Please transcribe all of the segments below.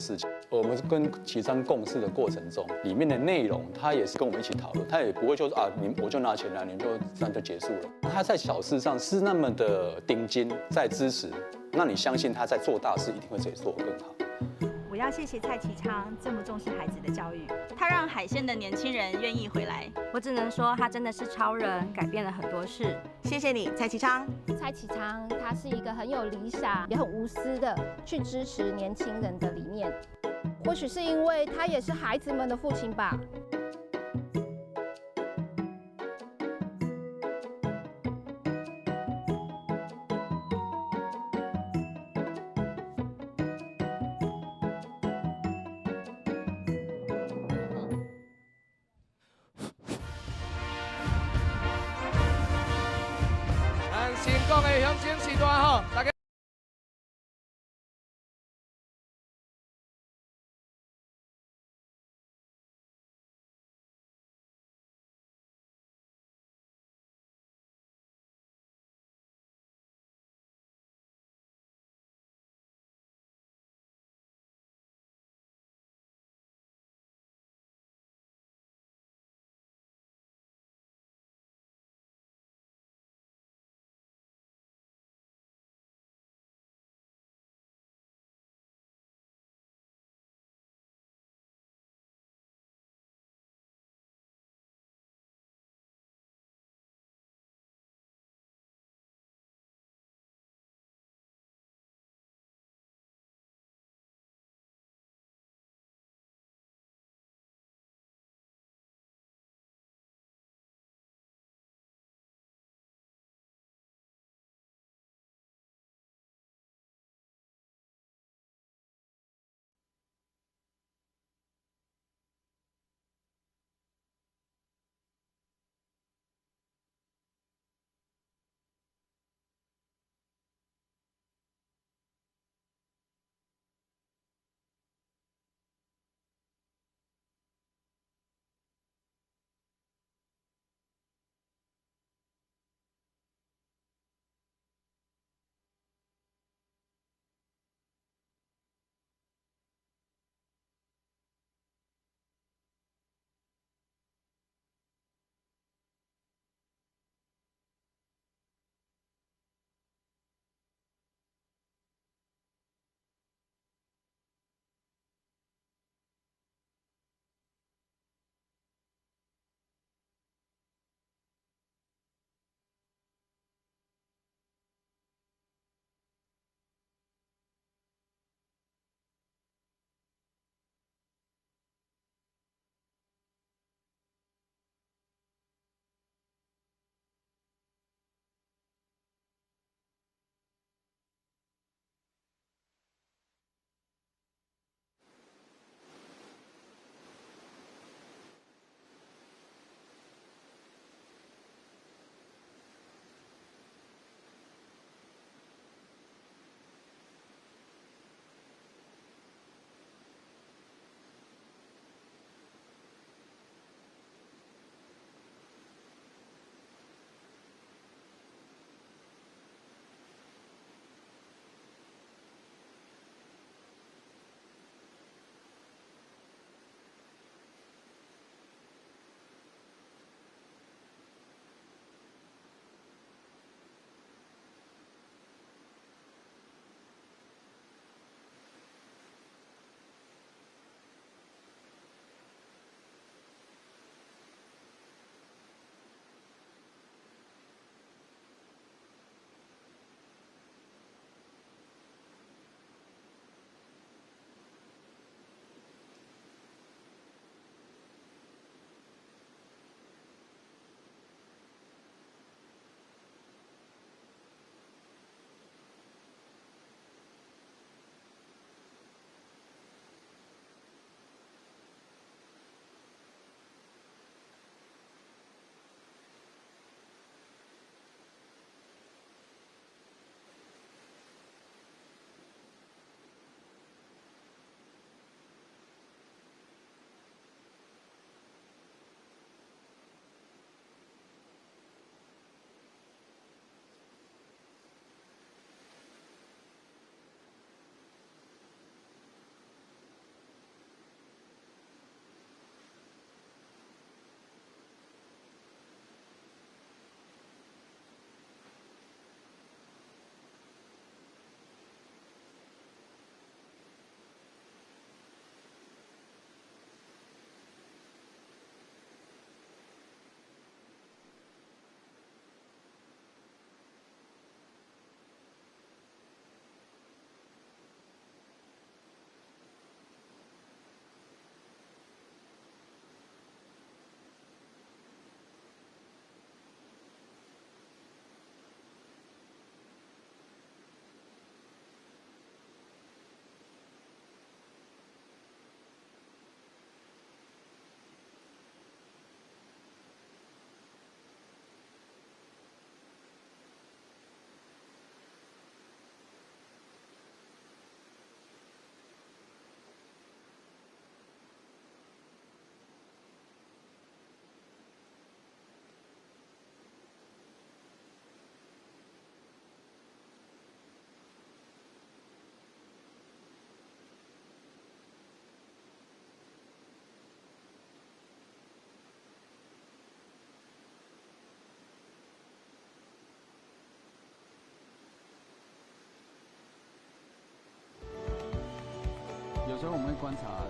事情。我们跟旗商共事的过程中，里面的内容他也是跟我们一起讨论，他也不会就说啊，我就拿钱来，你就这样就结束了。他在小事上是那么的顶尖，在支持，那你相信他在做大事一定会自己做得更好。我要谢谢蔡其昌这么重视孩子的教育，他让海线的年轻人愿意回来。我只能说他真的是超人，改变了很多事。谢谢你，蔡其昌。蔡其昌他是一个很有理想，也很无私的去支持年轻人的理念。或许是因为他也是孩子们的父亲吧。成功的向前时段吼，大家。所以我们会观察。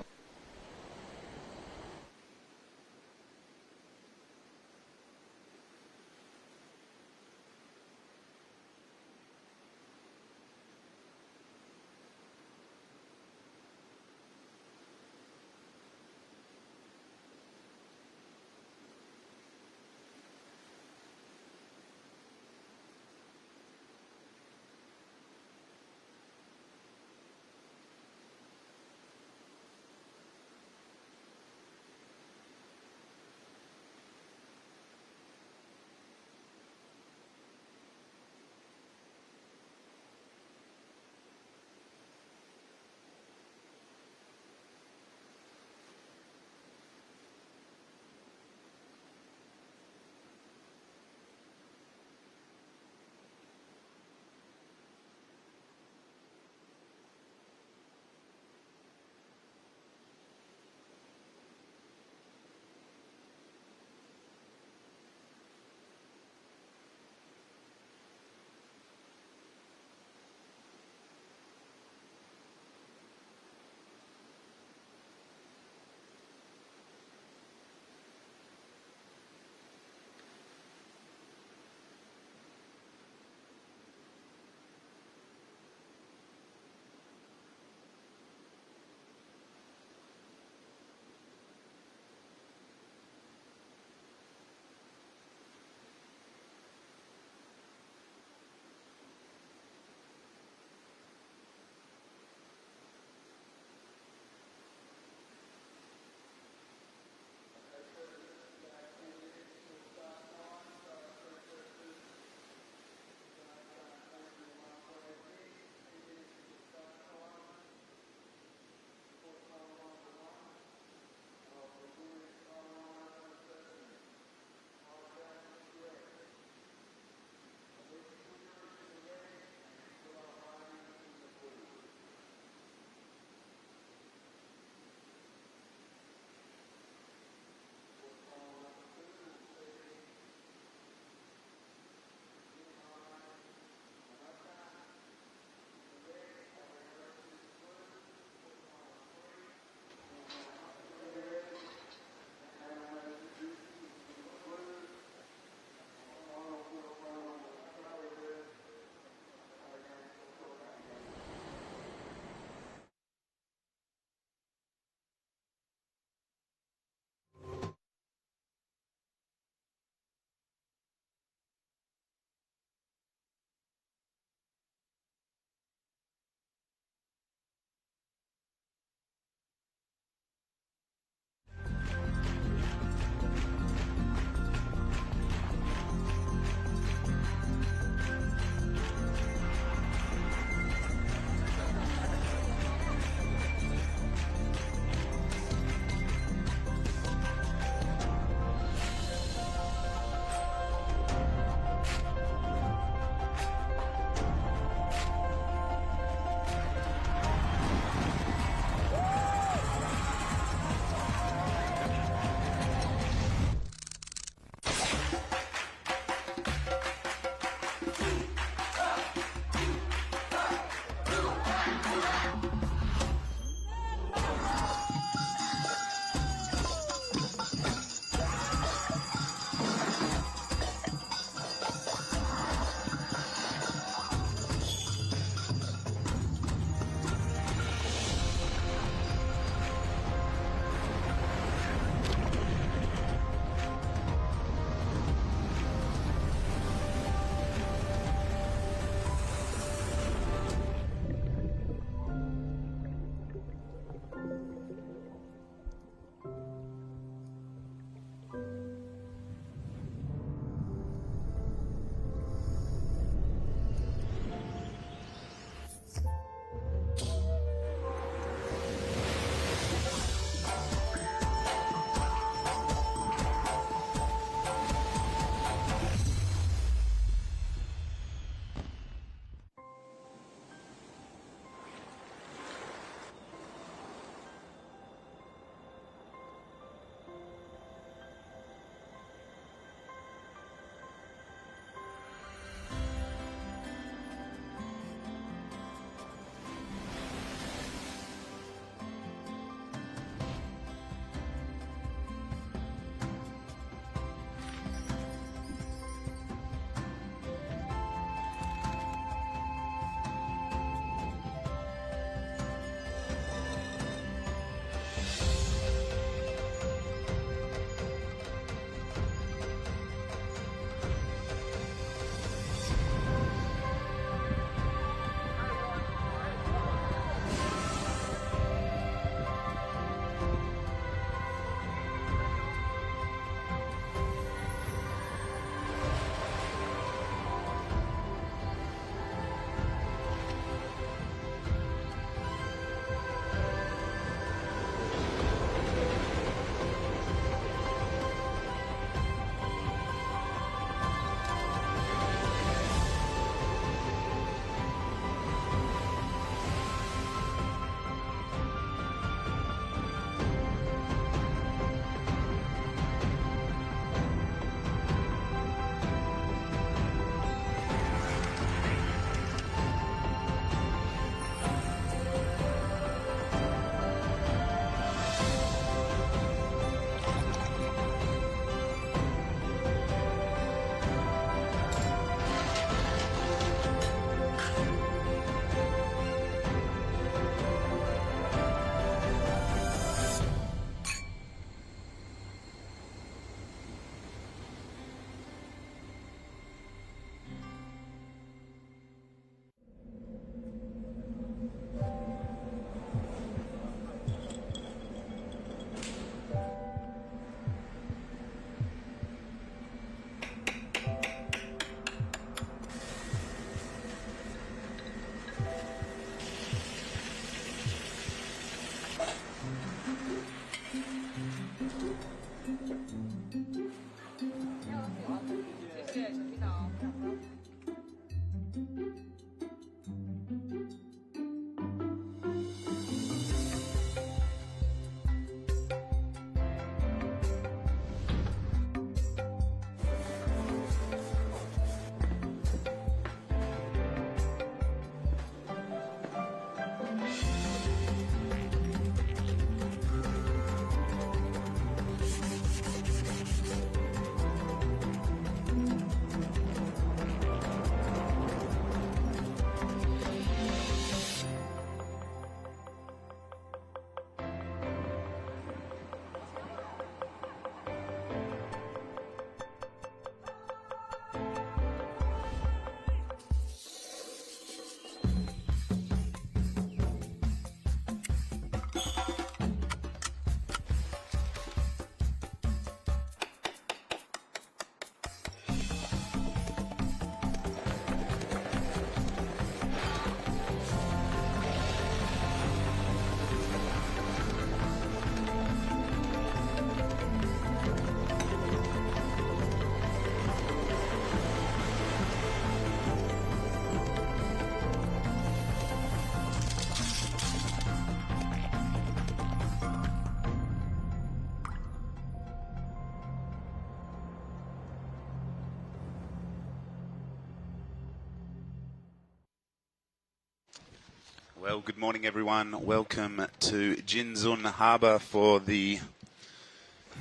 Well, good morning, everyone. Welcome to Jinzun Harbour for the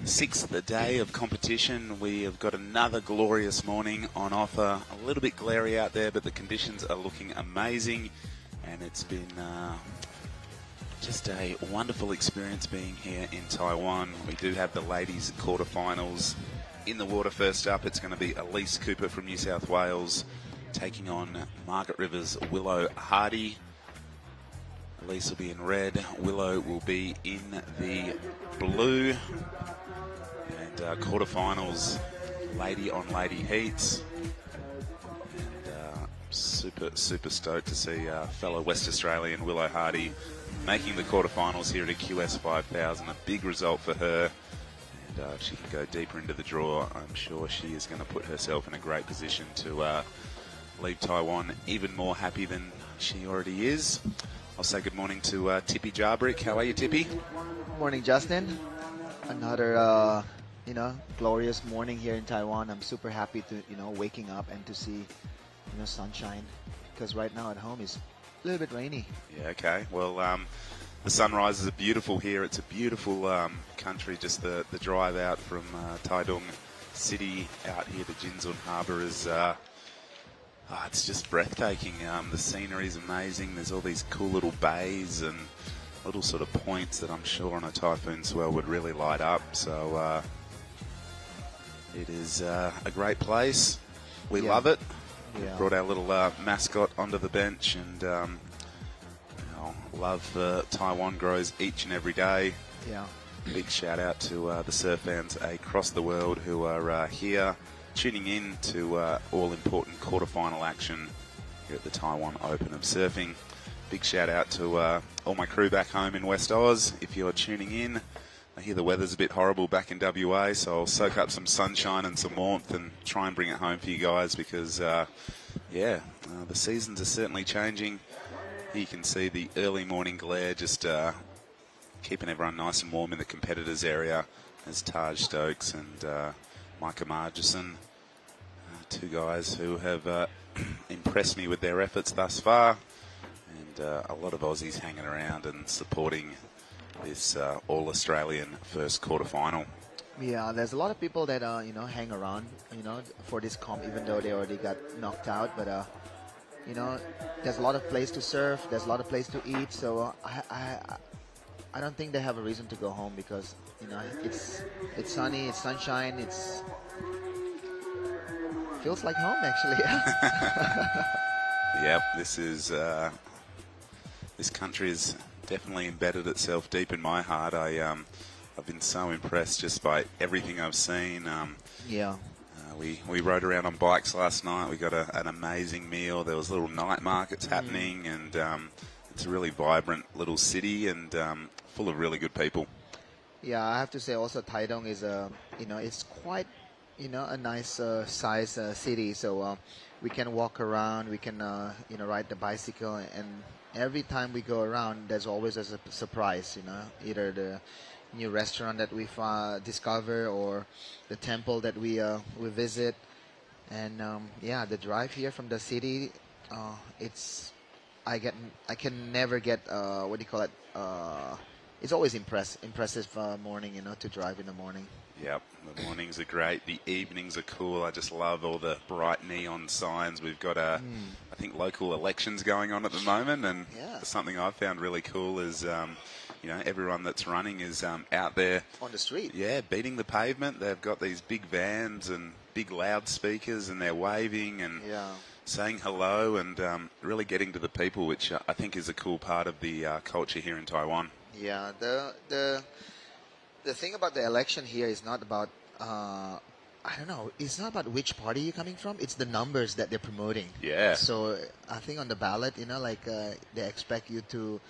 6th day of competition. We have got another glorious morning on offer. A little bit glary out there, but the conditions are looking amazing. And it's been just a wonderful experience being here in Taiwan. We do have the ladies' quarterfinals in the water. First up, it's going to be Elise Cooper from New South Wales taking on Margaret River's Willow Hardy. Elise will be in red, Willow will be in the blue. And quarterfinals, lady on lady heats. And super stoked to see fellow West Australian Willow Hardy making the quarterfinals here at a QS 5000. A big result for her. And she can go deeper into the draw. I'm sure she is going to put herself in a great position to leave Taiwan even more happy than she already is. I'll say good morning to Tippy Jarbrick. How are you, Tippy? Good morning, Justin. Another, glorious morning here in Taiwan. I'm super happy to, waking up and to see, sunshine. Because right now at home is a little bit rainy. Yeah, okay. Well, the sunrises are beautiful here. It's a beautiful country. Just the drive out from Taitung City out here to Jinzun Harbour is... it's just breathtaking. The scenery is amazing. There's all these cool little bays and little sort of points that I'm sure on a typhoon swell would really light up. So it is a great place. We love it. Yeah. Brought our little mascot onto the bench, and love Taiwan grows each and every day. Yeah. Big shout out to the surf fans across the world who are here tuning in to all-important quarterfinal action here at the Taiwan Open of Surfing. Big shout out to all my crew back home in West Oz. If you're tuning in, I hear the weather's a bit horrible back in WA, so I'll soak up some sunshine and some warmth and try and bring it home for you guys because, the seasons are certainly changing. Here you can see the early morning glare just keeping everyone nice and warm in the competitors area. There's Taj Stokes and Micah Margison, two guys who have impressed me with their efforts thus far, and a lot of Aussies hanging around and supporting this all-Australian first quarterfinal. Yeah, there's a lot of people that hang around for this comp, even though they already got knocked out. But there's a lot of place to surf. There's a lot of place to eat. So I don't think they have a reason to go home because it's sunny, it's sunshine, feels like home actually. Yep, this country has definitely embedded itself deep in my heart. I've been so impressed just by everything I've seen. We rode around on bikes last night. We got an amazing meal. There was little night markets happening, and it's a really vibrant little city and full of really good people. Yeah, I have to say also Taitung is it's quite a nice size city. So we can walk around, we can ride the bicycle, and every time we go around, there's always a surprise. Either the new restaurant that we discover or the temple that we visit, and the drive here from the city, I can never get it's always impressive morning, to drive in the morning. Yep, the mornings are great. The evenings are cool. I just love all the bright neon signs. We've got I think local elections going on at the moment, and something I've found really cool is everyone that's running is out there on the street. Yeah, beating the pavement. They've got these big vans and big loudspeakers, and they're waving and saying hello and really getting to the people, which I think is a cool part of the culture here in Taiwan. Yeah, the thing about the election here is not about it's not about which party you're coming from. It's the numbers that they're promoting. Yeah. So I think on the ballot, they expect you to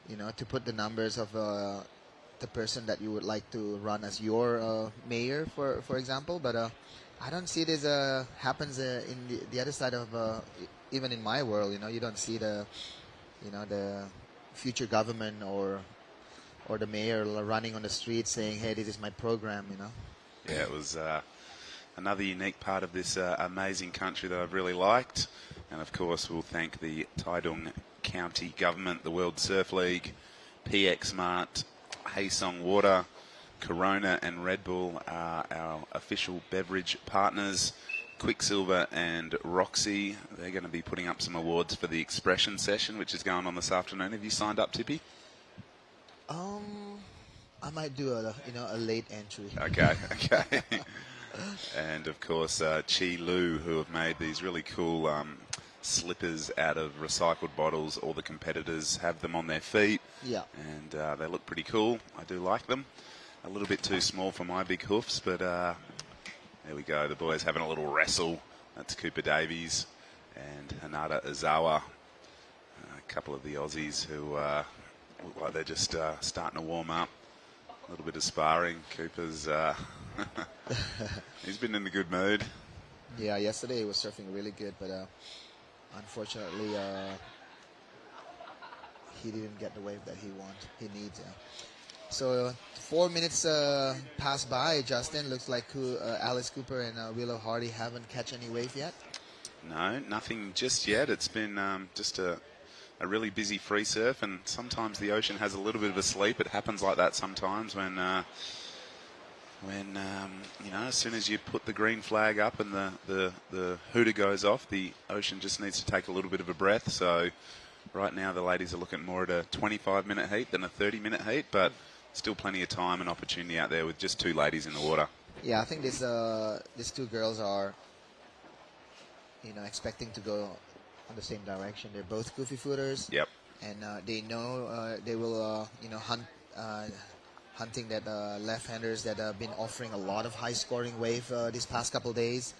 to put the numbers of the person that you would like to run as your mayor, for example. But I don't see this happens in the other side of even in my world. You don't see the future government or the mayor running on the street saying, "Hey, this is my program." Yeah, it was another unique part of this amazing country that I've really liked. And of course, we'll thank the Taitung County Government, the World Surf League, PX Mart, Haesong Water, Corona and Red Bull are our official beverage partners. Quicksilver and Roxy, they're going to be putting up some awards for the expression session, which is going on this afternoon. Have you signed up, Tippy? I might do a late entry. Okay. And of course, Chi Lu, who have made these really cool slippers out of recycled bottles. All the competitors have them on their feet. Yeah. And they look pretty cool. I do like them. A little bit too small for my big hoofs, but there we go. The boys having a little wrestle. That's Cooper Davies and Hanada Izawa. A couple of the Aussies who look like they're just starting to warm up. A little bit of sparring. Cooper's he's been in a good mood. Yeah, yesterday he was surfing really good, but unfortunately he didn't get the wave that he needs. So 4 minutes passed by, Justin. Looks like Alice Cooper and Willow Hardy haven't catch any wave yet. No, nothing just yet. It's been just a really busy free surf, and sometimes the ocean has a little bit of a sleep. It happens like that sometimes when as soon as you put the green flag up and the hooter goes off, the ocean just needs to take a little bit of a breath. So right now the ladies are looking more at a 25-minute heat than a 30-minute heat, but still plenty of time and opportunity out there with just two ladies in the water. Yeah, I think these two girls are, expecting to go on the same direction. They're both goofy footers. Yep. And they know they will, hunting that left-handers that have been offering a lot of high-scoring wave these past couple days.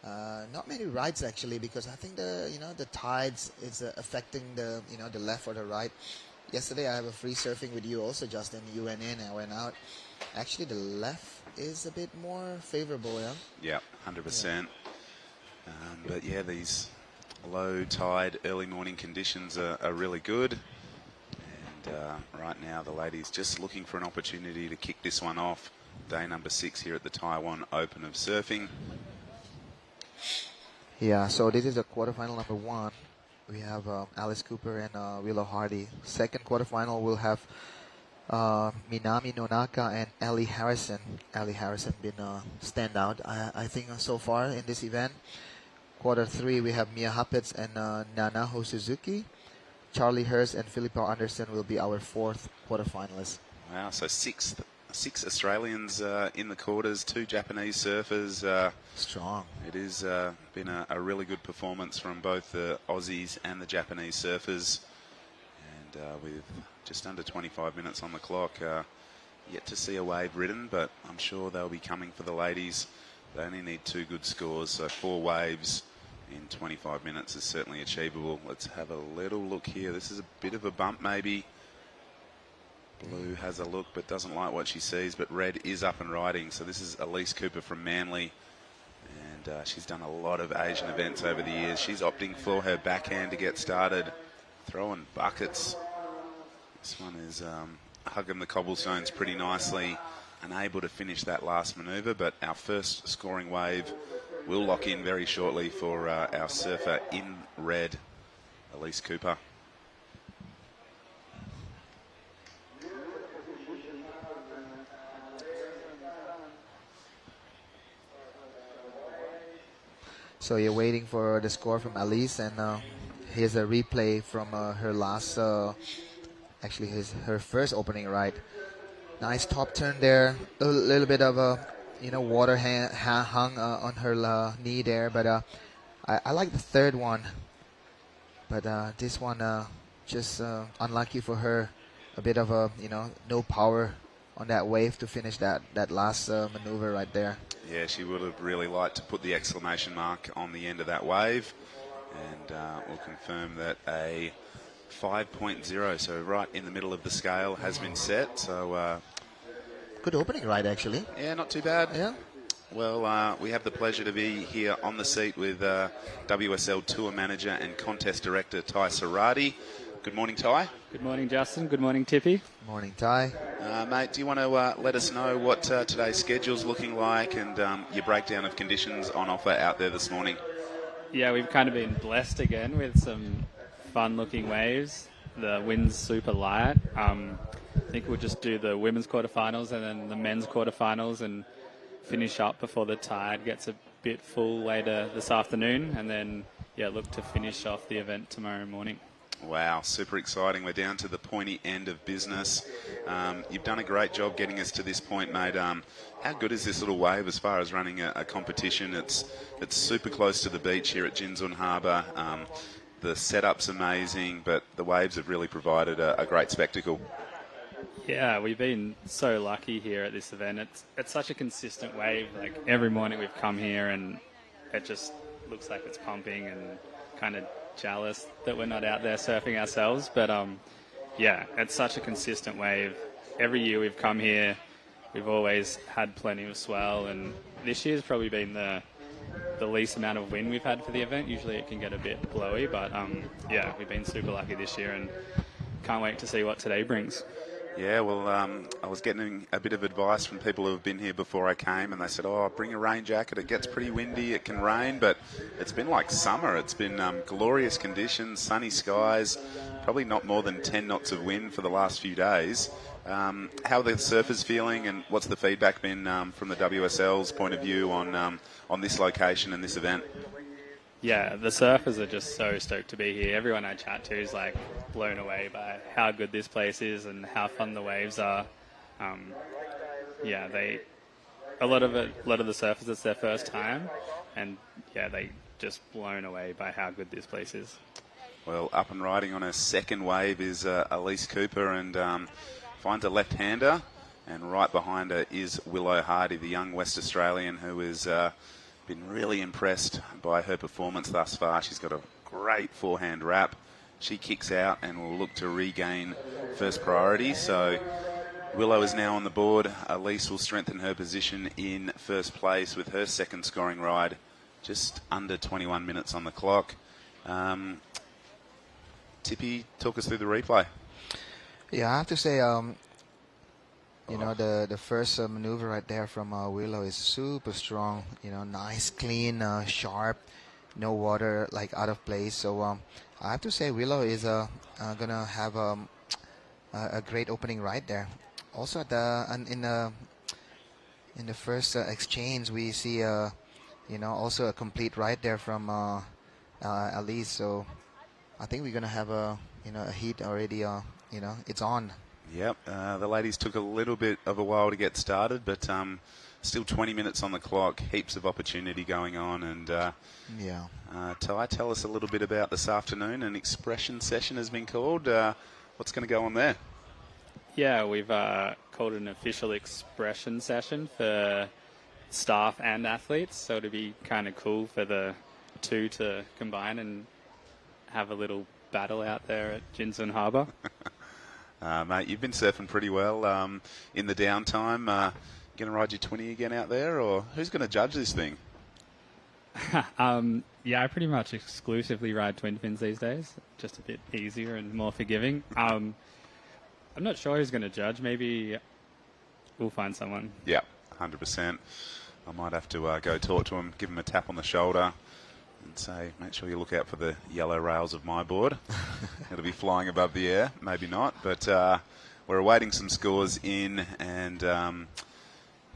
Not many rights actually, because I think the tides is affecting the left or the right. Yesterday I have a free surfing with you also, Justin. You went in, I went out. Actually, the left is a bit more favorable, yeah? Yeah, 100%. But yeah, these low tide, early morning conditions are really good. And right now the ladies just looking for an opportunity to kick this one off. Day number 6 here at the Taiwan Open of Surfing. Yeah, so this is the quarterfinal number 1. We have Alice Cooper and Willow Hardy. Second quarterfinal, we'll have Minami Nonaka and Ellie Harrison. Ellie Harrison been standout, I think, so far in this event. Quarter 3, we have Mia Huppets and Nanaho Suzuki. Charlie Hurst and Filippo Anderson will be our 4th quarterfinalists. Wow, so six Australians in the quarters, 2 Japanese surfers. Strong. It has been a really good performance from both the Aussies and the Japanese surfers. And with just under 25 minutes on the clock, yet to see a wave ridden, but I'm sure they'll be coming for the ladies. They only need 2 good scores, so 4 waves in 25 minutes is certainly achievable. Let's have a little look here. This is a bit of a bump maybe. Blue has a look but doesn't like what she sees, but red is up and riding. So this is Elise Cooper from Manly, and she's done a lot of Asian events over the years. She's opting for her backhand to get started, throwing buckets. This one is hugging the cobblestones pretty nicely, unable to finish that last manoeuvre, but our first scoring wave will lock in very shortly for our surfer in red, Elise Cooper. So you're waiting for the score from Alice, and here's a replay from her last, actually her first opening ride. Nice top turn there, a little bit of a water hung on her knee there, but I like the third one, but this one just unlucky for her, a bit of a no power on that wave to finish that last maneuver right there. Yeah, she would have really liked to put the exclamation mark on the end of that wave, and we'll confirm that a 5.0, so right in the middle of the scale, has been set. So good opening ride actually. Yeah, not too bad. Yeah. Well, we have the pleasure to be here on the seat with WSL Tour Manager and Contest Director Ty Sarati. Good morning, Ty. Good morning, Justin. Good morning, Tippy. Morning, Ty. Mate, do you want to let us know what today's schedule's looking like and your breakdown of conditions on offer out there this morning? Yeah, we've kind of been blessed again with some fun-looking waves. The wind's super light. I think we'll just do the women's quarterfinals and then the men's quarterfinals and finish up before the tide gets a bit full later this afternoon, and then look to finish off the event tomorrow morning. Wow, super exciting. We're down to the pointy end of business. You've done a great job getting us to this point, mate. How good is this little wave as far as running a competition? It's super close to the beach here at Jinzun Harbour. The setup's amazing, but the waves have really provided a great spectacle. Yeah, we've been so lucky here at this event. It's such a consistent wave. Like every morning we've come here and it just looks like it's pumping, and kind of jealous that we're not out there surfing ourselves. But it's such a consistent wave. Every year we've come here, we've always had plenty of swell, and this year's probably been the least amount of wind we've had for the event. Usually it can get a bit blowy, but we've been super lucky this year and can't wait to see what today brings. Yeah, well, I was getting a bit of advice from people who have been here before I came, and they said, bring a rain jacket. It gets pretty windy, it can rain, but it's been like summer. It's been glorious conditions, sunny skies, probably not more than 10 knots of wind for the last few days. How are the surfers feeling, and what's the feedback been from the WSL's point of view on this location and this event? Yeah, the surfers are just so stoked to be here. Everyone I chat to is like blown away by how good this place is and how fun the waves are. A lot of the surfers, it's their first time, and they just blown away by how good this place is. Well, up and riding on her second wave is Elise Cooper, and finds a left-hander, and right behind her is Willow Hardy, the young West Australian who is been really impressed by her performance thus far. She's got a great forehand wrap. She kicks out and will look to regain first priority. So Willow is now on the board. Elise will strengthen her position in first place with her second scoring ride, just under 21 minutes on the clock. Tippy, talk us through the replay. Yeah, I have to say, the first maneuver right there from Willow is super strong. Nice, clean, sharp, no water like out of place. So I have to say Willow is gonna have a great opening ride there. Also in the first exchange we see also a complete ride there from Elise. So I think we're gonna have a heat already. It's on. Yep, the ladies took a little bit of a while to get started, but still 20 minutes on the clock, heaps of opportunity going on. And Ty, tell us a little bit about this afternoon. An expression session has been called. What's going to go on there? Yeah, we've called an official expression session for staff and athletes, so it'll be kind of cool for the two to combine and have a little battle out there at Jinzun Harbour. Mate, you've been surfing pretty well in the downtime. Going to ride your 20 again out there, or who's going to judge this thing? I pretty much exclusively ride twin fins these days. Just a bit easier and more forgiving. I'm not sure who's going to judge. Maybe we'll find someone. Yeah, 100%. I might have to go talk to him, give him a tap on the shoulder, and say, make sure you look out for the yellow rails of my board. It'll be flying above the air, maybe not, but we're awaiting some scores in. And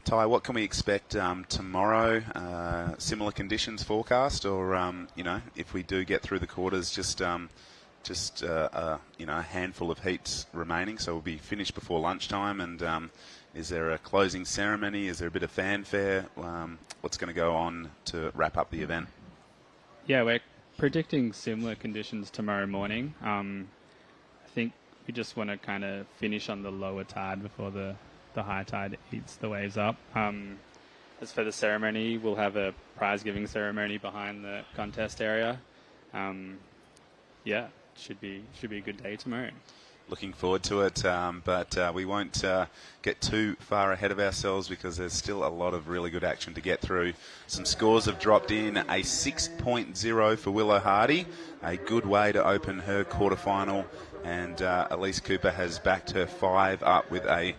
Ty, what can we expect tomorrow? Similar conditions forecast, or if we do get through the quarters, just a handful of heats remaining, so we'll be finished before lunchtime. And is there a closing ceremony? Is there a bit of fanfare? What's going to go on to wrap up the event? Yeah, we're predicting similar conditions tomorrow morning. I think we just want to kind of finish on the lower tide before the high tide eats the waves up. As for the ceremony, we'll have a prize-giving ceremony behind the contest area. Should be a good day tomorrow. Looking forward to it, but we won't get too far ahead of ourselves because there's still a lot of really good action to get through. Some scores have dropped in. A 6.0 for Willow Hardy, a good way to open her quarterfinal, and Elise Cooper has backed her 5 up with a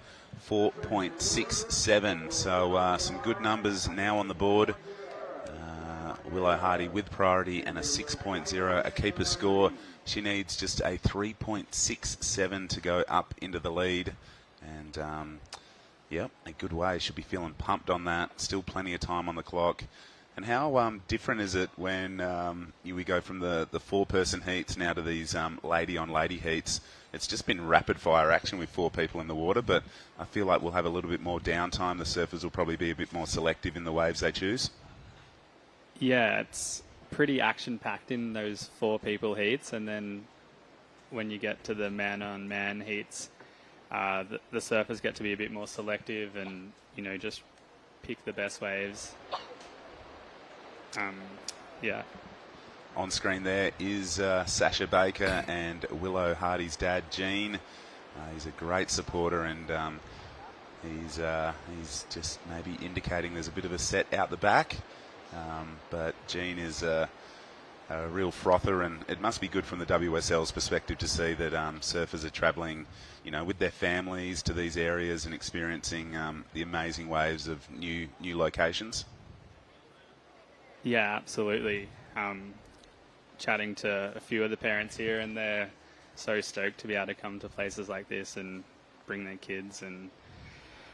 4.67. So some good numbers now on the board. Willow Hardy with priority and a 6.0, a keeper score. She needs just a 3.67 to go up into the lead. And, yep, a good way. She'll be feeling pumped on that. Still plenty of time on the clock. And how different is it when we go from the four-person heats now to these lady-on-lady heats? It's just been rapid-fire action with 4 people in the water, but I feel like we'll have a little bit more downtime. The surfers will probably be a bit more selective in the waves they choose. Yeah, it's pretty action-packed in those 4 people heats, and then when you get to the man-on-man heats, the surfers get to be a bit more selective and, just pick the best waves. Yeah. On screen there is Sasha Baker and Willow Hardy's dad, Gene. He's a great supporter, and he's just maybe indicating there's a bit of a set out the back. But Gene is a real frother, and it must be good from the WSL's perspective to see that surfers are travelling, with their families to these areas and experiencing the amazing waves of new locations. Yeah, absolutely. Chatting to a few of the parents here, and they're so stoked to be able to come to places like this and bring their kids and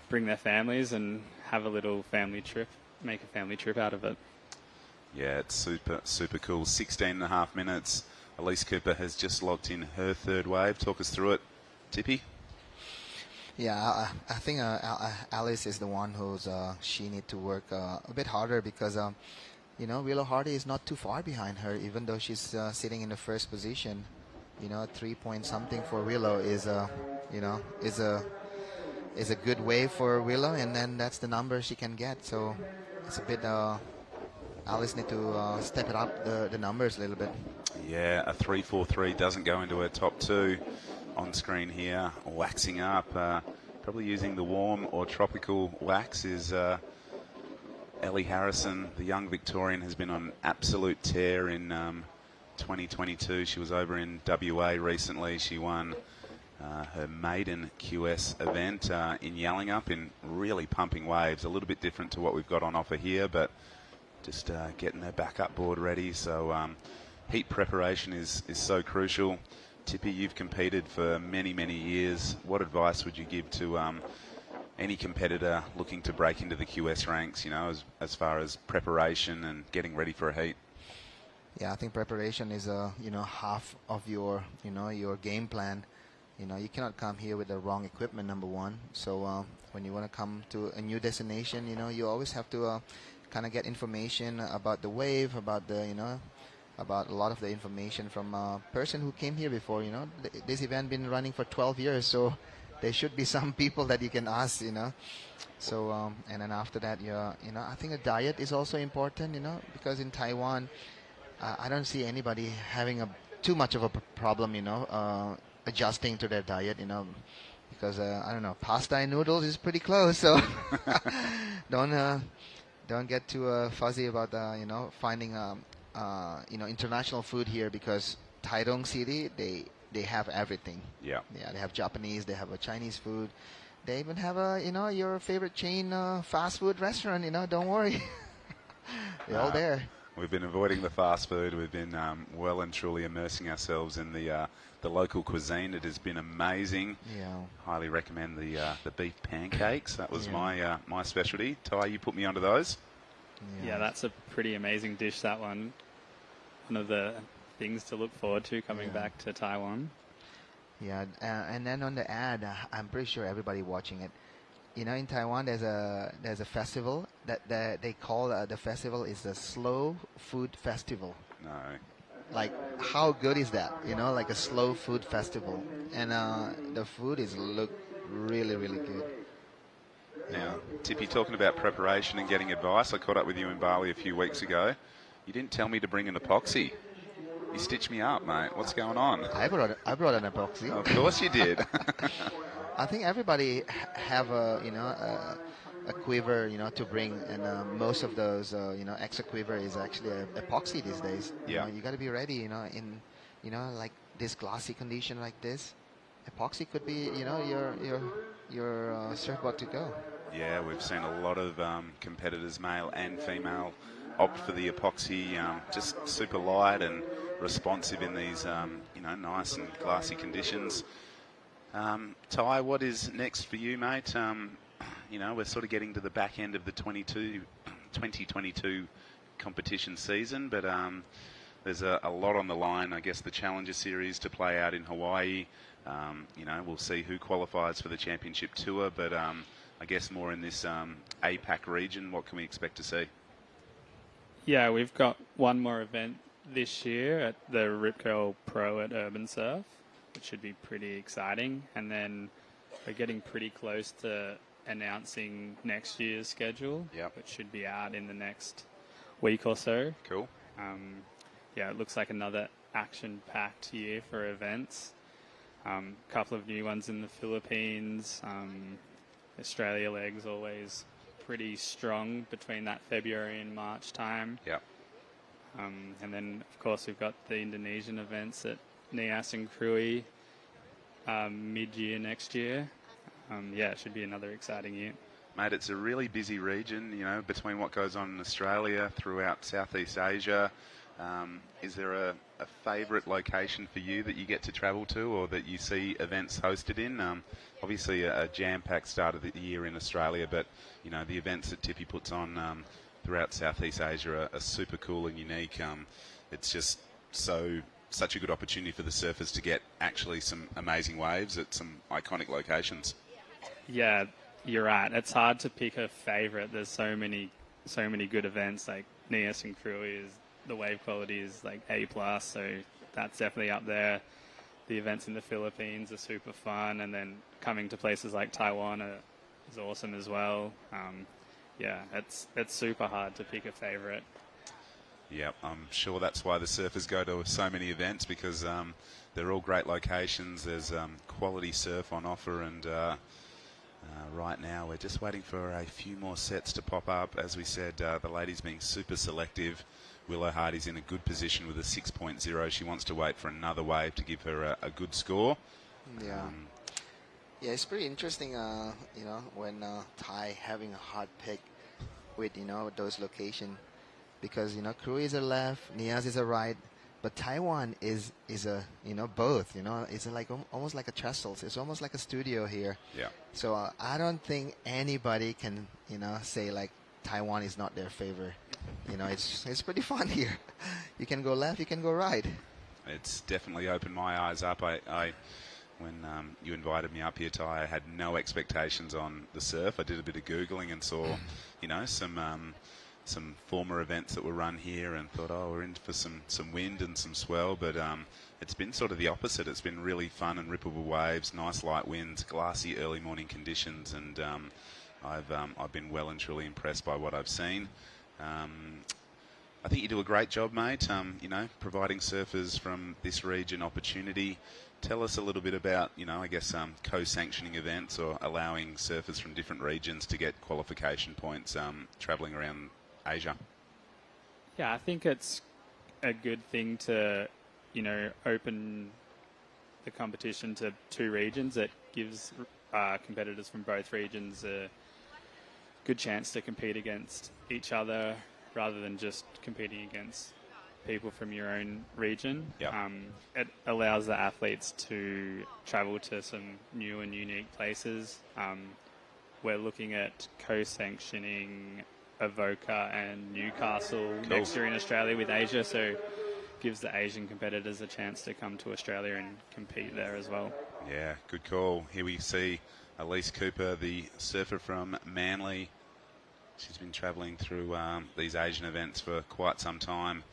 bring their families and have a little family trip, make a family trip out of it. Yeah, it's super cool. 16.5 minutes. Elise Cooper has just locked in her third wave. Talk us through it, Tippy. Yeah, I think Alice is the one who's she need to work a bit harder because Willow Hardy is not too far behind her, even though she's sitting in the first position. 3 point something for Willow is a good wave for Willow, and then that's the number she can get. So it's a bit. Alice need to step it up the numbers a little bit. Yeah, a 3.43 doesn't go into her top 2. On screen here, waxing up, probably using the warm or tropical wax is Ellie Harrison. The young Victorian has been on absolute tear in 2022. She was over in WA recently. She won her maiden QS event in Yallingup in really pumping waves. A little bit different to what we've got on offer here, but just getting her backup board ready. So heat preparation is so crucial. Tippy, you've competed for many years. What advice would you give to any competitor looking to break into the QS ranks, as far as preparation and getting ready for a heat? Yeah, I think preparation is half of your your game plan. You cannot come here with the wrong equipment, number one. So when you want to come to a new destination, you always have to kind of get information about the wave, about the about a lot of the information from a person who came here before. This event been running for 12 years, so there should be some people that you can ask. So and then after that, I think the diet is also important. Because in Taiwan, I don't see anybody having too much of a problem. Adjusting to their diet. Because I don't know, pasta and noodles is pretty close. So don't get too fuzzy about finding international food here, because Taitung City, they have everything. Yeah, they have Japanese, they have a Chinese food, they even have a your favorite chain fast food restaurant. Don't worry, they're all there. We've been avoiding the fast food. We've been well and truly immersing ourselves in the local cuisine. It has been amazing. Yeah, highly recommend the beef pancakes. That was my specialty. Ty, you put me onto those. Yeah, that's a pretty amazing dish, that one. One of the things to look forward to coming back to Taiwan. Yeah, and then on the ad, I'm pretty sure everybody watching it, in Taiwan there's a festival that they call the festival is the Slow Food Festival. No. Like, how good is that? Like a slow food festival, and the food look really good. Now, Tippy, talking about preparation and getting advice, I caught up with you in Bali a few weeks ago. You didn't tell me to bring an epoxy. You stitched me up, mate. What's going on? I brought an epoxy. Of course you did. I think everybody have a quiver, to bring, and most of those, extra quiver is actually epoxy these days. Yeah. You got to be ready, in, like this glassy condition like this. Epoxy could be, your surfboard to go. Yeah, we've seen a lot of competitors, male and female, opt for the epoxy, just super light and responsive in these, nice and glassy conditions. Ty, what is next for you, mate? We're sort of getting to the back end of the 2022 competition season, but there's a lot on the line. I guess the Challenger Series to play out in Hawaii. We'll see who qualifies for the championship tour, but I guess more in this APAC region. What can we expect to see? Yeah, we've got one more event this year at the Rip Curl Pro at Urban Surf, which should be pretty exciting. And then we're getting pretty close to announcing next year's schedule, which should be out in the next week or so. Cool. It looks like another action-packed year for events. Couple of new ones in the Philippines. Australia leg's always pretty strong between that February and March time. Yep. And then, of course, we've got the Indonesian events at Nias and Krui mid-year next year. It should be another exciting year. Mate, it's a really busy region, between what goes on in Australia, throughout Southeast Asia. Is there a favourite location for you that you get to travel to or that you see events hosted in? Obviously, a jam-packed start of the year in Australia, but, the events that Tippy puts on throughout Southeast Asia are super cool and unique. It's just such a good opportunity for the surfers to get actually some amazing waves at some iconic locations. Yeah, you're right. It's hard to pick a favourite. There's so many good events. Like Nias and Krui, the wave quality is like A+, so that's definitely up there. The events in the Philippines are super fun, and then coming to places like Taiwan is awesome as well. It's super hard to pick a favourite. Yeah, I'm sure that's why the surfers go to so many events, because they're all great locations. There's quality surf on offer, and right now we're just waiting for a few more sets to pop up. As we said, the lady's being super selective. Willow Hardy's in a good position with a 6.0. She wants to wait for another wave to give her a good score. Yeah. It's pretty interesting, when Thai having a hard pick with, those locations. Because, Krui is a left, Nias is a right, but Taiwan is a, both, it's like almost like a trestles. It's almost like a studio here. Yeah. So I don't think anybody can, say like Taiwan is not their favor. It's pretty fun here. You can go left, you can go right. It's definitely opened my eyes up. When you invited me up here, Ty, I had no expectations on the surf. I did a bit of Googling and saw, some former events that were run here, and thought, we're in for some wind and some swell, but it's been sort of the opposite. It's been really fun and rippable waves, nice light winds, glassy early morning conditions, and I've been well and truly impressed by what I've seen. I think you do a great job, mate, providing surfers from this region opportunity. Tell us a little bit about, co-sanctioning events or allowing surfers from different regions to get qualification points travelling around Asia. Yeah, I think it's a good thing to, open the competition to two regions. It gives competitors from both regions a good chance to compete against each other rather than just competing against people from your own region. Yep. It allows the athletes to travel to some new and unique places. We're looking at co-sanctioning Avoca and Newcastle next year in Australia with Asia, so gives the Asian competitors a chance to come to Australia and compete there as well. Yeah, good call. Here we see Elise Cooper, the surfer from Manly. She's been travelling through these Asian events for quite some time.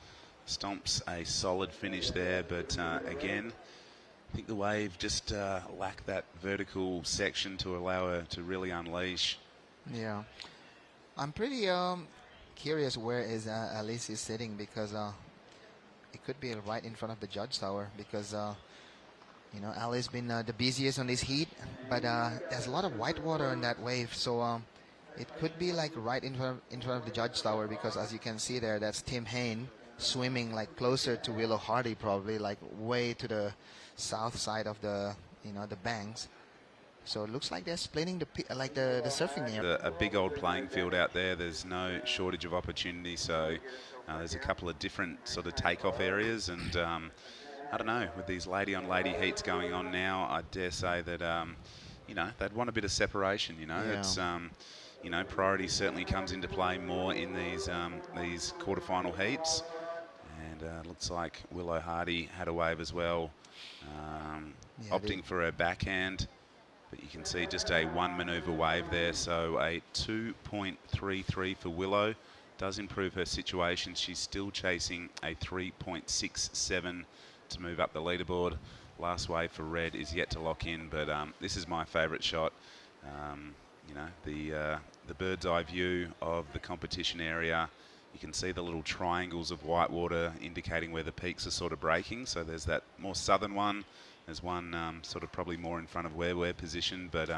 Stomps a solid finish there, but again, I think the wave just lacked that vertical section to allow her to really unleash. Yeah. I'm pretty curious where is Alice is sitting, because it could be right in front of the judge tower, because Alice been the busiest on this heat, but there's a lot of white water in that wave, so it could be like right in front of the judge tower, because as you can see there, that's Tim Hain swimming like closer to Willow Hardy, probably like way to the south side of the the banks. So it looks like they're splitting the surfing area. A big old playing field out there. There's no shortage of opportunity. So there's a couple of different sort of takeoff areas, and I don't know, with these lady-on-lady heats going on now, I dare say that, you know, they'd want a bit of separation, you know. Yeah. It's, you know, priority certainly comes into play more in these quarterfinal heats. And looks like Willow Hardy had a wave as well, opting for her backhand. But you can see just a one manoeuvre wave there, so a 2.33 for Willow. Does improve her situation. She's still chasing a 3.67 to move up the leaderboard. Last wave for Red is yet to lock in, but this is my favourite shot. You know, the bird's eye view of the competition area. You can see the little triangles of whitewater indicating where the peaks are sort of breaking. So there's that more southern one. There's one sort of probably more in front of where we're positioned, but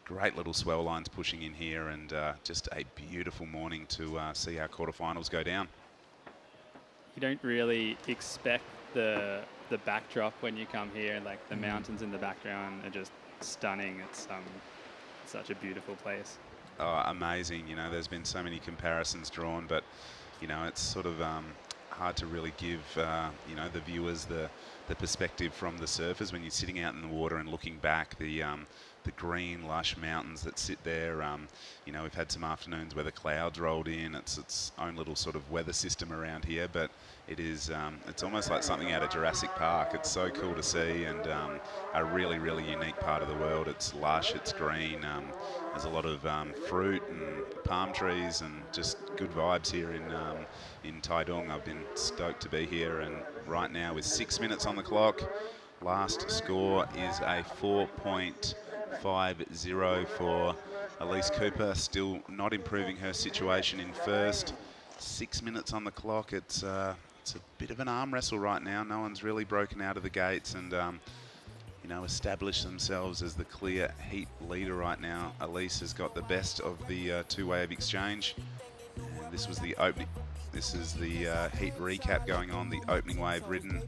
great little swell lines pushing in here, and just a beautiful morning to see our quarterfinals go down. You don't really expect the backdrop when you come here. Like the mountains in the background are just stunning. It's such a beautiful place. Oh, amazing. You know, there's been so many comparisons drawn, but, you know, it's sort of hard to really give, you know, the viewers the perspective from the surfers when you're sitting out in the water and looking back, the green, lush mountains that sit there. You know, we've had some afternoons where the clouds rolled in. It's its own little sort of weather system around here, but it is, it's almost like something out of Jurassic Park. It's so cool to see, and a really, really unique part of the world. It's lush, it's green. There's a lot of fruit and palm trees and just good vibes here in Taitung. I've been stoked to be here, and right now with 6 minutes on the clock, last score is a 4.50 for Elise Cooper, still not improving her situation in first. 6 minutes on the clock. It's a bit of an arm wrestle right now. No one's really broken out of the gates and you know, established themselves as the clear heat leader right now. Elise has got the best of the two-wave exchange, and this was the opening. This is the heat recap going on. The opening wave ridden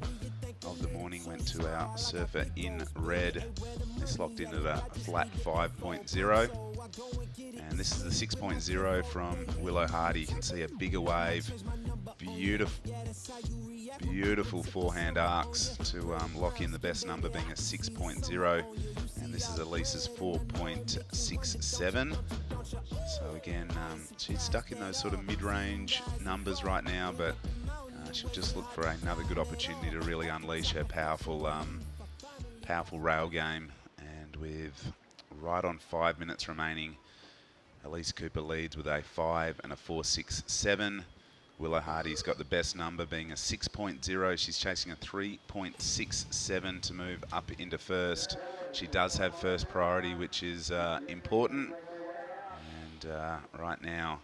of the morning went to our surfer in red. This locked in at a flat 5.0. And this is the 6.0 from Willow Hardy. You can see a bigger wave. Beautiful forehand arcs to lock in the best number being a 6.0. And this is Elise's 4.67. So again, she's stuck in those sort of mid-range numbers right now, but she'll just look for another good opportunity to really unleash her powerful rail game. And with right on 5 minutes remaining, Elise Cooper leads with a 5 and a 4.67. Willow Hardy's got the best number being a 6.0. She's chasing a 3.67 to move up into first. She does have first priority, which is important. And right now,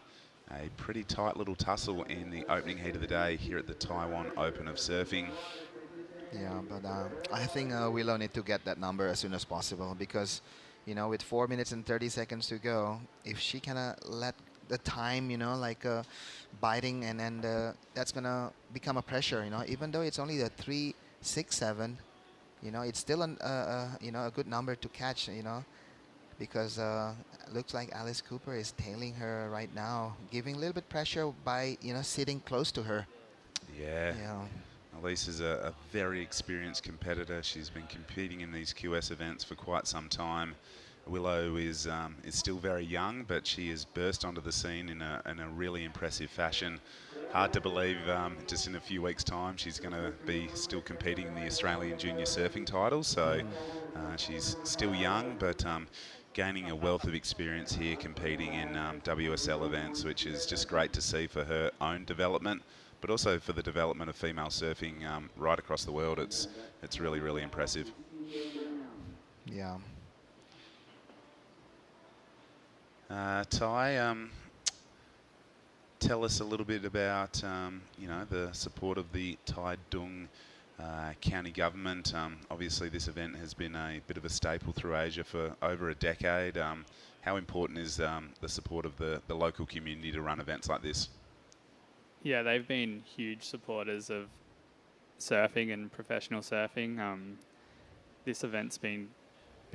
a pretty tight little tussle in the opening heat of the day here at the Taiwan Open of Surfing. Yeah, but I think Willow need to get that number as soon as possible, because, you know, with 4 minutes and 30 seconds to go, if she kind let the time, you know, like biting, and then that's gonna become a pressure, you know. Even though it's only the 3.67, you know, it's still you know, a good number to catch, you know, because looks like Alice Cooper is tailing her right now, giving a little bit pressure by, you know, sitting close to her. Yeah. Yeah. Elise is a very experienced competitor. She's been competing in these QS events for quite some time. Willow is still very young, but she has burst onto the scene in a really impressive fashion. Hard to believe just in a few weeks' time she's going to be still competing in the Australian Junior Surfing title. So she's still young, but gaining a wealth of experience here competing in WSL events, which is just great to see for her own development, but also for the development of female surfing right across the world. It's really, really impressive. Yeah. Tai, tell us a little bit about you know, the support of the Taitung County government. Obviously this event has been a bit of a staple through Asia for over a decade. How important is the support of the local community to run events like this? Yeah, they've been huge supporters of surfing and professional surfing. This event's been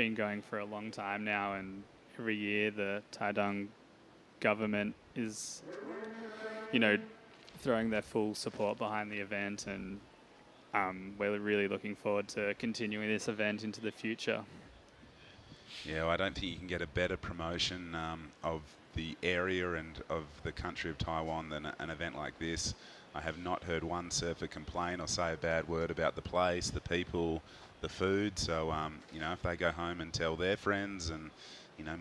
been going for a long time now, and every year the Taitung government is, throwing their full support behind the event, and we're really looking forward to continuing this event into the future. Yeah, well, I don't think you can get a better promotion of the area and of the country of Taiwan than an event like this. I have not heard one surfer complain or say a bad word about the place, the people, the food. So, if they go home and tell their friends, and,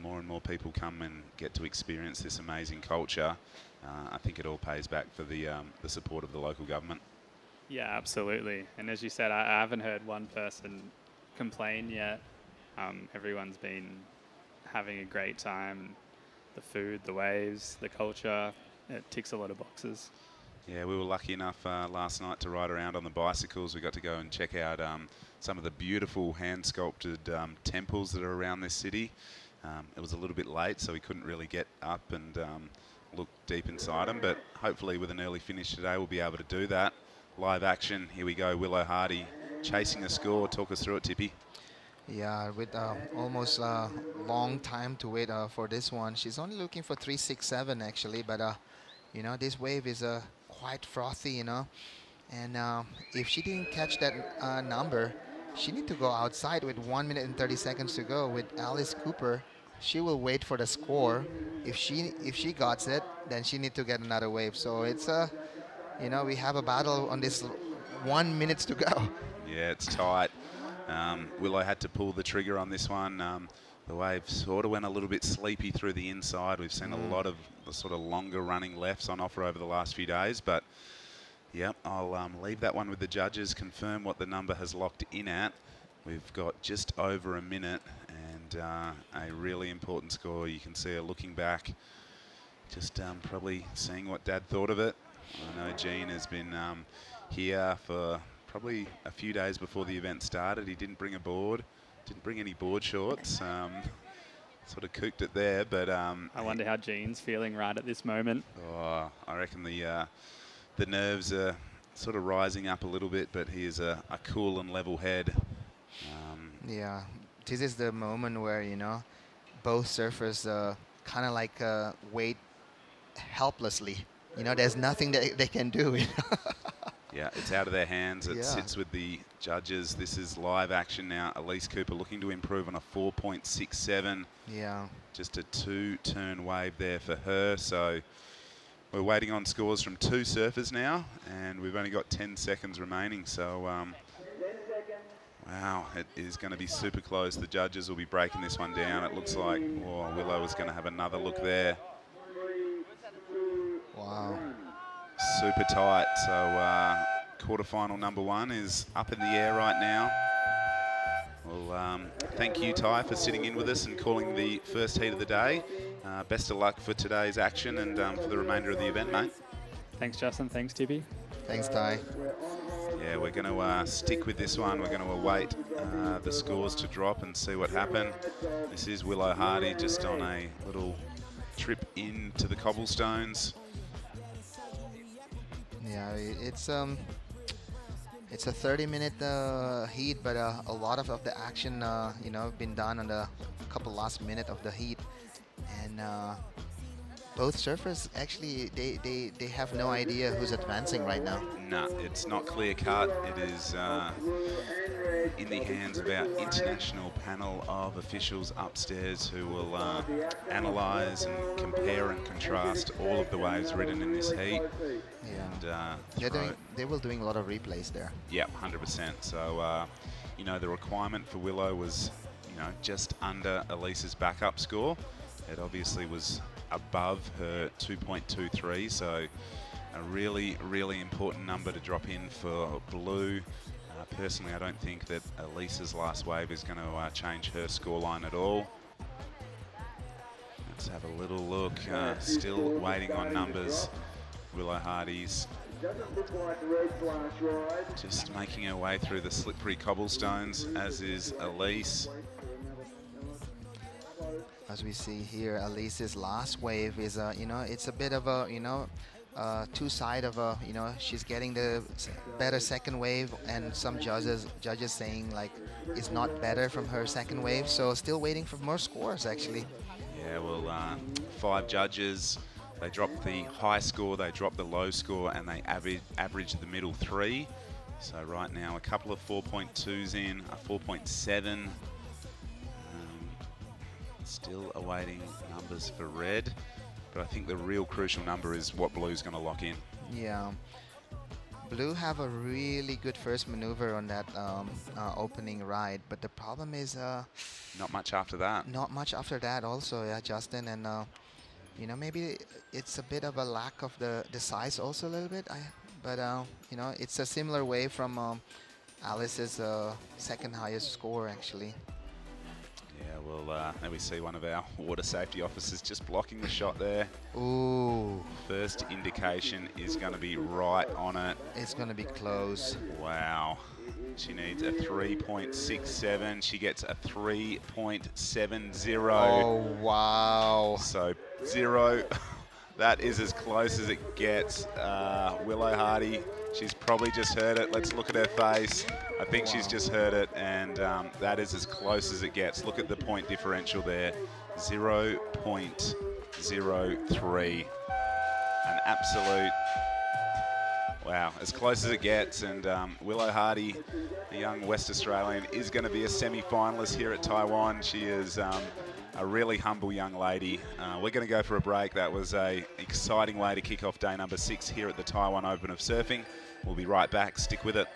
more and more people come and get to experience this amazing culture, I think it all pays back for the support of the local government. Yeah, absolutely. And as you said, I haven't heard one person complain yet. Everyone's been having a great time. The food, the waves, the culture, it ticks a lot of boxes. Yeah, we were lucky enough last night to ride around on the bicycles. We got to go and check out some of the beautiful hand-sculpted temples that are around this city. It was a little bit late, so we couldn't really get up and look deep inside them, but hopefully with an early finish today we'll be able to do that. Live action, here we go, Willow Hardy chasing the score. Talk us through it, Tippy. Yeah, with almost a long time to wait for this one. She's only looking for 367 actually, but this wave is quite frothy, and if she didn't catch that number, she need to go outside with 1 minute and 30 seconds to go. With Alice Cooper, she will wait for the score. If she got it, then she need to get another wave. So it's we have a battle on this 1 minute to go. Yeah, it's tight. Willow had to pull the trigger on this one. The wave sort of went a little bit sleepy through the inside. We've seen a lot of the sort of longer running lefts on offer over the last few days, but yeah, I'll leave that one with the judges, confirm what the number has locked in at. We've got just over a minute and a really important score. You can see her looking back, just probably seeing what Dad thought of it. I know Gene has been here for probably a few days before the event started. He didn't bring a board, didn't bring any board shorts. Sort of cooked it there, but I wonder how Gene's feeling right at this moment. Oh, I reckon the nerves are sort of rising up a little bit, but he is a cool and level head. Yeah, this is the moment where both surfers kind of like wait helplessly. There's nothing that they can do. Yeah, it's out of their hands. It sits with the judges. This is live action now. Elise Cooper looking to improve on a 4.67. Yeah. Just a 2-turn wave there for her. So we're waiting on scores from 2 surfers now, and we've only got 10 seconds remaining. So, wow, it is going to be super close. The judges will be breaking this one down. It looks like Willow is going to have another look there. Wow. Super tight. So quarterfinal number 1 is up in the air right now. Well, thank you, Ty, for sitting in with us and calling the first heat of the day. Best of luck for today's action and for the remainder of the event, mate. Thanks, Justin. Thanks, Tippy. Thanks, Ty. Yeah, we're going to stick with this one. We're going to await the scores to drop and see what happened. This is Willow Hardy just on a little trip into the cobblestones. Yeah, it's a 30-minute heat, but a lot of the action, been done on the couple last minute of the heat, and both surfers actually they have no idea who's advancing right now. No, it's not clear cut. It is in the hands of our international panel of officials upstairs who will analyse and compare and contrast all of the waves ridden in this heat. Yeah. And they were doing a lot of replays there. Yeah, 100%. So, the requirement for Willow was, just under Elise's backup score. It obviously was above her 2.23, so a really, really important number to drop in for Blue. Personally, I don't think that Elise's last wave is going to change her scoreline at all. Let's have a little look. Still waiting on numbers. Willow Hardy's just making her way through the slippery cobblestones, as is Elise. As we see here, Elise's last wave is, it's a bit of a, two side of a, she's getting the better second wave, and some judges saying like it's not better from her second wave. So still waiting for more scores actually. Yeah, well, 5 judges. They dropped the high score, they dropped the low score, and they averaged the middle 3. So right now, a couple of 4.2s in, a 4.7. Still awaiting numbers for red, but I think the real crucial number is what blue's going to lock in. Yeah, blue have a really good first maneuver on that opening ride, but the problem is not much after that. Not much after that also, yeah, Justin, and maybe it's a bit of a lack of the size also a little bit. But it's a similar way from Alice's second highest score actually. Yeah, well, there we see one of our water safety officers just blocking the shot there. Ooh. First indication is going to be right on it. It's going to be close. Wow. She needs a 3.67. She gets a 3.70. Oh, wow. So 0. That is as close as it gets. Willow Hardy, she's probably just heard it. Let's look at her face. I think she's just heard it, and that is as close as it gets. Look at the point differential there, 0.03. An absolute, wow, as close as it gets. And Willow Hardy, a young West Australian, is going to be a semi-finalist here at Taiwan. She is a really humble young lady. We're going to go for a break. That was an exciting way to kick off day number 6 here at the Taiwan Open of Surfing. We'll be right back. Stick with it.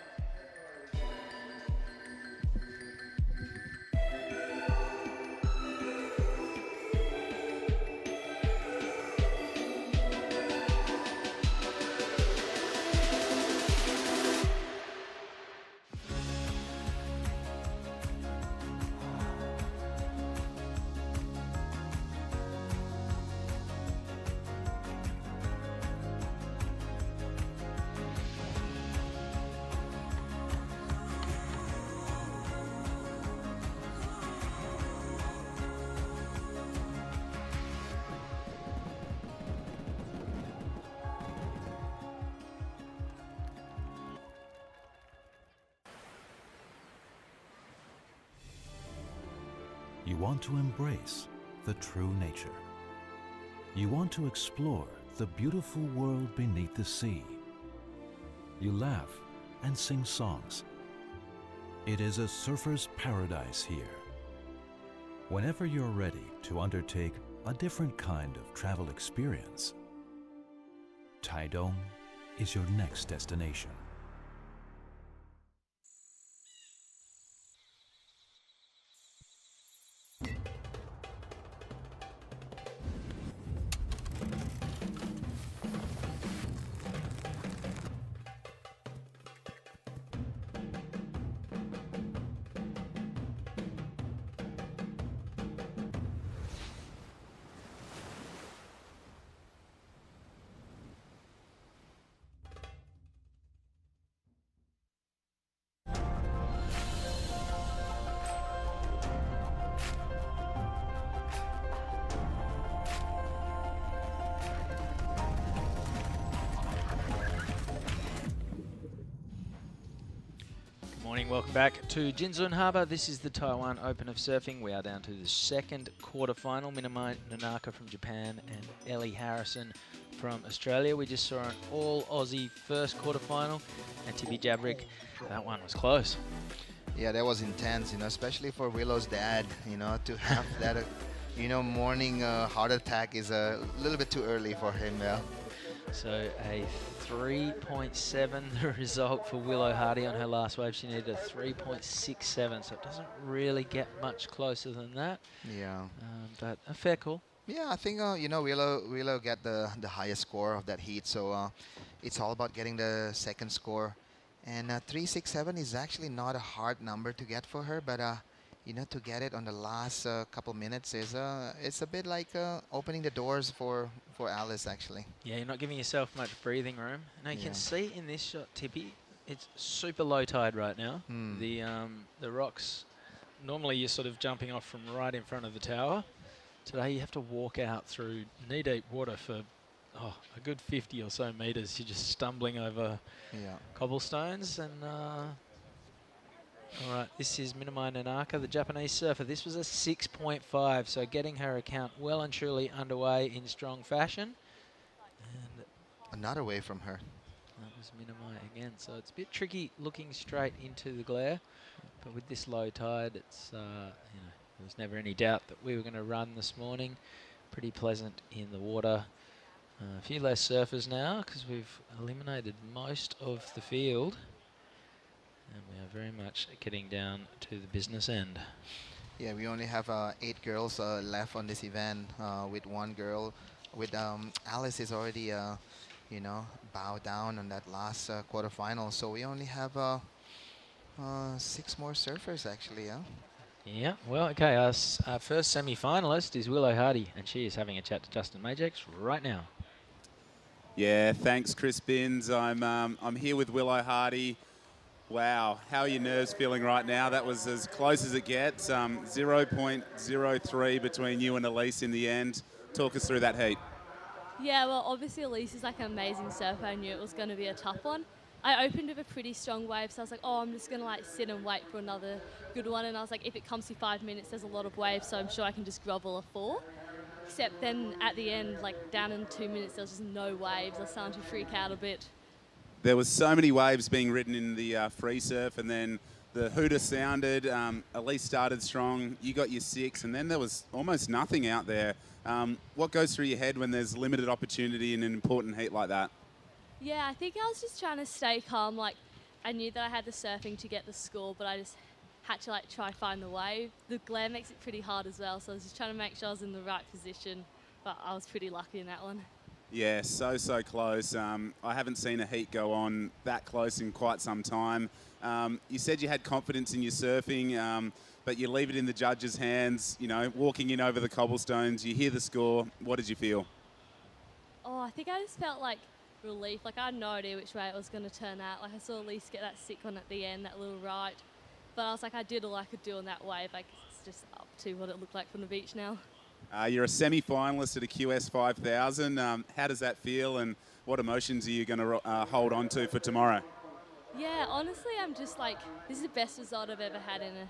You want to embrace the true nature. You want to explore the beautiful world beneath the sea. You laugh and sing songs. It is a surfer's paradise here. Whenever you're ready to undertake a different kind of travel experience, Taitung is your next destination. Morning, welcome back to Jinzun Harbour. This is the Taiwan Open of Surfing. We are down to the second quarterfinal. Minami Nanaka from Japan and Ellie Harrison from Australia. We just saw an all-Aussie first quarterfinal, and Tippy Jabrick, that one was close. Yeah, that was intense, especially for Willow's dad, to have that, morning heart attack is a little bit too early for him, yeah. So a 3.7 the result for Willow Hardy on her last wave. She needed a 3.67, so it doesn't really get much closer than that. Yeah. But a fair call. Yeah, I think, Willow get the highest score of that heat, so it's all about getting the second score. And 3.67 is actually not a hard number to get for her, but to get it on the last couple minutes is it's a bit like opening the doors for Alice actually. Yeah, you're not giving yourself much breathing room. Now you can see in this shot, Tippy, it's super low tide right now. The rocks, normally you're sort of jumping off from right in front of the tower. Today you have to walk out through knee-deep water for a good 50 or so meters. You're just stumbling over cobblestones. And all right, this is Minamai Nanaka, the Japanese surfer. This was a 6.5, so getting her account well and truly underway in strong fashion. And another wave from her. That was Minamai again, so it's a bit tricky looking straight into the glare. But with this low tide, it's you know, there was never any doubt that we were going to run this morning. Pretty pleasant in the water. A few less surfers now because we've eliminated most of the field. And we are very much getting down to the business end. Yeah, we only have 8 girls left on this event, with 1 girl. With Alice is already, you know, bowed down on that last quarterfinal. So we only have 6 more surfers actually, yeah? Yeah, well, okay, our first semi-finalist is Willow Hardy, and she is having a chat to Justin Majex right now. Yeah, thanks, Chris Binns. I'm here with Willow Hardy. Wow, how are your nerves feeling right now? That was as close as it gets. 0.03 between you and Elise in the end. Talk us through that heat. Yeah, well, obviously Elise is like an amazing surfer. I knew it was going to be a tough one. I opened with a pretty strong wave, so I was like, oh, I'm just going to like sit and wait for another good one. And I was like, if it comes to 5 minutes, there's a lot of waves, so I'm sure I can just grovel a 4. Except then at the end, like down in 2 minutes, there was just no waves. I was starting to freak out a bit. There was so many waves being ridden in the free surf, and then the hooter sounded. Elise started strong. You got your 6, and then there was almost nothing out there. What goes through your head when there's limited opportunity in an important heat like that? Yeah, I think I was just trying to stay calm. Like, I knew that I had the surfing to get the score, but I just had to like try find the wave. The glare makes it pretty hard as well, so I was just trying to make sure I was in the right position, but I was pretty lucky in that one. Yeah, so close. I haven't seen a heat go on that close in quite some time. You said you had confidence in your surfing, but you leave it in the judges' hands, you know, walking in over the cobblestones, you hear the score. What did you feel? Oh, I think I just felt like relief. Like, I had no idea which way it was going to turn out. Like, I saw Elise get that sick one at the end, that little right. But I was like, I did all I could do on that wave. Like, it's just up to what it looked like from the beach now. You're a semi-finalist at a QS 5000. How does that feel, and what emotions are you going to hold on to for tomorrow? Yeah, honestly, I'm just like, this is the best result I've ever had in a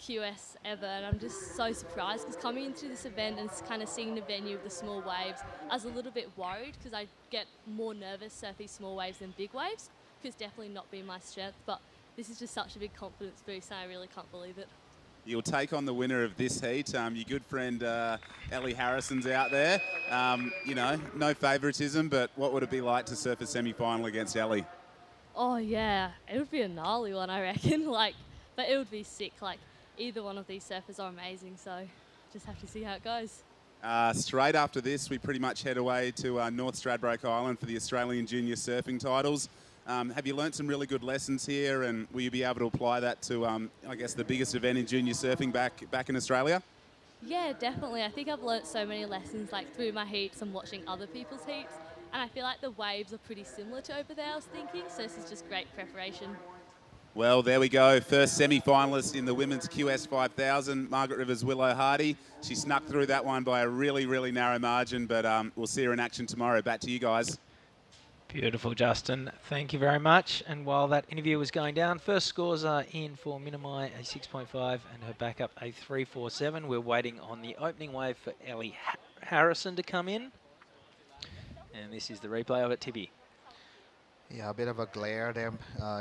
QS ever, and I'm just so surprised because coming into this event and kind of seeing the venue of the small waves, I was a little bit worried because I get more nervous surfing small waves than big waves, because it's definitely not been my strength, but this is just such a big confidence boost and I really can't believe it. You'll take on the winner of this heat. Your good friend Ellie Harrison's out there. You know, no favouritism, but what would it be like to surf a semi-final against Ellie? Oh yeah, it would be a gnarly one, I reckon. Like, but it would be sick. Like, either one of these surfers are amazing, so just have to see how it goes. Straight after this, we pretty much head away to North Stradbroke Island for the Australian Junior Surfing titles. Have you learnt some really good lessons here, and will you be able to apply that to, I guess, the biggest event in junior surfing back in Australia? Yeah, definitely. I think I've learnt so many lessons, like through my heats and watching other people's heats, and I feel like the waves are pretty similar to over there, I was thinking, so this is just great preparation. Well, there we go. First semi-finalist in the women's QS 5000, Margaret Rivers Willow Hardy. She snuck through that one by a really, really narrow margin, but we'll see her in action tomorrow. Back to you guys. Beautiful, Justin. Thank you very much. And while that interview was going down, first scores are in for Minamai, a 6.5, and her backup, a 3.47. We're waiting on the opening wave for Ellie Harrison to come in. And this is the replay of it, Tibby. Yeah, a bit of a glare there.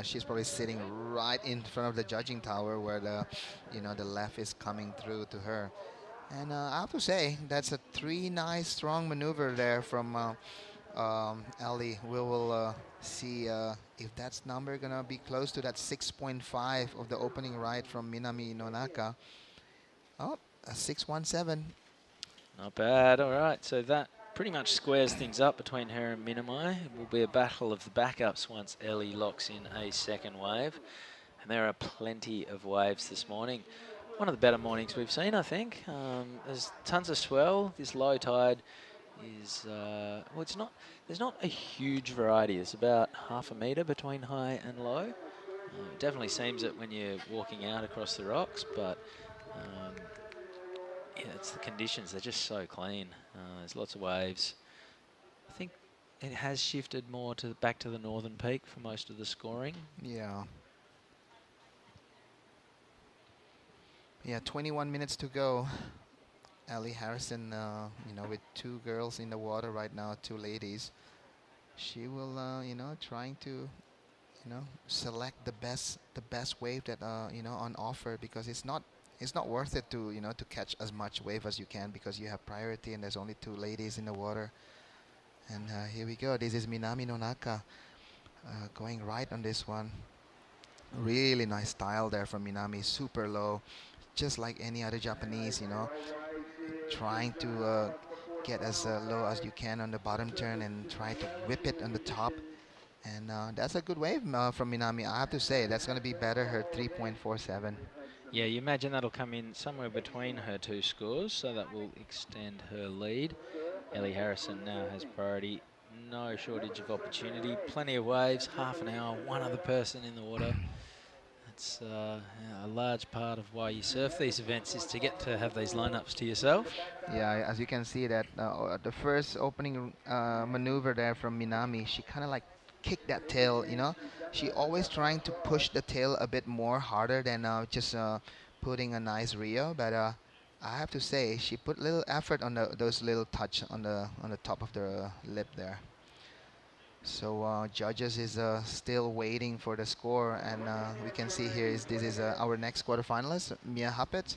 She's probably sitting right in front of the judging tower where the, you know, the left is coming through to her. And I have to say, that's a 3 nice, strong maneuver there from Ellie. We will see if that's number gonna be close to that 6.5 of the opening right from Minami Nonaka. Oh, a 6.17. Not bad. All right, so that pretty much squares things up between her and Minamai. It will be a battle of the backups once Ellie locks in a second wave. And there are plenty of waves this morning. One of the better mornings we've seen, I think. There's tons of swell. This low tide is, well, there's not a huge variety. It's about half a metre between high and low. It definitely seems it when you're walking out across the rocks, but yeah, it's the conditions. They're just so clean. There's lots of waves. I think it has shifted more to back to the northern peak for most of the scoring. Yeah. Yeah, 21 minutes to go. Ellie Harrison, you know, with two girls in the water right now, two ladies. She will, you know, trying to, you know, select the best wave that, you know, on offer, because it's not worth it to, you know, to catch as much wave as you can, because you have priority and there's only two ladies in the water. And here we go. This is Minami Nonaka going right on this one. Really nice style there from Minami, super low, just like any other Japanese, you know, trying to get as low as you can on the bottom turn and try to whip it on the top. And that's a good wave from Minami. I have to say, that's going to be better, her 3.47. Yeah, you imagine that'll come in somewhere between her two scores, so that will extend her lead. Ellie Harrison now has priority. No shortage of opportunity. Plenty of waves, half an hour, one other person in the water. That's yeah, a large part of why you surf these events, is to get to have these lineups to yourself. Yeah, as you can see that the first opening maneuver there from Minami, she kind of like kicked that tail, you know. She always trying to push the tail a bit more harder than just putting a nice Rio, but I have to say she put little effort on those little touch on the top of the lip there. So judges is still waiting for the score, and we can see here this is our next quarterfinalist, Mia Huppet.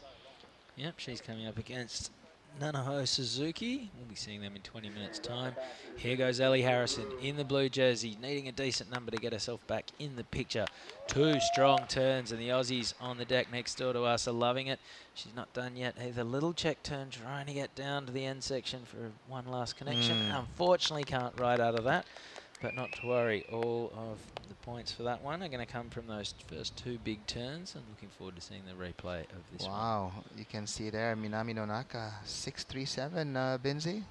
Yep, she's coming up against Nanaho Suzuki. We'll be seeing them in 20 minutes' time. Here goes Ellie Harrison in the blue jersey, needing a decent number to get herself back in the picture. Two strong turns, and the Aussies on the deck next door to us are loving it. She's not done yet either. Little check turn, trying to get down to the end section for one last connection. Unfortunately, can't ride out of that. But not to worry, all of the points for that one are going to come from those first two big turns. I'm looking forward to seeing the replay of this one. Wow, you can see there, Minami Nonaka, 637, Binzi.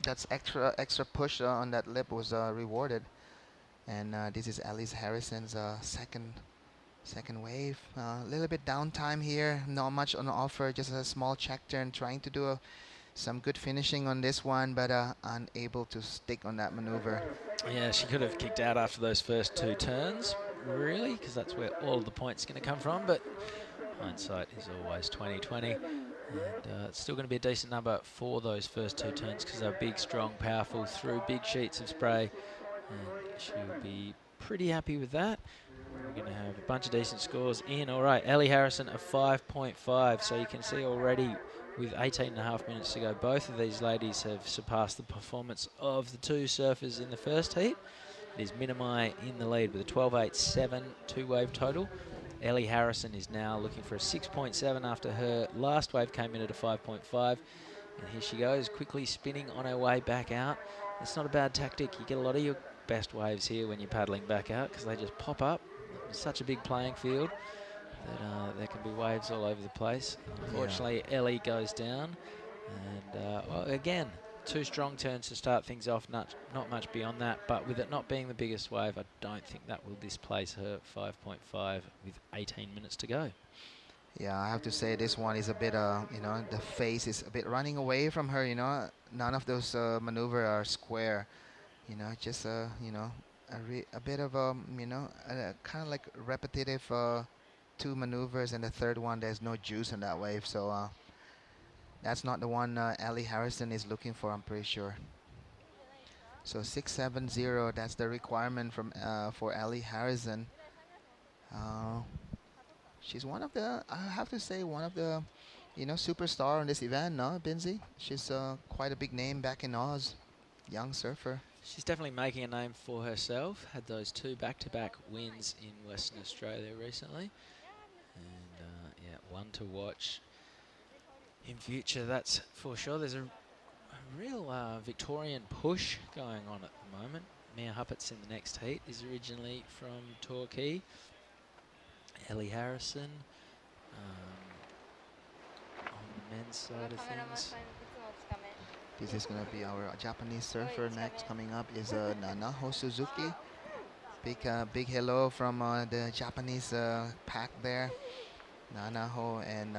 That's extra push on that lip was rewarded. And this is Alice Harrison's second wave. A little bit downtime here, not much on offer, just a small check turn, trying to do some good finishing on this one, but unable to stick on that maneuver. Yeah, she could have kicked out after those first two turns, really, because that's where all of the points are going to come from. But hindsight is always 20/20, and it's still going to be a decent number for those first two turns, because they're big, strong, powerful, through big sheets of spray, and she'll be pretty happy with that. We're going to have a bunch of decent scores in. All right, Ellie Harrison a 5.5, so you can see already, with 18.5 minutes to go, both of these ladies have surpassed the performance of the two surfers in the first heat. It is Minami in the lead with a 12.87 two-wave total. Ellie Harrison is now looking for a 6.7 after her last wave came in at a 5.5. And here she goes, quickly spinning on her way back out. It's not a bad tactic. You get a lot of your best waves here when you're paddling back out, because they just pop up. It's such a big playing field that there can be waves all over the place. Unfortunately, Ellie goes down, and well, again, two strong turns to start things off, not much beyond that, but with it not being the biggest wave, I don't think that will displace her 5.5 with 18 minutes to go. Yeah, I have to say this one is a bit, you know, the face is a bit running away from her, you know. None of those maneuver are square, you know, just, you know, a bit of, you know, kind of like repetitive two maneuvers, and the third one, there's no juice in that wave. So that's not the one Ellie Harrison is looking for, I'm pretty sure. So 670, that's the requirement from for Ellie Harrison. She's one of the, I have to say, one of the, you know, superstar on this event, no, Binzi? She's quite a big name back in Oz, young surfer. She's definitely making a name for herself. Had those two back-to-back wins in Western Australia recently. And yeah, one to watch in future, that's for sure. There's a real Victorian push going on at the moment. Mia Huppet's in the next heat, is originally from Torquay. Ellie Harrison on the men's side of things. This is going to be our Japanese surfer. Next coming up is Nanaho Suzuki. Big hello from the Japanese pack there. Nanaho and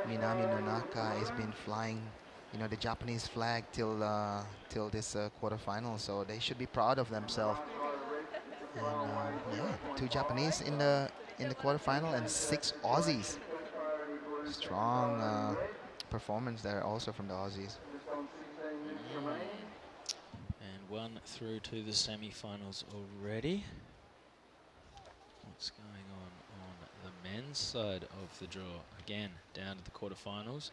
Minami Nonaka has been flying you know, the Japanese flag till this quarterfinal, so they should be proud of themselves. And yeah, 2 Japanese in the quarterfinal and 6 Aussies. Strong performance there also from the Aussies. And one through to the semi-finals already. What's going on the men's side of the draw? Again, down to the quarterfinals.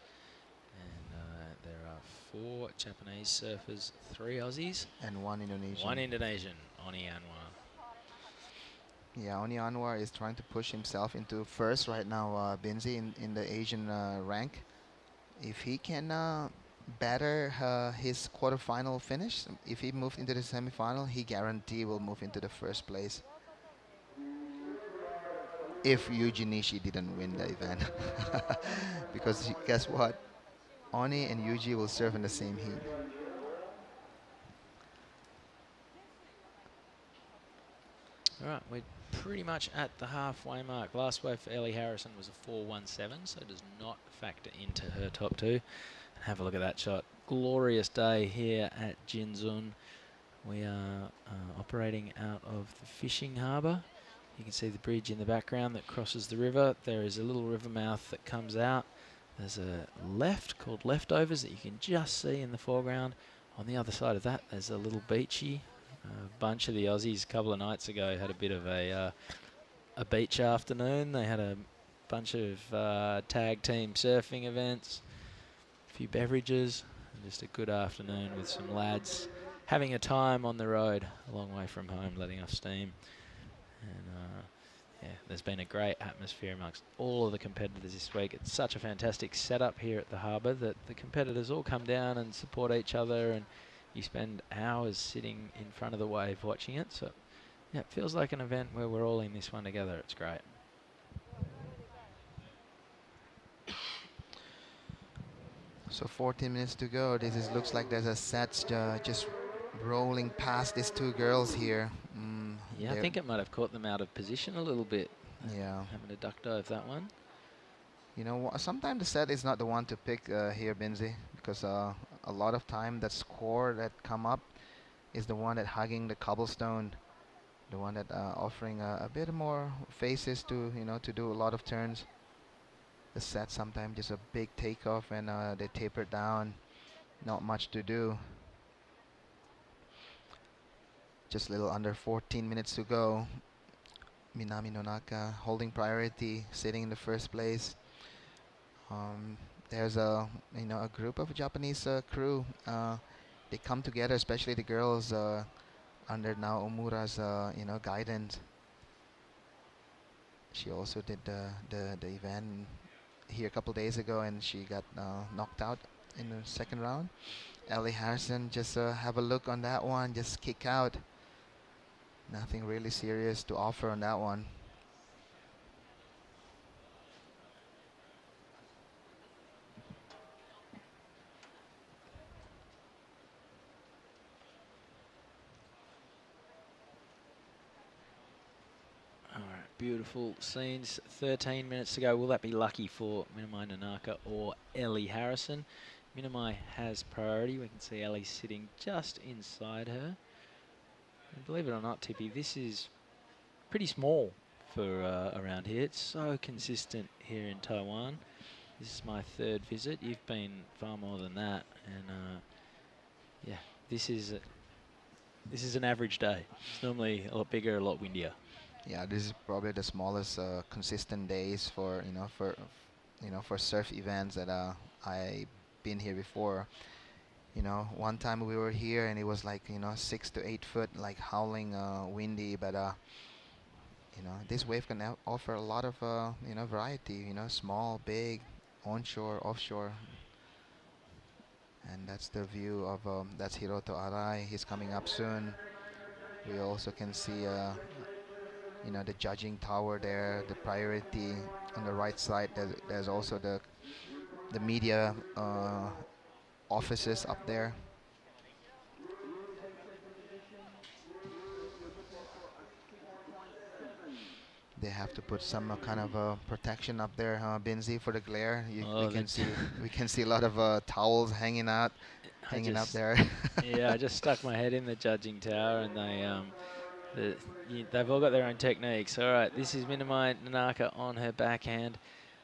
And there are 4 Japanese surfers, 3 Aussies. And 1 Indonesian. 1 Indonesian, Oni Anwar. Yeah, Oni Anwar is trying to push himself into first right now, Binzi, in the Asian rank. If he can better his quarterfinal finish, if he moved into the semifinal, he guarantee will move into the first place. If Yuji Nishi didn't win the event. Because guess what? Oni and Yuji will surf in the same heat. All right, we're pretty much at the halfway mark. Last wave for Ellie Harrison was a 4.17, so does not factor into her top 2. And have a look at that shot. Glorious day here at Jinzun. We are operating out of the fishing harbour. You can see the bridge in the background that crosses the river. There is a little river mouth that comes out. There's a left called Leftovers that you can just see in the foreground. On the other side of that, there's a little beachy. A bunch of the Aussies a couple of nights ago had a bit of a beach afternoon. They had a bunch of tag team surfing events, a few beverages, and just a good afternoon with some lads having a time on the road, a long way from home, letting off steam. And yeah, there's been a great atmosphere amongst all of the competitors this week. It's such a fantastic setup here at the harbour that the competitors all come down and support each other, and you spend hours sitting in front of the wave watching it. So yeah, it feels like an event where we're all in this one together. It's great. So 14 minutes to go. Looks like there's a set just rolling past these 2 girls here. Yeah, I think it might have caught them out of position a little bit. Yeah. Having to duck dive that one. You know, sometimes the set is not the one to pick here, Binzi, because a lot of time that score that come up is the one that hugging the cobblestone, the one that offering a bit more faces to, you know, to do a lot of turns. The set sometimes just a big takeoff and they taper down, not much to do. Just a little under 14 minutes to go. Minami Nonaka holding priority, sitting in the first place. There's a group of Japanese crew. They come together, especially the girls under now Omura's guidance. She also did the event here a couple days ago, and she got knocked out in the second round. Ellie Harrison, just have a look on that one, just kick out. Nothing really serious to offer on that one. All right, beautiful scenes. 13 minutes to go. Will that be lucky for Minamai Nanaka or Ellie Harrison? Minamai has priority. We can see Ellie sitting just inside her. And believe it or not, Tippy, this is pretty small for around here. It's so consistent here in Taiwan. This is my 3rd visit. You've been far more than that, and yeah, this is an average day. It's normally a lot bigger, a lot windier. Yeah, this is probably the smallest consistent days for for surf events that I've been here before. You know, one time we were here and it was like 6 to 8 foot, like howling windy, but this wave can offer a lot of variety. Small, big, onshore, offshore. And that's the view of that's Hiroto Arai. He's coming up soon. We also can see the judging tower there, the priority on the right side. There's also the media offices up there. They have to put some kind of protection up there, Binzi, for the glare. We can see a lot of towels hanging out there. Yeah, I just stuck my head in the judging tower, and they've all got their own techniques. All right, this is Minamai Nanaka on her backhand,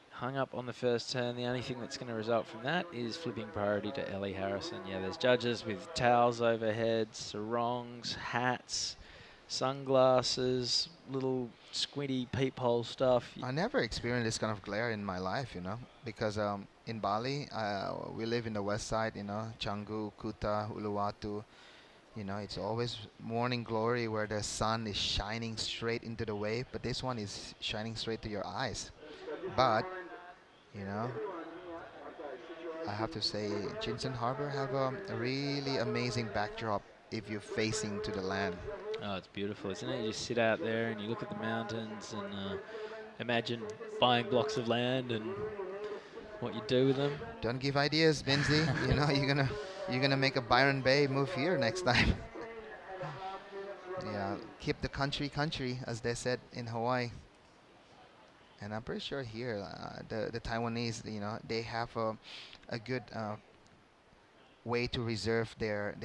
hung up on the first turn. The only thing that's going to result from that is flipping priority to Ellie Harrison. Yeah, there's judges with towels overhead, sarongs, hats, sunglasses, little squinty peephole stuff. I never experienced this kind of glare in my life, you know, because in Bali, we live in the west side, you know, Canggu, Kuta, Uluwatu. You know, it's always morning glory where the sun is shining straight into the wave, but this one is shining straight to your eyes. But, you know, I have to say, Jinzun Harbour have a really amazing backdrop if you're facing to the land. Oh, it's beautiful, isn't it? You just sit out there and you look at the mountains and imagine buying blocks of land and what you do with them. Don't give ideas, Binzi. You know, you're gonna make a Byron Bay move here next time. Yeah, keep the country, as they said in Hawaii. And I'm pretty sure here, the Taiwanese, you know, they have a good way to reserve their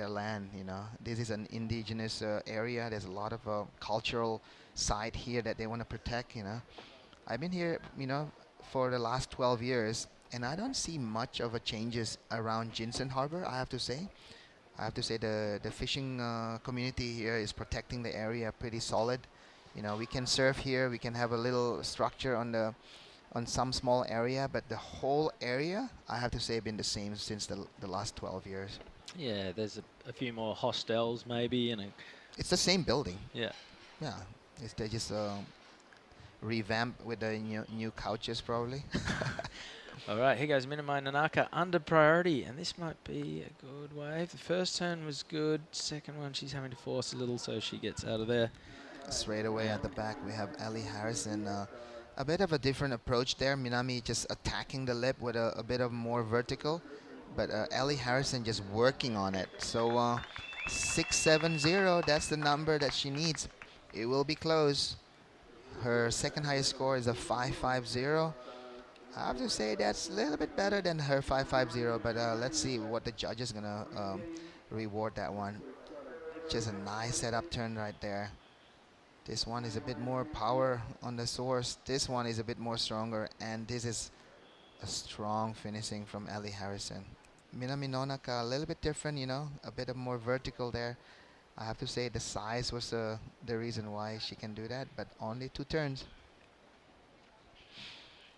land. You know, this is an indigenous area. There's a lot of cultural site here that they want to protect. You know, I've been here, you know, for the last 12 years, and I don't see much of a changes around Jinzun Harbour. I have to say the fishing community here is protecting the area pretty solid. You know, we can surf here. We can have a little structure on some small area, but the whole area, I have to say, been the same since the last 12 years. Yeah, there's a few more hostels maybe, and it's the same building. Yeah. Yeah, they just revamped with the new couches probably. All right, here goes Minamai Nanaka under priority, and this might be a good wave. The first turn was good. Second one, she's having to force a little, so she gets out of there. Straight away at the back, we have Ellie Harrison. A bit of a different approach there. Minami just attacking the lip with a bit of more vertical, but Ellie Harrison just working on it. So 670, that's the number that she needs. It will be close. Her second highest score is a 550. I have to say that's a little bit better than her 550, but let's see what the judge is gonna reward that one. Just a nice setup turn right there. This one is a bit more power on the source. This one is a bit more stronger, and this is a strong finishing from Ellie Harrison. Minami Nonaka a little bit different, you know, a bit of more vertical there. I have to say the size was the reason why she can do that, but only 2 turns.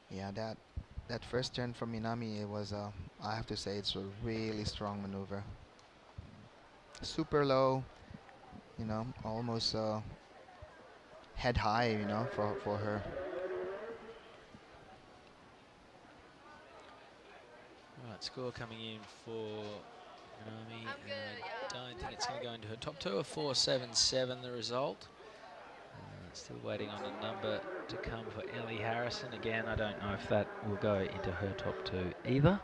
Yeah, that first turn from Minami, it was I have to say it's a really strong maneuver. Super low, you know, almost head high, you know, for her. Right, score coming in for Minami. I don't think it's going to go into her top 2. A 477 the result. Still waiting on a number to come for Ellie Harrison. Again, I don't know if that will go into her top 2 either.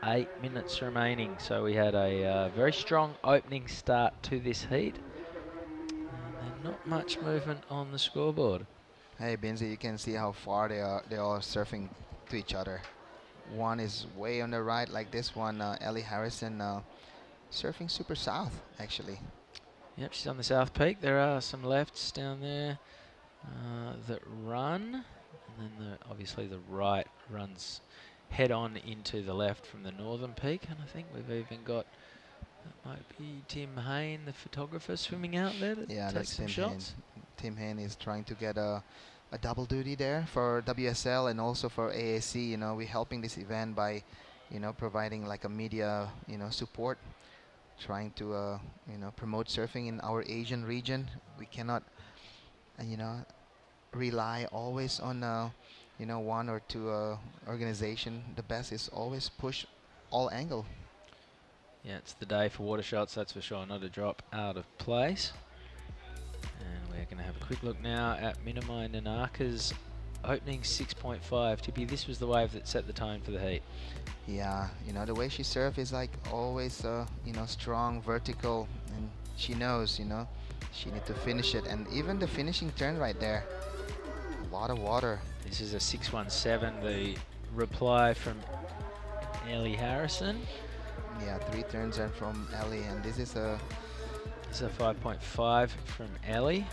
8 minutes remaining, so we had a very strong opening start to this heat. Not much movement on the scoreboard. Hey, Binzi, you can see how far they are surfing to each other. One is way on the right, like this one, Ellie Harrison, surfing super south, actually. Yep, she's on the south peak. There are some lefts down there that run, and then obviously the right runs head on into the left from the northern peak, and I think we've even got, that might be Tim Hain, the photographer, swimming out there to take some shots. Tim Hain is trying to get a double duty there for WSL and also for AAC. You know, we're helping this event by, you know, providing like a media, you know, support, trying to, you know, promote surfing in our Asian region. We cannot, you know, rely always on, you know, 1 or 2 organization. The best is always push all angle. Yeah, it's the day for water shots, that's for sure. Not a drop out of place. And we're going to have a quick look now at Minamai Nanaka's opening 6.5. Tippy, this was the wave that set the tone for the heat. Yeah, you know, the way she surf is like always, you know, strong, vertical, and she knows, you know, she need to finish it. And even the finishing turn right there, A lot of water. This is a 617, the reply from Ellie Harrison. Yeah, 3 turns and from Ellie, and this is a 5.5 from Ellie.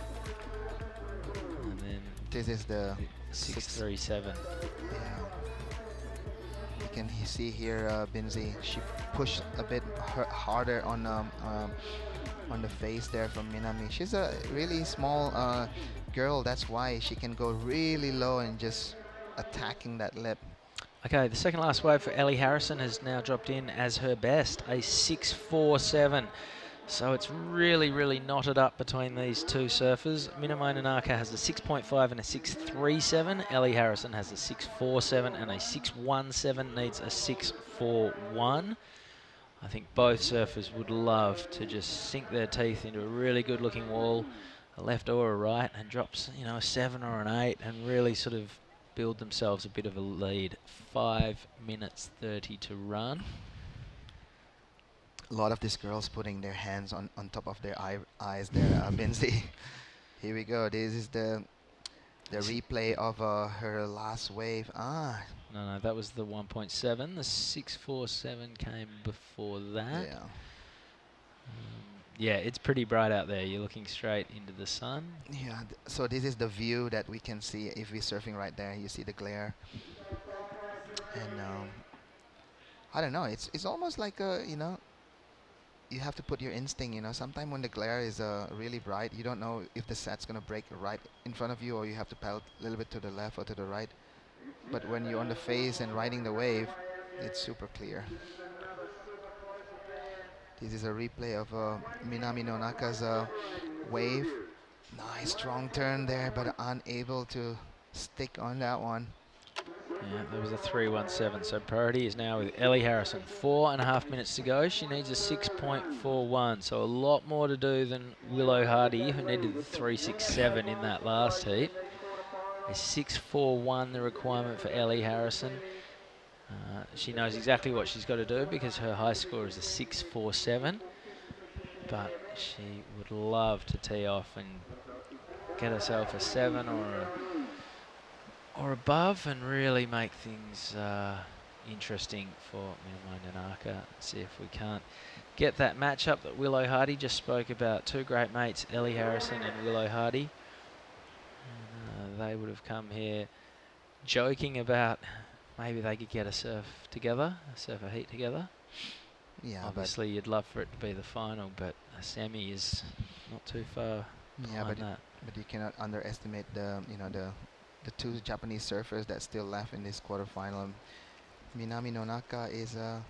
And then this is the 637. Yeah. You can see here, Binzi, she pushed a bit harder on the face there from Minami. She's a really small girl, that's why she can go really low and just attacking that lip. Okay, the second last wave for Ellie Harrison has now dropped in as her best, a 647. So it's really, really knotted up between these two surfers. Minami Nanaka has a 6.5 and a 637. Ellie Harrison has a 647 and a 617, needs a 641. I think both surfers would love to just sink their teeth into a really good looking wall, a left or a right, and drop, you know, a 7 or an 8 and really sort of build themselves a bit of a lead. 5 minutes 30 to run. A lot of these girls putting their hands on top of their eyes there, Binzi. Here we go. This is the replay of her last wave. No, that was the 1.7. The 647 came before that. Yeah. Yeah, it's pretty bright out there. You're looking straight into the sun. Yeah, so this is the view that we can see if we're surfing right there. You see the glare. And I don't know, it's almost like you know, you have to put your instinct, you know. Sometimes when the glare is really bright, you don't know if the set's gonna break right in front of you, or you have to paddle a little bit to the left or to the right. But when you're on the face and riding the wave, it's super clear. This is a replay of Minami Nonaka's wave. Nice strong turn there, but unable to stick on that one. Yeah, that was a 317. So priority is now with Ellie Harrison. 4.5 minutes to go. She needs a 6.41. So a lot more to do than Willow Hardy, who needed the 367 in that last heat. A 6.41 the requirement for Ellie Harrison. She knows exactly what she's got to do because her high score is a 6.47. But she would love to tee off and get herself a 7 or above and really make things interesting for Minami Nanaka. See if we can't get that matchup that Willow Hardy just spoke about. Two great mates, Ellie Harrison and Willow Hardy. And, they would have come here joking about maybe they could get a surf together, a surf a heat together. Yeah, obviously you'd love for it to be the final, but a semi is not too far behind that. But you cannot underestimate the the two Japanese surfers that still left in this quarterfinal. Minami Nonaka is I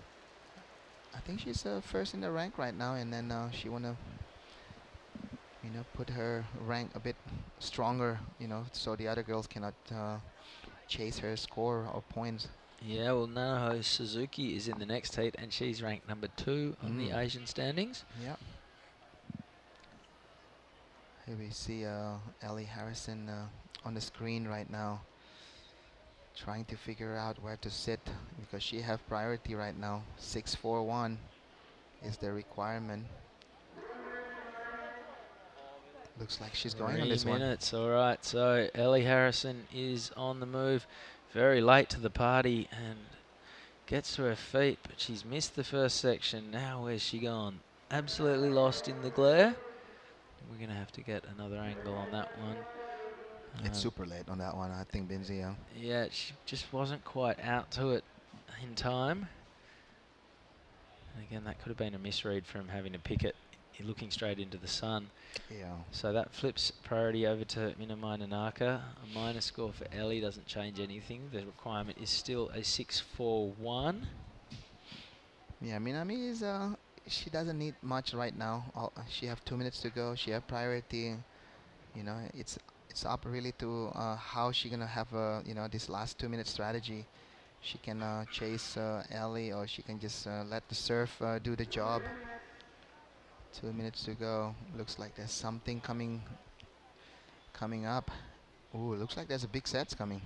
think she's first in the rank right now, and then she wanna put her rank a bit stronger, so the other girls cannot chase her score or points. Yeah, well, Nanaho Suzuki is in the next heat, and she's ranked number 2 on the Asian standings. Yeah. Here we see Ellie Harrison on the screen right now, trying to figure out where to sit because she have priority right now. 641 is the requirement. Looks like she's going on this 3 one. minutes, all right. So Ellie Harrison is on the move, very late to the party and gets to her feet, but she's missed the first section. Now where's she gone? Absolutely lost in the glare. We're going to have to get another angle on that one. It's super late on that one, I think, Binzi. Yeah, she just wasn't quite out to it in time. And again, that could have been a misread from having to pick it looking straight into the sun. Yeah. So that flips priority over to Minami Nanaka. A minus score for Ellie doesn't change anything. The requirement is still a 641. Yeah, Minami is she doesn't need much right now. She have 2 minutes to go. She have priority. It's up really to how she gonna have this last 2 minute strategy. She can chase Ellie, or she can just let the surf do the job. 2 minutes to go. Looks like there's something coming up. Ooh, looks like there's a big sets coming.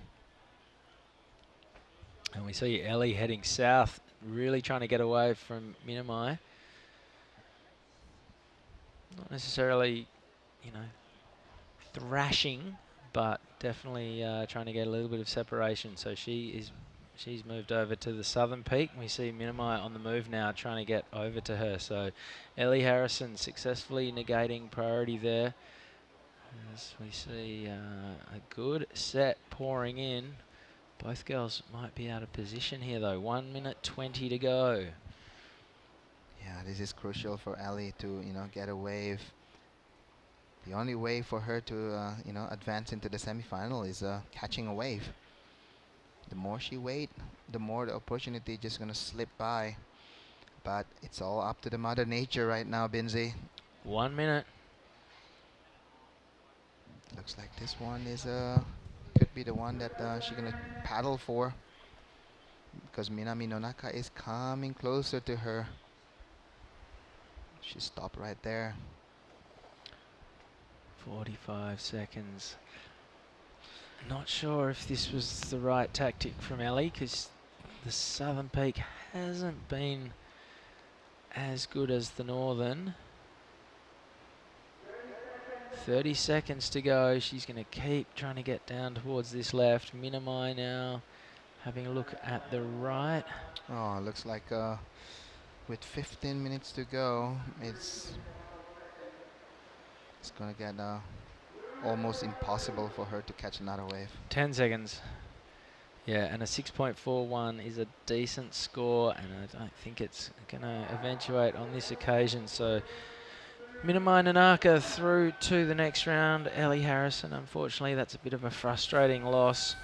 And we see Ellie heading south, really trying to get away from Minami. Not necessarily, thrashing, but definitely trying to get a little bit of separation. So she's moved over to the southern peak. We see Minamai on the move now, trying to get over to her. So Ellie Harrison successfully negating priority there. As we see a good set pouring in. Both girls might be out of position here though. 1 minute 20 to go. Yeah, this is crucial for Ellie to, get a wave. The only way for her to, advance into the semifinal is catching a wave. The more she waits, the more the opportunity just gonna slip by. But it's all up to the Mother Nature right now, Binzi. 1 minute. Looks like this one is could be the one that she's gonna paddle for, because Minami Nonaka is coming closer to her. She stopped right there. 45 seconds. Not sure if this was the right tactic from Ellie, because the southern peak hasn't been as good as the northern. 30 seconds to go. She's going to keep trying to get down towards this left. Minamai now having a look at the right. Oh, looks like with 15 minutes to go, it's going to get almost impossible for her to catch another wave. 10 seconds. Yeah, and a 6.41 is a decent score, and I don't think it's going to eventuate on this occasion. So Minamai Nanaka through to the next round. Ellie Harrison, unfortunately, that's a bit of a frustrating loss.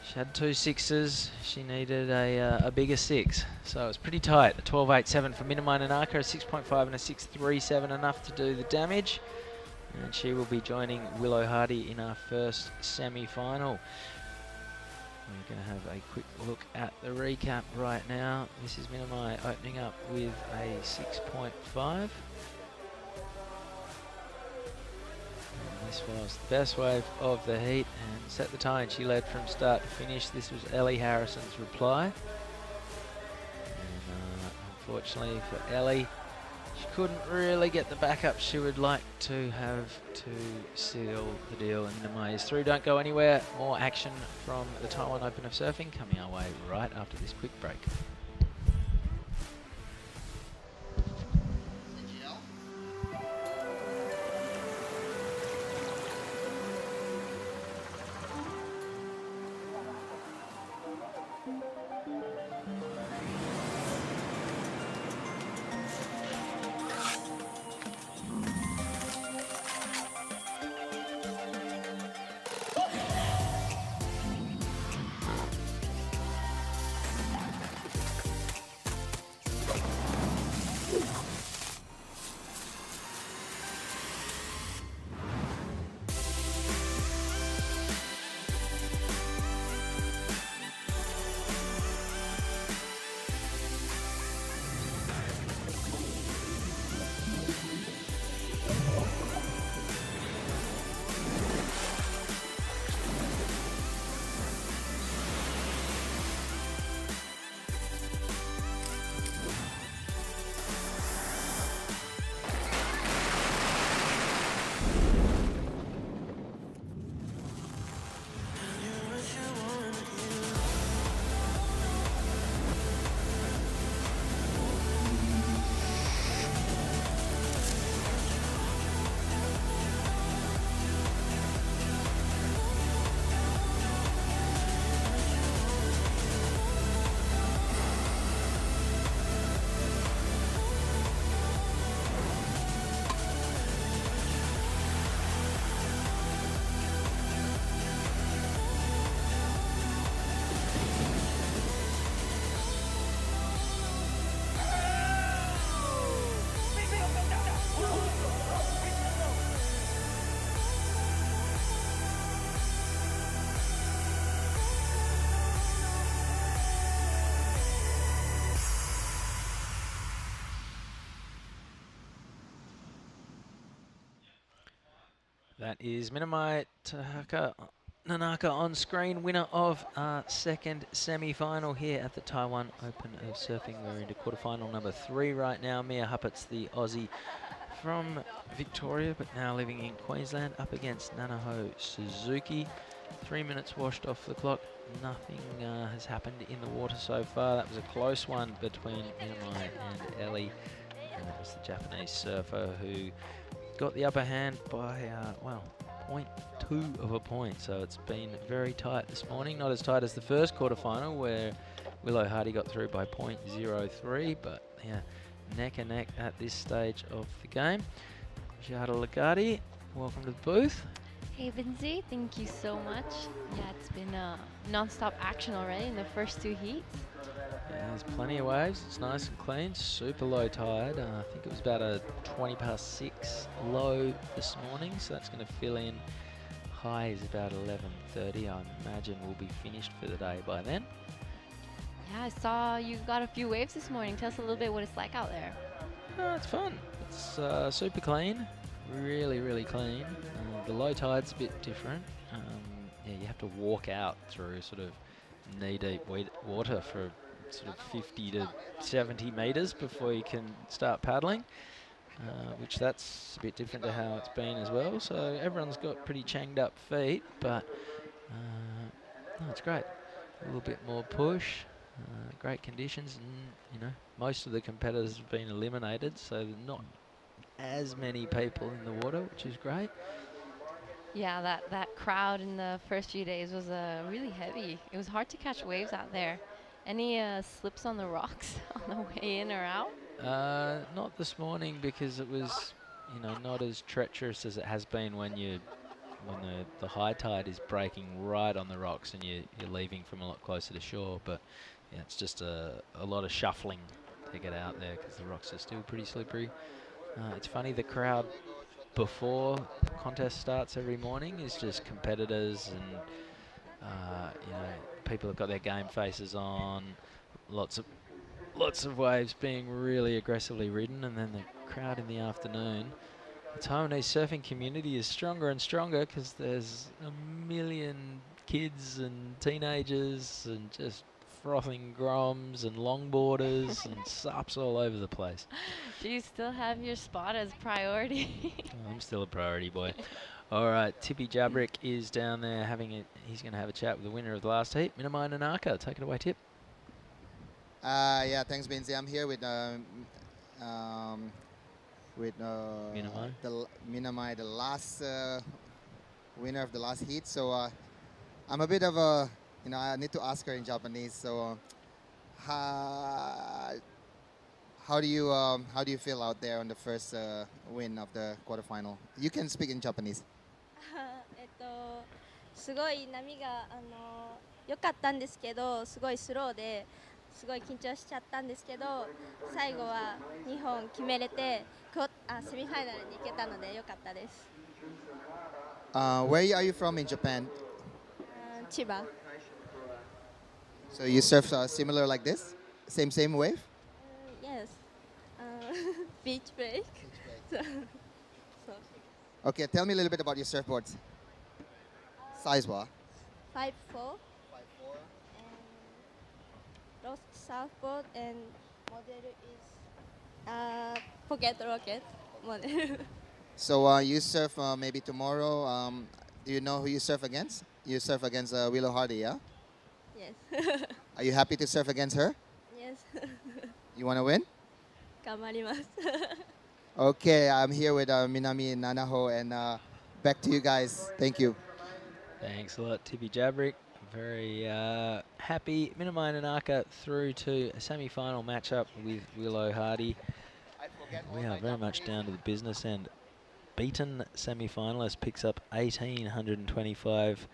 She had 2 sixes. She needed a bigger 6. So it's pretty tight. A 12.87 for Minamai Nanaka, a 6.5 and a 6.37, enough to do the damage. And she will be joining Willow Hardy in our first semi-final. We're going to have a quick look at the recap right now. This is Minamai opening up with a 6.5. This was the best wave of the heat and set the tone. She led from start to finish. This was Ellie Harrison's reply. And unfortunately for Ellie, she couldn't really get the backup she would like to have to seal the deal. And Minamai is through. Don't go anywhere. More action from the Taiwan Open of Surfing coming our way right after this quick break. That is Minamai Nanaka on screen, winner of our second semi-final here at the Taiwan Open of Surfing. We're into quarterfinal number 3 right now. Mia Huppert's the Aussie from Victoria, but now living in Queensland, up against Nanaho Suzuki. 3 minutes washed off the clock. Nothing has happened in the water so far. That was a close one between Minamai and Ellie. And that was the Japanese surfer who got the upper hand by, well, 0.2 of a point. So it's been very tight this morning. Not as tight as the first quarterfinal where Willow Hardy got through by 0.03. But yeah, neck and neck at this stage of the game. Giada Lagarde, welcome to the booth. Hey Vinzi, thank you so much. Yeah, it's been non-stop action already in the first 2 heats. Yeah, there's plenty of waves. It's nice and clean. Super low tide. I think it was about a 20 past 6 low this morning, so that's going to fill in. High is about 11:30. I imagine we'll be finished for the day by then. Yeah, I saw you got a few waves this morning. Tell us a little bit what it's like out there. It's fun. It's super clean. Really, really clean. The low tide's a bit different. Yeah, you have to walk out through sort of knee-deep water for sort of 50 to 70 meters before you can start paddling, which that's a bit different to how it's been as well. So everyone's got pretty changed up feet, but no, it's great. A little bit more push, great conditions, and you know, most of the competitors have been eliminated, so there's not as many people in the water, which is great. Yeah, that crowd in the first few days was really heavy. It was hard to catch waves out there. Any slips on the rocks on the way in or out? Not this morning because it was, you know, not as treacherous as it has been when the high tide is breaking right on the rocks and you're leaving from a lot closer to shore. But yeah, it's just a lot of shuffling to get out there because the rocks are still pretty slippery. It's funny, the crowd before the contest starts every morning is just competitors and you know, people have got their game faces on, lots of waves being really aggressively ridden, and then the crowd in the afternoon. The Taiwanese surfing community is stronger and stronger because there's a million kids and teenagers and just frothing groms and longboarders and sups all over the place. Do you still have your spot as priority? I'm still a priority boy. All right, Tippy Jabrick is down there he's going to have a chat with the winner of the last heat, Minamai Nanaka. Take it away, Tip. Yeah, thanks, Benzi. I'm here with Minamai, the last winner of the last heat. So I'm a bit of a, you know, I need to ask her in Japanese. So how do you feel out there on the first win of the quarterfinal? You can speak in Japanese. すごい波が良かったんですけど、すごいスローですごい緊張しちゃったんですけど、最後は2本決めれて、セミファイナルに行けたので良かったです。Where are you from in Japan? 千葉。So you surf similar like this? Same wave? Yes. Beach break. Okay, tell me a little bit about your surfboards. Size what? 5'4". Lost surfboard and model is Pocket Rocket model. So you surf maybe tomorrow. Do you know who you surf against? You surf against Willow Hardy, yeah? Yes. Are you happy to surf against her? Yes. You want to win? 頑張ります。Okay, I'm here with Minami Nanaho, and back to you guys. Thank you. Thanks a lot, Tippy Jabrick. Very happy. Minamai Nanaka through to a semi-final matchup with Willow Hardy. We are very much down to the business end. Beaten semi-finalist picks up 1,825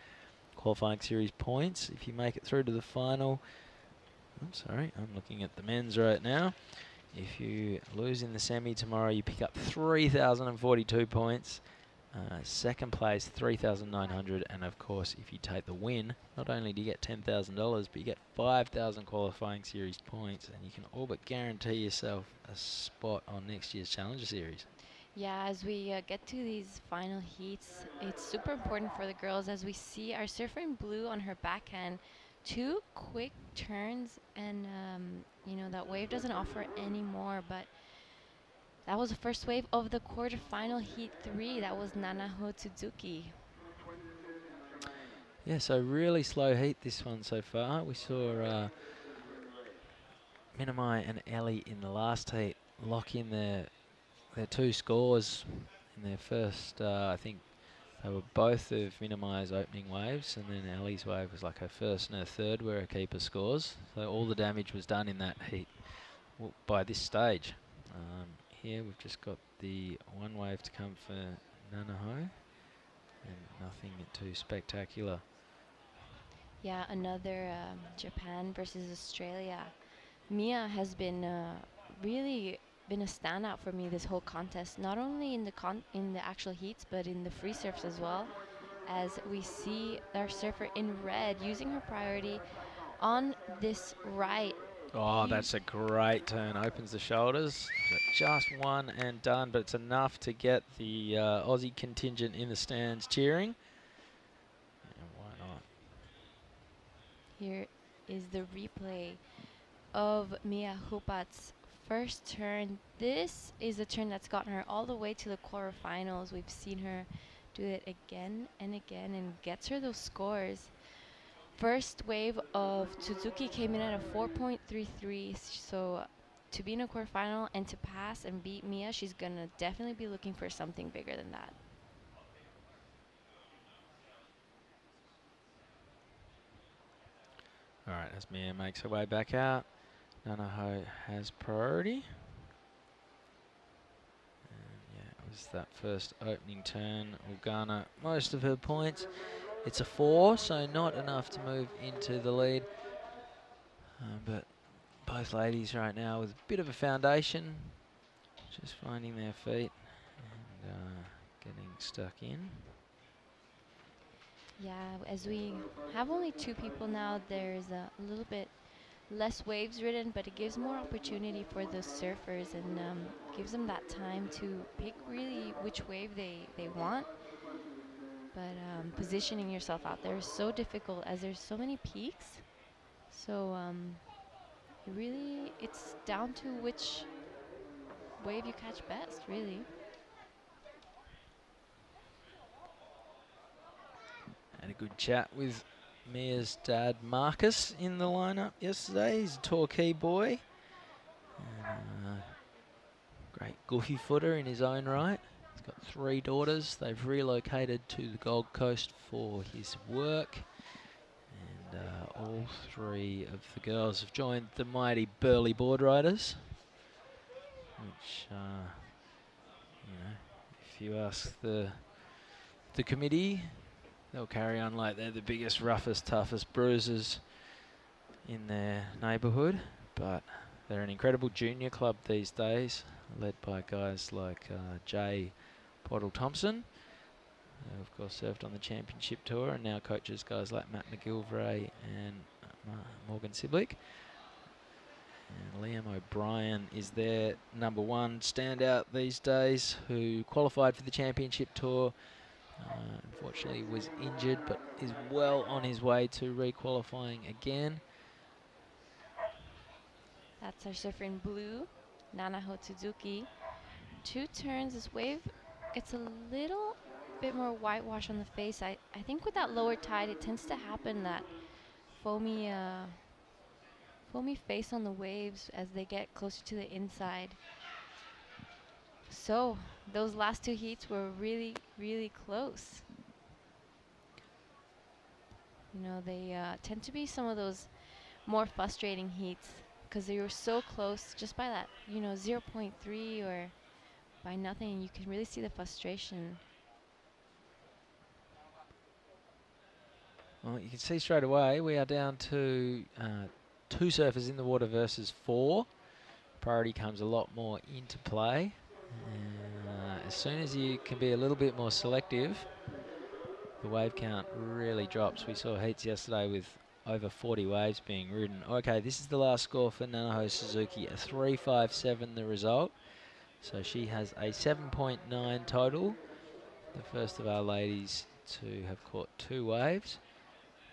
qualifying series points. If you make it through to the final, I'm sorry, I'm looking at the men's right now. If you lose in the semi tomorrow, you pick up 3,042 points. Second place, 3,900, and of course, if you take the win, not only do you get $10,000, but you get 5,000 qualifying series points, and you can all but guarantee yourself a spot on next year's Challenger Series. Yeah, as we get to these final heats, it's super important for the girls as we see our surfer in blue on her backhand. 2 quick turns, and you know, that wave doesn't offer any more, but that was the first wave of the quarterfinal heat 3. That was Nanaho Tsuzuki. Yeah, so really slow heat this one so far. We saw Minamai and Ellie in the last heat lock in their 2 scores in their first, I think they were both of Minamai's opening waves, and then Ellie's wave was like her first and her third where her keeper scores. So all the damage was done in that heat by this stage. Here we've just got the 1 wave to come for Nanaho, and nothing too spectacular. Yeah, another Japan versus Australia. Mia has been really been a standout for me this whole contest, not only in the actual heats, but in the free surfs as well. As we see our surfer in red using her priority on this right. Oh, that's a great turn. Opens the shoulders. Just one and done, but it's enough to get the Aussie contingent in the stands cheering. And why not? Here is the replay of Mia Hupat's first turn. This is a turn that's gotten her all the way to the quarterfinals. We've seen her do it again and again and gets her those scores. First wave of Suzuki came in at a 4.33, so to be in a quarterfinal and to pass and beat Mia, she's gonna definitely be looking for something bigger than that. All right, as Mia makes her way back out, Nanaho has priority. And yeah, it was that first opening turn will garner most of her points. It's a 4, so not enough to move into the lead. But both ladies right now with a bit of a foundation, just finding their feet and getting stuck in. Yeah, as we have only 2 people now, there's a little bit less waves ridden, but it gives more opportunity for the surfers and gives them that time to pick really which wave they want. But positioning yourself out there is so difficult as there's so many peaks. So really, it's down to which wave you catch best, really. Had a good chat with Mia's dad, Marcus, in the lineup yesterday. He's a Torquay boy. And, great goofy footer in his own right. He's got 3 daughters. They've relocated to the Gold Coast for his work. And all 3 of the girls have joined the mighty Burleigh Board Riders. Which, you know, if you ask the committee, they'll carry on like they're the biggest, roughest, toughest bruisers in their neighbourhood. But they're an incredible junior club these days, led by guys like Jay Poddle-Thompson, who of course served on the championship tour and now coaches guys like Matt McGilvray and Morgan Siblick. And Liam O'Brien is their #1 standout these days, who qualified for the championship tour. Unfortunately was injured, but is well on his way to re-qualifying again. That's our surfer in blue, Nanaho Suzuki. 2 turns, this wave gets a little bit more whitewash on the face. I think with that lower tide, it tends to happen that foamy face on the waves as they get closer to the inside. So those last 2 heats were really, really close. You know, they tend to be some of those more frustrating heats because they were so close just by that, you know, 0.3 or by nothing. You can really see the frustration. Well, you can see straight away we are down to 2 surfers in the water versus 4. Priority comes a lot more into play. As soon as you can be a little bit more selective, the wave count really drops. We saw heats yesterday with over 40 waves being ridden. Okay, this is the last score for Nanaho Suzuki, a 3.57 the result. So she has a 7.9 total. The first of our ladies to have caught 2 waves.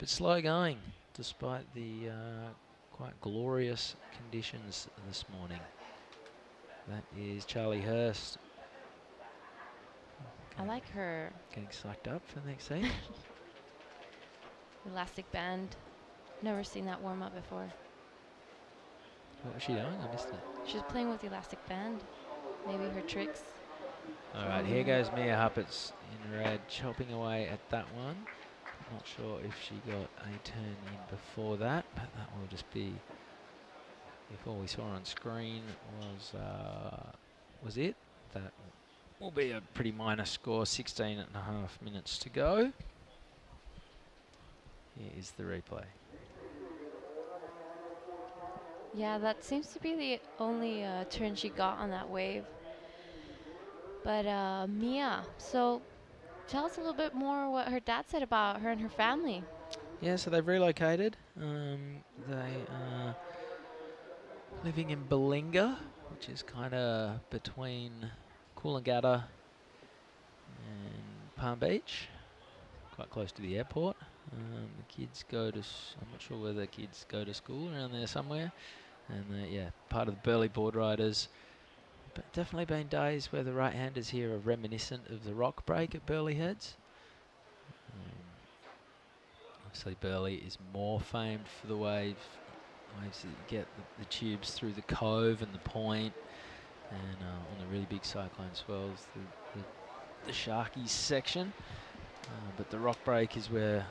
But slow going, despite the quite glorious conditions this morning. That is Charlie Hurst. I like her. Getting psyched up for the next heat. elastic band. Never seen that warm up before. What was she doing? I missed it. She's playing with the elastic band. Maybe her tricks. All right, here goes Mia Huppert's in red, chopping away at that one. Not sure if she got a turn in before that, but that will just be, if all we saw on screen was it. That will be a pretty minor score, 16.5 minutes to go. Here is the replay. Yeah, that seems to be the only turn she got on that wave. But Mia, so tell us a little bit more what her dad said about her and her family. Yeah, so they've relocated. They are living in Balinga, which is kind of between Coolangatta and Palm Beach, quite close to the airport. The kids go to, I'm not sure whether the kids go to school around there somewhere. And yeah, part of the Burleigh board riders. But definitely been days where the right-handers here are reminiscent of the rock break at Burleigh Heads. Obviously Burleigh is more famed for the waves that you get the tubes through the cove and the point, and on the really big cyclone swells, the Sharkies section. But the rock break is where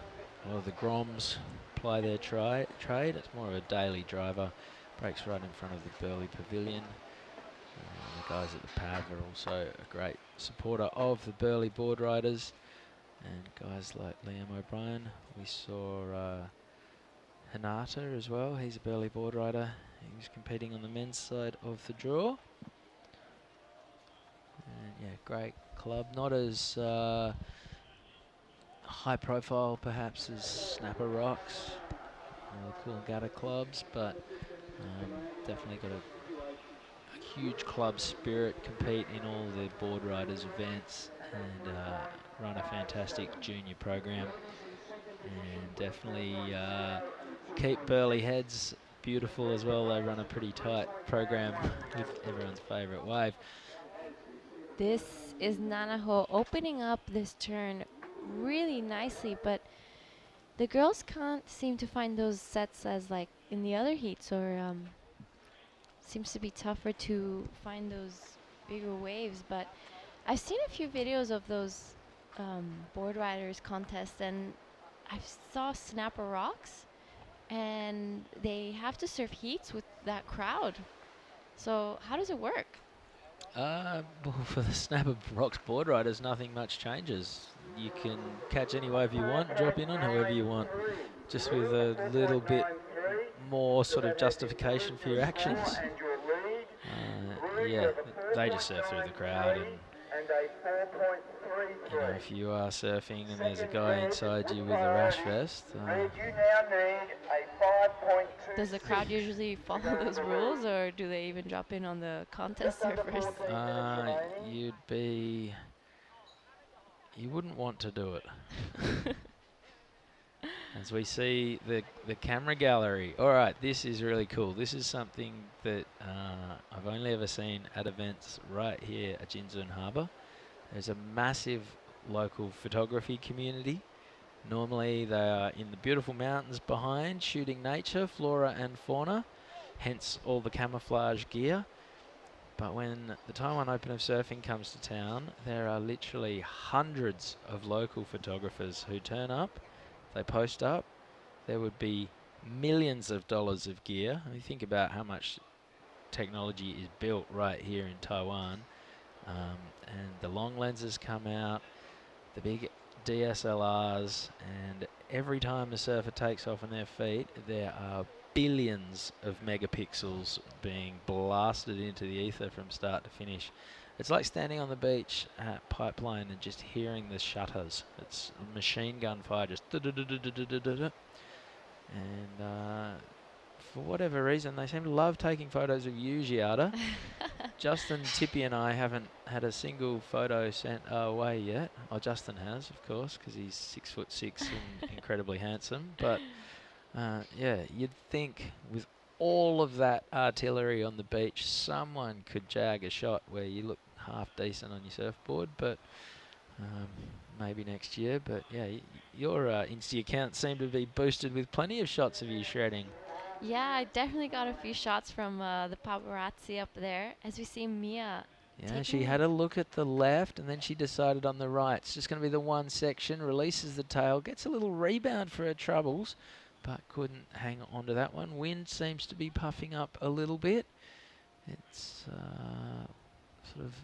a lot of the Groms ply their trade. It's more of a daily driver. Breaks right in front of the Burleigh Pavilion. The guys at the PAV are also a great supporter of the Burleigh board riders. And guys like Liam O'Brien. We saw Hinata as well. He's a Burleigh board rider. He was competing on the men's side of the draw. And yeah, great club. Not as high profile perhaps as Snapper Rocks, the Coolangatta clubs, but definitely got a huge club spirit, compete in all the board riders events, and run a fantastic junior program, and definitely keep Burleigh Heads beautiful as well. They run a pretty tight program with everyone's favourite wave. This is Nanaho opening up this turn really nicely, but the girls can't seem to find those sets as like in the other heats, or seems to be tougher to find those bigger waves. But I've seen a few videos of those board riders contests, and I saw Snapper Rocks, and they have to surf heats with that crowd. So how does it work? Well, for the Snapper Rocks board riders, nothing much changes. You can catch any wave you want, drop in on whoever you want, just with a little bit more sort of justification for your actions. Yeah, they just surf through the crowd, and you know, if you are surfing and there's a guy inside you with a rash vest, does the crowd usually follow those rules, or do they even drop in on the contest surfers? You wouldn't want to do it. As we see the camera gallery. All right, this is really cool. This is something that I've only ever seen at events right here at Jinzun Harbour. There's a massive local photography community. Normally they are in the beautiful mountains behind, shooting nature, flora and fauna, hence all the camouflage gear. But when the Taiwan Open of Surfing comes to town, there are literally hundreds of local photographers who turn up. They post up. There would be millions of dollars of gear. I mean, think about how much technology is built right here in Taiwan. And the long lenses come out, the big DSLRs, and every time a surfer takes off on their feet, there are billions of megapixels being blasted into the ether from start to finish. It's like standing on the beach at Pipeline and just hearing the shutters. It's machine gun fire, just da-da-da-da-da-da-da-da. And for whatever reason, they seem to love taking photos of you, Giada. Justin, Tippy and I haven't had a single photo sent our way yet. Oh, Justin has, of course, because he's 6'6" and incredibly handsome. But yeah, you'd think with all of that artillery on the beach, someone could jag a shot where you look half decent on your surfboard, but maybe next year. But yeah, your Insta account seemed to be boosted with plenty of shots of you shredding. Yeah, I definitely got a few shots from the paparazzi up there. As we see Mia. Yeah, she had a look at the left and then she decided on the right. It's just going to be the one section, releases the tail, gets a little rebound for her troubles, but couldn't hang on to that one. Wind seems to be puffing up a little bit. It's sort of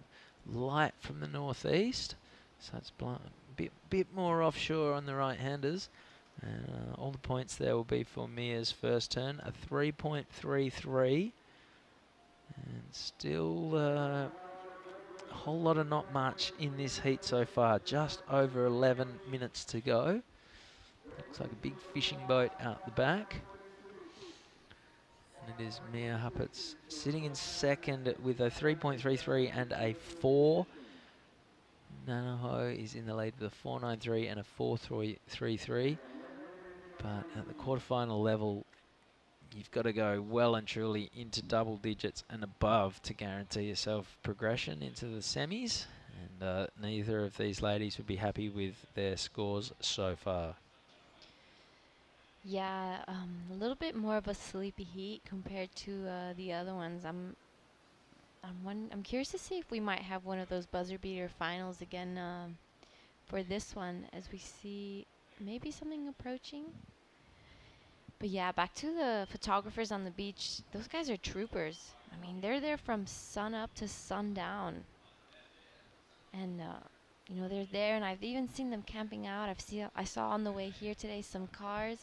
light from the northeast, so it's a bit more offshore on the right-handers. And all the points there will be for Mia's first turn, a 3.33. And still a whole lot of not much in this heat so far, just over 11 minutes to go. Looks like a big fishing boat out the back. And it is Mia Huppert's sitting in second with a 3.33 and a 4. Nanaho is in the lead with a 4.93 and a 4.33. But at the quarterfinal level, you've got to go well and truly into double digits and above to guarantee yourself progression into the semis. And neither of these ladies would be happy with their scores so far. Yeah, a little bit more of a sleepy heat compared to the other ones. I'm curious to see if we might have one of those buzzer beater finals again for this one, as we see maybe something approaching. But yeah, back to the photographers on the beach. Those guys are troopers. I mean, they're there from sun up to sundown. And you know, they're there, and I've even seen them camping out. I saw on the way here today some cars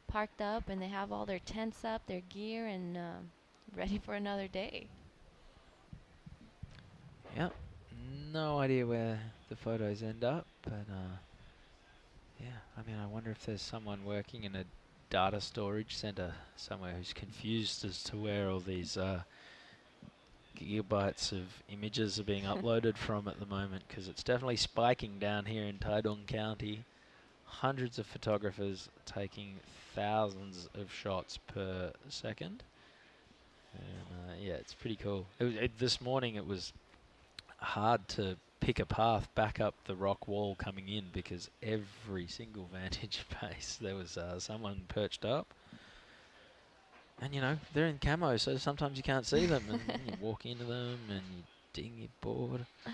parked up, and they have all their tents up, their gear, and ready for another day. Yep, no idea where the photos end up, but yeah, I mean, I wonder if there's someone working in a data storage center somewhere who's confused as to where all these gigabytes of images are being uploaded from at the moment, because it's definitely spiking down here in Taitung County. Hundreds of photographers taking thousands of shots per second. And yeah, it's pretty cool. This morning it was hard to pick a path back up the rock wall coming in, because every single vantage place there was someone perched up. And you know, they're in camo, so sometimes you can't see them, and you walk into them and you ding your board. I'm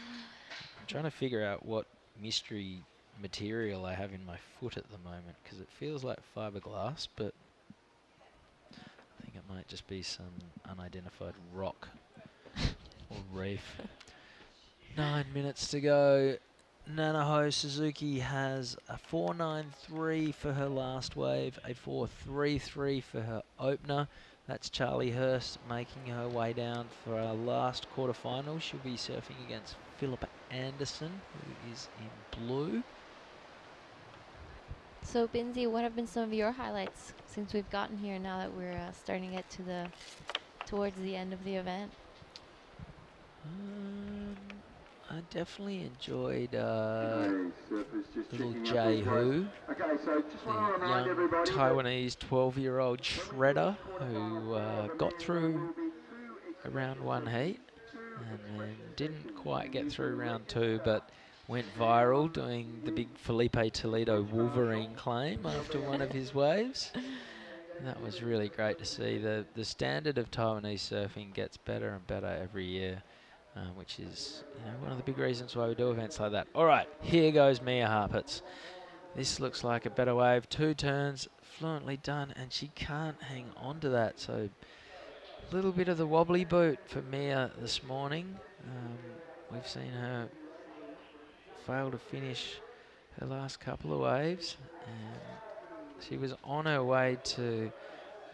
trying to figure out what mystery material I have in my foot at the moment, because it feels like fiberglass, but I think it might just be some unidentified rock or reef. 9 minutes to go. Nanaho Suzuki has a 4.93 for her last wave, a 4.33 for her opener. That's Charlie Hurst making her way down for our last quarterfinal. She'll be surfing against Philippa Anderson, who is in blue. So, Binzi, what have been some of your highlights since we've gotten here, now that we're starting to get towards the end of the event? I definitely enjoyed little Jay Hu, the young Taiwanese 12-year-old shredder who got through around one heat and then didn't quite get through round two, but went viral doing the big Felipe Toledo Wolverine claim after one of his waves. And that was really great to see. The standard of Taiwanese surfing gets better and better every year. Which is, you know, one of the big reasons why we do events like that. All right, here goes Mia Harpert. This looks like a better wave. 2 turns, fluently done, and she can't hang on to that. So a little bit of the wobbly boot for Mia this morning. We've seen her fail to finish her last couple of waves, and she was on her way to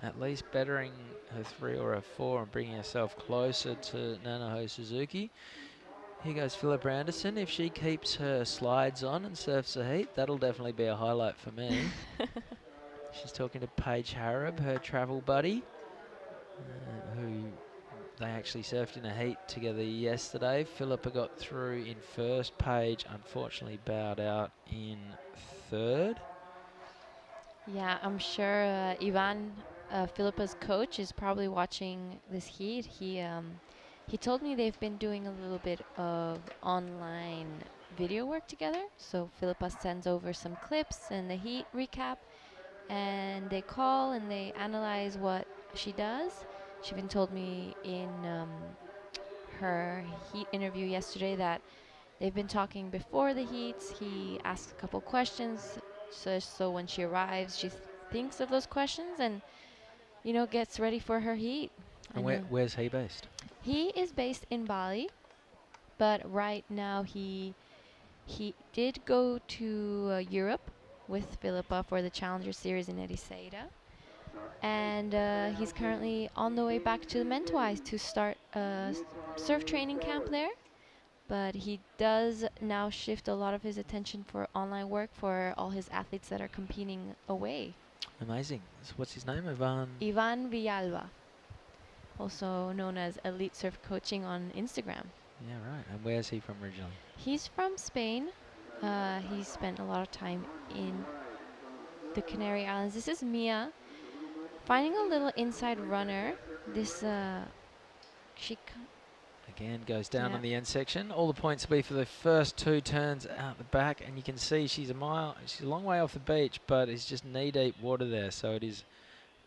at least bettering her 3 or a 4 and bringing herself closer to Nanaho Suzuki. Here goes Philippa Anderson. If she keeps her slides on and surfs the heat, that'll definitely be a highlight for me. She's talking to Paige Harab, her travel buddy, who they actually surfed in a heat together yesterday. Philippa got through in first. Paige unfortunately bowed out in third. Yeah, I'm sure Ivan, Philippa's coach, is probably watching this heat. He told me they've been doing a little bit of online video work together. So Philippa sends over some clips and the heat recap, and they call and they analyze what she does. She even told me in her heat interview yesterday that they've been talking before the heats. He asks a couple questions, so when she arrives, she thinks of those questions and, you know, gets ready for her heat. And where's he based? He is based in Bali, but right now he did go to Europe with Philippa for the Challenger Series in Ericeira. And he's currently on the way back to the Mentawais to start a surf training camp there. But he does now shift a lot of his attention for online work for all his athletes that are competing away. Amazing. So what's his name? Ivan Villalba, also known as Elite Surf Coaching on Instagram. Yeah, right. And where's he from originally? He's from Spain. He spent a lot of time in the Canary Islands. This is Mia finding a little inside runner. This she again goes down on the end section. All the points will be for the first two turns out the back, and you can see she's a long way off the beach, but it's just knee-deep water there, so it is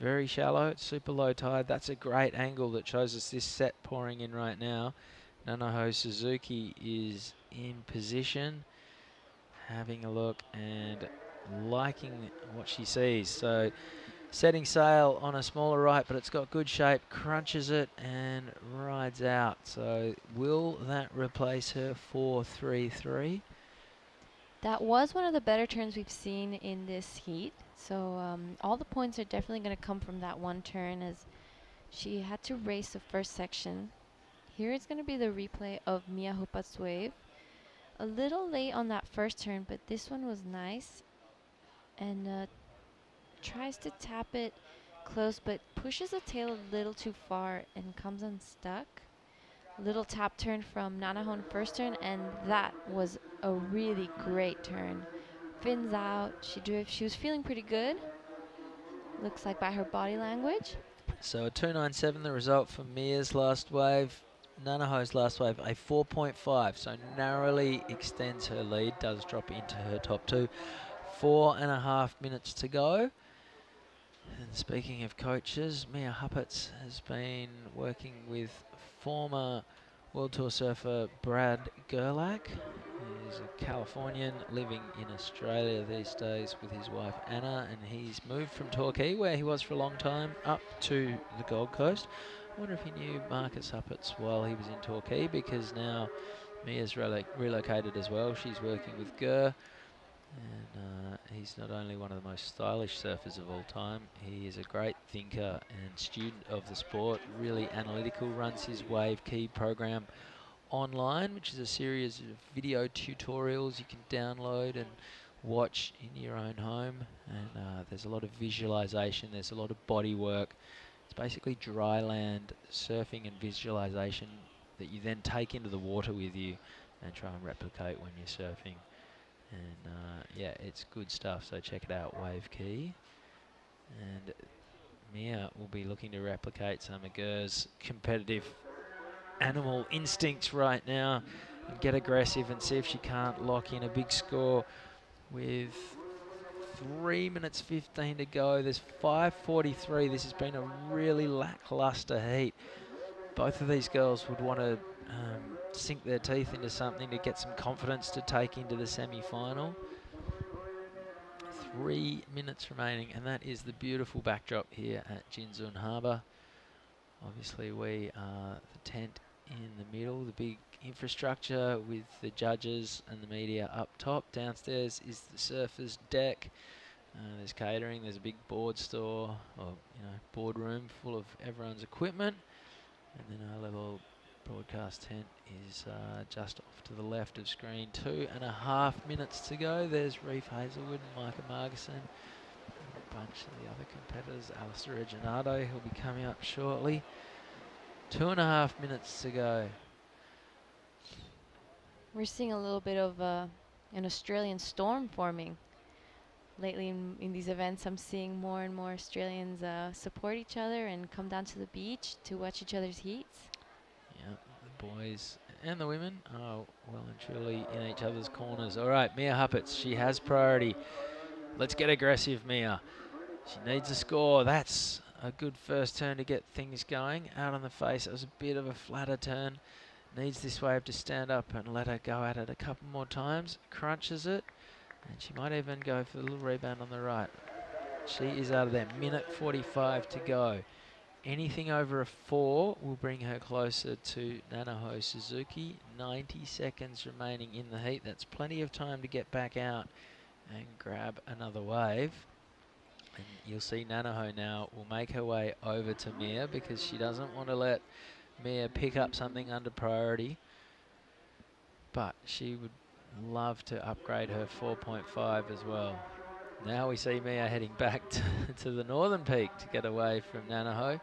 very shallow. It's super low tide. That's a great angle that shows us this set pouring in right now. Nanaho Suzuki is in position, having a look and liking what she sees. So setting sail on a smaller right, but it's got good shape, crunches it and rides out. So will that replace her 4.33? That was one of the better turns we've seen in this heat. So all the points are definitely going to come from that one turn, as she had to race the first section. Here is going to be the replay of Mia Hupat's wave. A little late on that first turn, but this one was nice. And tries to tap it close, but pushes the tail a little too far and comes unstuck. Little tap turn from Nanahon first turn, and that was a really great turn. Fins out, she was feeling pretty good. Looks like by her body language. So a 2.97 the result for Mia's last wave. Nanaho's last wave, a 4.5, so narrowly extends her lead, does drop into her top two. 4.5 minutes to go. And speaking of coaches, Mia Huppatz has been working with former World Tour surfer Brad Gerlach. He's a Californian living in Australia these days with his wife Anna, and he's moved from Torquay, where he was for a long time, up to the Gold Coast. I wonder if he knew Marcus Huppatz while he was in Torquay, because now Mia's relocated as well. She's working with Ger. And he's not only one of the most stylish surfers of all time, he is a great thinker and student of the sport, really analytical, runs his Wave Key program online, which is a series of video tutorials you can download and watch in your own home. And there's a lot of visualization, there's a lot of body work. It's basically dry land surfing and visualization that you then take into the water with you and try and replicate when you're surfing. And yeah, it's good stuff, so check it out, Wave Key. And Mia will be looking to replicate some of Ger's competitive animal instincts right now and get aggressive and see if she can't lock in a big score with 3 minutes 15 to go. There's 5.43. This has been a really lackluster heat. Both of these girls would want to sink their teeth into something to get some confidence to take into the semi-final. 3 minutes remaining, and that is the beautiful backdrop here at Jinzun Harbour. Obviously we are the tent in the middle, the big infrastructure with the judges and the media up top. Downstairs is the surfers' deck. There's catering, there's a big board store, or boardroom full of everyone's equipment. And then our little broadcast tent is just off to the left of screen. 2.5 minutes to go. There's Reef Hazelwood and Micah Margison. A bunch of the other competitors. Alistair Reginato, he'll be coming up shortly. 2.5 minutes to go. We're seeing a little bit of an Australian storm forming. Lately in these events, I'm seeing more and more Australians support each other and come down to the beach to watch each other's heats. Yeah, the boys and the women are well and truly in each other's corners. All right, Mia Huppatz, she has priority. Let's get aggressive, Mia. She needs a score. That's a good first turn to get things going. Out on the face, it was a bit of a flatter turn. Needs this wave to stand up and let her go at it a couple more times. Crunches it, and she might even go for the little rebound on the right. She is out of there. Minute 45 to go. Anything over a 4 will bring her closer to Nanaho Suzuki. 90 seconds remaining in the heat. That's plenty of time to get back out and grab another wave. And you'll see Nanaho now will make her way over to Mia because she doesn't want to let Mia pick up something under priority. But she would love to upgrade her 4.5 as well. Now we see Mia heading back to the northern peak to get away from Nanaho.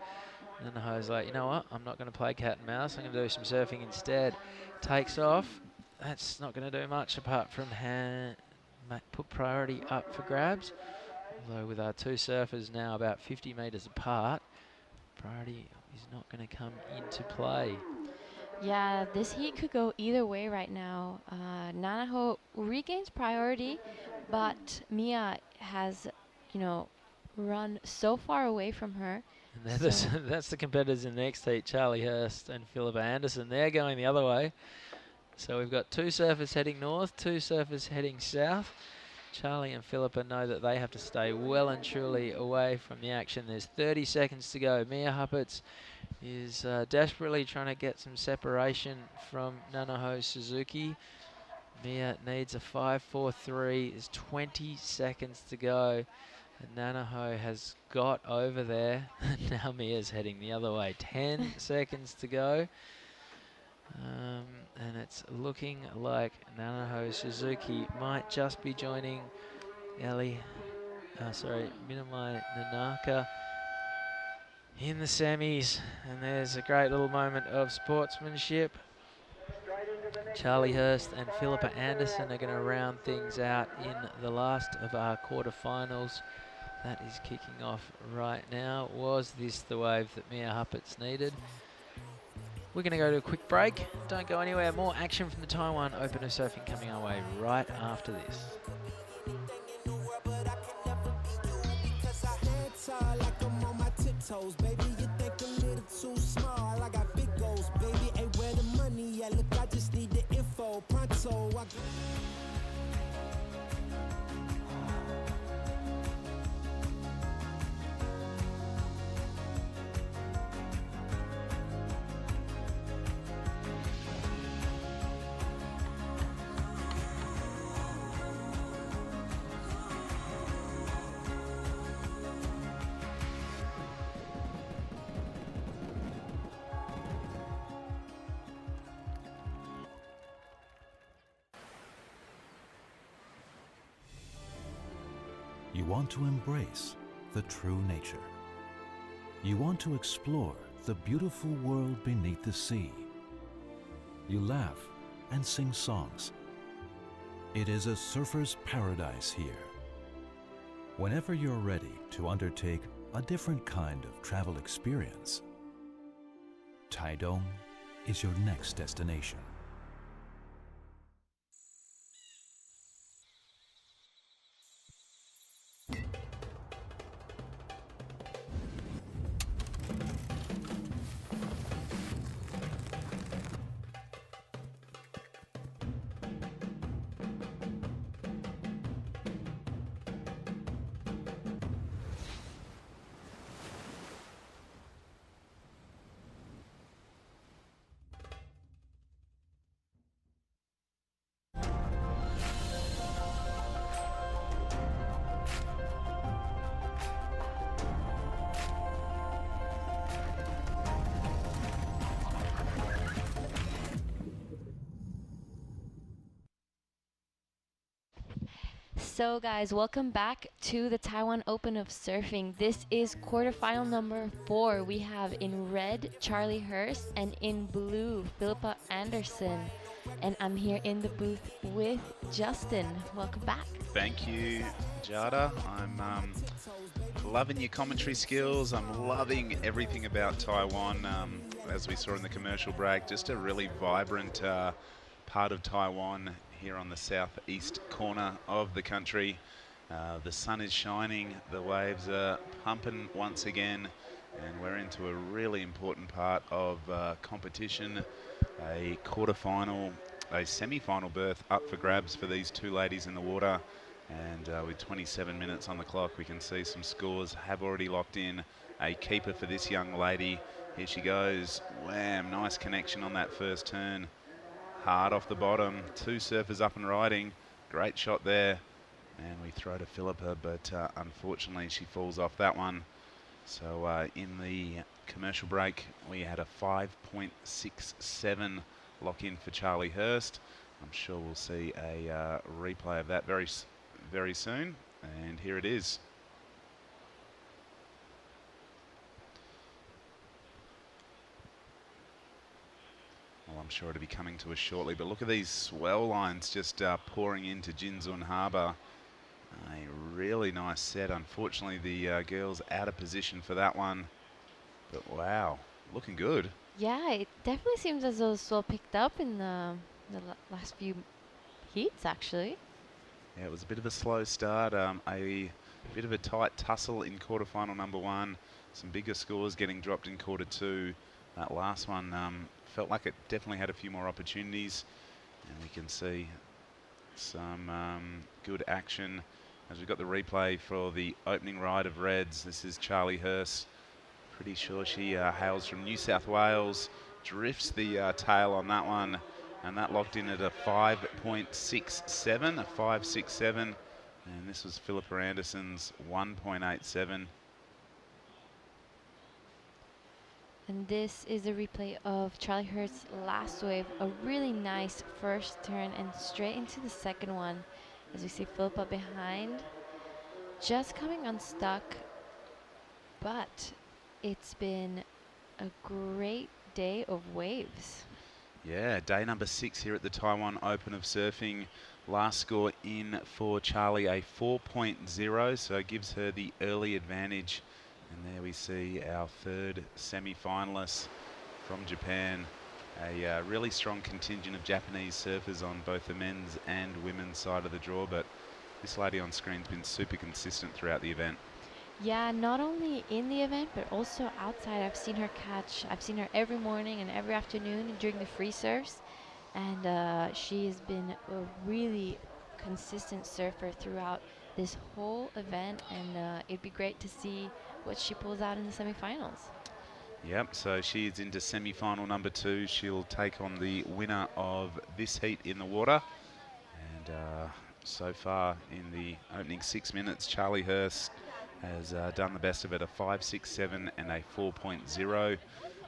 Nanaho's like, you know what? I'm not going to play cat and mouse. I'm going to do some surfing instead. Takes off. That's not going to do much apart from put priority up for grabs. Although with our two surfers now about 50 metres apart, priority is not going to come into play. Yeah, this heat could go either way right now. Nanaho regains priority, but Mia has, you know, run so far away from her. And that's the competitors in the next heat, Charlie Hurst and Philippa Anderson. They're going the other way. So we've got two surfers heading north, two surfers heading south. Charlie and Philippa know that they have to stay well and truly away from the action. There's 30 seconds to go. Mia Huppatz is desperately trying to get some separation from Nanaho Suzuki. Mia needs a 5.43. There's 20 seconds to go. And Nanaho has got over there. Now Mia's heading the other way. 10 seconds to go. And it's looking like Nanaho Suzuki might just be joining Minamai Nanaka in the semis. And there's a great little moment of sportsmanship. Charlie Hurst and Philippa Anderson are going to round things out in the last of our quarterfinals. That is kicking off right now. Was this the wave that Mia Huppatz needed? We're going to go to a quick break. Don't go anywhere. More action from the Taiwan Open of Surfing coming our way right after this. You want to embrace the true nature. You want to explore the beautiful world beneath the sea. You laugh and sing songs. It is a surfer's paradise here. Whenever you're ready to undertake a different kind of travel experience, Taitung is your next destination. So guys, welcome back to the Taiwan Open of Surfing. This is quarterfinal number 4. We have in red Charlie Hurst and in blue Philippa Anderson. And I'm here in the booth with Justin. Welcome back. Thank you, Jada. I'm loving your commentary skills. I'm loving everything about Taiwan. as we saw in the commercial break. Just a really vibrant part of Taiwan here on the southeast corner of the country. The sun is shining, the waves are pumping once again, and we're into a really important part of competition. A quarterfinal, a semi-final berth up for grabs for these two ladies in the water. And with 27 minutes on the clock, we can see some scores have already locked in. A keeper for this young lady. Here she goes. Wham, nice connection on that first turn. Hard off the bottom. Two surfers up and riding. Great shot there. And we throw to Philippa, but unfortunately she falls off that one. So in the commercial break, we had a 5.67 lock in for Charlie Hurst. I'm sure we'll see a replay of that very soon. And here it is. Well, I'm sure it'll be coming to us shortly, but look at these swell lines just pouring into Jinzun Harbour. A really nice set. Unfortunately, the girls out of position for that one. But wow, looking good. Yeah, it definitely seems as though swell picked up in the last few heats, actually. Yeah, it was a bit of a slow start. A bit of a tight tussle in quarterfinal number one. Some bigger scores getting dropped in quarter two. That last one felt like it definitely had a few more opportunities. And we can see some good action as we've got the replay for the opening ride of Reds. This is Charlie Hurst. Pretty sure she hails from New South Wales. Drifts the tail on that one. And that locked in at a 5.67, a 5.67. And this was Philippa Anderson's 1.87. And this is a replay of Charlie Hurst's last wave. A really nice first turn and straight into the second one. As we see Philippa behind, just coming unstuck. But it's been a great day of waves. Yeah, day number 6 here at the Taiwan Open of Surfing. Last score in for Charlie, a 4.0, so it gives her the early advantage. And there we see our third semi-finalist from Japan. A really strong contingent of Japanese surfers on both the men's and women's side of the draw, but this lady on screen's been super consistent throughout the event. Yeah, not only in the event, but also outside. I've seen her every morning and every afternoon during the free surfs. And she has been a really consistent surfer throughout this whole event. And it'd be great to see what she pulls out in the semifinals. Yep, so she is into semi-final number 2. She'll take on the winner of this heat in the water. And so far in the opening 6 minutes, Charlie Hurst has done the best of it, a 5.67 and a 4.0.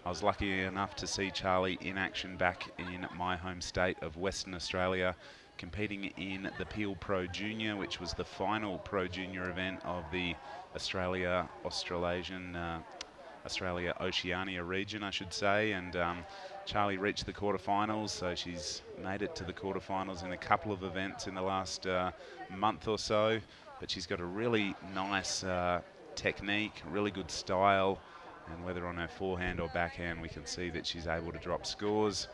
I was lucky enough to see Charlie in action back in my home state of Western Australia, competing in the Peel Pro Junior, which was the final Pro Junior event of the Australia Oceania region, I should say. And Charlie reached the quarterfinals, so she's made it to the quarterfinals in a couple of events in the last month or so. But she's got a really nice technique, really good style, and whether on her forehand or backhand, we can see that she's able to drop scores.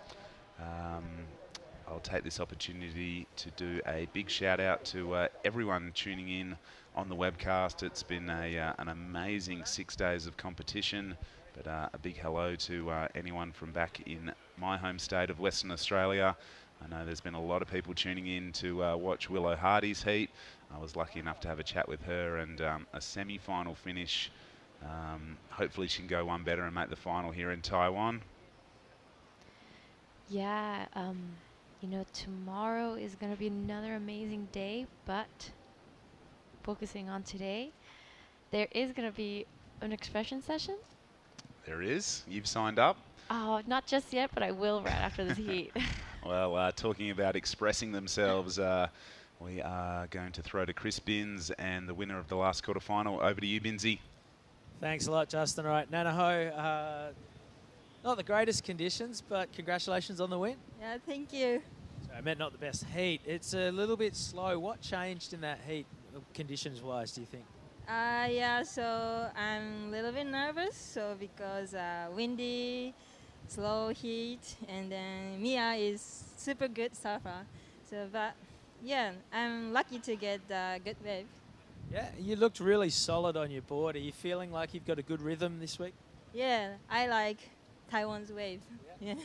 I'll take this opportunity to do a big shout out to everyone tuning in on the webcast. It's been an amazing 6 days of competition, but a big hello to anyone from back in my home state of Western Australia. I know there's been a lot of people tuning in to watch Willow Hardy's heat. I was lucky enough to have a chat with her, and a semi-final finish. Hopefully she can go one better and make the final here in Taiwan. Yeah, you know, tomorrow is going to be another amazing day, but focusing on today, there is going to be an expression session. There is. You've signed up? Oh, not just yet, but I will right after this heat. Well, talking about expressing themselves, we are going to throw to Chris Binns and the winner of the last quarterfinal. Over to you, Binnsy. Thanks a lot, Justin. All right, Nanaho, not the greatest conditions, but congratulations on the win. Yeah, thank you. So I meant not the best heat. It's a little bit slow. What changed in that heat, conditions-wise, do you think? Yeah, so I'm a little bit nervous, so because windy, slow heat, and then Mia is super good surfer. So, but yeah, I'm lucky to get a good wave. Yeah, you looked really solid on your board. Are you feeling like you've got a good rhythm this week? Yeah, I like Taiwan's wave. Yes.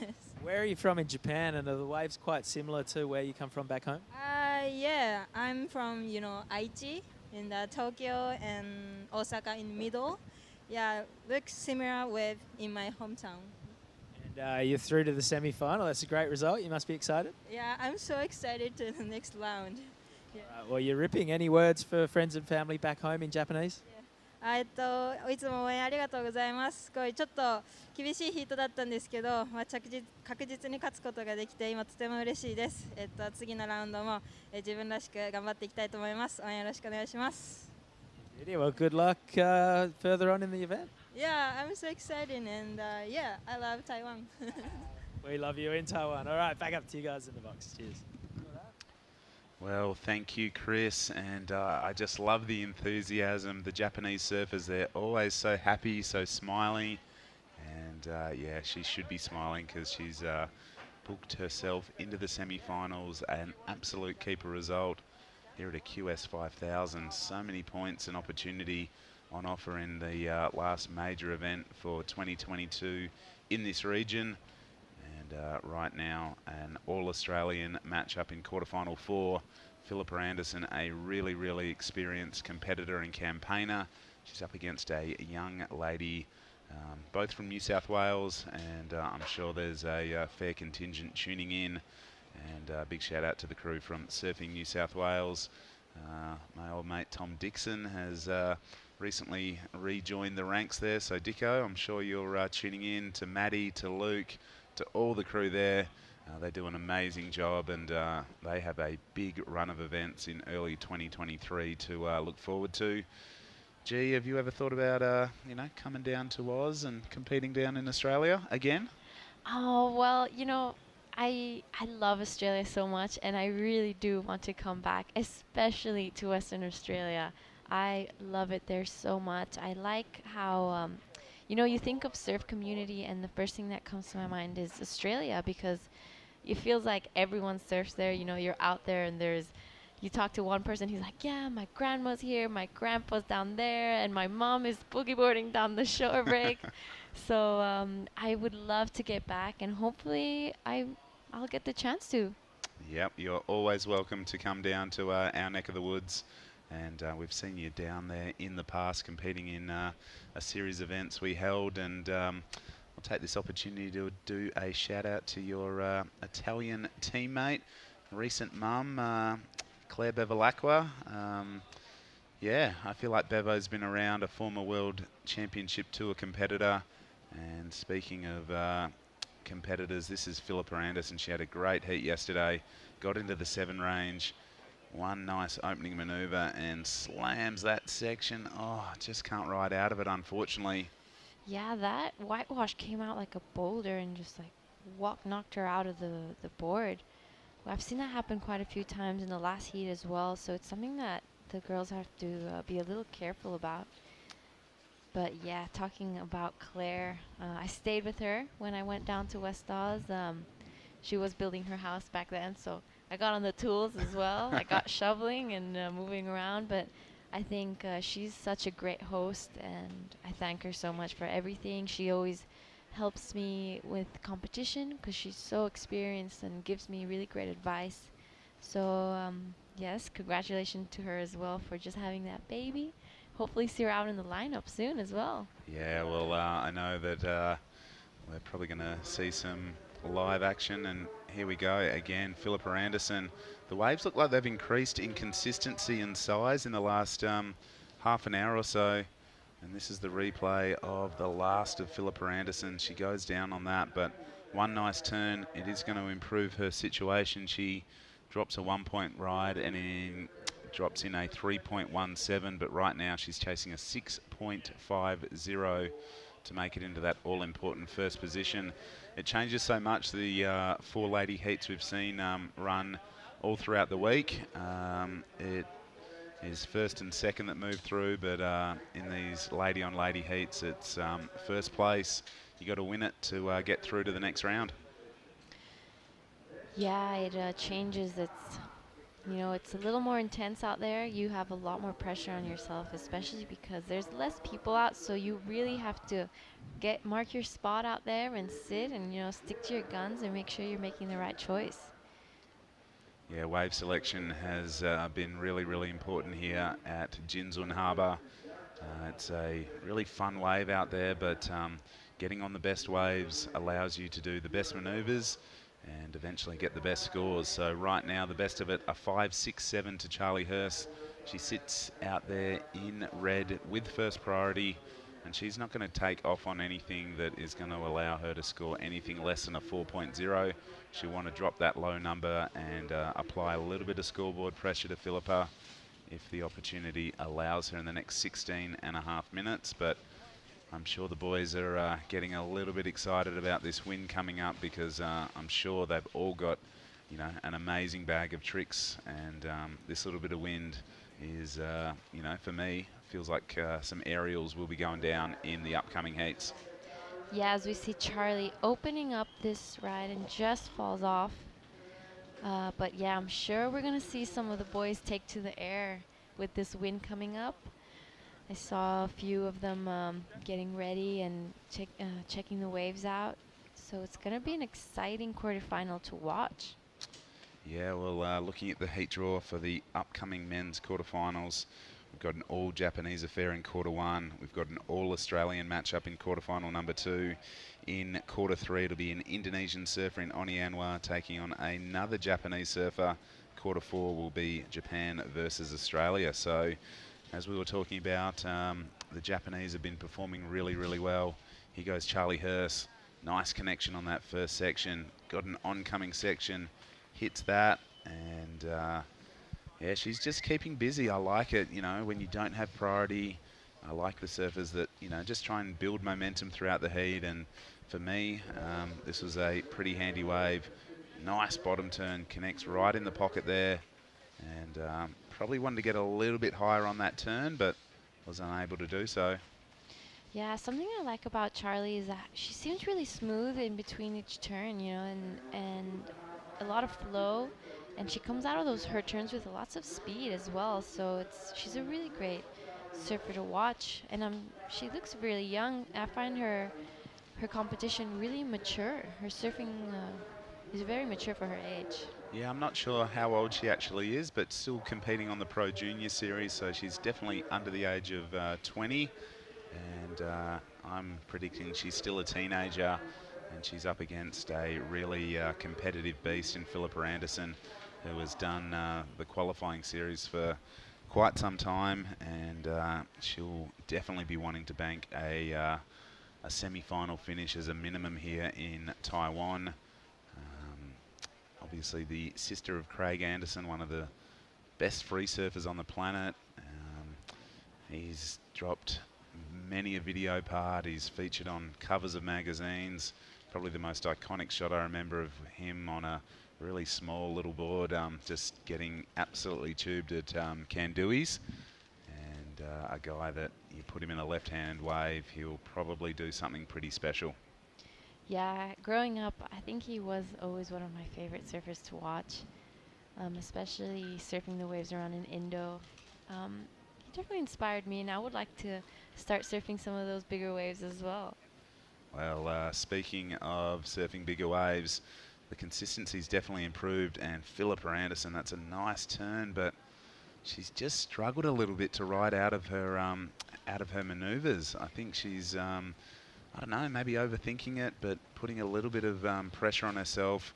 Where are you from in Japan, and are the waves quite similar to where you come from back home? Yeah, I'm from Aichi in the Tokyo and Osaka in middle. Yeah, looks similar wave in my hometown. And you're through to the semi-final. That's a great result. You must be excited. Yeah, I'm so excited to the next round. Yeah. Well, you're ripping. Any words for friends and family back home in Japanese? いつも応援ありがとうございます。すごいちょっと厳しいヒートだったんですけど、確実に勝つことができて今とても嬉しいです。次のラウンドも自分らしく頑張っていきたいと思います。応援よろしくお願いします。Well, good luck further on in the event. Yeah, I'm so excited, and yeah, I love Taiwan. We love you in Taiwan. All right, back up to you guys in the box. Cheers. Well, thank you, Chris. And I just love the enthusiasm. The Japanese surfers, they're always so happy, so smiley. And yeah, she should be smiling because she's booked herself into the semi-finals. An absolute keeper result here at a QS 5000. So many points and opportunity on offer in the last major event for 2022 in this region. Right now, an all-Australian matchup in quarterfinal 4. Philippa Anderson, a really, really experienced competitor and campaigner. She's up against a young lady, both from New South Wales, and I'm sure there's a fair contingent tuning in. And a big shout out to the crew from Surfing New South Wales. My old mate Tom Dixon has recently rejoined the ranks there. So Dicko, I'm sure you're tuning in. To Maddie, to Luke, to all the crew there. They do an amazing job, and they have a big run of events in early 2023 to look forward to. G, have you ever thought about coming down to Oz and competing down in Australia again? Oh, well, I love Australia so much, and I really do want to come back, especially to Western Australia. I love it there so much. I like how you think of surf community and the first thing that comes to my mind is Australia, because it feels like everyone surfs there. You're out there and you talk to one person, he's like, yeah, my grandma's here, my grandpa's down there, and my mom is boogie boarding down the shore break. So I would love to get back, and hopefully I'll get the chance to. Yep, you're always welcome to come down to our neck of the woods. And we've seen you down there in the past competing in a series of events we held. And I'll take this opportunity to do a shout out to your Italian teammate, recent mum, Claire Bevilacqua. Yeah, I feel like Bevo's been around, a former World Championship Tour competitor. And speaking of competitors, this is Philippa Anderson. She had a great heat yesterday, got into the 7 range. One nice opening maneuver and slams that section. Oh, just can't ride out of it, unfortunately. Yeah, that whitewash came out like a boulder and just knocked her out of the board. Well, I've seen that happen quite a few times in the last heat as well, so it's something that the girls have to be a little careful about. But yeah, talking about Claire, I stayed with her when I went down to West Oz. She was building her house back then, so I got on the tools as well. I got shoveling and moving around, but I think she's such a great host, and I thank her so much for everything. She always helps me with competition because she's so experienced and gives me really great advice. So yes, congratulations to her as well for just having that baby. Hopefully see her out in the lineup soon as well. Yeah, well, I know that we're probably going to see some live action, and here we go again. Philippa Anderson. The waves look like they've increased in consistency and size in the last half an hour or so. And this is the replay of the last of Philippa Anderson. She goes down on that, but one nice turn. It is going to improve her situation. She drops a 1-point ride and drops in a 3.17, but right now she's chasing a 6.50 to make it into that all-important first position. It changes so much. The 4 lady heats we've seen run all throughout the week. It is first and second that move through, but in these lady-on-lady heats, it's first place. you got to win it to get through to the next round. Yeah, it changes. It's a little more intense out there. You have a lot more pressure on yourself, especially because there's less people out, so you really have to mark your spot out there and sit and, stick to your guns and make sure you're making the right choice. Yeah, wave selection has been really, really important here at Jinzun Harbour. It's a really fun wave out there, but getting on the best waves allows you to do the best manoeuvres and eventually get the best scores. So right now, the best of it, a 5.67 to Charlie Hurst. She sits out there in red with first priority, and she's not going to take off on anything that is going to allow her to score anything less than a 4.0. She'll want to drop that low number and apply a little bit of scoreboard pressure to Philippa if the opportunity allows her in the next 16.5 minutes. But I'm sure the boys are getting a little bit excited about this win coming up, because I'm sure they've all got, an amazing bag of tricks, and this little bit of wind is, for me, feels like some aerials will be going down in the upcoming heats. Yeah, as we see Charlie opening up this ride and just falls off. But yeah, I'm sure we're going to see some of the boys take to the air with this wind coming up. I saw a few of them getting ready and checking the waves out. So it's going to be an exciting quarterfinal to watch. Yeah, well, looking at the heat draw for the upcoming men's quarterfinals, we've got an all-Japanese affair in quarter one. We've got an all-Australian matchup in quarterfinal number 2. In quarter 3, it'll be an Indonesian surfer in Oceania taking on another Japanese surfer. Quarter 4 will be Japan versus Australia. So, as we were talking about, the Japanese have been performing really, really well. Here goes Charlie Hurst. Nice connection on that first section. Got an oncoming section. Hits that, and yeah, she's just keeping busy. I like it, when you don't have priority. I like the surfers that, just try and build momentum throughout the heat. And for me, this was a pretty handy wave. Nice bottom turn, connects right in the pocket there. And probably wanted to get a little bit higher on that turn, but was unable to do so. Yeah, something I like about Charlie is that she seems really smooth in between each turn, and a lot of flow, and she comes out of her turns with lots of speed as well. So she's a really great surfer to watch, and she looks really young. I find her competition really mature. Her surfing is very mature for her age. Yeah, I'm not sure how old she actually is, but still competing on the Pro Junior Series, so she's definitely under the age of 20. And I'm predicting she's still a teenager, and she's up against a really competitive beast in Philippa Anderson, who has done the qualifying series for quite some time, and she'll definitely be wanting to bank a semi-final finish as a minimum here in Taiwan. Obviously the sister of Craig Anderson, one of the best free surfers on the planet. He's dropped many a video part. He's featured on covers of magazines. Probably the most iconic shot I remember of him on a really small little board, just getting absolutely tubed at Kanduis. And a guy that you put him in a left-hand wave, he'll probably do something pretty special. Yeah, growing up, I think he was always one of my favorite surfers to watch, especially surfing the waves around in Indo. He definitely inspired me, and I would like to start surfing some of those bigger waves as well. Well, speaking of surfing bigger waves, the consistency's definitely improved, and Philippa Anderson, that's a nice turn, but she's just struggled a little bit to ride out of her manoeuvres. I think she's I don't know, maybe overthinking it, but putting a little bit of pressure on herself.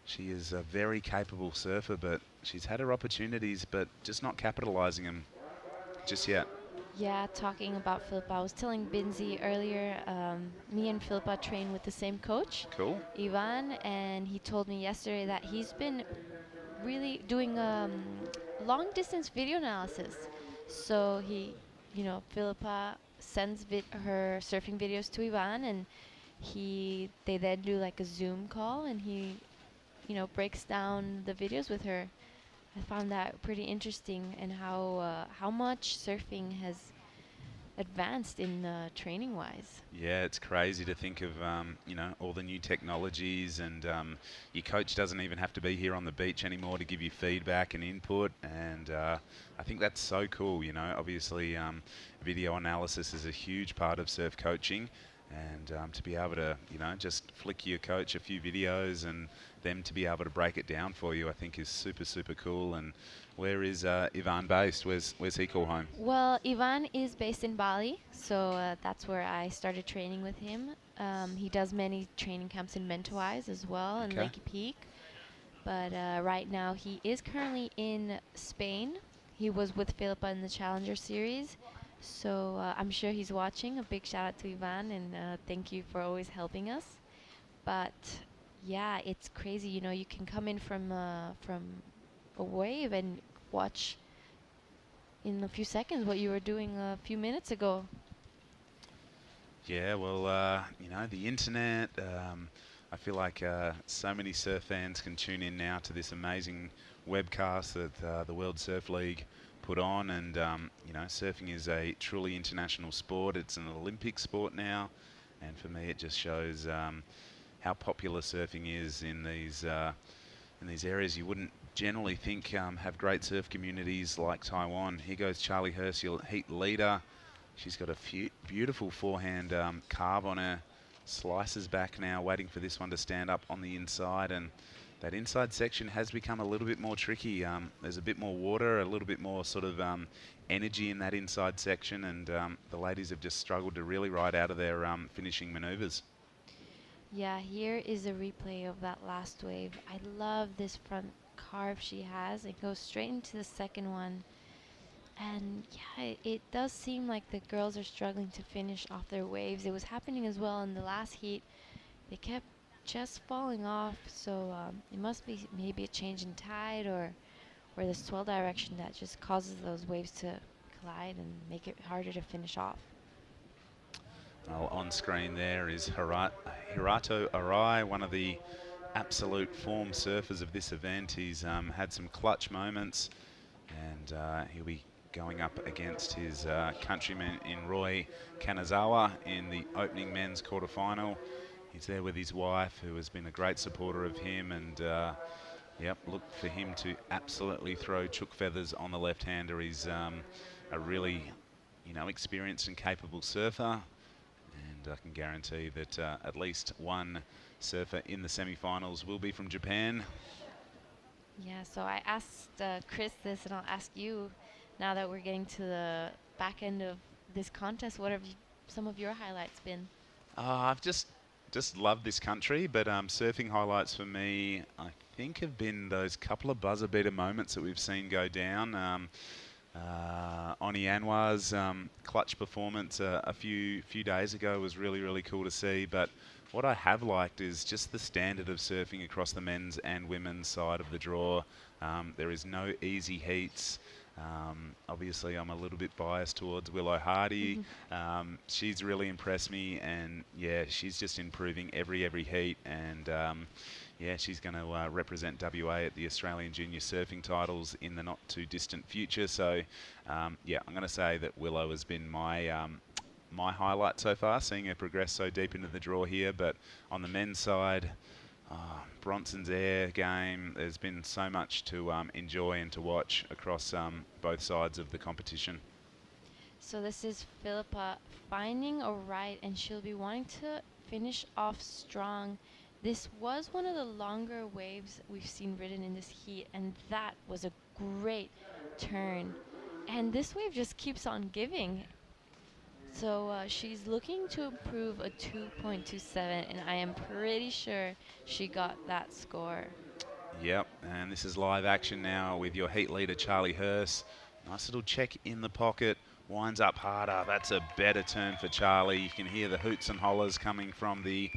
She is a very capable surfer, but she's had her opportunities, but just not capitalizing them just yet. Yeah, talking about Philippa, I was telling Binzi earlier, me and Philippa train with the same coach, Cool. Ivan, and he told me yesterday that he's been really doing long distance video analysis. So Philippa sends her surfing videos to Ivan, and they then do like a Zoom call, and he breaks down the videos with her. I found that pretty interesting, and how much surfing has advanced in training wise. Yeah, it's crazy to think of, you know, all the new technologies, and your coach doesn't even have to be here on the beach anymore to give you feedback and input, and I think that's so cool, you know. Obviously, video analysis is a huge part of surf coaching, and to be able to, you know, just flick your coach a few videos and them to be able to break it down for you, I think is super, super cool. And where is Ivan based? Where's he call home? Well, Ivan is based in Bali, so that's where I started training with him. He does many training camps in Mentawais as well, in Okay. Lake Peak. But right now he is currently in Spain. He was with Philippa in the Challenger Series, so I'm sure he's watching. A big shout out to Ivan, and thank you for always helping us. But yeah, it's crazy. You know, you can come in from a wave and watch in a few seconds what you were doing a few minutes ago. Yeah, well, you know, the internet, I feel like so many surf fans can tune in now to this amazing webcast that the World Surf League put on, and, you know, surfing is a truly international sport. It's an Olympic sport now, and for me it just shows how popular surfing is in these areas you wouldn't generally think have great surf communities like Taiwan. Here goes Charlie Hurst, your heat leader. She's got a beautiful forehand carve on her. Slices back now, waiting for this one to stand up on the inside, and that inside section has become a little bit more tricky. There's a bit more water, a little bit more sort of energy in that inside section, and the ladies have just struggled to really ride out of their finishing maneuvers. Yeah, here is a replay of that last wave. I love this front carve she has. It goes straight into the second one. And yeah, it does seem like the girls are struggling to finish off their waves. It was happening as well in the last heat. They kept just falling off, so it must be maybe a change in tide or the swell direction that just causes those waves to collide and make it harder to finish off. Well, on screen there is Hirato Arai, one of the absolute form surfers of this event. He's had some clutch moments, and he'll be going up against his countryman in Roy Kanazawa in the opening men's quarterfinal. He's there with his wife, who has been a great supporter of him, and yep, look for him to absolutely throw chook feathers on the left-hander. He's a really, you know, experienced and capable surfer, and I can guarantee that at least one surfer in the semi-finals will be from Japan. Yeah, so I asked Chris this, and I'll ask you, now that we're getting to the back end of this contest, what have some of your highlights been? I've just loved this country, but surfing highlights for me, I think, have been those couple of buzzer beater moments that we've seen go down. Oni Anwar's clutch performance a few days ago was really, really cool to see, but what I have liked is just the standard of surfing across the men's and women's side of the draw. There is no easy heats. Obviously, I'm a little bit biased towards Willow Hardy. She's really impressed me, and yeah, she's just improving every heat, and yeah, she's going to represent WA at the Australian Junior Surfing titles in the not too distant future. So yeah, I'm going to say that Willow has been my my highlight so far, seeing her progress so deep into the draw here. But on the men's side, Bronson's air game, there's been so much to enjoy and to watch across both sides of the competition. So this is Philippa finding a right, and she'll be wanting to finish off strong. This was one of the longer waves we've seen ridden in this heat, and that was a great turn. And this wave just keeps on giving. So she's looking to improve a 2.27, and I am pretty sure she got that score. Yep, and this is live action now with your heat leader, Charlie Hurst. Nice little check in the pocket, winds up harder. That's a better turn for Charlie. You can hear the hoots and hollers coming from the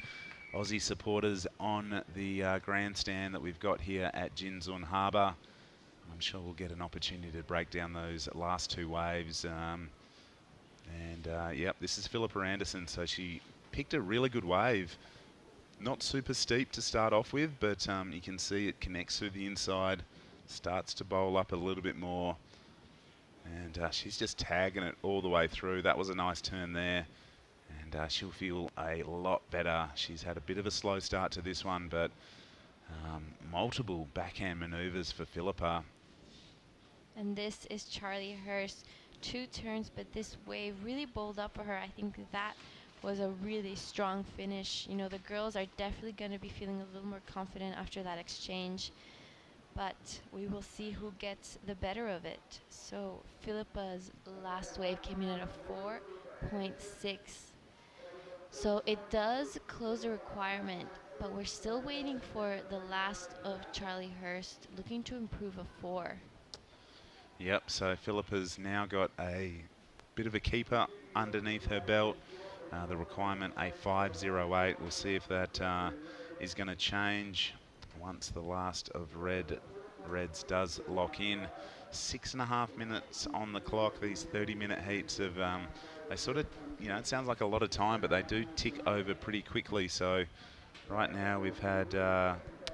Aussie supporters on the grandstand that we've got here at Jinzun Harbour. I'm sure we'll get an opportunity to break down those last two waves. Yep, this is Philippa Anderson, so she picked a really good wave. Not super steep to start off with, but you can see it connects through the inside, starts to bowl up a little bit more. And she's just tagging it all the way through. That was a nice turn there. And she'll feel a lot better. She's had a bit of a slow start to this one, but multiple backhand maneuvers for Philippa. And this is Charlie Hurst. 2 turns, but this wave really bowled up for her. I think that was a really strong finish. You know, the girls are definitely going to be feeling a little more confident after that exchange, but we will see who gets the better of it. So Philippa's last wave came in at a 4.6. So it does close the requirement, but we're still waiting for the last of Charlie Hurst, looking to improve a 4. Yep, so Philippa's now got a bit of a keeper underneath her belt. The requirement, a 5.08. We'll see if that is going to change once the last of Reds does lock in. 6.5 minutes on the clock. These 30-minute heats have, they sort of, you know, it sounds like a lot of time, but they do tick over pretty quickly. So right now we've had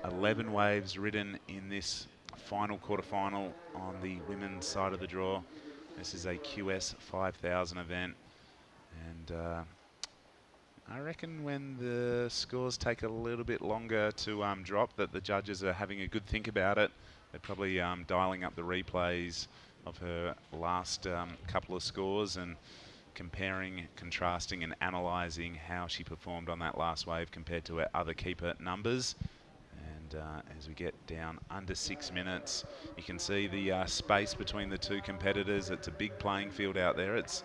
11 waves ridden in this final quarterfinal on the women's side of the draw. This is a QS 5000 event, and I reckon when the scores take a little bit longer to drop, that the judges are having a good think about it. They're probably dialing up the replays of her last couple of scores and comparing, contrasting and analysing how she performed on that last wave compared to her other keeper numbers. And as we get down under 6 minutes, you can see the space between the two competitors. It's a big playing field out there. It's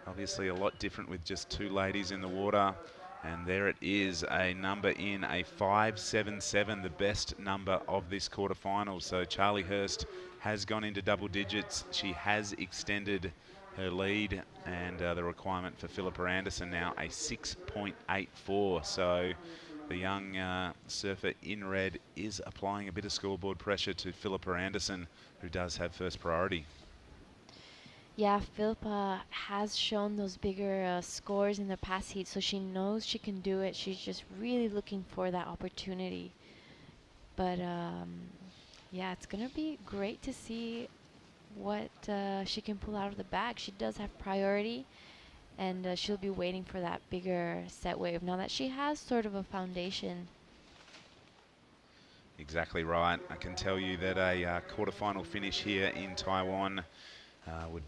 obviously a lot different with just 2 ladies in the water. And there it is, a number in, a 5.77, the best number of this quarterfinal. So Charlie Hurst has gone into double digits. She has extended her lead, and the requirement for Philippa Anderson now a 6.84. So the young surfer in red is applying a bit of scoreboard pressure to Philippa Anderson, who does have first priority. Yeah, Philippa has shown those bigger scores in the past heat, so she knows she can do it. She's just really looking for that opportunity. But yeah, it's going to be great to see what she can pull out of the bag. She does have priority, and she'll be waiting for that bigger set wave now that she has sort of a foundation. Exactly right. I can tell you that a quarterfinal finish here in Taiwan would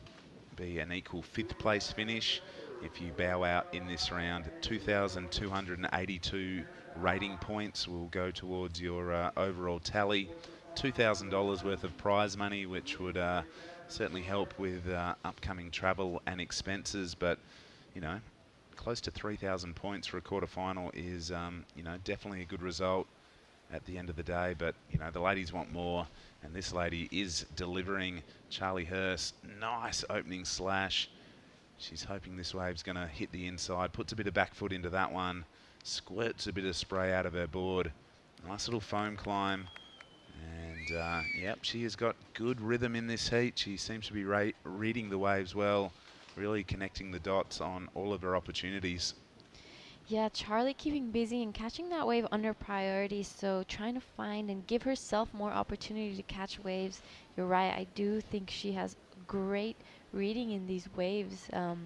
be an equal 5th place finish. If you bow out in this round, 2,282 rating points will go towards your overall tally. $2,000 worth of prize money, which would certainly help with upcoming travel and expenses. But, you know, close to 3,000 points for a quarterfinal is, you know, definitely a good result at the end of the day. But, you know, the ladies want more, and this lady is delivering. Charlie Hurst, nice opening slash. She's hoping this wave's going to hit the inside, puts a bit of back foot into that one, squirts a bit of spray out of her board. Nice little foam climb. And, yep, she has got good rhythm in this heat. She seems to be reading the waves well, really connecting the dots on all of her opportunities. Yeah, Charlie keeping busy and catching that wave under priority, so trying to find and give herself more opportunity to catch waves. You're right, I do think she has great reading in these waves. It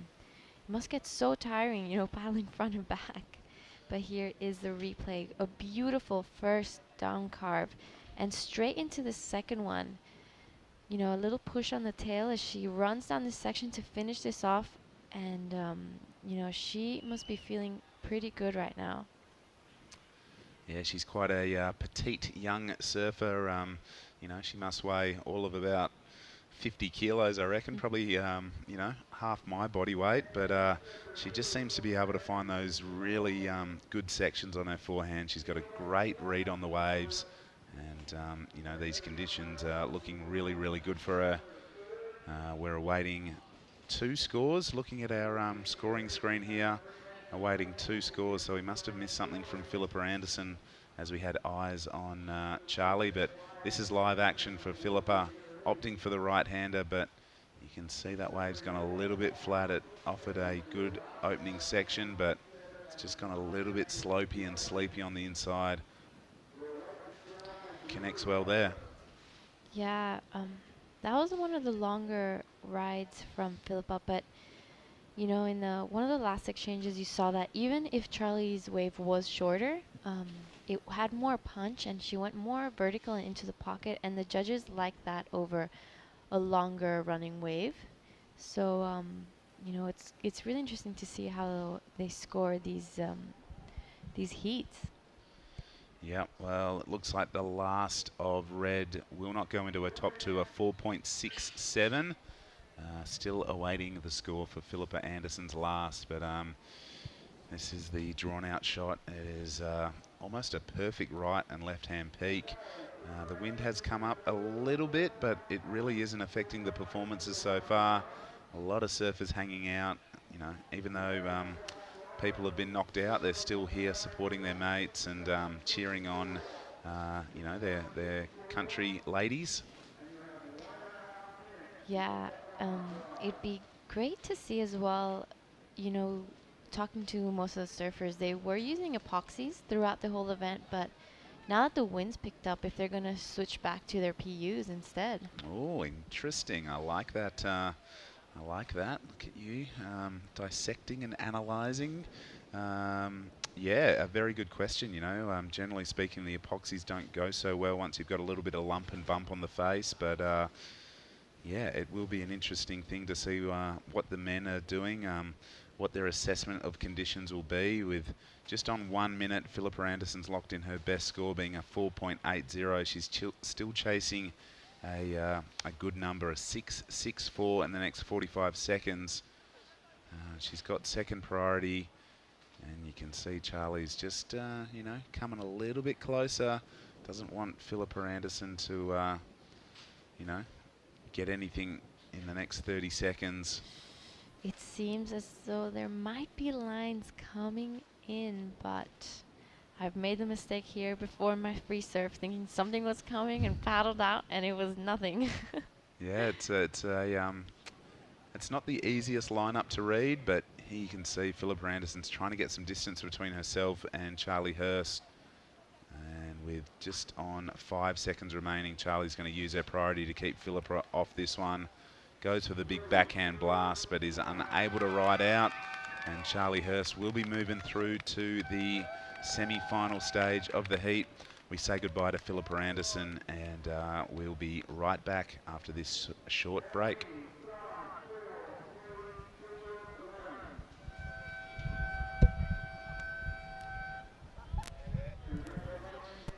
must get so tiring, you know, paddling front and back. But here is the replay. A beautiful first down carve and straight into the second one. You know, a little push on the tail as she runs down this section to finish this off. And, you know, she must be feeling pretty good right now. Yeah, she's quite a petite young surfer. You know, she must weigh all of about 50 kilos, I reckon, probably, you know, half my body weight, but she just seems to be able to find those really good sections on her forehand. She's got a great read on the waves, and, you know, these conditions are looking really, really good for her. We're awaiting 2 scores, looking at our scoring screen here, awaiting 2 scores, so we must have missed something from Philippa Anderson as we had eyes on Charlie, but this is live action for Philippa, opting for the right-hander, but you can see that wave's gone a little bit flat. It offered a good opening section, but it's just gone a little bit slopey and sleepy on the inside. Connects well there. Yeah, that was one of the longer rides from Philippa, but you know, in one of the last exchanges, you saw that even if Charlie's wave was shorter, it had more punch, and she went more vertical and into the pocket, and the judges liked that over a longer running wave. So, you know, it's really interesting to see how they score these heats. Yeah, well, it looks like the last of red will not go into a top two, a 4.67. Still awaiting the score for Philippa Anderson's last, but this is the drawn-out shot. It is almost a perfect right and left-hand peak. The wind has come up a little bit, but it really isn't affecting the performances so far. A lot of surfers hanging out, you know, even though people have been knocked out, they're still here supporting their mates and cheering on, you know, their country ladies. Yeah, it'd be great to see as well, you know, talking to most of the surfers, they were using epoxies throughout the whole event, but now that the wind's picked up, if they're going to switch back to their PUs instead. Oh, interesting. I like that. I like that. Look at you dissecting and analysing. Yeah, a very good question. You know, generally speaking, the epoxies don't go so well once you've got a little bit of lump and bump on the face, but yeah, it will be an interesting thing to see what the men are doing, what their assessment of conditions will be. With just on 1 minute, Philippa Anderson's locked in her best score being a 4.80. She's still chasing a good number, a 6.64 in the next 45 seconds. She's got second priority, and you can see Charlie's just, you know, coming a little bit closer. Doesn't want Philippa Anderson to, you know, get anything in the next 30 seconds. It seems as though there might be lines coming in, but I've made the mistake here before my free surf, thinking something was coming and paddled out, and it was nothing. Yeah, it's not the easiest lineup to read, but here you can see Philippa Anderson's trying to get some distance between herself and Charlie Hurst. And with just on 5 seconds remaining, Charlie's going to use her priority to keep Philippa off this one. Goes for the big backhand blast, but is unable to ride out. And Charlie Hurst will be moving through to the semi-final stage of the heat. We say goodbye to Philippa Anderson, and we'll be right back after this short break.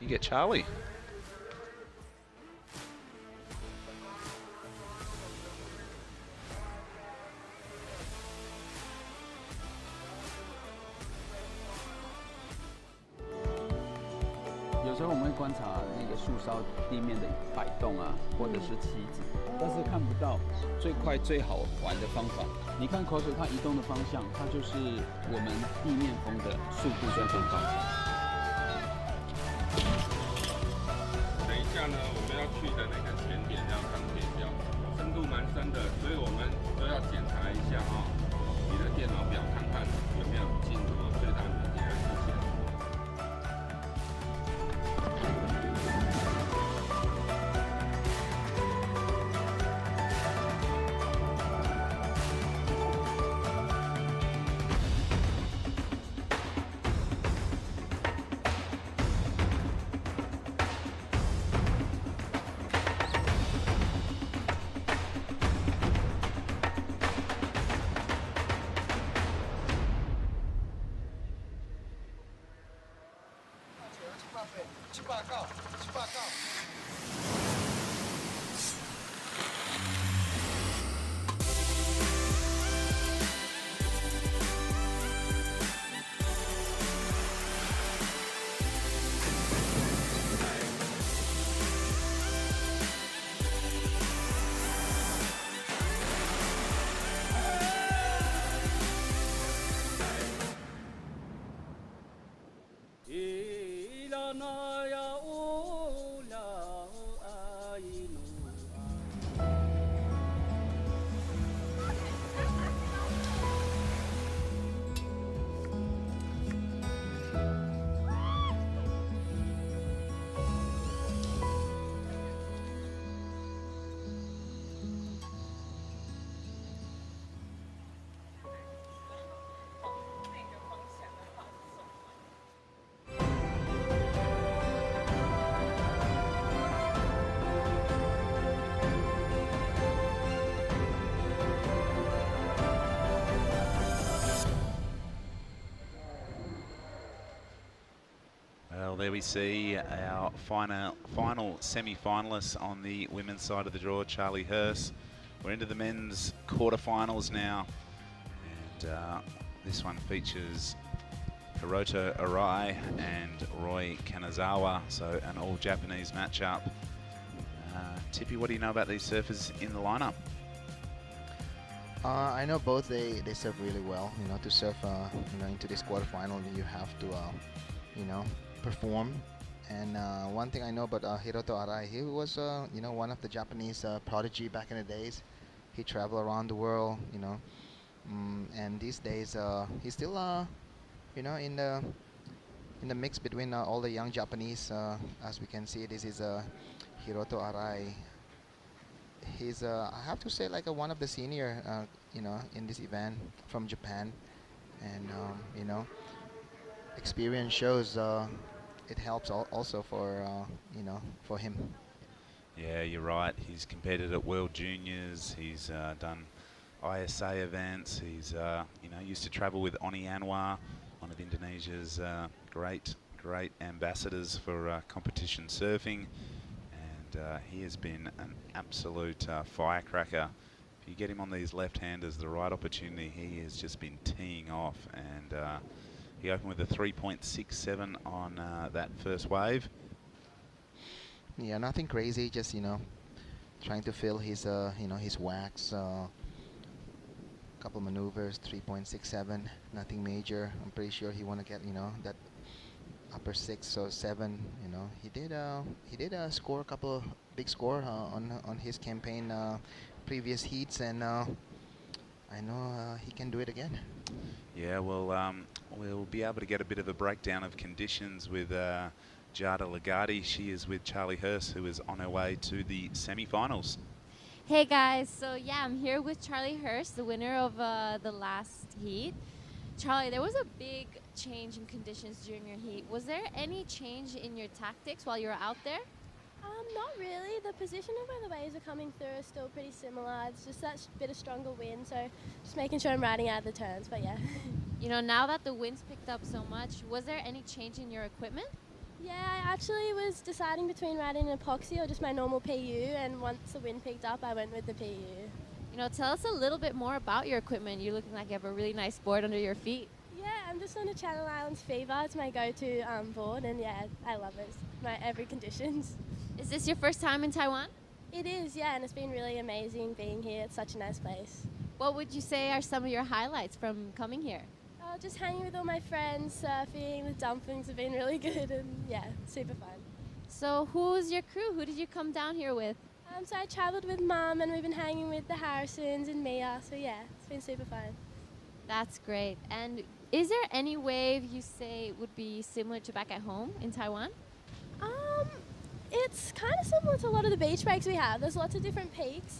You get Charlie.有时候我们会观察那个树梢地面的摆动啊，或者是旗子，但是看不到最快最好玩的方法。你看口水它移动的方向，它就是我们地面风的速度最高方向。等一下呢，我们要去的那个前点要当天表，深度蛮深的，所以我们都要检查一下啊，你的电脑表看看有没有进入最大的电压极限。去报告，去报告。there we see our final semi-finalists on the women's side of the draw. Charlie Hurst. We're into the men's quarterfinals now, and this one features Hiroto Arai and Roy Kanazawa, so an all-Japanese matchup. Tippy, what do you know about these surfers in the lineup? I know both they surf really well. You know, to surf into this quarterfinal, you have to perform. And one thing I know about Hiroto Arai, he was one of the Japanese prodigy back in the days. He traveled around the world, and these days he's still in the mix between all the young Japanese. As we can see, this is Hiroto Arai. He's I have to say like one of the senior in this event from Japan, and experience shows it helps also for for him. Yeah, you're right. He's competed at World Juniors. He's done ISA events. He's used to travel with Oni Anwar, one of Indonesia's great ambassadors for competition surfing, and he has been an absolute firecracker. If you get him on these left-handers, the right opportunity, he has just been teeing off, and he opened with a 3.67 on that first wave. Yeah, nothing crazy, just trying to fill his his wax. Couple maneuvers, 3.67, nothing major. I'm pretty sure he want to get that upper 6 or 7. He did score a couple of big score on his campaign previous heats, and I know he can do it again. Yeah, well, we'll be able to get a bit of a breakdown of conditions with Jada Lagarde. She is with Charlie Hurst, who is on her way to the semi-finals. Hey guys, so yeah, I'm here with Charlie Hurst, the winner of the last heat. Charlie, there was a big change in conditions during your heat. Was there any change in your tactics while you were out there? Not really. The position of where the waves are coming through is still pretty similar. It's just that bit of stronger wind, so just making sure I'm riding out the turns, but yeah. Now that the wind's picked up so much, was there any change in your equipment? Yeah, I actually was deciding between riding an epoxy or just my normal PU, and once the wind picked up, I went with the PU. Tell us a little bit more about your equipment. You're looking like you have a really nice board under your feet. Yeah, I'm just on a Channel Islands Fever. It's my go-to board, and yeah, I love it. It's my every conditions. Is this your first time in Taiwan? It is, yeah, and it's been really amazing being here. It's such a nice place. What would you say are some of your highlights from coming here? Just hanging with all my friends, surfing, the dumplings have been really good, and yeah, super fun. So who's your crew? Who did you come down here with? So I travelled with Mum, and we've been hanging with the Harrisons and Mia, so yeah, it's been super fun. That's great. And is there any wave you say would be similar to back at home in Taiwan? It's kind of similar to a lot of the beach breaks we have. There's lots of different peaks,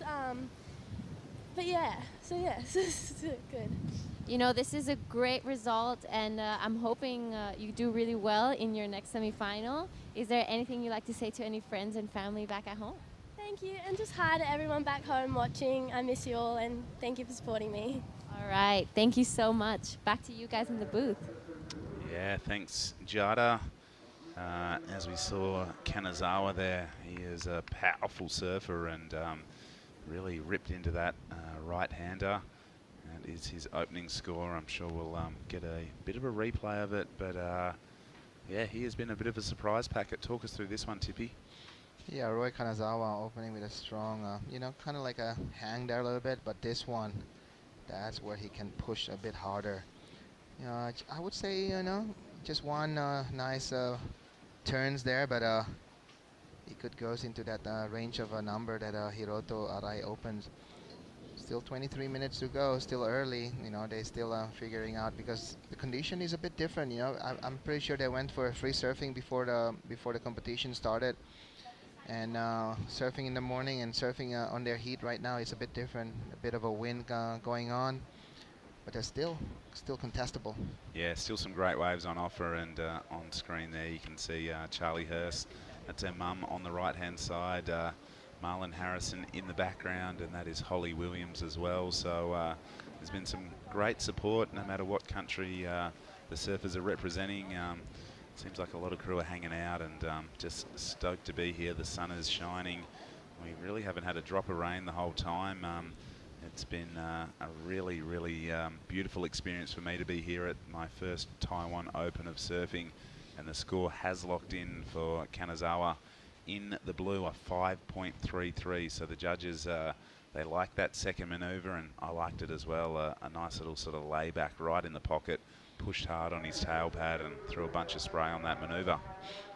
but yeah, so yeah, it's good. This is a great result, and I'm hoping you do really well in your next semi-final. Is there anything you'd like to say to any friends and family back at home? Thank you, and just hi to everyone back home watching. I miss you all, and thank you for supporting me. All right, thank you so much. Back to you guys in the booth. Yeah, thanks, Jada. As we saw Kanazawa there, he is a powerful surfer and really ripped into that right-hander. And is his opening score. I'm sure we'll get a bit of a replay of it, but yeah, he has been a bit of a surprise packet. Talk us through this one, Tippy. Yeah, Roy Kanazawa opening with a strong, kind of like a hang there a little bit, but this one, that's where he can push a bit harder. I would say, just one nice turns there, but he could goes into that range of a number that Hiroto Arai opens. Still 23 minutes to go, still early. They still figuring out because the condition is a bit different. I'm pretty sure they went for free surfing before the competition started, and surfing in the morning and surfing on their heat right now is a bit different. A bit of a wind going on, but they're still contestable. Yeah, still some great waves on offer, and on screen there you can see Charlie Hurst. That's her mum on the right-hand side. Marlon Harrison in the background, and that is Holly Williams as well. So there's been some great support no matter what country the surfers are representing. Seems like a lot of crew are hanging out and just stoked to be here. The sun is shining. We really haven't had a drop of rain the whole time. It's been a really, really beautiful experience for me to be here at my first Taiwan Open of Surfing. And the score has locked in for Kanazawa in the blue, a 5.33. So the judges, they liked that second maneuver, and I liked it as well. A nice little sort of layback right in the pocket, pushed hard on his tail pad and threw a bunch of spray on that maneuver.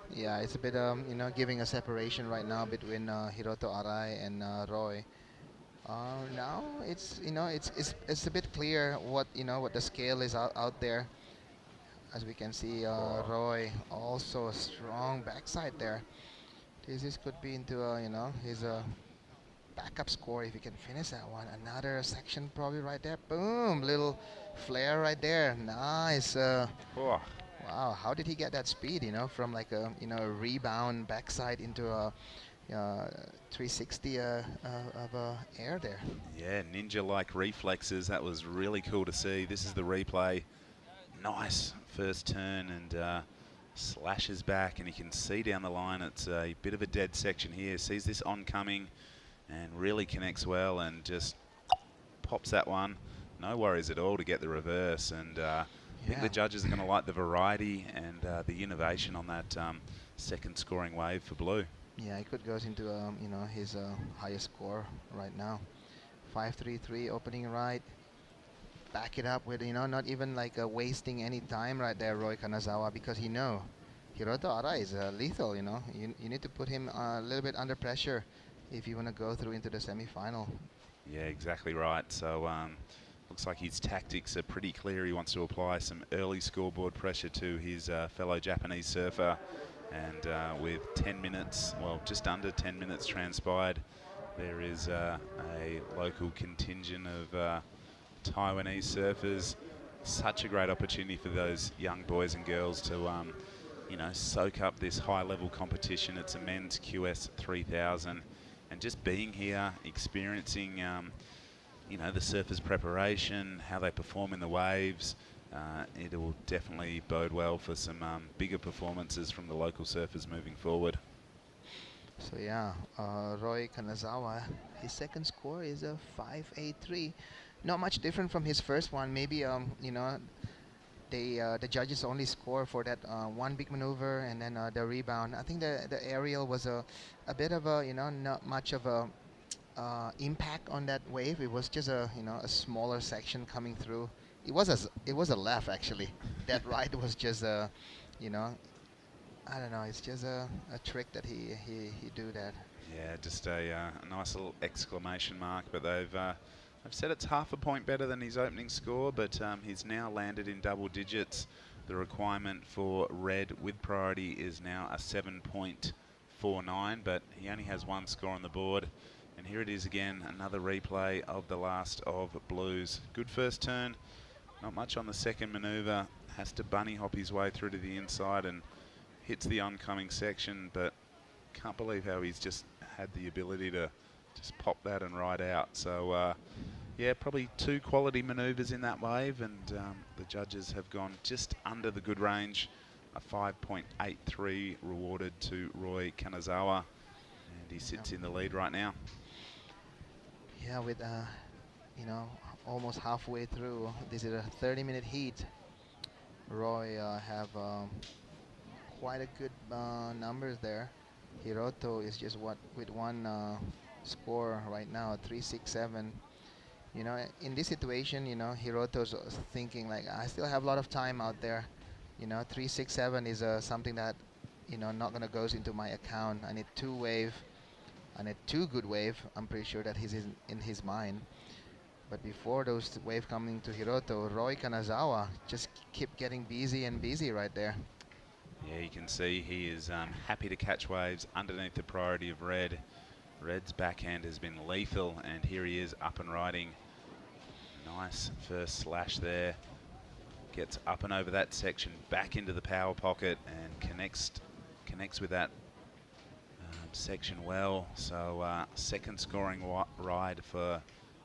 Yeah, it's a bit, you know, giving a separation right now between Hiroto Arai and Roy. Now it's, you know, it's a bit clear what, you know, what the scale is out there. As we can see, Roy also a strong backside there. This could be into, you know, his backup score if he can finish that one. Another section probably right there. Boom, little flare right there. Nice. Wow, how did he get that speed, you know, from like a, you know, a rebound backside into a 360 of air there. Yeah, ninja-like reflexes. That was really cool to see. This is the replay. Nice first turn and slashes back, and you can see down the line it's a bit of a dead section here. Sees this oncoming and really connects well and just pops that one. No worries at all to get the reverse, and I think the judges are going to like the variety and the innovation on that second scoring wave for blue. Yeah, he could go into you know, his highest score right now. 5.33 opening right. Back it up with, you know, not even like wasting any time right there, Roy Kanazawa, because he know Hiroto Arai is lethal, you know. You need to put him a little bit under pressure if you want to go through into the semi-final. Yeah, exactly right. So looks like his tactics are pretty clear. He wants to apply some early scoreboard pressure to his fellow Japanese surfer. And with 10 minutes, well, just under 10 minutes transpired, there is a local contingent of Taiwanese surfers. Such a great opportunity for those young boys and girls to, you know, soak up this high-level competition. It's a men's QS 3000, and just being here, experiencing, you know, the surfers' preparation, how they perform in the waves. It will definitely bode well for some bigger performances from the local surfers moving forward. So yeah, Roy Kanazawa, his second score is a 5.83. Not much different from his first one. Maybe you know, the judges only score for that one big maneuver and then the rebound. I think the aerial was a bit of a, you know, not much of a impact on that wave. It was just a, you know, a smaller section coming through. It was a laugh actually. That ride was just a, you know, I don't know. It's just a trick that he do that. Yeah, just a nice little exclamation mark. But they've said it's half a point better than his opening score. But he's now landed in double digits. The requirement for red with priority is now a 7.49. But he only has one score on the board. And here it is again, another replay of the last of blues. Good first turn. Not much on the second maneuver. Has to bunny hop his way through to the inside and hits the oncoming section, but can't believe how he's just had the ability to just pop that and ride out. So yeah, probably two quality maneuvers in that wave, and the judges have gone just under the good range. A 5.83 rewarded to Roy Kanazawa, and he sits in the lead right now. Yeah, with you know, almost halfway through. This is a 30-minute heat. Roy have quite a good numbers there. Hiroto is just with one score right now, 3.67. You know, in this situation, you know, Hiroto's thinking like, I still have a lot of time out there. You know, 3.67 is something that, you know, not gonna goes into my account. I need two wave. I need two good wave. I'm pretty sure that he's in his mind. But before those wave coming to Hiroto, Roy Kanazawa just keep getting busy and busy right there. Yeah, you can see he is happy to catch waves underneath the priority of red. Red's backhand has been lethal, and here he is up and riding. Nice first slash there. Gets up and over that section, back into the power pocket, and connects with that section well. So second scoring ride for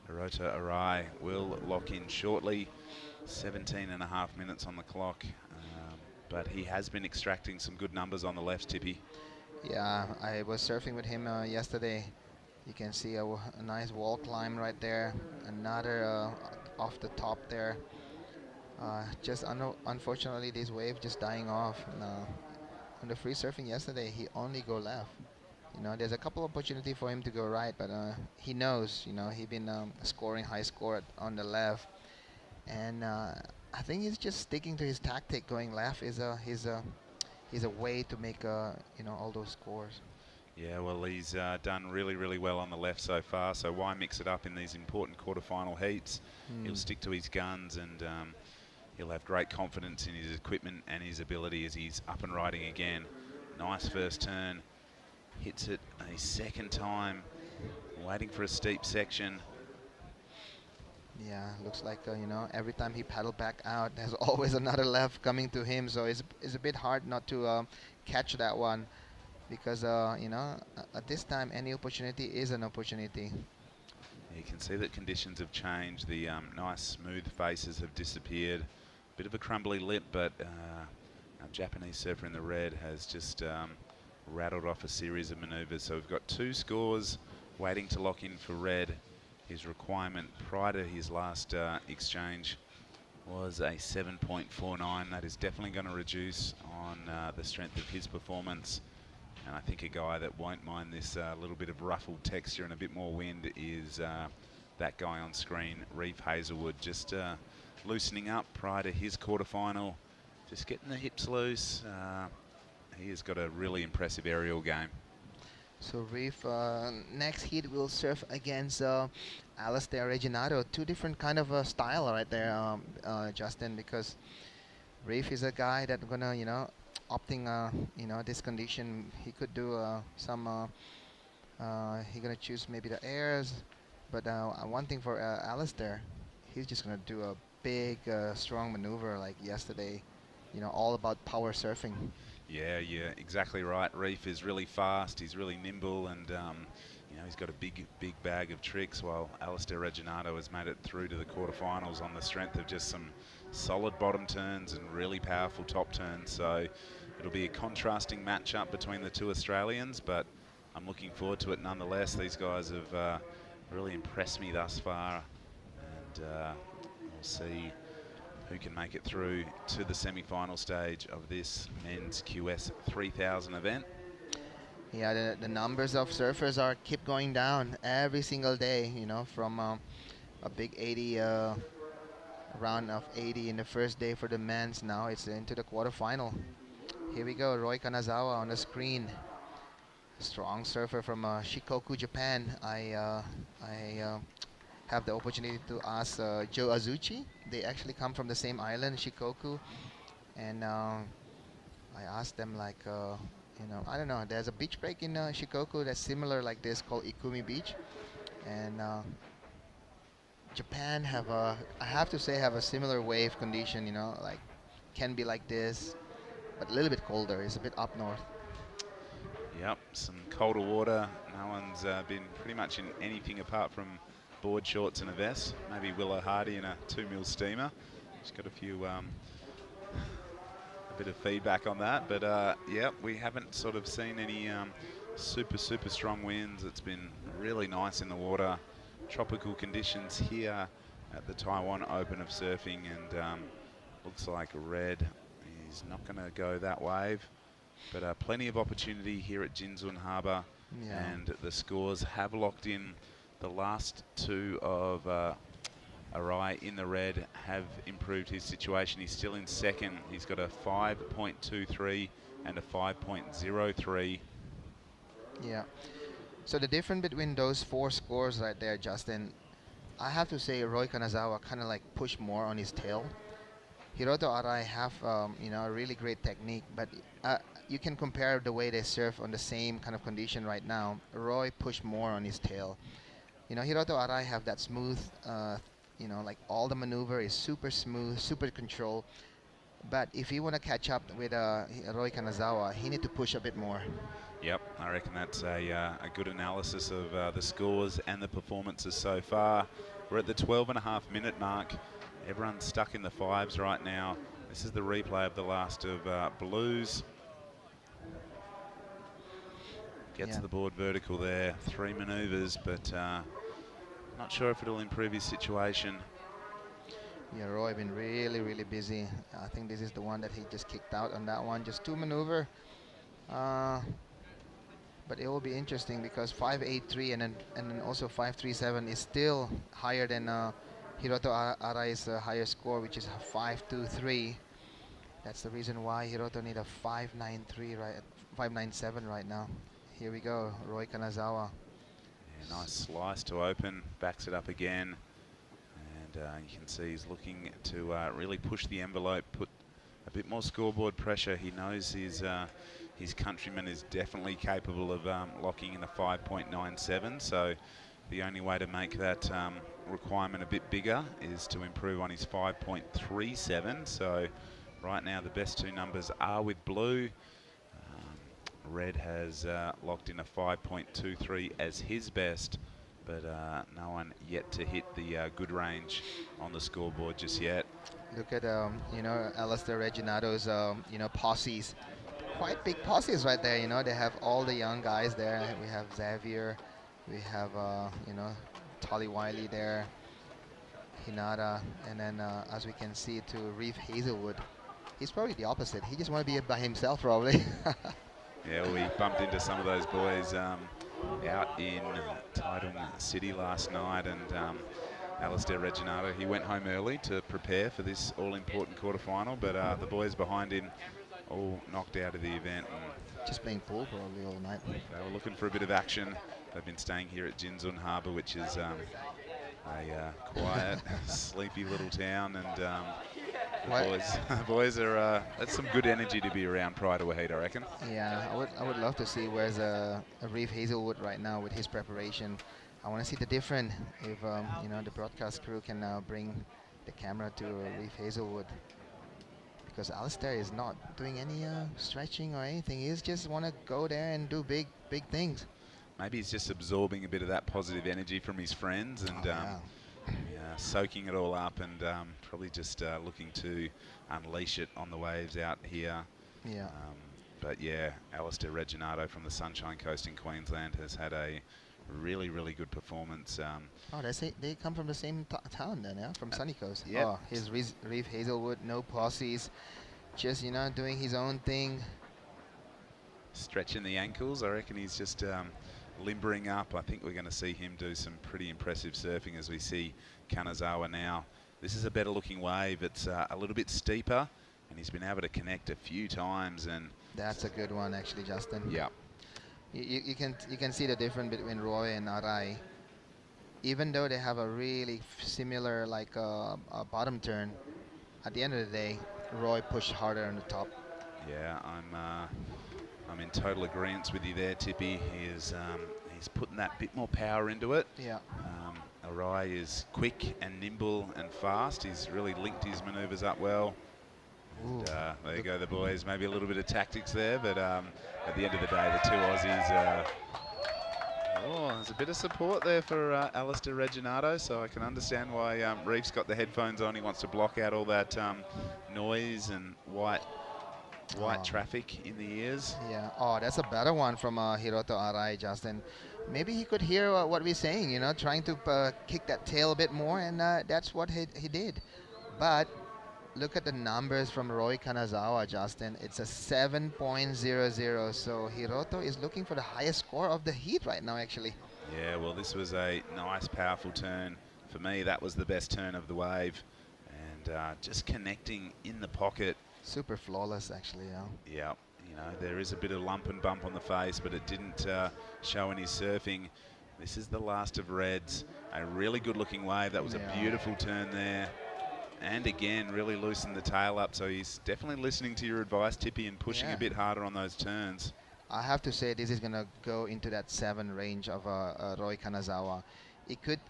Hiroto Arai will lock in shortly. 17.5 minutes on the clock. but he has been extracting some good numbers on the left, Tippy. Yeah, I was surfing with him yesterday. You can see a nice wall climb right there. Another off the top there. Just unfortunately, this wave just dying off. On the free surfing yesterday, he only go left. You know, there's a couple opportunity for him to go right, but he knows. You know, he been scoring high score on the left, and I think he's just sticking to his tactic. Going left is a way to make you know, all those scores. Yeah, well, he's done really, really well on the left so far, so why mix it up in these important quarterfinal heats? He'll stick to his guns, and he'll have great confidence in his equipment and his ability as he's up and riding again. Nice first turn, hits it a second time, waiting for a steep section. Yeah, looks like, you know, every time he paddle back out, there's always another left coming to him, so it's a bit hard not to catch that one. Because, you know, at this time, any opportunity is an opportunity. You can see that conditions have changed. The nice smooth faces have disappeared. Bit of a crumbly lip, but our Japanese surfer in the red has just rattled off a series of maneuvers. So we've got 2 scores waiting to lock in for red. His requirement prior to his last exchange was a 7.49. That is definitely going to reduce on the strength of his performance. And I think a guy that won't mind this little bit of ruffled texture and a bit more wind is that guy on screen, Reef Hazelwood, just loosening up prior to his quarterfinal, just getting the hips loose. He has got a really impressive aerial game. So Reef, next heat will surf against Alistair Reginato. 2 different kind of style right there, Justin, because Reef is a guy that's gonna, you know, opting, you know, this condition, he could do he gonna choose maybe the airs, but one thing for Alistair, he's just gonna do a big, strong maneuver like yesterday, you know, all about power surfing. Yeah, exactly right. Reef is really fast, he's really nimble, and you know, he's got a big bag of tricks, while Alistair Reginato has made it through to the quarterfinals on the strength of just some solid bottom turns and really powerful top turns. So it'll be a contrasting matchup between the 2 Australians, but I'm looking forward to it nonetheless. These guys have really impressed me thus far, and we'll see who can make it through to the semi-final stage of this men's QS 3000 event. Yeah, the numbers of surfers keep going down every single day, you know, from a big 80 round of 80 in the first day for the men's. Now it's into the quarterfinal. Here we go, Roy Kanazawa on the screen. Strong surfer from Shikoku, Japan. I have the opportunity to ask Joe Azuchi. They actually come from the same island, Shikoku. And I asked them, like, you know, I don't know, there's a beach break in Shikoku that's similar like this called Ikumi Beach. And Japan have I have to say, have a similar wave condition, you know, like can be like this, but a little bit colder. It's a bit up north. Yep, some colder water. No one's been pretty much in anything apart from board shorts and a vest. Maybe Willow Hardy in a 2 mil steamer. She's got a few, a bit of feedback on that. But yeah, we haven't sort of seen any super strong winds. It's been really nice in the water. Tropical conditions here at the Taiwan Open of Surfing, and looks like red is not going to go that wave. But plenty of opportunity here at Jinzun Harbour, and the scores have locked in. The last 2 of Arai in the red have improved his situation. He's still in second. He's got a 5.23 and a 5.03. Yeah. So the difference between those 4 scores right there, Justin, I have to say Roy Kanazawa kind of like pushed more on his tail. Hiroto Arai have, you know, a really great technique, but you can compare the way they surf on the same kind of condition right now. Roy pushed more on his tail. You know, Hiroto Arai have that smooth, you know, like all the maneuver is super smooth, super control. But if you want to catch up with Roy Kanazawa, he need to push a bit more. Yep, I reckon that's a good analysis of the scores and the performances so far. We're at the 12.5 minute mark. Everyone's stuck in the 5s right now. This is the replay of the last of Blues. Gets the board vertical there, 3 maneuvers, but not sure if it'll improve his situation. Yeah, Roy been really, really busy. I think this is the one that he just kicked out on that one. Just 2 maneuver. But it will be interesting because 5.83 and then also 5.37 is still higher than Hiroto Arai's higher score, which is 5.23. That's the reason why Hiroto need a 5.93 right, 5.97 right now. Here we go, Roy Kanazawa. Yeah, nice slice to open, backs it up again, and you can see he's looking to really push the envelope, put a bit more scoreboard pressure. He knows his countryman is definitely capable of locking in a 5.97, so the only way to make that requirement a bit bigger is to improve on his 5.37. So right now the best 2 numbers are with blue. Red has locked in a 5.23 as his best, but no one yet to hit the good range on the scoreboard just yet. Look at you know, Alistair Reginato's you know, posses. Quite big posses right there, you know. They have all the young guys there. We have Xavier, we have you know, Tolly Wiley there, Hinata, and then as we can see to Reef Hazelwood. He's probably the opposite. He just want to be by himself probably. Yeah, we bumped into some of those boys out in Taitung City last night, and Alistair Reginato, he went home early to prepare for this all-important quarterfinal, but the boys behind him all knocked out of the event. And just playing pool probably all night. They were looking for a bit of action. They've been staying here at Jinzun Harbour, which is a quiet, sleepy little town, and boys are that's some good energy to be around prior to a heat, I reckon. Yeah, I would love to see where's a Reef Hazelwood right now with his preparation. I want to see the difference if you know, the broadcast crew can bring the camera to Reef Hazelwood, because Alistair is not doing any stretching or anything. He's just want to go there and do big things. Maybe he's just absorbing a bit of that positive energy from his friends and soaking it all up, and probably just looking to unleash it on the waves out here. Yeah. But yeah, Alistair Reginato from the Sunshine Coast in Queensland has had a really, really good performance. Oh, they come from the same town then, yeah? From Sunny Coast. Yep. Oh, his Reef Hazelwood, no posses, just, you know, doing his own thing. Stretching the ankles, I reckon he's just limbering up. I think we're going to see him do some pretty impressive surfing as we see Kanazawa now. This is a better looking wave. It's a little bit steeper, and he's been able to connect a few times. And that's a good one, actually, Justin. Yeah. You can see the difference between Roy and Arai. Even though they have a really similar like bottom turn, at the end of the day, Roy pushed harder on the top. Yeah, I'm in total agreement with you there, Tippy. He's putting that bit more power into it. Yeah. Arai is quick and nimble and fast. He's really linked his maneuvers up well. And, there you go, the boys. Maybe a little bit of tactics there, but at the end of the day, the two Aussies. There's a bit of support there for Alistair Reginato, so I can understand why Reef's got the headphones on. He wants to block out all that noise and white traffic in the ears. Yeah. Oh, that's a better one from Hiroto Arai, Justin. Maybe he could hear what we're saying, you know, trying to kick that tail a bit more, and that's what he did. But look at the numbers from Roy Kanazawa, Justin. It's a 7.00, so Hiroto is looking for the highest score of the heat right now, actually. Yeah, well, this was a nice, powerful turn. For me, that was the best turn of the wave. And just connecting in the pocket. Super flawless, actually, yeah. Yeah, you know, there is a bit of lump and bump on the face, but it didn't show in his surfing. This is the last of Reds. A really good-looking wave. That was a beautiful turn there. And again, really loosened the tail up, so he's definitely listening to your advice, Tippy, and pushing a bit harder on those turns. I have to say this is going to go into that 7 range of Roy Kanazawa. It could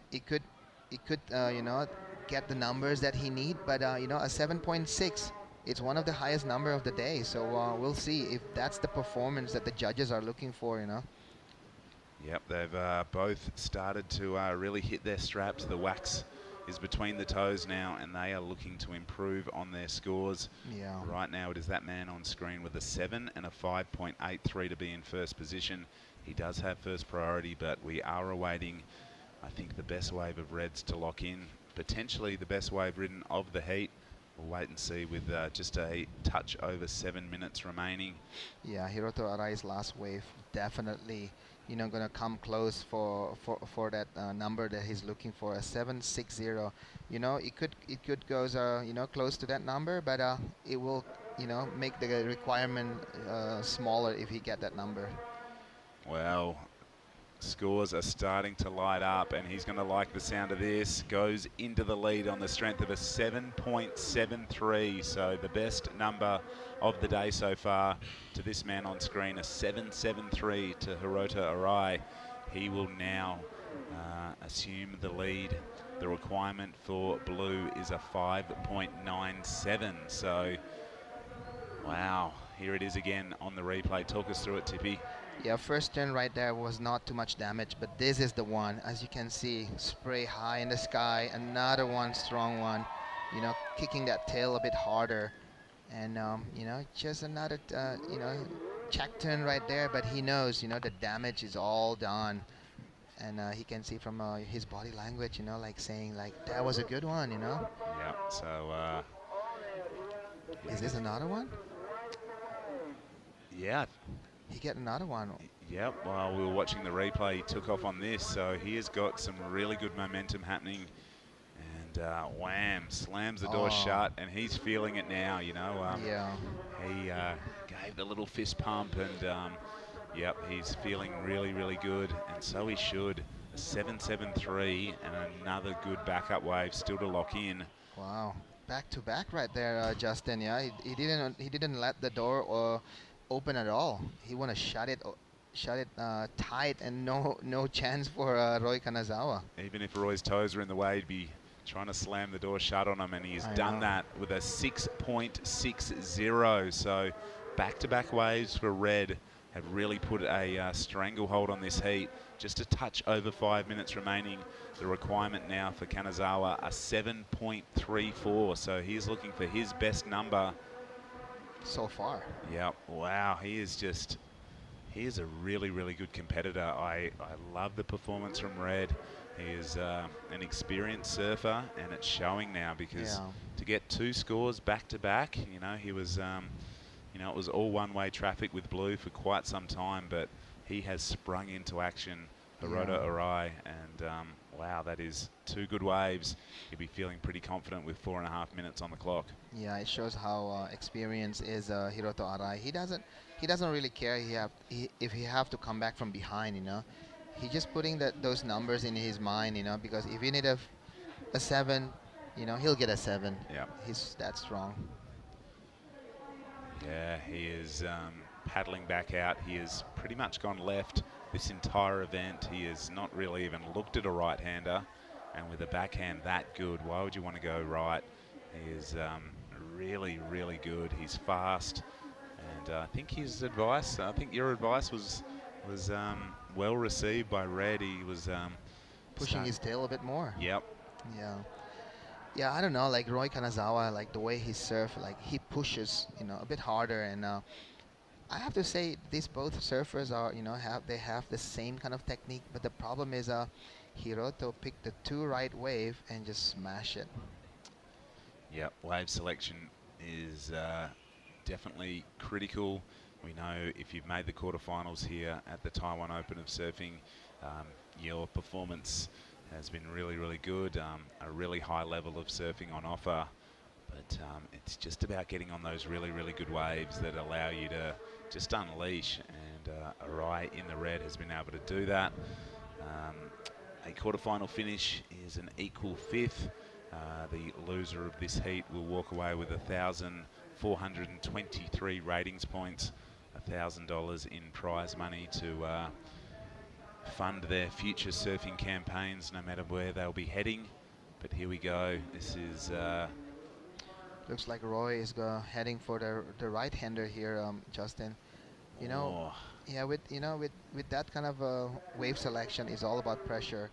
you know, get the numbers that he need, but you know, a 7.6, it's one of the highest number of the day. So we'll see if that's the performance that the judges are looking for, you know. Yep, they've both started to really hit their straps. The wax is between the toes now, and they are looking to improve on their scores. Yeah. Right now, it is that man on screen with a 7 and a 5.83 to be in first position. He does have first priority, but we are awaiting, I think, the best wave of reds to lock in. Potentially the best wave ridden of the heat. We'll wait and see with just a touch over 7 minutes remaining. Yeah, Hiroto Arai's last wave definitely, you know, gonna come close for that number that he's looking for, a 7.60. You know, it could goes you know, close to that number, but it will, you know, make the requirement smaller if he get that number. Well, scores are starting to light up, and he's going to like the sound of this. Goes into the lead on the strength of a 7.73, so the best number of the day so far to this man on screen, a 7.73 to Hiroto Arai. He will now assume the lead. The requirement for blue is a 5.97, so wow, here it is again on the replay. Talk us through it, Tippy. Yeah, first turn right there was not too much damage, but this is the one. As you can see, spray high in the sky, another one, strong one, you know, kicking that tail a bit harder. And, you know, just another, you know, check turn right there, but he knows, you know, the damage is all done. And he can see from his body language, you know, like saying, like, that was a good one, you know? Yeah, so... is this another one? Yeah. He get another one. Yep, while we were watching the replay, he took off on this, so he has got some really good momentum happening. And wham, slams the door shut, and he's feeling it now, you know. Yeah. He gave the little fist pump, and yep, he's feeling really, really good, and so he should. A 7.73 and another good backup wave still to lock in. Wow, back to back right there, Justin. Yeah, he didn't let the door open at all. He want to shut it tight, and no chance for Roy Kanazawa. Even if Roy's toes are in the way, he'd be trying to slam the door shut on him, and he's done that with a 6.60. So back-to-back waves for red have really put a stranglehold on this heat. Just a touch over 5 minutes remaining. The requirement now for Kanazawa, a 7.34. So he's looking for his best number so far. Yeah, wow, he is a really, really good competitor. I love the performance from Red. He is an experienced surfer, and it's showing now, because to get 2 scores back to back, you know, he was, you know, it was all one-way traffic with blue for quite some time, but he has sprung into action, Hiroto Arai, and wow, that is 2 good waves. He'll be feeling pretty confident with 4.5 minutes on the clock. Yeah, it shows how experienced is Hiroto Arai. He doesn't really care if he have to come back from behind, you know. He's just putting those numbers in his mind, you know, because if he need a 7, you know, he'll get a 7. Yeah. He's that strong. Yeah, he is paddling back out. He has pretty much gone left this entire event. He has not really even looked at a right-hander, and with a backhand that good, why would you want to go right? He is really, really good. He's fast, and I think his advice, I think your advice was well received by Red. He was pushing his tail a bit more. Yep. Yeah. Yeah, I don't know, like Roy Kanazawa, like the way he surf, like he pushes, you know, a bit harder, and I have to say these both surfers are, you know, they have the same kind of technique, but the problem is Hiroto picked the 2 right wave and just smash it. Yep, wave selection is definitely critical. We know if you've made the quarterfinals here at the Taiwan Open of Surfing, your performance has been really, really good. A really high level of surfing on offer, but it's just about getting on those really, really good waves that allow you to just unleash, and Arai in the red has been able to do that. A quarterfinal finish is an equal 5th. The loser of this heat will walk away with 1,423 ratings points, $1,000 in prize money to fund their future surfing campaigns, no matter where they'll be heading. But here we go. This is looks like Roy is heading for the right-hander here, Justin. You know, yeah, with that kind of wave selection is all about pressure.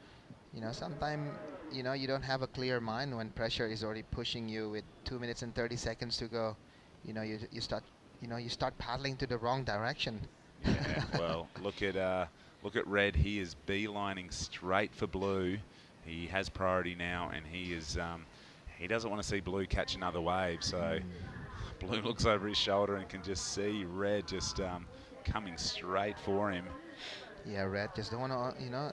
you know, sometimes, you know, you don't have a clear mind when pressure is already pushing you with 2 minutes and 30 seconds to go. You know, you start, you know, you start paddling to the wrong direction. Yeah, well, look at Red. He is beelining straight for Blue. He has priority now, and he is he doesn't want to see Blue catch another wave. So Blue looks over his shoulder and can just see Red just coming straight for him. Yeah, Red just don't want to, you know,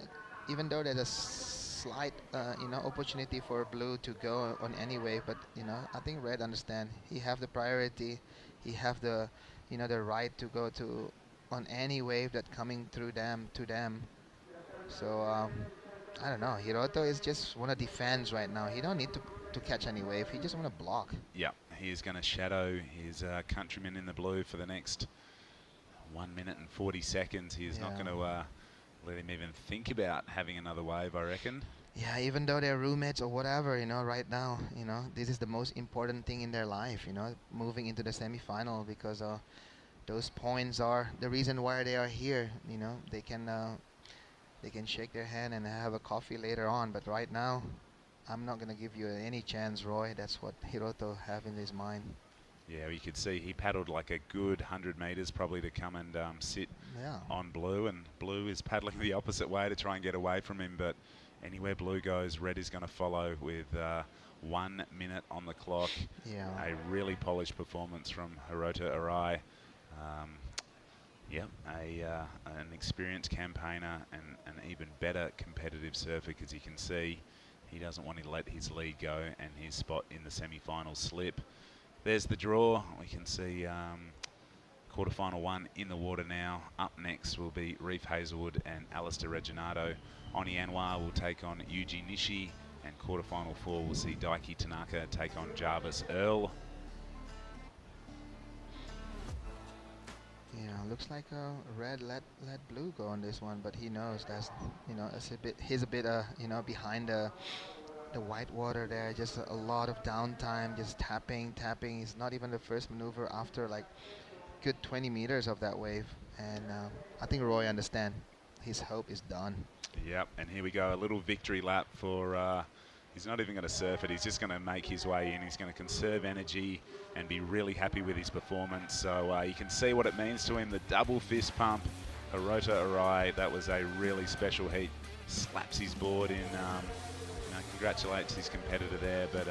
even though there's a slight, you know, opportunity for Blue to go on any wave, but you know, I think Red understand. He have the priority. He have the, you know, the right to go to on any wave that coming through them to them. So I don't know. Hiroto is just want to defend right now. He don't need to catch any wave. He just want to block. Yeah, he is going to shadow his countryman in the blue for the next 1 minute and 40 seconds. He is not going to let him even think about having another wave, I reckon. Yeah, even though they're roommates or whatever, you know, right now, you know, this is the most important thing in their life, you know, moving into the semifinal, because those points are the reason why they are here. You know, they can shake their hand and have a coffee later on, but right now, I'm not going to give you any chance, Roy. That's what Hiroto have in his mind. Yeah, you could see he paddled like a good 100 meters probably to come and sit on Blue, and Blue is paddling the opposite way to try and get away from him, but anywhere Blue goes, Red is going to follow with 1 minute on the clock. Yeah. A really polished performance from Hirota Arai. Yeah, an experienced campaigner and an even better competitive surfer, because you can see he doesn't want to let his lead go and his spot in the semi-final slip. There's the draw. We can see quarterfinal 1 in the water now. Up next will be Reef Hazelwood and Alistair Reginato. Oni Anwar will take on Yuji Nishi, and quarterfinal 4 will see Daiki Tanaka take on Jarvis Earl. Yeah, looks like Red let Blue go on this one, but he knows that's, you know, he's a bit you know, behind the white water there. Just a lot of downtime, just tapping. It's not even the first maneuver after like good 20 meters of that wave, and I think Roy understand. His hope is done. Yep, and here we go, a little victory lap for, he's not even going to surf it, he's just going to make his way in. He's going to conserve energy and be really happy with his performance. So you can see what it means to him, the double fist pump. Hirota Arai, that was a really special heat. Slaps his board in, you know, congratulates his competitor there, but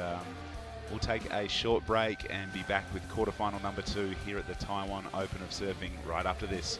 we'll take a short break and be back with quarterfinal number 2 here at the Taiwan Open of Surfing right after this.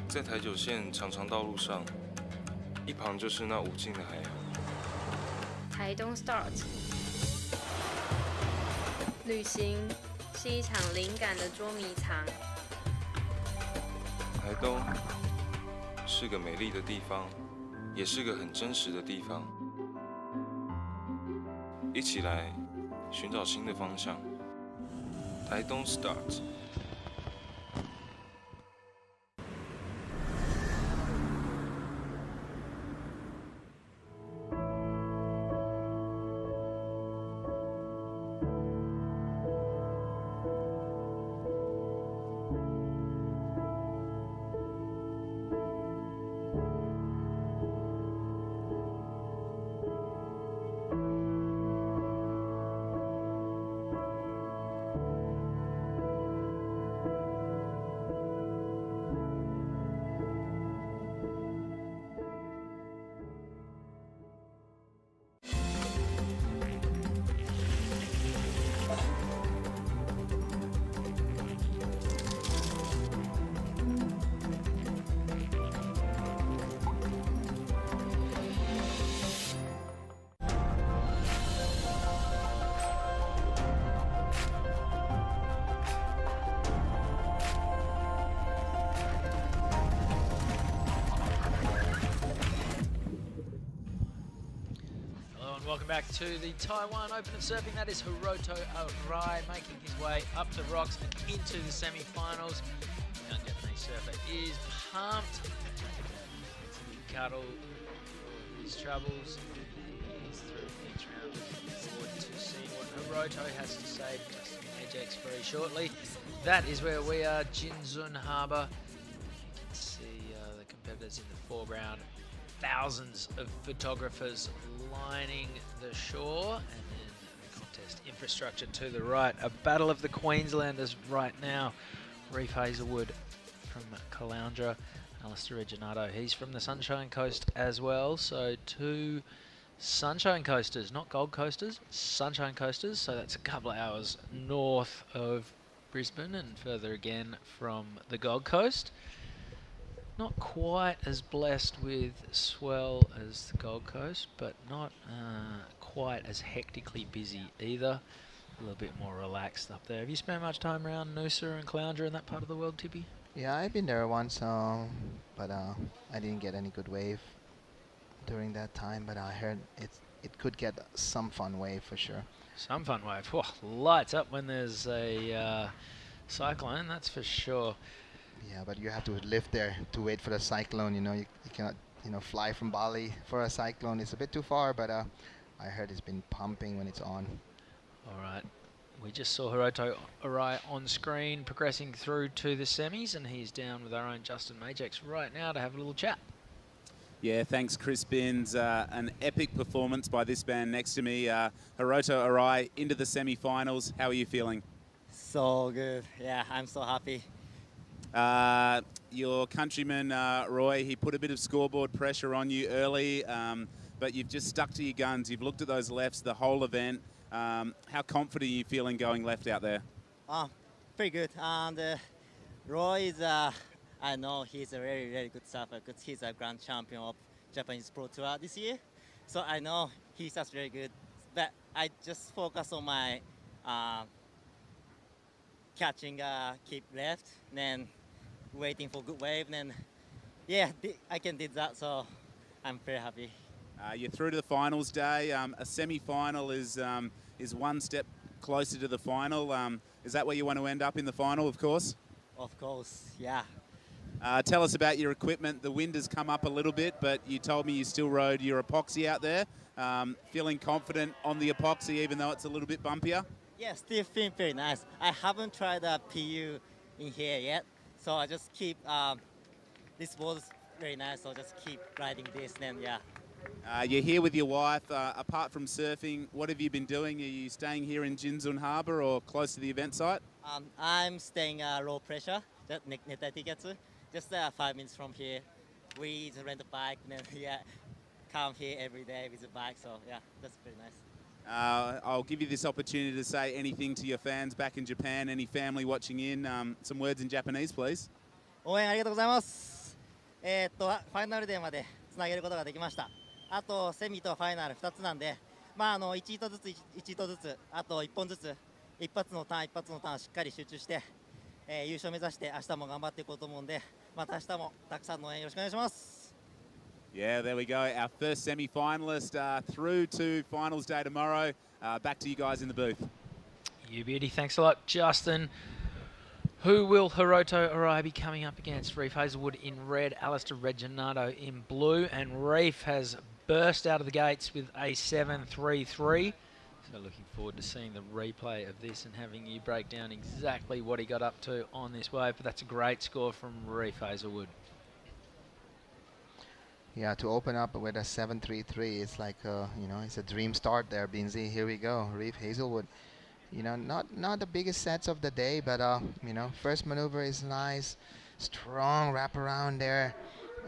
在台九线长长道路上，一旁就是那无尽的海洋。台东 Start 旅行是一场灵感的捉迷藏。台东是个美丽的地方，也是个很真实的地方。一起来寻找新的方向。台东 Start。And welcome back to the Taiwan Open of Surfing. That is Hiroto Arai making his way up the rocks and into the semi-finals. The young Japanese surfer is pumped. It's a big cuddle for his troubles. He's through each round. Looking forward to seeing what Hiroto has to say to Justin Majex very shortly. That is where we are, Jinzun Harbour. You can see the competitors in the foreground. Thousands of photographers lining the shore, and then the contest infrastructure to the right. A battle of the Queenslanders right now. Reef Hazelwood from Caloundra, Alistair Reginato, he's from the Sunshine Coast as well. So two Sunshine Coasters, not Gold Coasters, Sunshine Coasters. So that's a couple of hours north of Brisbane and further again from the Gold Coast. Not quite as blessed with swell as the Gold Coast, but not quite as hectically busy either. A little bit more relaxed up there. Have you spent much time around Noosa and Caloundra in that part of the world, Tippy? Yeah, I've been there once, but I didn't get any good wave during that time. But I heard it could get some fun wave for sure. Some fun wave. Whoa, lights up when there's a cyclone, that's for sure. Yeah, but you have to live there to wait for the cyclone. You cannot, fly from Bali for a cyclone. It's a bit too far, but I heard it's been pumping when it's on. All right. We just saw Hiroto Arai on screen progressing through to the semis, and he's down with our own Justin Majex right now to have a little chat. Yeah, thanks, Chris Binns. An epic performance by this band next to me. Hiroto Arai into the semi-finals. How are you feeling? So good. Yeah, I'm so happy. Your countryman, Roy, he put a bit of scoreboard pressure on you early, but you've just stuck to your guns. You've looked at those lefts the whole event. How confident are you feeling going left out there? Pretty good. And Roy is, I know he's a very, very good surfer because he's a grand champion of Japanese Pro Tour this year. So I know he's just very good. But I just focus on my catching keep left, then waiting for good wave, then yeah, I can do that, so I'm very happy. You're through to the finals day. A semi-final is one step closer to the final. Is that where you want to end up in the final, of course? Of course, yeah. Tell us about your equipment. The wind has come up a little bit, but you told me you still rode your epoxy out there. Feeling confident on the epoxy, even though it's a little bit bumpier? Yeah, still feeling very nice. I haven't tried a PU in here yet, so I just keep, this was very nice, so just keep riding this, then yeah. You're here with your wife. Apart from surfing, what have you been doing? Are you staying here in Jinzun Harbour or close to the event site? I'm staying low pressure, just Netai tickets, just 5 minutes from here. We just rent a bike, and then yeah, come here every day with a bike, so yeah, that's pretty nice. I'll give you this opportunity to say anything to your fans back in Japan, any family watching in. Some words in Japanese, please. 応援ありがとうございます。ファイナルデーまでつなげることができました。あとセミとファイナル2つなんで、1ヒートずつ1ヒートずつ、あと1本ずつ、一発のターンしっかり集中して、優勝目指して明日も頑張っていこうと思うんで、また明日もたくさんの応援よろしくお願いします。Yeah, there we go. Our first semi-finalist through to finals day tomorrow. Back to you guys in the booth. You beauty. Thanks a lot, Justin. Who will Hiroto Arai be coming up against? Reef Hazelwood in red, Alistair Reginato in blue, and Reef has burst out of the gates with a 7.33. So looking forward to seeing the replay of this and having you break down exactly what he got up to on this wave. But that's a great score from Reef Hazelwood. Yeah, to open up with a 7.33, it's like, it's a dream start there, Binzi. Here we go, Reef Hazelwood. Not the biggest sets of the day, but, first maneuver is nice. Strong wraparound there.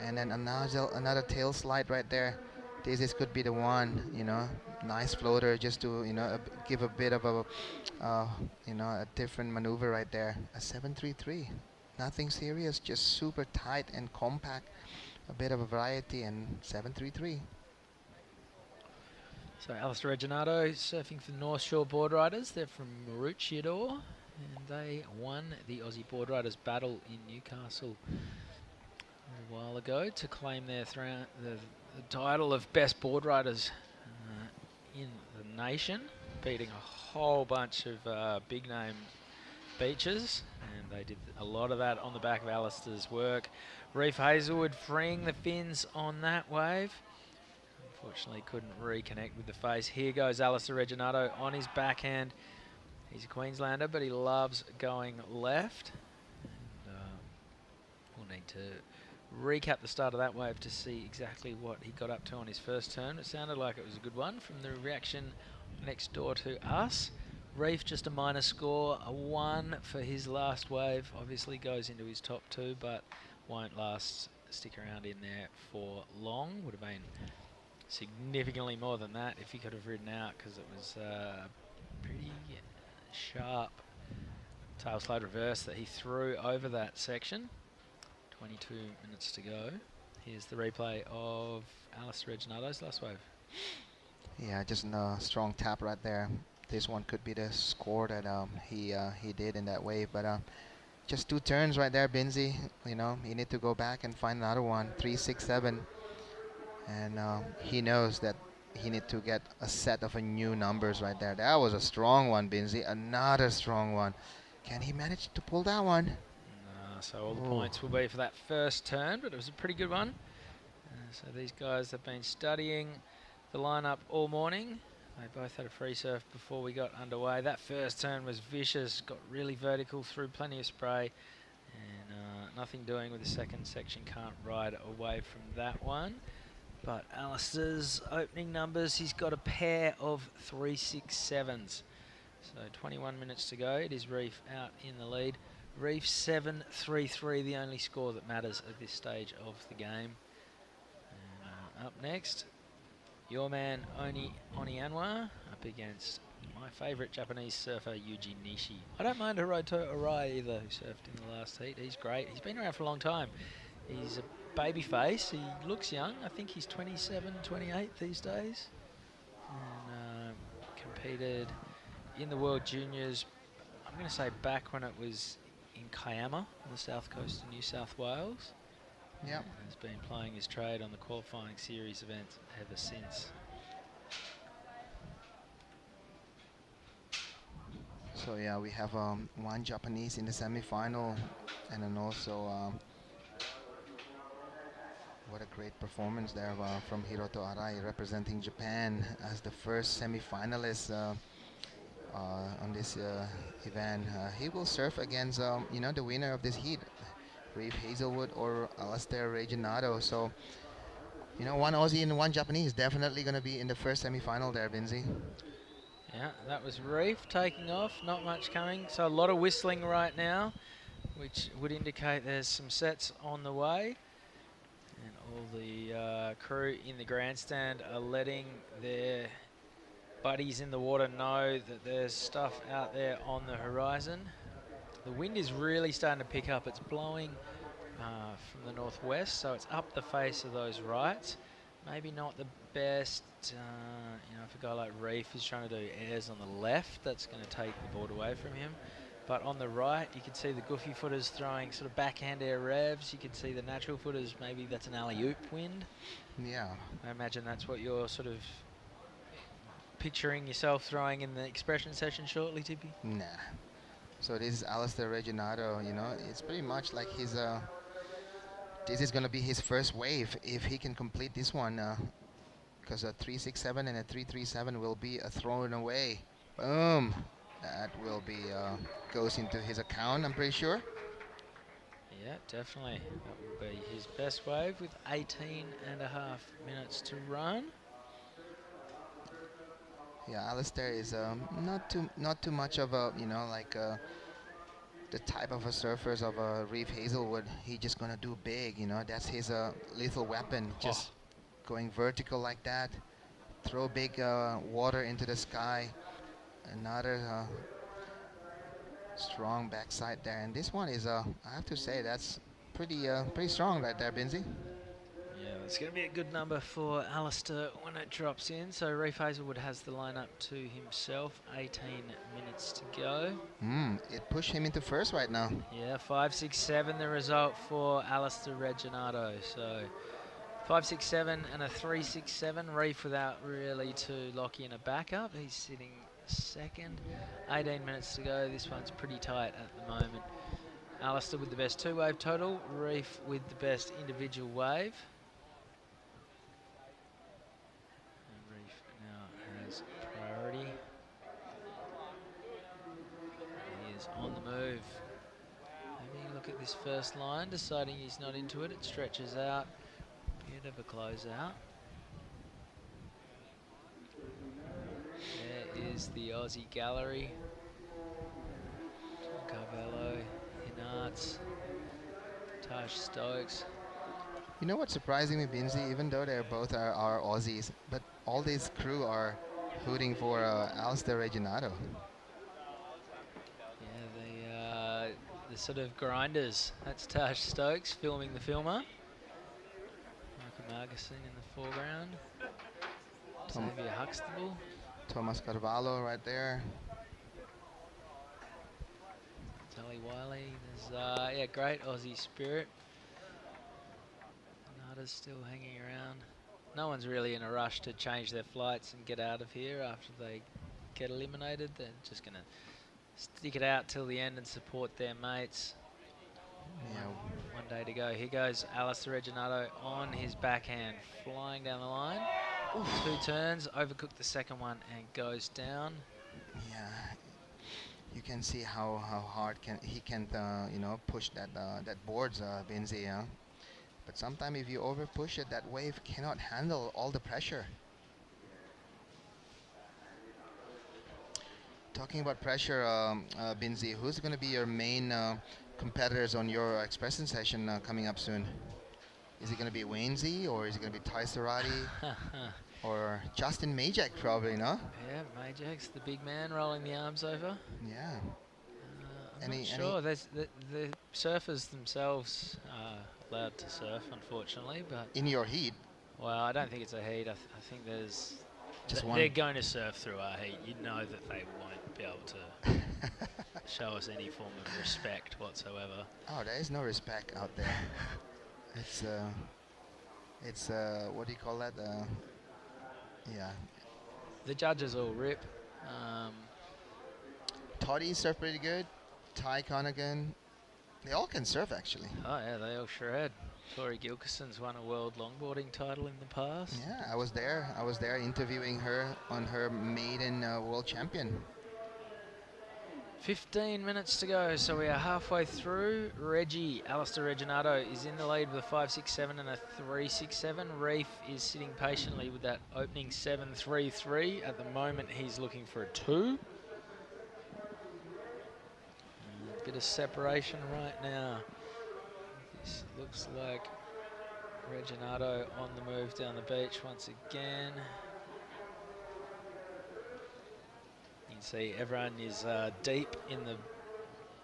And then another tail slide right there. This could be the one, nice floater just to, give a bit of a different maneuver right there. A 7.33. Nothing serious, just super tight and compact. A bit of a variety, and 7.33. So Alistair Reginato surfing for the North Shore Board Riders. They're from Maroochydore, and they won the Aussie Board Riders Battle in Newcastle a while ago to claim their the title of Best Board Riders in the nation, beating a whole bunch of big name beaches, and they did a lot of that on the back of Alistair's work. Reef Hazelwood freeing the fins on that wave. Unfortunately couldn't reconnect with the face. Here goes Alistair Reginato on his backhand. He's a Queenslander, but he loves going left. And, we'll need to recap the start of that wave to see exactly what he got up to on his first turn. It sounded like it was a good one from the reaction next door to us. Reef just a minor score, a 1 for his last wave. Obviously goes into his top 2, but won't stick around in there for long. Would have been significantly more than that if he could have ridden out, because it was pretty sharp tail slide reverse that he threw over that section. 22 minutes to go. Here's the replay of Alistair Reginato's last wave. Yeah, just a strong tap right there. This one could be the score that he did in that wave, but just 2 turns right there, Binzi. You know, you need to go back and find another one. 3, 6, 7, and he knows that he need to get a set of new numbers right there. That was a strong one, Binzi. Another strong one. Can he manage to pull that one? So all the points will be for that first turn, but it was a pretty good one. So these guys have been studying the lineup all morning. They both had a free surf before we got underway. That first turn was vicious, got really vertical, through plenty of spray, and nothing doing with the second section. Can't ride away from that one. But Alistair's opening numbers, he's got a pair of 3-6-7s. So 21 minutes to go. It is Reef out in the lead. Reef 7-3-3, the only score that matters at this stage of the game. And, up next, your man Oni Anwar up against my favourite Japanese surfer Yuji Nishi. I don't mind Hiroto Arai either, who surfed in the last heat. He's great. He's been around for a long time. He's a baby face. He looks young. I think he's 27, 28 these days. And competed in the World Juniors, I'm going to say back when it was in Kiama on the south coast of New South Wales. Yep. Has been playing his trade on the qualifying series events ever since. So yeah, we have one Japanese in the semi-final, and then also what a great performance there from Hiroto Arai, representing Japan as the first semi-finalist on this event. He will surf against you know, the winner of this heat, Reef Hazelwood or Alistair Reginato. So, you know, one Aussie and one Japanese definitely going to be in the first semi-final there, Binzi. Yeah, that was Reef taking off, not much coming. So a lot of whistling right now, which would indicate there's some sets on the way. And all the crew in the grandstand are letting their buddies in the water know that there's stuff out there on the horizon. The wind is really starting to pick up. It's blowing from the northwest, so it's up the face of those rights. Maybe not the best, you know, if a guy like Reef is trying to do airs on the left, that's going to take the board away from him. But on the right, you can see the goofy footers throwing sort of backhand air revs. You can see the natural footers, maybe that's an alley-oop wind. Yeah. I imagine that's what you're sort of picturing yourself throwing in the expression session shortly, Tippy? Nah. So this is Alistair Reginato, you know, it's pretty much like his, this is going to be his first wave if he can complete this one, because a 3-6-7 and a 3-3-7 will be a thrown away. Boom. That will be, goes into his account, I'm pretty sure. Yeah, definitely. That will be his best wave with 18.5 minutes to run. Yeah, Alistair is not too much of a, you know, like the type of a surfers of a Reef Hazelwood. He just gonna do big, you know. That's his lethal weapon. Just going vertical like that, throw big water into the sky. Another strong backside there, and this one is I have to say that's pretty strong right there, Binzi. Yeah, it's going to be a good number for Alistair when it drops in. So Reef Hazelwood has the lineup to himself. 18 minutes to go. It pushed him into first right now. Yeah, 5-6-7 the result for Alistair Reginato. So 5.67 and a 3.67. Reef without really too locky in a backup. He's sitting second. 18 minutes to go. This one's pretty tight at the moment. Alistair with the best two-wave total. Reef with the best individual wave. And Reef now has priority. He is on the move. Having a look at this first line, deciding he's not into it. It stretches out. Bit of a closeout. There is the Aussie gallery. Carvello, Hinarts, Taj Stokes. You know what's surprising me, Binzi? Even though they're both are Aussies, but all this crew are hooting for Alistair Reginato. Yeah, the sort of grinders. That's Taj Stokes filming the filmer. Michael Marguson in the foreground. Xavier Huxtable. Thomas Carvalho right there. Tully Wiley. There's yeah, great Aussie spirit. Nada's still hanging around. No one's really in a rush to change their flights and get out of here after they get eliminated. They're just going to stick it out till the end and support their mates. Yeah. One day to go. Here goes Alistair Reginato on his backhand, flying down the line. Ooh. 2 turns, overcooked the second one and goes down. Yeah, you can see how hard he can you know, push that boards, Binzi. But sometimes if you over push it, that wave cannot handle all the pressure. Talking about pressure, Binzi, who's going to be your main competitors on your expression session coming up soon? Is it going to be Wainsey, or is it going to be Ty Sarati, or Justin Majak probably, no? Yeah, Majak's the big man rolling the arms over. Yeah. I'm not sure. The surfers themselves are allowed to surf, unfortunately, but in your heat. Well, I don't think it's a heat. I think there's just they're going to surf through our heat. You know that they won't be able to show us any form of respect whatsoever. Oh, there is no respect out there. It's what do you call that? Yeah. The judges all rip. Toddy surf pretty good. Ty Conaghan. They all can surf, actually. Oh, yeah, they all shred. Tori Gilkison's won a world longboarding title in the past. Yeah, I was there. I was there interviewing her on her maiden world champion. 15 minutes to go, so we are halfway through. Alistair Reginato is in the lead with a 5.67 and a 3.67. Reef is sitting patiently with that opening 7.33. At the moment, he's looking for a 2. A bit of separation right now. This looks like Reginato on the move down the beach once again. You can see everyone is deep in the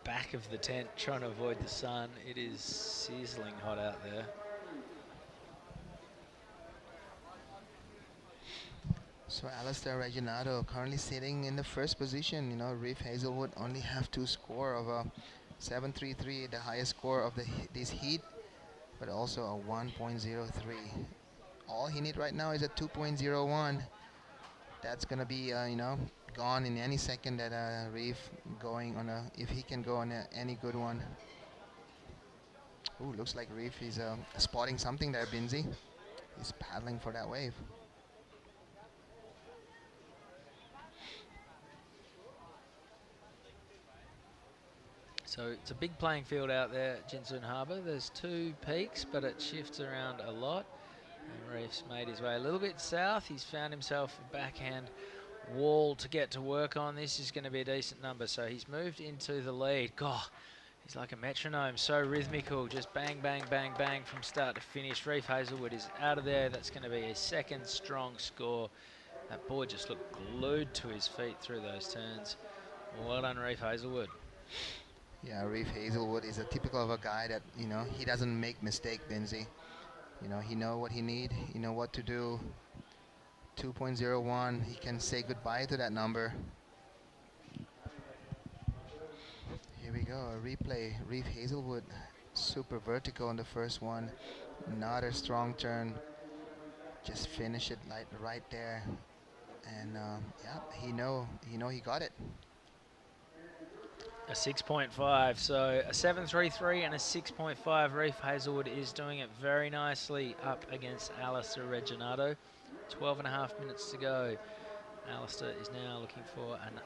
back of the tent trying to avoid the sun. It is sizzling hot out there. So Alistair Reginato currently sitting in the first position. You know, Reef Hazelwood only have 2 score of a 7.33, the highest score of this heat, but also a 1.03. All he need right now is a 2.01. That's gonna be you know, gone in any second that Reef going on if he can go on any good one. Ooh, looks like Reef is spotting something there, Binzi. He's paddling for that wave. So it's a big playing field out there at Jinzun Harbour. There's 2 peaks, but it shifts around a lot. And Reef's made his way a little bit south. He's found himself a backhand wall to get to work on. This is going to be a decent number. So he's moved into the lead. God, he's like a metronome, so rhythmical. Just bang, bang, bang, bang from start to finish. Reef Hazelwood is out of there. That's going to be a second strong score. That boy just looked glued to his feet through those turns. Well done, Reef Hazelwood. Yeah, Reef Hazelwood is a typical of a guy that, you know, he doesn't make mistake, Binzi. You know, he know what he need, you know what to do. 2.01, he can say goodbye to that number. Here we go, a replay. Reef Hazelwood, super vertical on the first one. Not a strong turn. just finish it right there. And yeah, he know he got it. A 6.5, so a 7.33 and a 6.5. Reef Hazelwood is doing it very nicely up against Alistair Reginato. 12.5 minutes to go. Alistair is now looking for an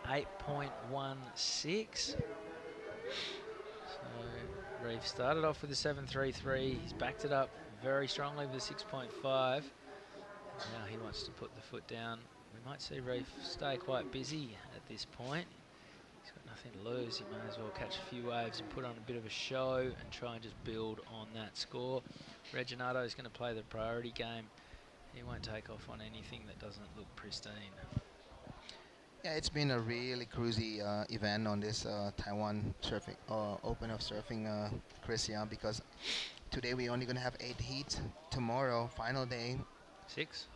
8.16. So Reef started off with a 7.33. He's backed it up very strongly with a 6.5. Now he wants to put the foot down. We might see Reef stay quite busy at this point. He's got nothing to lose. He may as well catch a few waves and put on a bit of a show and try and just build on that score. Reginato is going to play the priority game. He won't take off on anything that doesn't look pristine. Yeah, it's been a really cruisy event on this Taiwan surfing Open of Surfing, Chris, yeah, because today we're only going to have 8 heats. Tomorrow, final day. 6.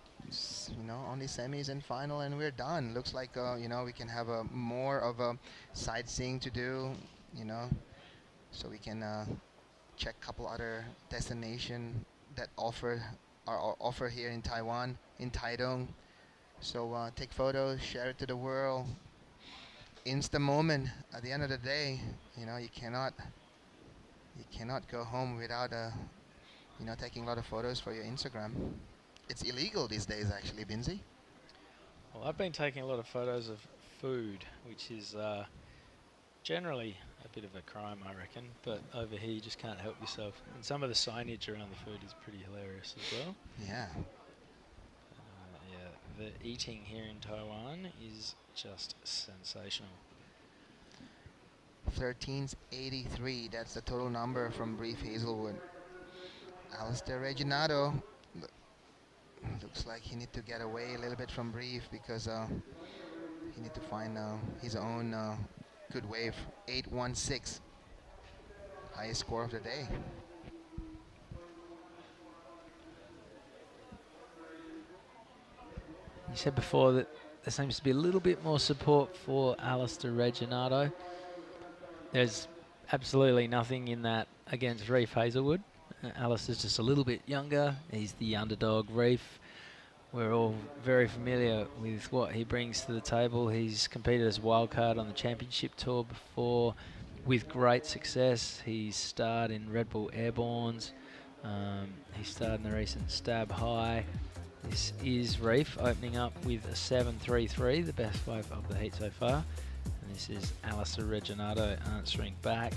You know, only semis and final, and we're done. Looks like you know, we can have a more of a sightseeing to do, you know, so we can check a couple other destination that offer here in Taiwan, in Taitung. So take photos, share it to the world. Insta moment. At the end of the day, you know, you cannot go home without you know, taking a lot of photos for your Instagram. It's illegal these days, actually, Binzi. Well, I've been taking a lot of photos of food, which is generally a bit of a crime, I reckon. But over here, you just can't help yourself. And some of the signage around the food is pretty hilarious as well. Yeah. Yeah, the eating here in Taiwan is just sensational. 1383, that's the total number from Reef Hazelwood. Alistair Reginato. Looks like he need to get away a little bit from Reef because he need to find his own good wave. 816, highest score of the day. You said before that there seems to be a little bit more support for Alistair Reginato. There's absolutely nothing in that against Reef Hazelwood. Alistair's just a little bit younger. He's the underdog. Reef, we're all very familiar with what he brings to the table. He's competed as wildcard on the championship tour before with great success. He's starred in Red Bull Airbornes. He starred in the recent Stab High. This is Reef opening up with a 7.33, the best wave of the heat so far. And this is Alistair Reginato answering back.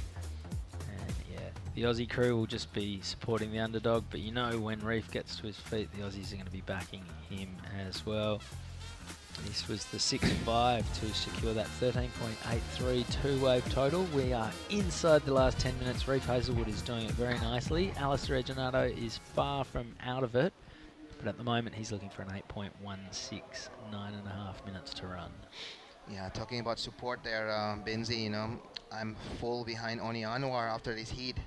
And yeah, the Aussie crew will just be supporting the underdog, but you know when Reef gets to his feet, the Aussies are going to be backing him as well. This was the 6.5 to secure that 13.83 two-wave total. We are inside the last 10 minutes. Reef Hazelwood is doing it very nicely. Alistair Reginato is far from out of it, but at the moment he's looking for an 8.16, 9.5 minutes to run. Yeah, talking about support there, Binzi, you know, I'm full behind Oni Anwar after this heat.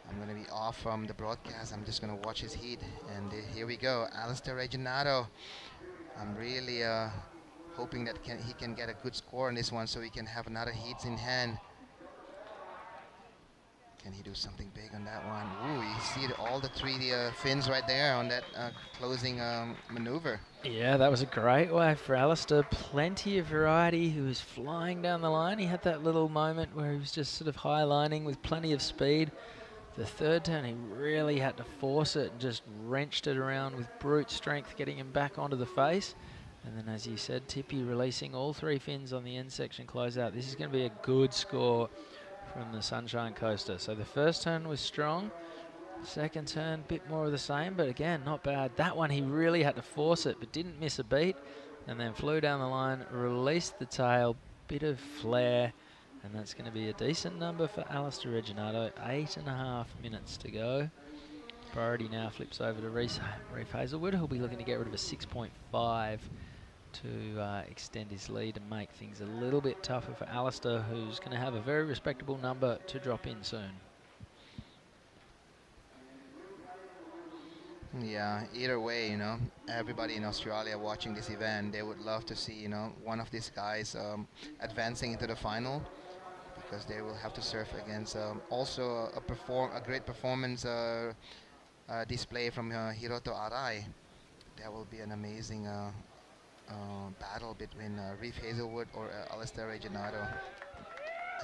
I'm going to be off from the broadcast. I'm just going to watch his heat. And here we go, Alistair Reginato. I'm really hoping that he can get a good score on this one so we can have another heats in hand. Can he do something big on that one? Ooh, you see all the 3D fins right there on that closing maneuver. Yeah, that was a great wave for Alistair. Plenty of variety. He was flying down the line. He had that little moment where he was just sort of high lining with plenty of speed. The third turn, he really had to force it and just wrenched it around with brute strength, getting him back onto the face. And then, as you said, Tippy releasing all 3 fins on the end section closeout. This is going to be a good score from the Sunshine Coaster. So the first turn was strong. Second turn, bit more of the same, but again, not bad. That one, he really had to force it, but didn't miss a beat. And then flew down the line, released the tail, bit of flare. And that's going to be a decent number for Alistair Reginato. 8.5 minutes to go. Priority now flips over to Reef Hazelwood, who'll be looking to get rid of a 6.5 to extend his lead and make things a little bit tougher for Alistair, who's going to have a very respectable number to drop in soon. Yeah, either way, you know, everybody in Australia watching this event, they would love to see, you know, one of these guys advancing into the final, because they will have to surf against also a great performance display from Hiroto Arai. that will be an amazing battle between Reef Hazelwood or Alistair Reginato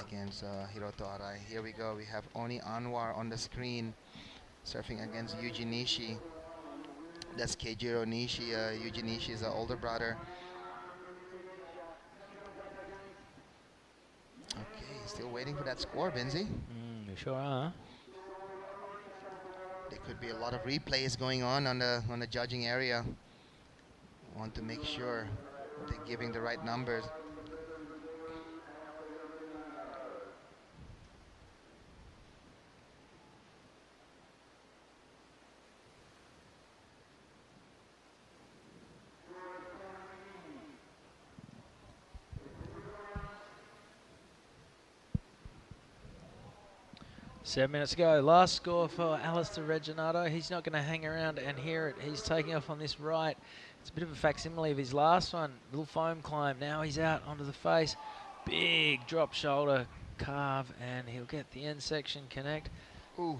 against Hiroto Arai. Here we go. We have Oni Anwar on the screen surfing against Yuji Nishi. That's Keijiro Nishi. Yuji Nishi's older brother. Okay, still waiting for that score, Binzi. We sure are. There could be a lot of replays going on the judging area. Want to make sure they're giving the right numbers. Seven minutes to go. Last score for Alistair Reginato. He's not going to hang around and hear it. He's taking off on this right. It's a bit of a facsimile of his last one. Little foam climb. Now he's out onto the face. Big drop shoulder carve, and he'll get the end section connect. Ooh.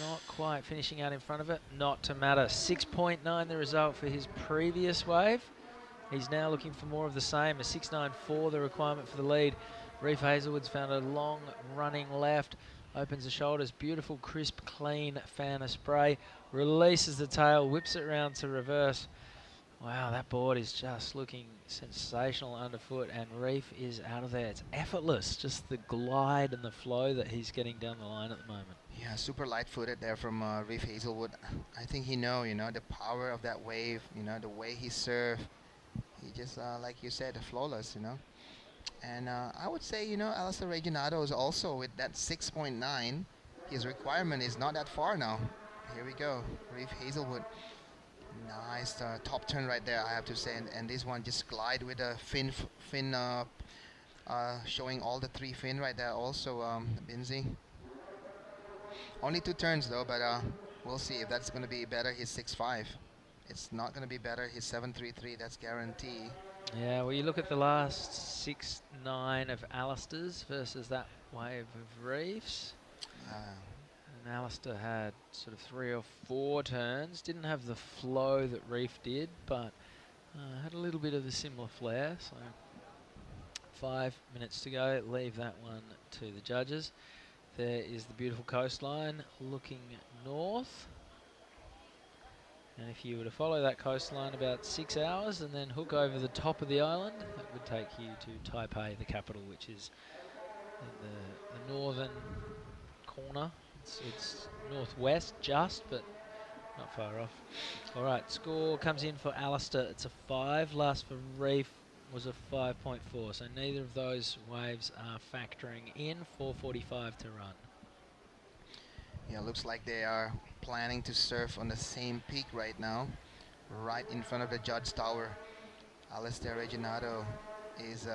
Not quite finishing out in front of it. Not to matter. 6.9 the result for his previous wave. He's now looking for more of the same. A 6.94 the requirement for the lead. Reef Hazelwood's found a long running left. Opens the shoulders, beautiful, crisp, clean fan of spray. Releases the tail, whips it around to reverse. Wow, that board is just looking sensational underfoot, and Reef is out of there. It's effortless, just the glide and the flow that he's getting down the line at the moment. Yeah, super light-footed there from Reef Hazelwood. I think he know, the power of that wave, the way he served. He just, like you said, flawless, And I would say, Alistair Reginato is also with that 6.9. His requirement is not that far now. Here we go, Reef Hazelwood. Nice top turn right there, I have to say. And this one just glide with a fin showing all the 3 fin right there also, Binzi. Only 2 turns though, but we'll see if that's going to be better his 6.5. It's not going to be better his 7.33, that's guaranteed. Yeah, well, you look at the last 6.9 of Alistair's versus that wave of Reef's. And Alistair had sort of 3 or 4 turns. Didn't have the flow that Reef did, but had a little bit of a similar flair. So 5 minutes to go. Leave that one to the judges. There is the beautiful coastline looking north. And if you were to follow that coastline about 6 hours and then hook over the top of the island, that would take you to Taipei, the capital, which is in the northern corner. It's northwest just, but not far off. All right, score comes in for Alistair. It's a 5. Last for Reef was a 5.4. So neither of those waves are factoring in. 4:45 to run. Yeah, looks like they are planning to surf on the same peak right now, right in front of the judge tower. Alistair Reginato is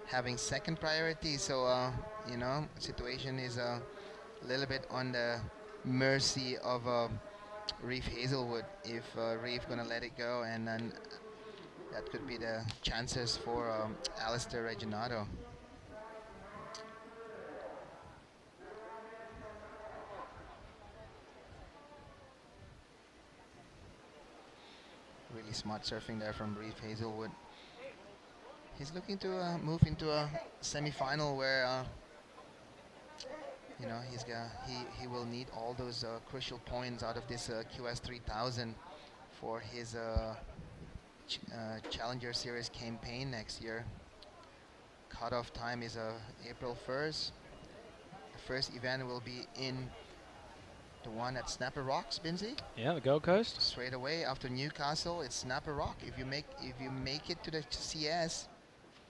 having second priority, so situation is a little bit on the mercy of Reef Hazelwood. If Reef gonna let it go, and then that could be the chances for Alistair Reginato. Really smart surfing there from Reef Hazelwood. He's looking to move into a semi-final where he will need all those crucial points out of this QS 3000 for his Challenger Series campaign next year. Cutoff time is April 1st. The first event will be in the one at Snapper Rocks, Binzi. Yeah, the Gold Coast. Straight away after Newcastle, it's Snapper Rock. If you make it to the CS,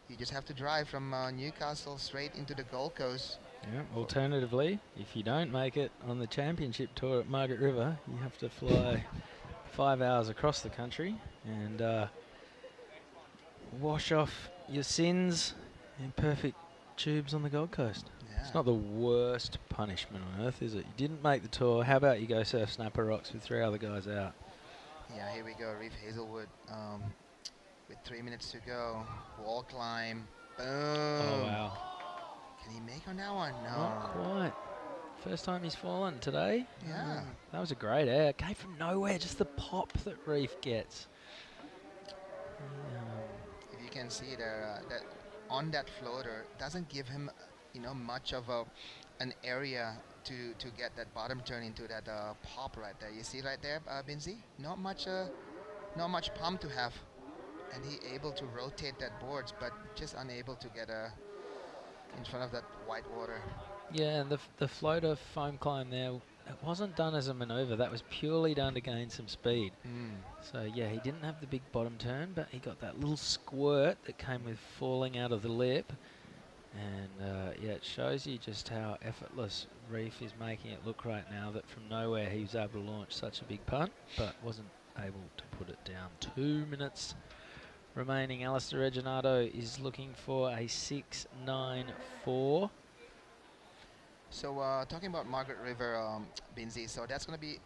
you just have to drive from Newcastle straight into the Gold Coast. Yeah. Alternatively, if you don't make it on the championship tour at Margaret River, you have to fly 5 hours across the country and wash off your sins in perfect tubes on the Gold Coast. Yeah. It's not the worst punishment on earth, is it? You didn't make the tour. How about you go surf Snapper Rocks with 3 other guys out? Yeah, here we go. Reef Hazelwood with 3 minutes to go. Wall climb. Boom. Oh, wow. Can he make on that one? No. Not quite. First time he's fallen today. Yeah. That was a great air. Came from nowhere, just the pop that Reef gets. If you can see there, that on that floater doesn't give him, much of an area to get that bottom turn into that pop right there. You see right there, Binzi? Not much pump to have, and he able to rotate that boards, but just unable to get in front of that white water. Yeah, and the floater foam climb there, it wasn't done as a manoeuvre. That was purely done to gain some speed. So yeah, he didn't have the big bottom turn, but he got that little squirt that came with falling out of the lip. And yeah, it shows you just how effortless Reef is making it look right now, that from nowhere he was able to launch such a big punt, but wasn't able to put it down. 2 minutes remaining. Alistair Reginato is looking for a 6.94. So talking about Margaret River, Binzi, so that's going to be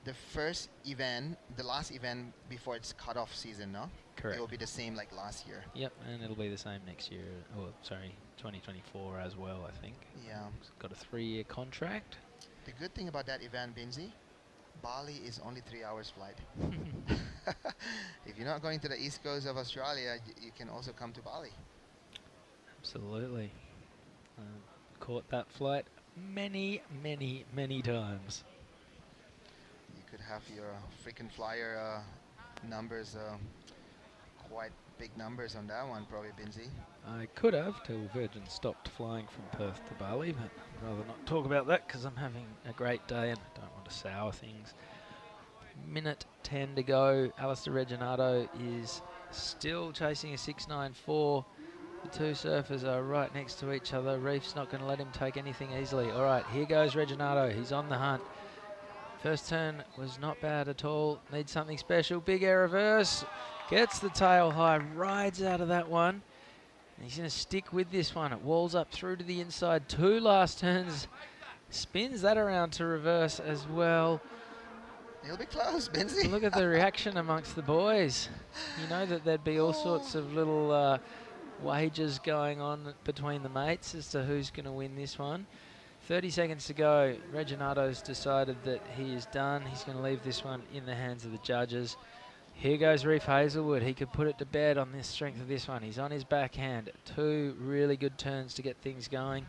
the first event, the last event before its cutoff season, no? Correct. It will be the same like last year. Yep, and it'll be the same next year. Oh, sorry, 2024 as well, I think. Yeah. It's got a 3-year contract. The good thing about that event, Binzi, Bali is only 3 hours flight. If you're not going to the east coast of Australia, you can also come to Bali. Absolutely. Caught that flight many, many, many times. You could have your freaking flyer numbers, quite big numbers on that one, probably, Binzi. I could have till Virgin stopped flying from Perth to Bali, but I'd rather not talk about that because I'm having a great day and I don't want to sour things. Minute 10 to go. Alistair Reginato is still chasing a 6.94. The two surfers are right next to each other. Reef's not going to let him take anything easily. All right, here goes Reginato. He's on the hunt. First turn was not bad at all. Needs something special. Big air reverse. Gets the tail high. Rides out of that one. And he's going to stick with this one. It walls up through to the inside. 2 last turns. Spins that around to reverse as well. He'll be close, Binzi. Look at the reaction amongst the boys. You know that there'd be all sorts of little wagers going on between the mates as to who's going to win this one. 30 seconds to go. Reginato's decided that he is done. He's going to leave this one in the hands of the judges. Here goes Reef Hazelwood. He could put it to bed on the strength of this one. He's on his backhand. 2 really good turns to get things going.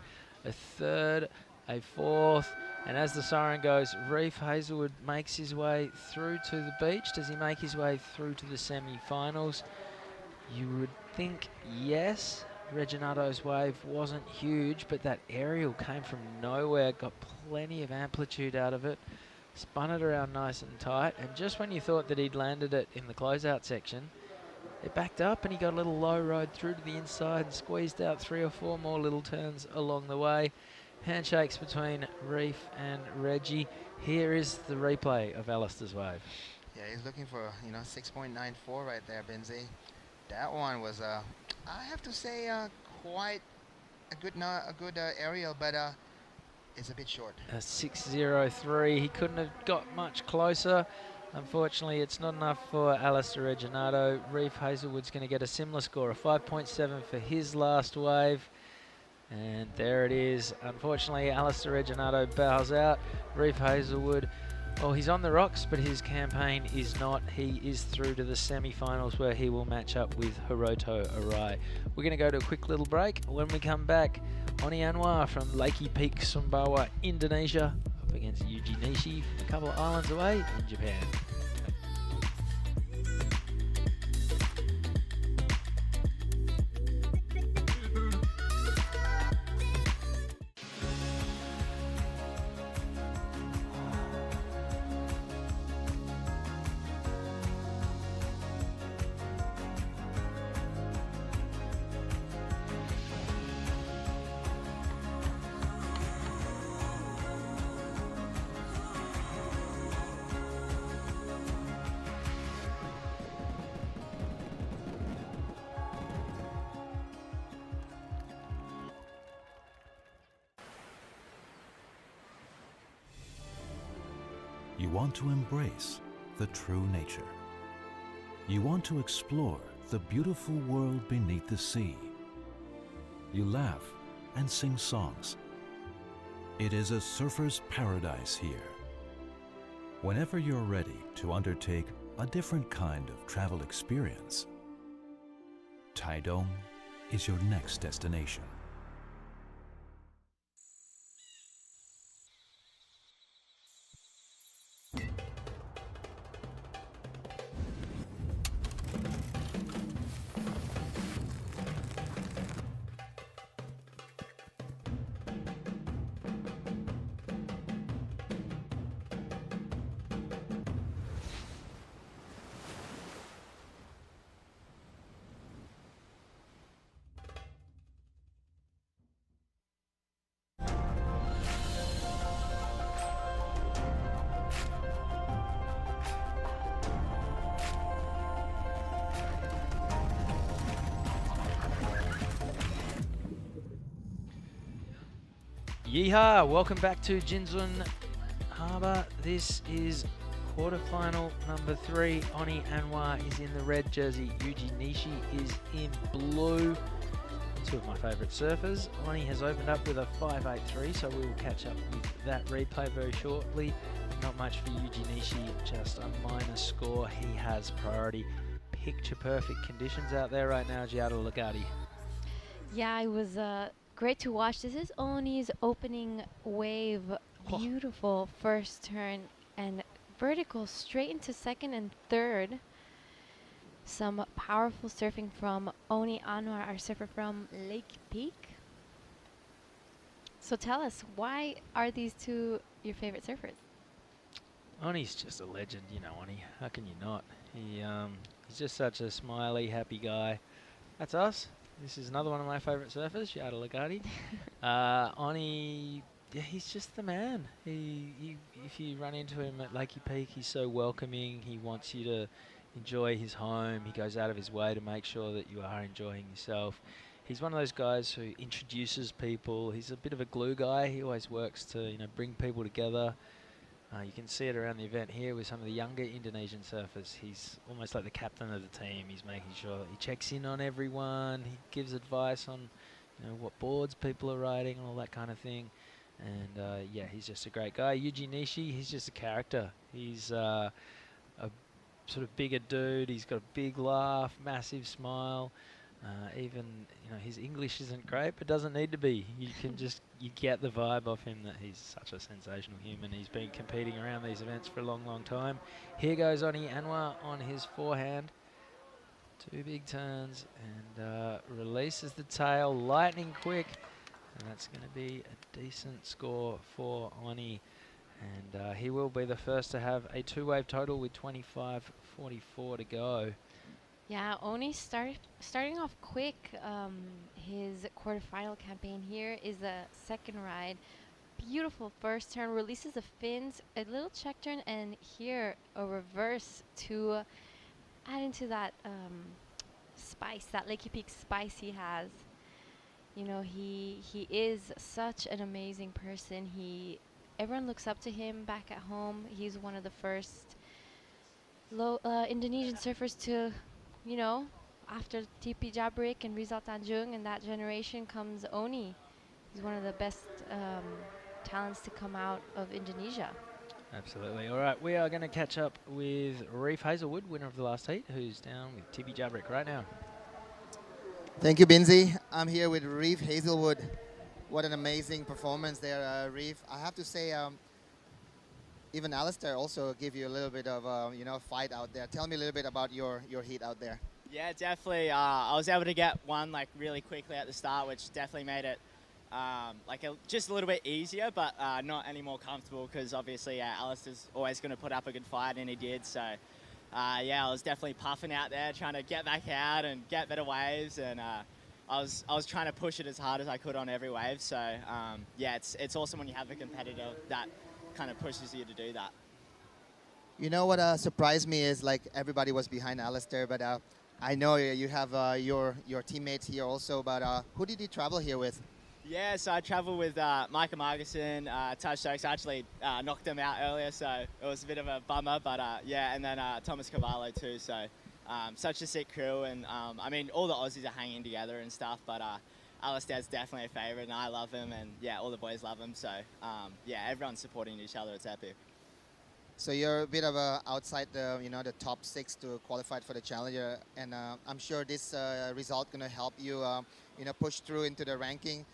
A third, a fourth. And as the siren goes, Reef Hazelwood makes his way through to the beach. Does he make his way through to the semi-finals? You would think yes. Reginato's wave wasn't huge, but that aerial came from nowhere, got plenty of amplitude out of it, spun it around nice and tight, and just when you thought that he'd landed it in the closeout section, it backed up and he got a little low ride through to the inside and squeezed out 3 or 4 more little turns along the way. Handshakes between Reef and Reggie. Here is the replay of Alistair's wave. Yeah, he's looking for 6.94 right there, Binzi. That one was, I have to say, quite a good aerial, but it's a bit short. A 6.03. He couldn't have got much closer. Unfortunately, it's not enough for Alistair Reginato. Reef Hazelwood's going to get a similar score, a 5.7 for his last wave. And there it is. Unfortunately, Alistair Reginato bows out. Reef Hazelwood, well, he's on the rocks, but his campaign is not. He is through to the semi-finals where he will match up with Hiroto Arai. We're going to go to a quick little break. When we come back, Oni Anwar from Lakey Peak, Sumbawa, Indonesia, up against Yuji Nishi, a couple of islands away in Japan. You want to embrace the true nature. You want to explore the beautiful world beneath the sea. You laugh and sing songs. It is a surfer's paradise here. Whenever you're ready to undertake a different kind of travel experience, Taitung is your next destination. Yeehaw! Welcome back to Jinzun Harbour. This is quarterfinal number 3. Oni Anwar is in the red jersey. Yuji Nishi is in blue. Two of my favourite surfers. Oni has opened up with a 5.83, so we will catch up with that replay very shortly. Not much for Yuji Nishi, just a minor score. He has priority. Picture perfect conditions out there right now, Giada Legati. Yeah, it was great to watch. This is Oni's opening wave. Beautiful first turn and vertical straight into second and third. Some powerful surfing from Oni Anwar, our surfer from Lake Peak. So tell us, why are these two your favorite surfers? Oni's just a legend, you know, Oni. How can you not? He's just such a smiley, happy guy. That's us. This is another one of my favourite surfers, Giada Legati. Oni, yeah, he's just the man. If you run into him at Lakey Peak, he's so welcoming. He wants you to enjoy his home. He goes out of his way to make sure that you are enjoying yourself. He's one of those guys who introduces people. He's a bit of a glue guy. He always works to, bring people together. You can see it around the event here with some of the younger Indonesian surfers. He's almost like the captain of the team. He's making sure he checks in on everyone. He gives advice on, what boards people are riding and all that kind of thing. And yeah, he's just a great guy. Yuji Nishi, he's just a character. He's a sort of bigger dude. He's got a big laugh, massive smile. Even, his English isn't great, but doesn't need to be. You get the vibe off him that he's such a sensational human. He's been competing around these events for a long, long time. Here goes Oni Anwar on his forehand. 2 big turns and releases the tail lightning quick. And that's going to be a decent score for Oni. And he will be the first to have a 2-wave total with 25.44 to go. Yeah, Oni starting off quick. His quarterfinal campaign here is a second ride. Beautiful first turn, releases the fins, a little check turn, and here a reverse to add into that spice, that Lakey Peak spice he has. He is such an amazing person. Everyone looks up to him back at home. He's one of the first Indonesian surfers to, after TP Jabrik and Rizal Tanjung and that generation comes Oni. He's one of the best talents to come out of Indonesia. Absolutely. All right, we are going to catch up with Reef Hazelwood, winner of the last heat, who's down with TP Jabrik right now. Thank you, Binzi. I'm here with Reef Hazelwood. What an amazing performance there, Reef. I have to say, even Alistair also gave you a little bit of, fight out there. Tell me a little bit about your heat out there. Yeah, definitely. I was able to get one really quickly at the start, which definitely made it just a little bit easier, but not any more comfortable because obviously Alistair's always going to put up a good fight, and he did. So yeah, I was definitely puffing out there, trying to get back out and get better waves, and I was trying to push it as hard as I could on every wave. So yeah, it's awesome when you have a competitor that kind of pushes you to do that. You know what surprised me is everybody was behind Alistair, but I know you have your teammates here also, but who did you travel here with? Yeah, so I travelled with Micah Marguson, Taj Stokes. I actually knocked him out earlier, so it was a bit of a bummer, but yeah, and then Thomas Cavallo too, so such a sick crew, and I mean, all the Aussies are hanging together and stuff, but Alistair's definitely a favourite, and I love him, and yeah, all the boys love him. So yeah, everyone's supporting each other. It's epic. So you're a bit of a outside the the top 6 to qualify for the Challenger, and I'm sure this result going to help you push through into the ranking.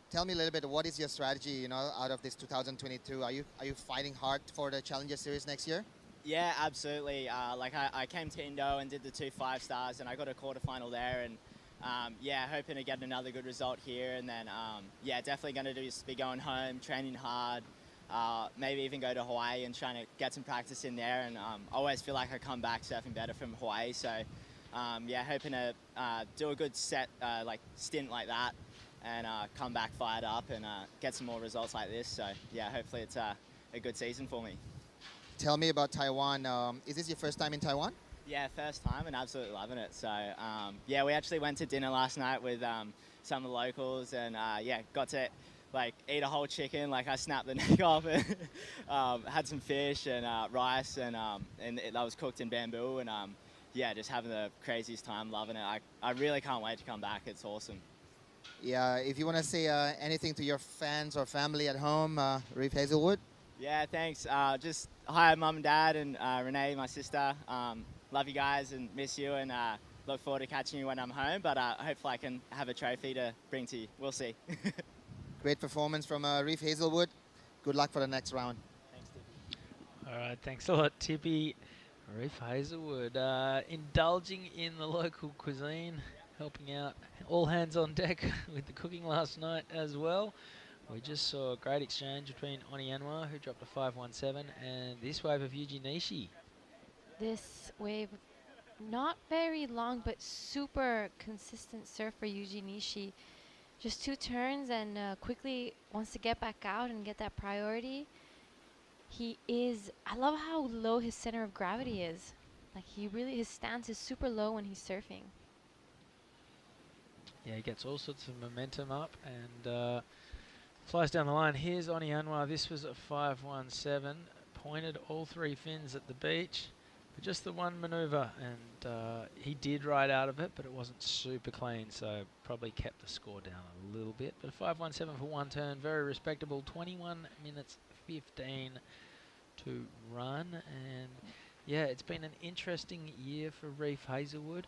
Tell me a little bit, what is your strategy out of this 2022? Are you fighting hard for the Challenger Series next year? Yeah, absolutely. Like I came to Indo and did the 2 5-stars, and I got a quarterfinal there, and yeah, hoping to get another good result here, and then yeah, definitely going to just be going home, training hard. Maybe even go to Hawaii and trying to get some practice in there, and I always feel like I come back surfing better from Hawaii, so yeah, hoping to do a good stint like that, and come back fired up and get some more results like this. So yeah, hopefully it's a good season for me. Tell me about Taiwan. Is this your first time in Taiwan? Yeah, first time, and absolutely loving it. So yeah, we actually went to dinner last night with some of the locals, and yeah, got to eat a whole chicken. Like I snapped the neck off and had some fish and rice, and that was cooked in bamboo, and yeah, just having the craziest time, loving it. I really can't wait to come back. It's awesome. Yeah, if you want to say anything to your fans or family at home, Reef Hazelwood. Yeah, thanks. Just hi, Mum and Dad, and Renee, my sister. Love you guys and miss you, and look forward to catching you when I'm home. But hopefully I can have a trophy to bring to you. We'll see. Great performance from Reef Hazelwood. Good luck for the next round. Thanks, Tippy. All right, thanks a lot, Tippy. Reef Hazelwood indulging in the local cuisine, helping out all hands on deck with the cooking last night as well. We just saw a great exchange between Oceania, who dropped a 5.17, and this wave of Yuji Nishi. This wave, not very long, but super consistent surf for Yuji Nishi. Just 2 turns and quickly wants to get back out and get that priority. I love how low his center of gravity is. Like his stance is super low when he's surfing. Yeah, he gets all sorts of momentum up and flies down the line. Here's Oceania. This was a 5.17. Pointed all 3 fins at the beach. But just the one manoeuvre, and he did ride out of it, but it wasn't super clean, so probably kept the score down a little bit. But a 5.17 for 1 turn, very respectable. 21 minutes 15 to run, and yeah, it's been an interesting year for Reef Hazelwood.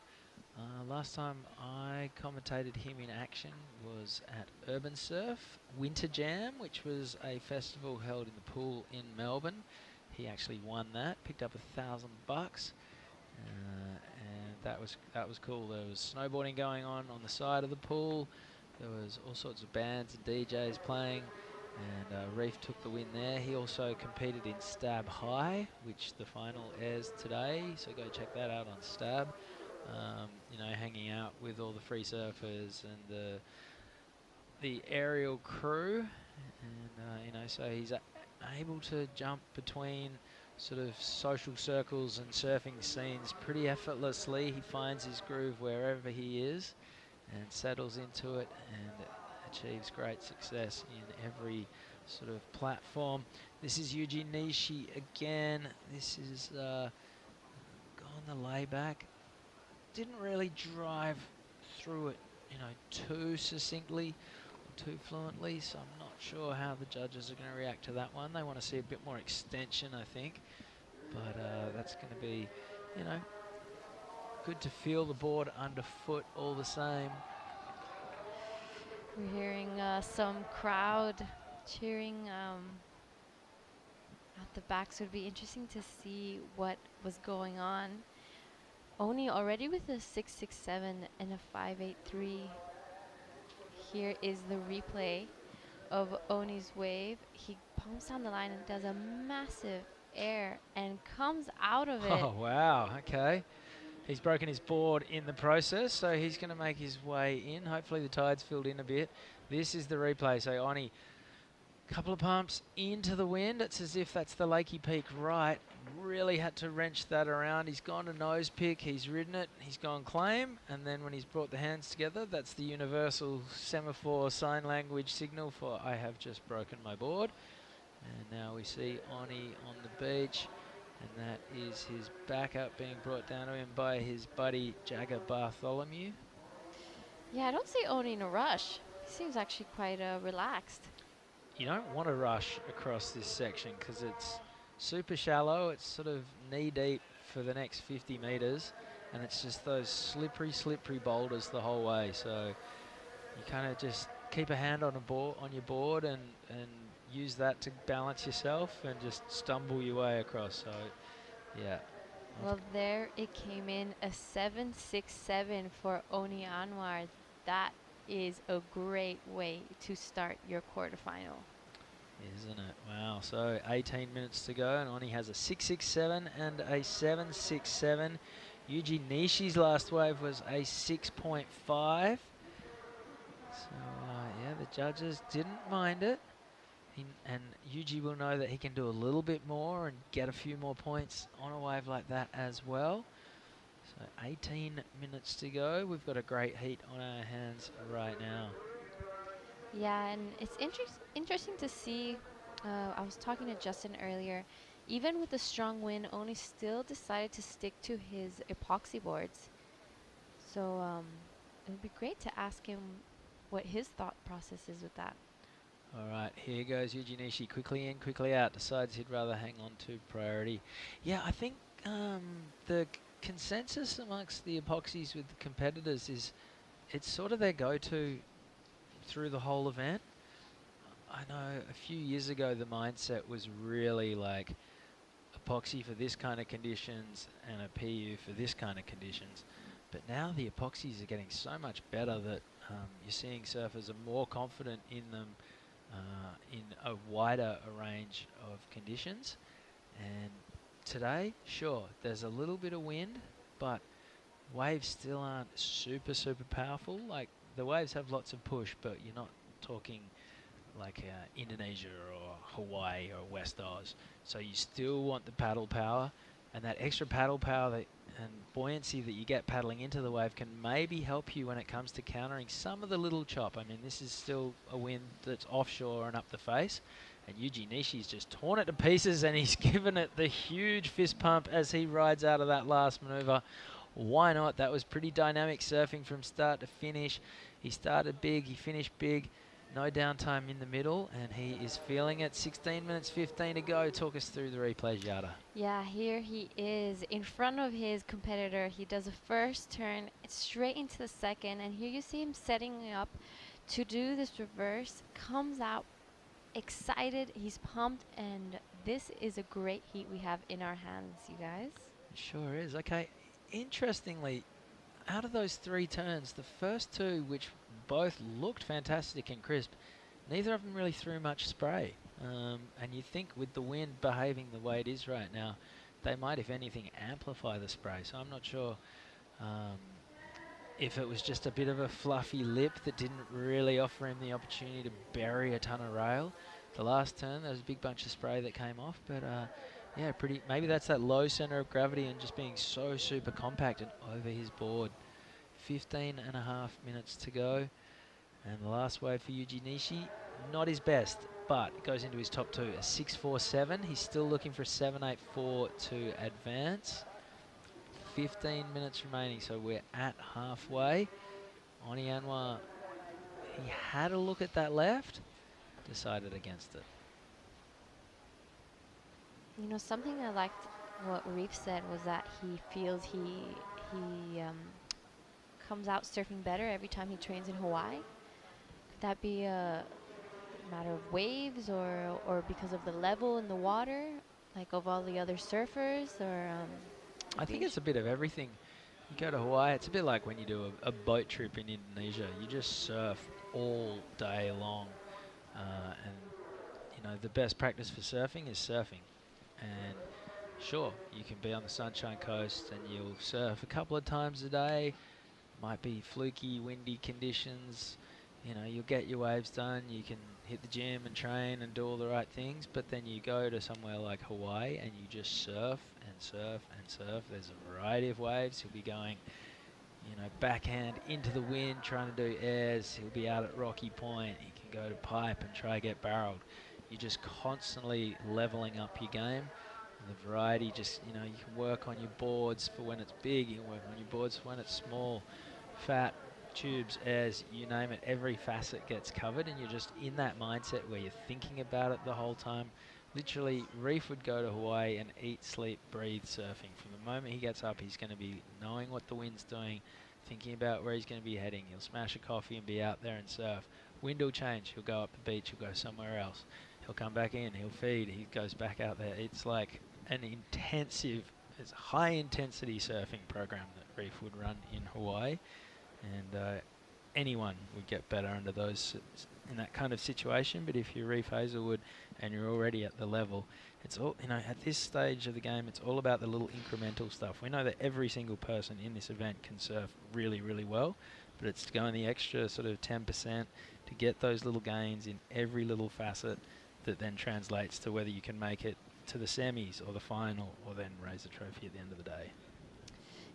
Last time I commentated him in action was at Urban Surf Winter Jam, which was a festival held in the pool in Melbourne. He actually won that, picked up $1,000, and that was cool. There was snowboarding going on the side of the pool. There was all sorts of bands and DJs playing, and Reef took the win there. He also competed in Stab High, which the final airs today, so go check that out on Stab. You know, hanging out with all the free surfers and the aerial crew, and you know, so he's able to jump between sort of social circles and surfing scenes pretty effortlessly. He finds his groove wherever he is and settles into it and achieves great success in every sort of platform. This is Yuji Nishi again. This is gone the layback. Didn't really drive through it, you know, too succinctly or too fluently, so I'm not sure how the judges are going to react to that one. They want to see a bit more extension, I think, but that's going to be, you know, good to feel the board underfoot all the same. We're hearing some crowd cheering at the back, so it'd be interesting to see what was going on. Oni already with a 6.67 and a 5.83. Here is the replay of Oni's wave. He pumps down the line and does a massive air and comes out of it. Oh, wow. Okay. He's broken his board in the process, so he's going to make his way in. Hopefully the tide's filled in a bit. This is the replay. So Oni, couple of pumps into the wind. It's as if that's the Lakey Peak right. Really had to wrench that around. He's gone to nose pick. He's ridden it. He's gone claim. And then when he's brought the hands together, that's the universal semaphore sign language signal for I have just broken my board. And now we see Oni on the beach. And that is his backup being brought down to him by his buddy Jagger Bartholomew. Yeah, I don't see Oni in a rush. He seems actually quite relaxed. You don't want to rush across this section because it's super shallow. It's sort of knee deep for the next 50 meters, and it's just those slippery boulders the whole way. So you kind of just keep a hand on your board and use that to balance yourself and just stumble your way across. So yeah. Well, there it came in, a 7.67 for Oni Anwar. That is a great way to start your quarterfinal. Isn't it? Wow. So 18 minutes to go, and Oni has a 6.67 and a 7.67. Yuji Nishi's last wave was a 6.5. So yeah, the judges didn't mind it. And Yuji will know that he can do a little bit more and get a few more points on a wave like that as well. So 18 minutes to go. We've got a great heat on our hands right now. Yeah, and it's interesting to see. I was talking to Justin earlier. Even with the strong wind, Oni still decided to stick to his epoxy boards. So it would be great to ask him what his thought process is with that. All right, here goes Yuji Nishi, quickly in, quickly out. Decides he'd rather hang on to priority. Yeah, I think the consensus amongst the epoxies with the competitors is it's sort of their go-to through the whole event. I know a few years ago the mindset was really like epoxy for this kind of conditions and a PU for this kind of conditions. But now the epoxies are getting so much better that you're seeing surfers are more confident in them in a wider range of conditions. And today, sure, there's a little bit of wind, but waves still aren't super powerful. Like the waves have lots of push, but you're not talking like Indonesia or Hawaii or West Oz. So you still want the paddle power, and that extra paddle power and buoyancy that you get paddling into the wave can maybe help you when it comes to countering some of the little chop. I mean, this is still a wind that's offshore and up the face, and Yuji Nishi's just torn it to pieces, and he's given it the huge fist pump as he rides out of that last maneuver. Why not? That was pretty dynamic surfing from start to finish. He started big, he finished big. No downtime in the middle, and he is feeling it. 16 minutes 15 to go. Talk us through the replay, Jada. Yeah, here he is in front of his competitor. He does a first turn straight into the second, and here you see him setting up to do this reverse. Comes out excited, he's pumped, and this is a great heat we have in our hands, you guys. It sure is. Okay, interestingly, out of those three turns, the first two, which both looked fantastic and crisp, neither of them really threw much spray. And you think with the wind behaving the way it is right now, they might, if anything, amplify the spray. So I'm not sure if it was just a bit of a fluffy lip that didn't really offer him the opportunity to bury a ton of rail. The last turn, there was a big bunch of spray that came off, but yeah, maybe that's that low center of gravity and just being so super compact and over his board. 15 and a half minutes to go. And the last wave for Yuji Nishi, not his best, but it goes into his top two, a 6.47. He's still looking for a 7.84 to advance. 15 minutes remaining, so we're at halfway. Oni Anwar, he had a look at that left, decided against it. You know, something I liked what Reef said was that he feels he comes out surfing better every time he trains in Hawaii. Could that be a matter of waves or because of the level in the water, like of all the other surfers, or I think it's a bit of everything. You go to Hawaii, it's a bit like when you do a boat trip in Indonesia. You just surf all day long. And, you know, the best practice for surfing is surfing. And sure, you can be on the Sunshine Coast and you'll surf a couple of times a day. Might be fluky, windy conditions. You know, you'll get your waves done. You can hit the gym and train and do all the right things. But then you go to somewhere like Hawaii and you just surf and surf and surf. There's a variety of waves. He'll be going, you know, backhand into the wind, trying to do airs. He'll be out at Rocky Point. He can go to pipe and try to get barreled. You're just constantly leveling up your game. And the variety, just, you know, you can work on your boards for when it's big. You can work on your boards for when it's small. Fat, tubes, airs, you name it, every facet gets covered, and you're just in that mindset where you're thinking about it the whole time. Literally, Reef would go to Hawaii and eat, sleep, breathe surfing. From the moment he gets up, he's going to be knowing what the wind's doing, thinking about where he's going to be heading. He'll smash a coffee and be out there and surf. Wind will change. He'll go up the beach. He'll go somewhere else. He'll come back in. He'll feed. He goes back out there. It's like an intensive, it's high-intensity surfing program that Reef would run in Hawaii. And anyone would get better under those in that kind of situation. But if you're Reef Hazelwood and you're already at the level, it's all, you know, at this stage of the game, it's all about the little incremental stuff. We know that every single person in this event can surf really, really well, but it's going the extra sort of 10% to get those little gains in every little facet that then translates to whether you can make it to the semis or the final or then raise the trophy at the end of the day.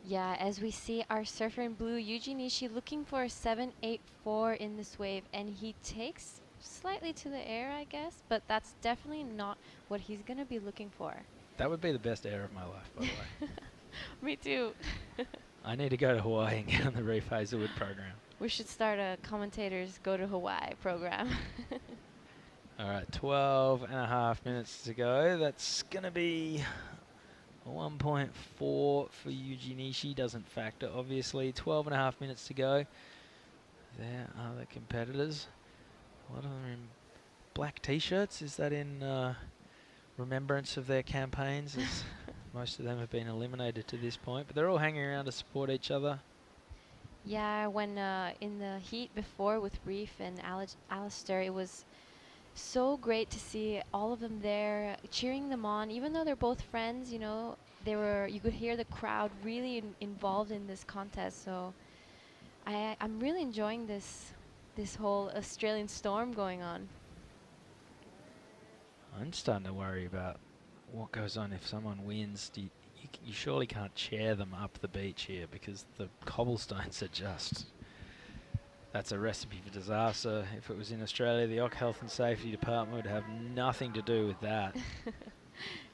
Yeah, as we see our surfer in blue, Yuji Nishi, looking for a 7.84 in this wave, and he takes slightly to the air, I guess, but that's definitely not what he's going to be looking for. That would be the best air of my life, by the way. Me too. I need to go to Hawaii and get on the Reef Hazelwood program. We should start a commentators go to Hawaii program. All right, 12.5 minutes to go. That's going to be 1.4 for Yuji Nishi. Doesn't factor, obviously. 12.5 minutes to go. There are the competitors. A lot of them are in black T-shirts. Is that in remembrance of their campaigns? As most of them have been eliminated to this point. But they're all hanging around to support each other. Yeah, when in the heat before with Reef and Alistair, it was so great to see all of them there cheering them on. Even though they're both friends, you know, you could hear the crowd really involved in this contest. So I'm really enjoying this whole Australian storm going on. I'm starting to worry about what goes on if someone wins. You surely can't chair them up the beach here because the cobblestones are just... That's a recipe for disaster. If it was in Australia, the Health and Safety Department would have nothing to do with that.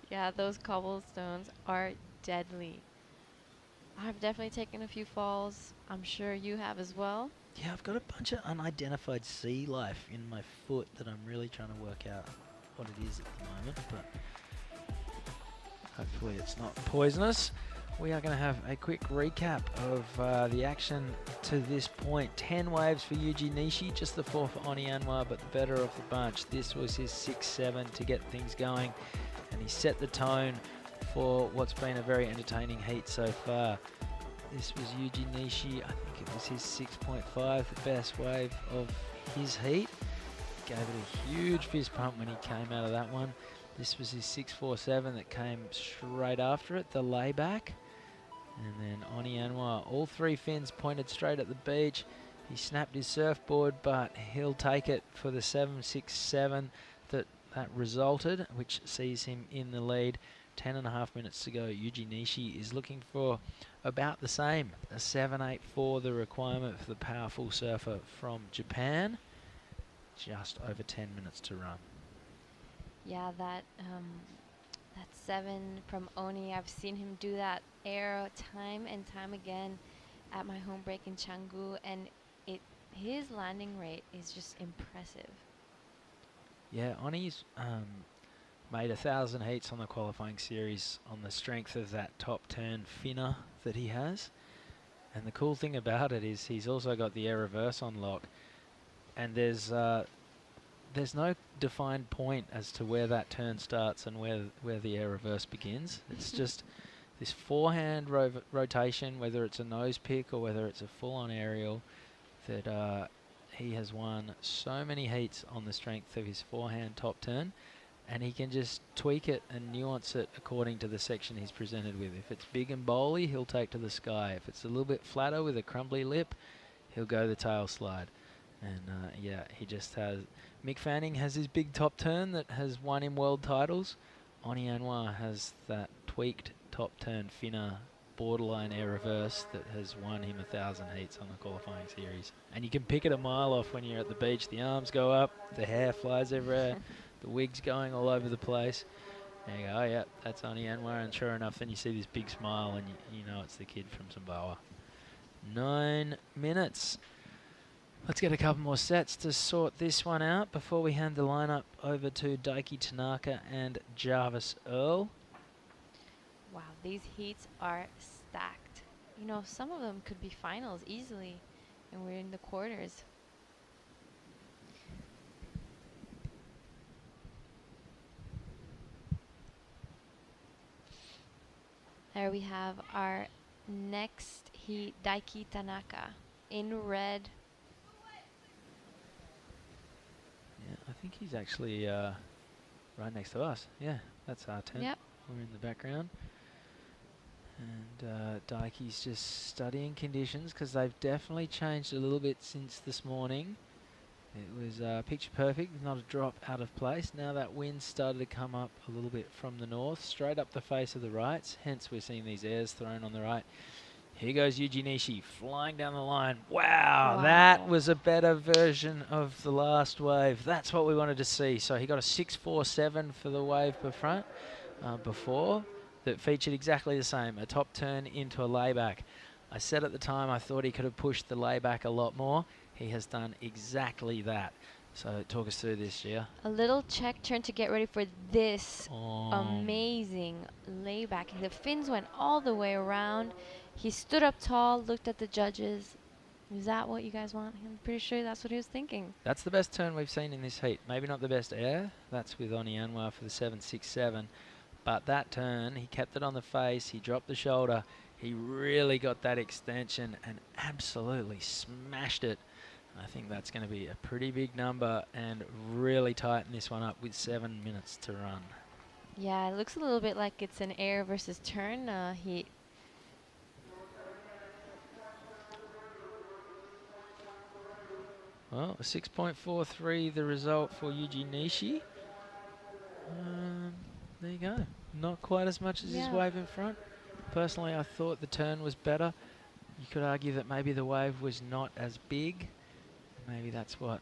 Yeah, those cobblestones are deadly. I've definitely taken a few falls. I'm sure you have as well. Yeah, I've got a bunch of unidentified sea life in my foot that I'm really trying to work out what it is at the moment, but hopefully it's not poisonous. We are going to have a quick recap of the action to this point. 10 waves for Yuji Nishi, just the 4 for Oceania, but the better of the bunch. This was his 6-7 to get things going, and he set the tone for what's been a very entertaining heat so far. This was Yuji Nishi, I think it was his 6.5, the best wave of his heat. Gave it a huge fist pump when he came out of that one. This was his 6.47 that came straight after it, the layback. And then Oceania, all 3 fins pointed straight at the beach. He snapped his surfboard, but he'll take it for the 7.67 that resulted, which sees him in the lead. 10.5 minutes to go. Yuji Nishi is looking for about the same, a 7.84, the requirement for the powerful surfer from Japan. Just over 10 minutes to run. Yeah, that 7 from Oni, I've seen him do that air time and time again at my home break in Canggu, and his landing rate is just impressive. Yeah, Oni's made 1,000 heats on the qualifying series on the strength of that top turn finner that he has. And the cool thing about it is he's also got the air reverse on lock, and there's no defined point as to where that turn starts and where the air reverse begins. It's just this forehand rotation, whether it's a nose pick or whether it's a full-on aerial, that he has won so many heats on the strength of his forehand top turn, and he can just tweak it and nuance it according to the section he's presented with. If it's big and bowly, he'll take to the sky. If it's a little bit flatter with a crumbly lip, he'll go the tail slide. And yeah, he just has... Mick Fanning has his big top turn that has won him world titles. Oceania has that tweaked top turn finner, borderline air reverse that has won him 1,000 heats on the qualifying series. And you can pick it a mile off when you're at the beach. The arms go up, the hair flies everywhere, the wig's going all over the place. And you go, oh yeah, that's Oceania. And sure enough, then you see this big smile and you know it's the kid from Samoa. 9 minutes. Let's get a couple more sets to sort this one out before we hand the lineup over to Daiki Tanaka and Jarvis Earl. Wow, these heats are stacked. You know, some of them could be finals easily, and we're in the quarters. There we have our next heat, Daiki Tanaka, in red. Yeah, I think he's actually right next to us. Yeah, that's our tent. Yep. We're in the background. And Daiki's just studying conditions because they've definitely changed a little bit since this morning. It was picture perfect, not a drop out of place. Now that wind started to come up a little bit from the north, straight up the face of the rights. Hence we're seeing these airs thrown on the right. Here goes Yuji Nishi flying down the line. Wow, that was a better version of the last wave. That's what we wanted to see. So he got a 6.47 for the wave before that featured exactly the same, a top turn into a layback. I said at the time I thought he could have pushed the layback a lot more. He has done exactly that. So talk us through this, Gia. A little check turn to get ready for this amazing layback. The fins went all the way around. He stood up tall, looked at the judges. Is that what you guys want? I'm pretty sure that's what he was thinking. That's the best turn we've seen in this heat. Maybe not the best air. That's with Oni Anwar for the 7.67. But that turn, he kept it on the face. He dropped the shoulder. He really got that extension and absolutely smashed it. I think that's going to be a pretty big number and really tighten this one up with 7 minutes to run. Yeah, it looks a little bit like it's an air versus turn heat. Well, a 6.43 the result for Yuji Nishi. There you go. Not quite as much as his wave in front. Personally, I thought the turn was better. You could argue that maybe the wave was not as big. Maybe that's what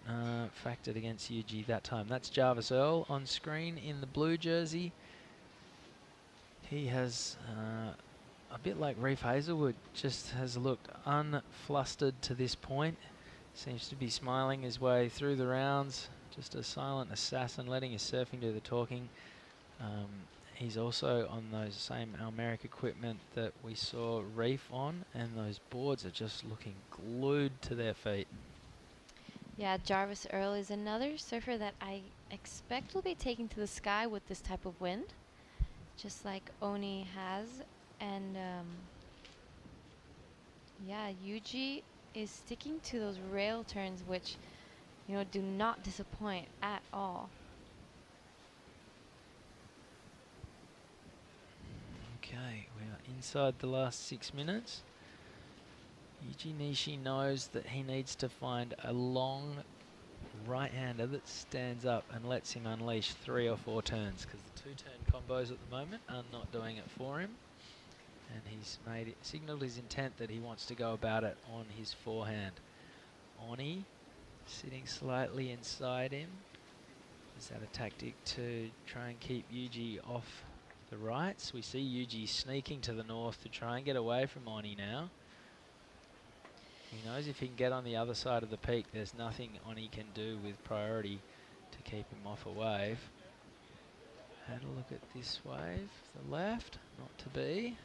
factored against Yuji that time. That's Jarvis Earl on screen in the blue jersey. He has, a bit like Reef Hazelwood, just has looked unflustered to this point. Seems to be smiling his way through the rounds. Just a silent assassin, letting his surfing do the talking. He's also on those same Almeric equipment that we saw Reef on, and those boards are just looking glued to their feet. Yeah, Jarvis Earl is another surfer that I expect will be taken to the sky with this type of wind, just like Oni has. And yeah, Yuji is sticking to those rail turns, which, you know, do not disappoint at all. Okay, we are inside the last 6 minutes. Yuji Nishi knows that he needs to find a long right-hander that stands up and lets him unleash 3 or 4 turns, because the 2-turn combos at the moment are not doing it for him. And he's signaled his intent that he wants to go about it on his forehand. Oni sitting slightly inside him. Is that a tactic to try and keep Yuji off the rights? We see Yuji sneaking to the north to try and get away from Oni now. He knows if he can get on the other side of the peak, there's nothing Oni can do with priority to keep him off a wave. Had a look at this wave, the left, not to be.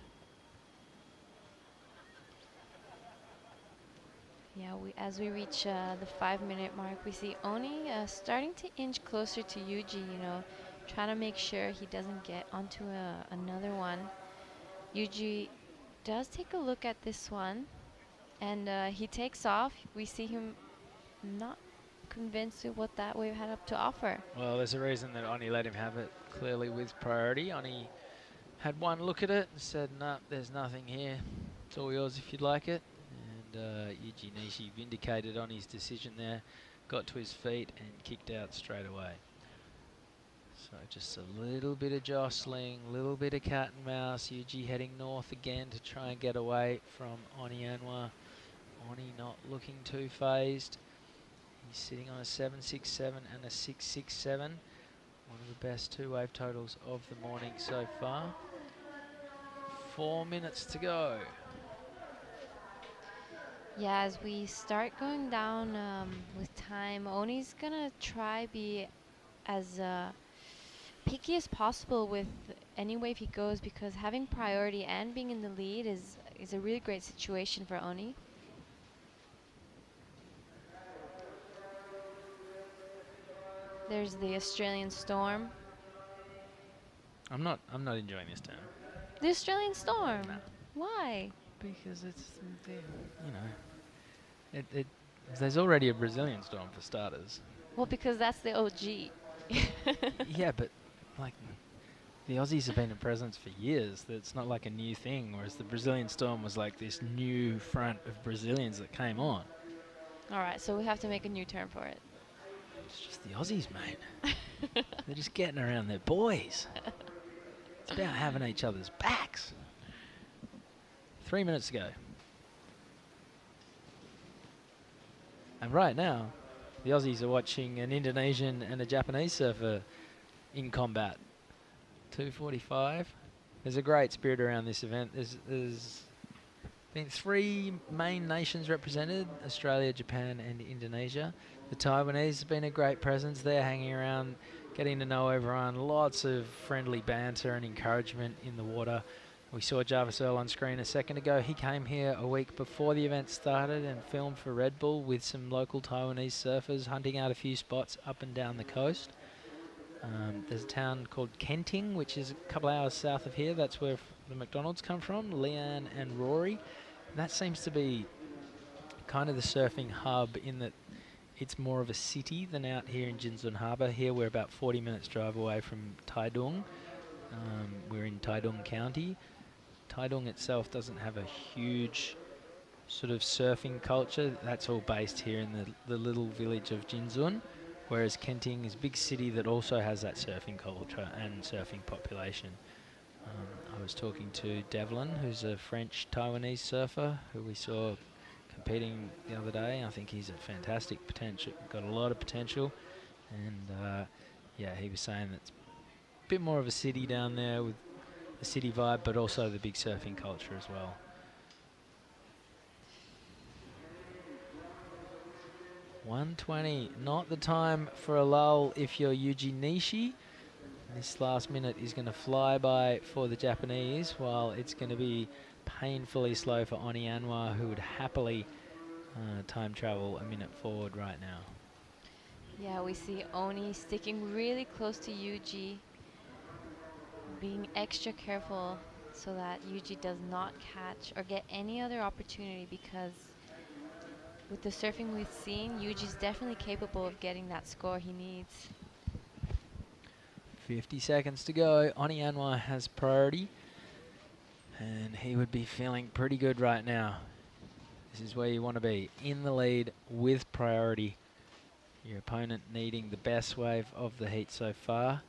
Yeah, as we reach the 5-minute mark, we see Oni starting to inch closer to Yuji, you know, trying to make sure he doesn't get onto another one. Yuji does take a look at this one, and he takes off. We see him not convinced with what that wave had up to offer. Well, there's a reason that Oni let him have it clearly with priority. Oni had one look at it and said, nah, there's nothing here. It's all yours if you'd like it. Yuji Nishi vindicated on his decision there, got to his feet and kicked out straight away. So just a little bit of jostling, a little bit of cat and mouse. Yuji heading north again to try and get away from Oni Anwar. Oni not looking too phased. He's sitting on a 7.67 and a 6.67. One of the best 2 wave totals of the morning so far. 4 minutes to go. Yeah, as we start going down with time, Oni's gonna try be as picky as possible with any wave he goes, because having priority and being in the lead is a really great situation for Oni. There's the Australian Storm. I'm not enjoying this term. The Australian Storm? No. Why? Because it's, you know, there's already a Brazilian Storm for starters. Well, because that's the OG. Yeah, but like the Aussies have been a presence for years. It's not like a new thing, whereas the Brazilian Storm was like this new front of Brazilians that came on. All right, so we have to make a new term for it. It's just the Aussies, mate. They're just getting around their boys. It's about having each other's backs. 3 minutes to go. And right now, the Aussies are watching an Indonesian and a Japanese surfer in combat. 2:45. There's a great spirit around this event. There's been 3 main nations represented: Australia, Japan, and Indonesia. The Taiwanese have been a great presence. They're hanging around, getting to know everyone. Lots of friendly banter and encouragement in the water. We saw Jarvis Earl on screen a second ago. He came here a week before the event started and filmed for Red Bull with some local Taiwanese surfers, hunting out a few spots up and down the coast. There's a town called Kenting, which is a couple hours south of here. That's where the McDonald's come from, Leanne and Rory. And that seems to be kind of the surfing hub, in that it's more of a city than out here in Jinzun Harbour. Here we're about 40 minutes drive away from Taitung. We're in Taitung County. Taitung itself doesn't have a huge sort of surfing culture. That's all based here in the little village of Jinzun, whereas Kenting is a big city that also has that surfing culture and surfing population. I was talking to Devlin, who's a French Taiwanese surfer who we saw competing the other day. I think he's a fantastic potential, got a lot of potential, and yeah, he was saying that it's a bit more of a city down there with the city vibe, but also the big surfing culture as well. .120, not the time for a lull if you're Yuji Nishi. This last minute is going to fly by for the Japanese, while it's going to be painfully slow for Oni Anwar, who would happily time travel a minute forward right now. Yeah, we see Oni sticking really close to Yuji, being extra careful so that Yuji does not catch or get any other opportunity, because with the surfing we've seen, Yuji's definitely capable of getting that score he needs. 50 seconds to go. Oni Anwar has priority, and he would be feeling pretty good right now. This is where you want to be, in the lead with priority. Your opponent needing the best wave of the heat so far,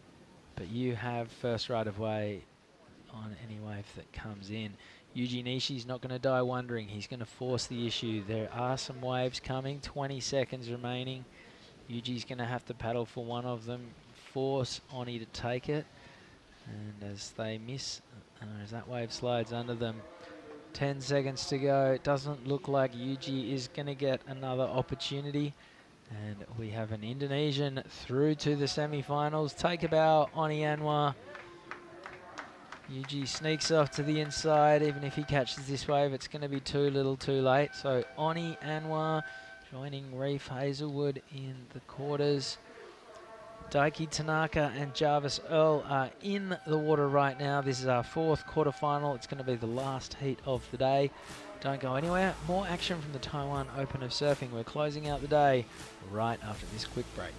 but you have first right of way on any wave that comes in. Yuji Nishi's not going to die wondering. He's going to force the issue. There are some waves coming, 20 seconds remaining. Yuji's going to have to paddle for one of them, force Oni to take it. And as they miss, as that wave slides under them, 10 seconds to go. It doesn't look like Yuji is going to get another opportunity. And we have an Indonesian through to the semi-finals. Take a bow, Oni Anwar. Yuji sneaks off to the inside. Even if he catches this wave, it's going to be too little too late. So Oni Anwar joining Reef Hazelwood in the quarters. Daiki Tanaka and Jarvis Earl are in the water right now. This is our 4th quarterfinal. It's going to be the last heat of the day. Don't go anywhere. More action from the Taiwan Open of Surfing. We're closing out the day right after this quick break.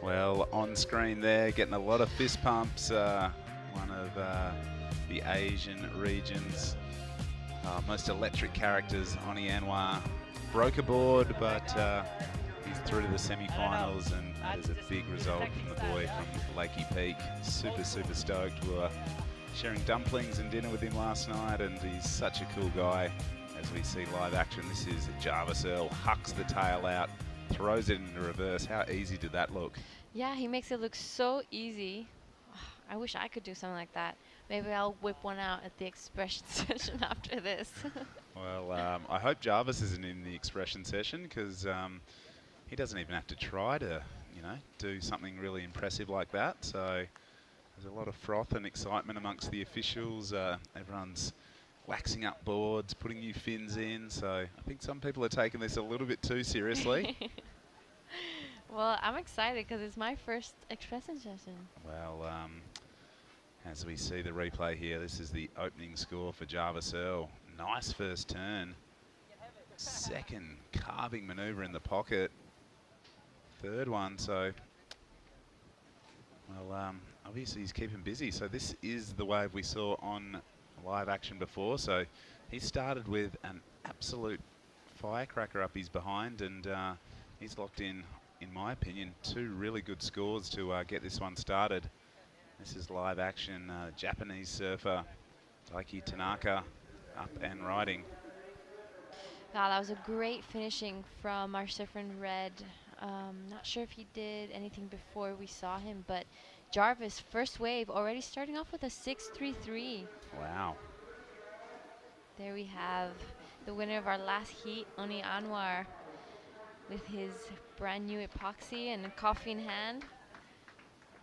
Well, on screen there, getting a lot of fist pumps. One of the Asian region's most electric characters, Oceania. Broke a board, but he's through to the semi-finals, and that is a big result from the boy from Lakey Peak. Super, super stoked. We were sharing dumplings and dinner with him last night, and he's such a cool guy. As we see live action, this is Jarvis Earl, hucks the tail out, throws it into reverse. How easy did that look? Yeah, he makes it look so easy. I wish I could do something like that. Maybe I'll whip one out at the expression session after this. Well, I hope Jarvis isn't in the expression session, because he doesn't even have to try to, do something really impressive like that. So there's a lot of froth and excitement amongst the officials. Everyone's waxing up boards, putting new fins in. So I think some people are taking this a little bit too seriously. Well, I'm excited because it's my first expression session. Well, as we see the replay here, this is the opening score for Jarvis Earl. Nice first turn. Second carving manoeuvre in the pocket. Third one, so, well, obviously he's keeping busy. So this is the wave we saw on live action before. So he started with an absolute firecracker up his behind, and he's locked in my opinion, two really good scores to get this one started. This is live action. Japanese surfer Taiki Tanaka up and riding. Wow, that was a great finishing from our surfer in red. Not sure if he did anything before we saw him, but Jarvis, first wave, already starting off with a 6.33. Wow. There we have the winner of our last heat, Oni Anwar, with his brand new epoxy and a coffee in hand.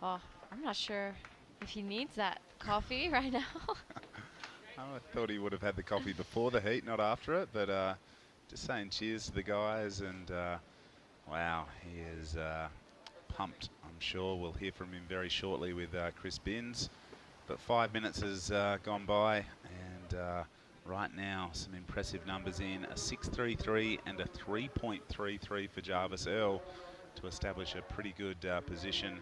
Oh, I'm not sure if he needs that coffee right now. I thought he would have had the coffee before the heat, not after it, but just saying cheers to the guys, and wow, he is pumped. I'm sure we'll hear from him very shortly with Chris Binns. But 5 minutes has gone by, and right now some impressive numbers in, a 6.33 and a 3.33 for Jarvis Earl to establish a pretty good position.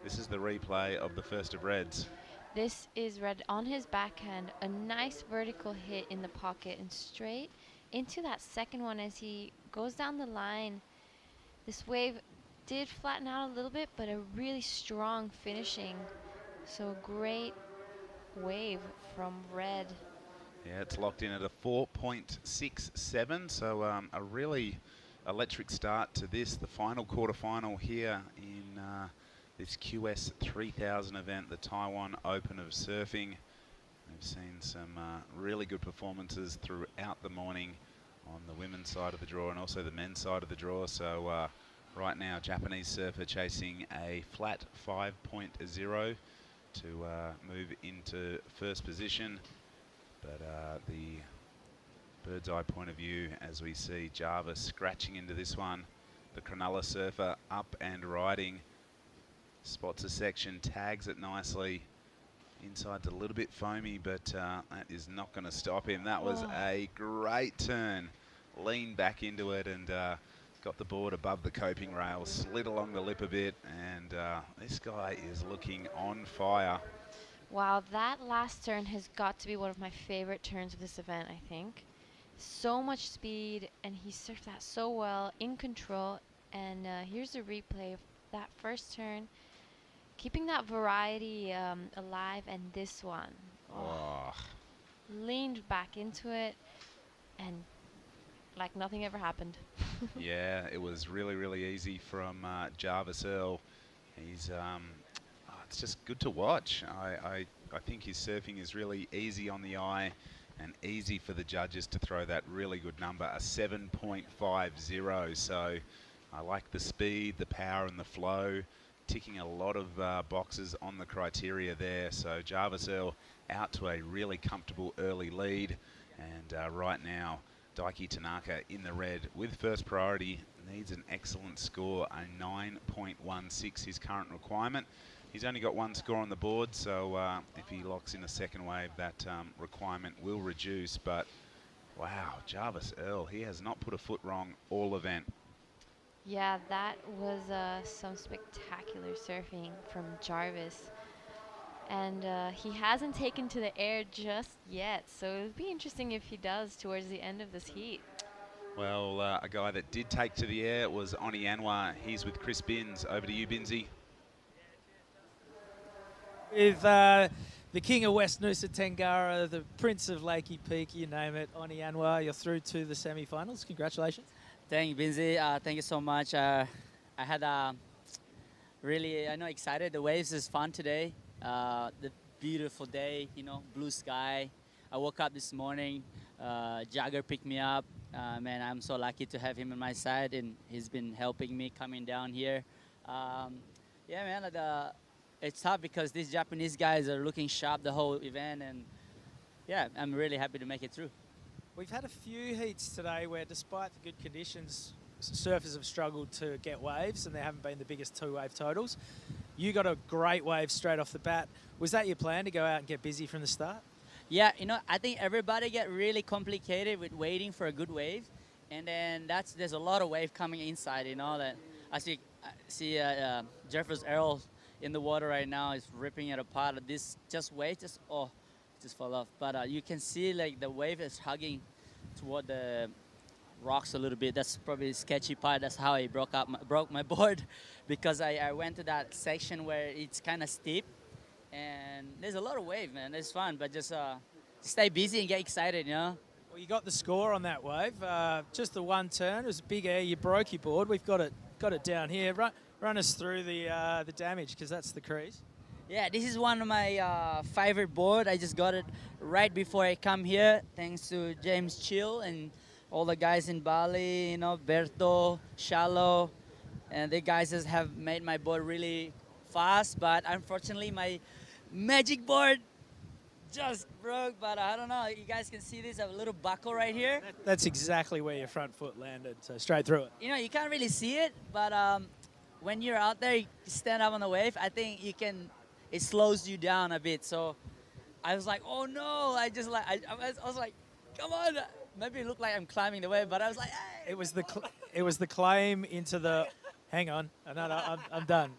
This is the replay of the first of reds. This is red on his backhand, a nice vertical hit in the pocket and straight into that second one as he goes down the line. This wave did flatten out a little bit, but a really strong finishing. So great wave from red. Yeah, it's locked in at a 4.67, so a really electric start to this, the final quarterfinal here in this QS 3000 event, the Taiwan Open of Surfing. We've seen some really good performances throughout the morning on the women's side of the draw and also the men's side of the draw. So right now, Japanese surfer chasing a flat 5.0 to move into first position. But the bird's eye point of view, as we see Jarvis scratching into this one, the Cronulla surfer up and riding, spots a section, tags it nicely. Inside's a little bit foamy, but that is not going to stop him. That was a great turn. Leaned back into it and got the board above the coping rail, slid along the lip a bit, and this guy is looking on fire. Wow, that last turn has got to be one of my favorite turns of this event, I think. So much speed, and he surfed that so well, in control. And here's a replay of that first turn, keeping that variety alive, and this one. Oh. Leaned back into it, and like nothing ever happened. Yeah, it was really, really easy from Jarvis Earl. He's it's just good to watch. I think his surfing is really easy on the eye and easy for the judges to throw that really good number, a 7.50. So I like the speed, the power and the flow, ticking a lot of boxes on the criteria there. So Jarvis Earl out to a really comfortable early lead, and right now Taiki Tanaka in the red with first priority, needs an excellent score, a 9.16 his current requirement. He's only got one score on the board, so if he locks in a second wave, that requirement will reduce. But wow, Jarvis Earl, he has not put a foot wrong all event. Yeah, that was some spectacular surfing from Jarvis. And he hasn't taken to the air just yet, so it would be interesting if he does towards the end of this heat. Well, a guy that did take to the air was Oceania. He's with Chris Binns. Over to you, Binnsy. With the king of West Nusa Tenggara, the prince of Lakey Peak, you name it, Oceania, you're through to the semi-finals. Congratulations. Thank you, Binzi. Thank you so much. I had really, excited. The waves is fun today. The beautiful day, blue sky. I woke up this morning. Jagger picked me up. Man, I'm so lucky to have him on my side, and he's been helping me coming down here. Yeah, man, it's tough because these Japanese guys are looking sharp the whole event, and yeah, I'm really happy to make it through. We've had a few heats today where, despite the good conditions, surfers have struggled to get waves, and there haven't been the biggest two-wave totals. You got a great wave straight off the bat. Was that your plan, to go out and get busy from the start? Yeah, I think everybody get really complicated with waiting for a good wave, and then there's a lot of wave coming inside. That I see Jeffers Errol in the water right now is ripping it apart. This just fall off. But you can see like the wave is hugging toward the rocks a little bit. That's probably the sketchy part. That's how I broke my board, because I went to that section where it's kind of steep, and there's a lot of wave, man. It's fun, but just stay busy and get excited, Well, you got the score on that wave. Just the one turn. It was a big air. You broke your board. We've got it down here. Run us through the damage, because that's the crease. Yeah, this is one of my favorite board. I just got it right before I come here, thanks to James Chill and all the guys in Bali, Berto, Shallow, and the guys just have made my board really fast. But unfortunately, my magic board just broke. But I don't know. You guys can see this. I have a little buckle right here. That's exactly where your front foot landed, so straight through it. You can't really see it, but when you're out there, you stand up on the wave. I think you can. It slows you down a bit. So I was like, oh no! I was like, come on! Maybe it looked like I'm climbing the wave, but I was like, hey! It was the claim into the. Hang on, no, I'm done.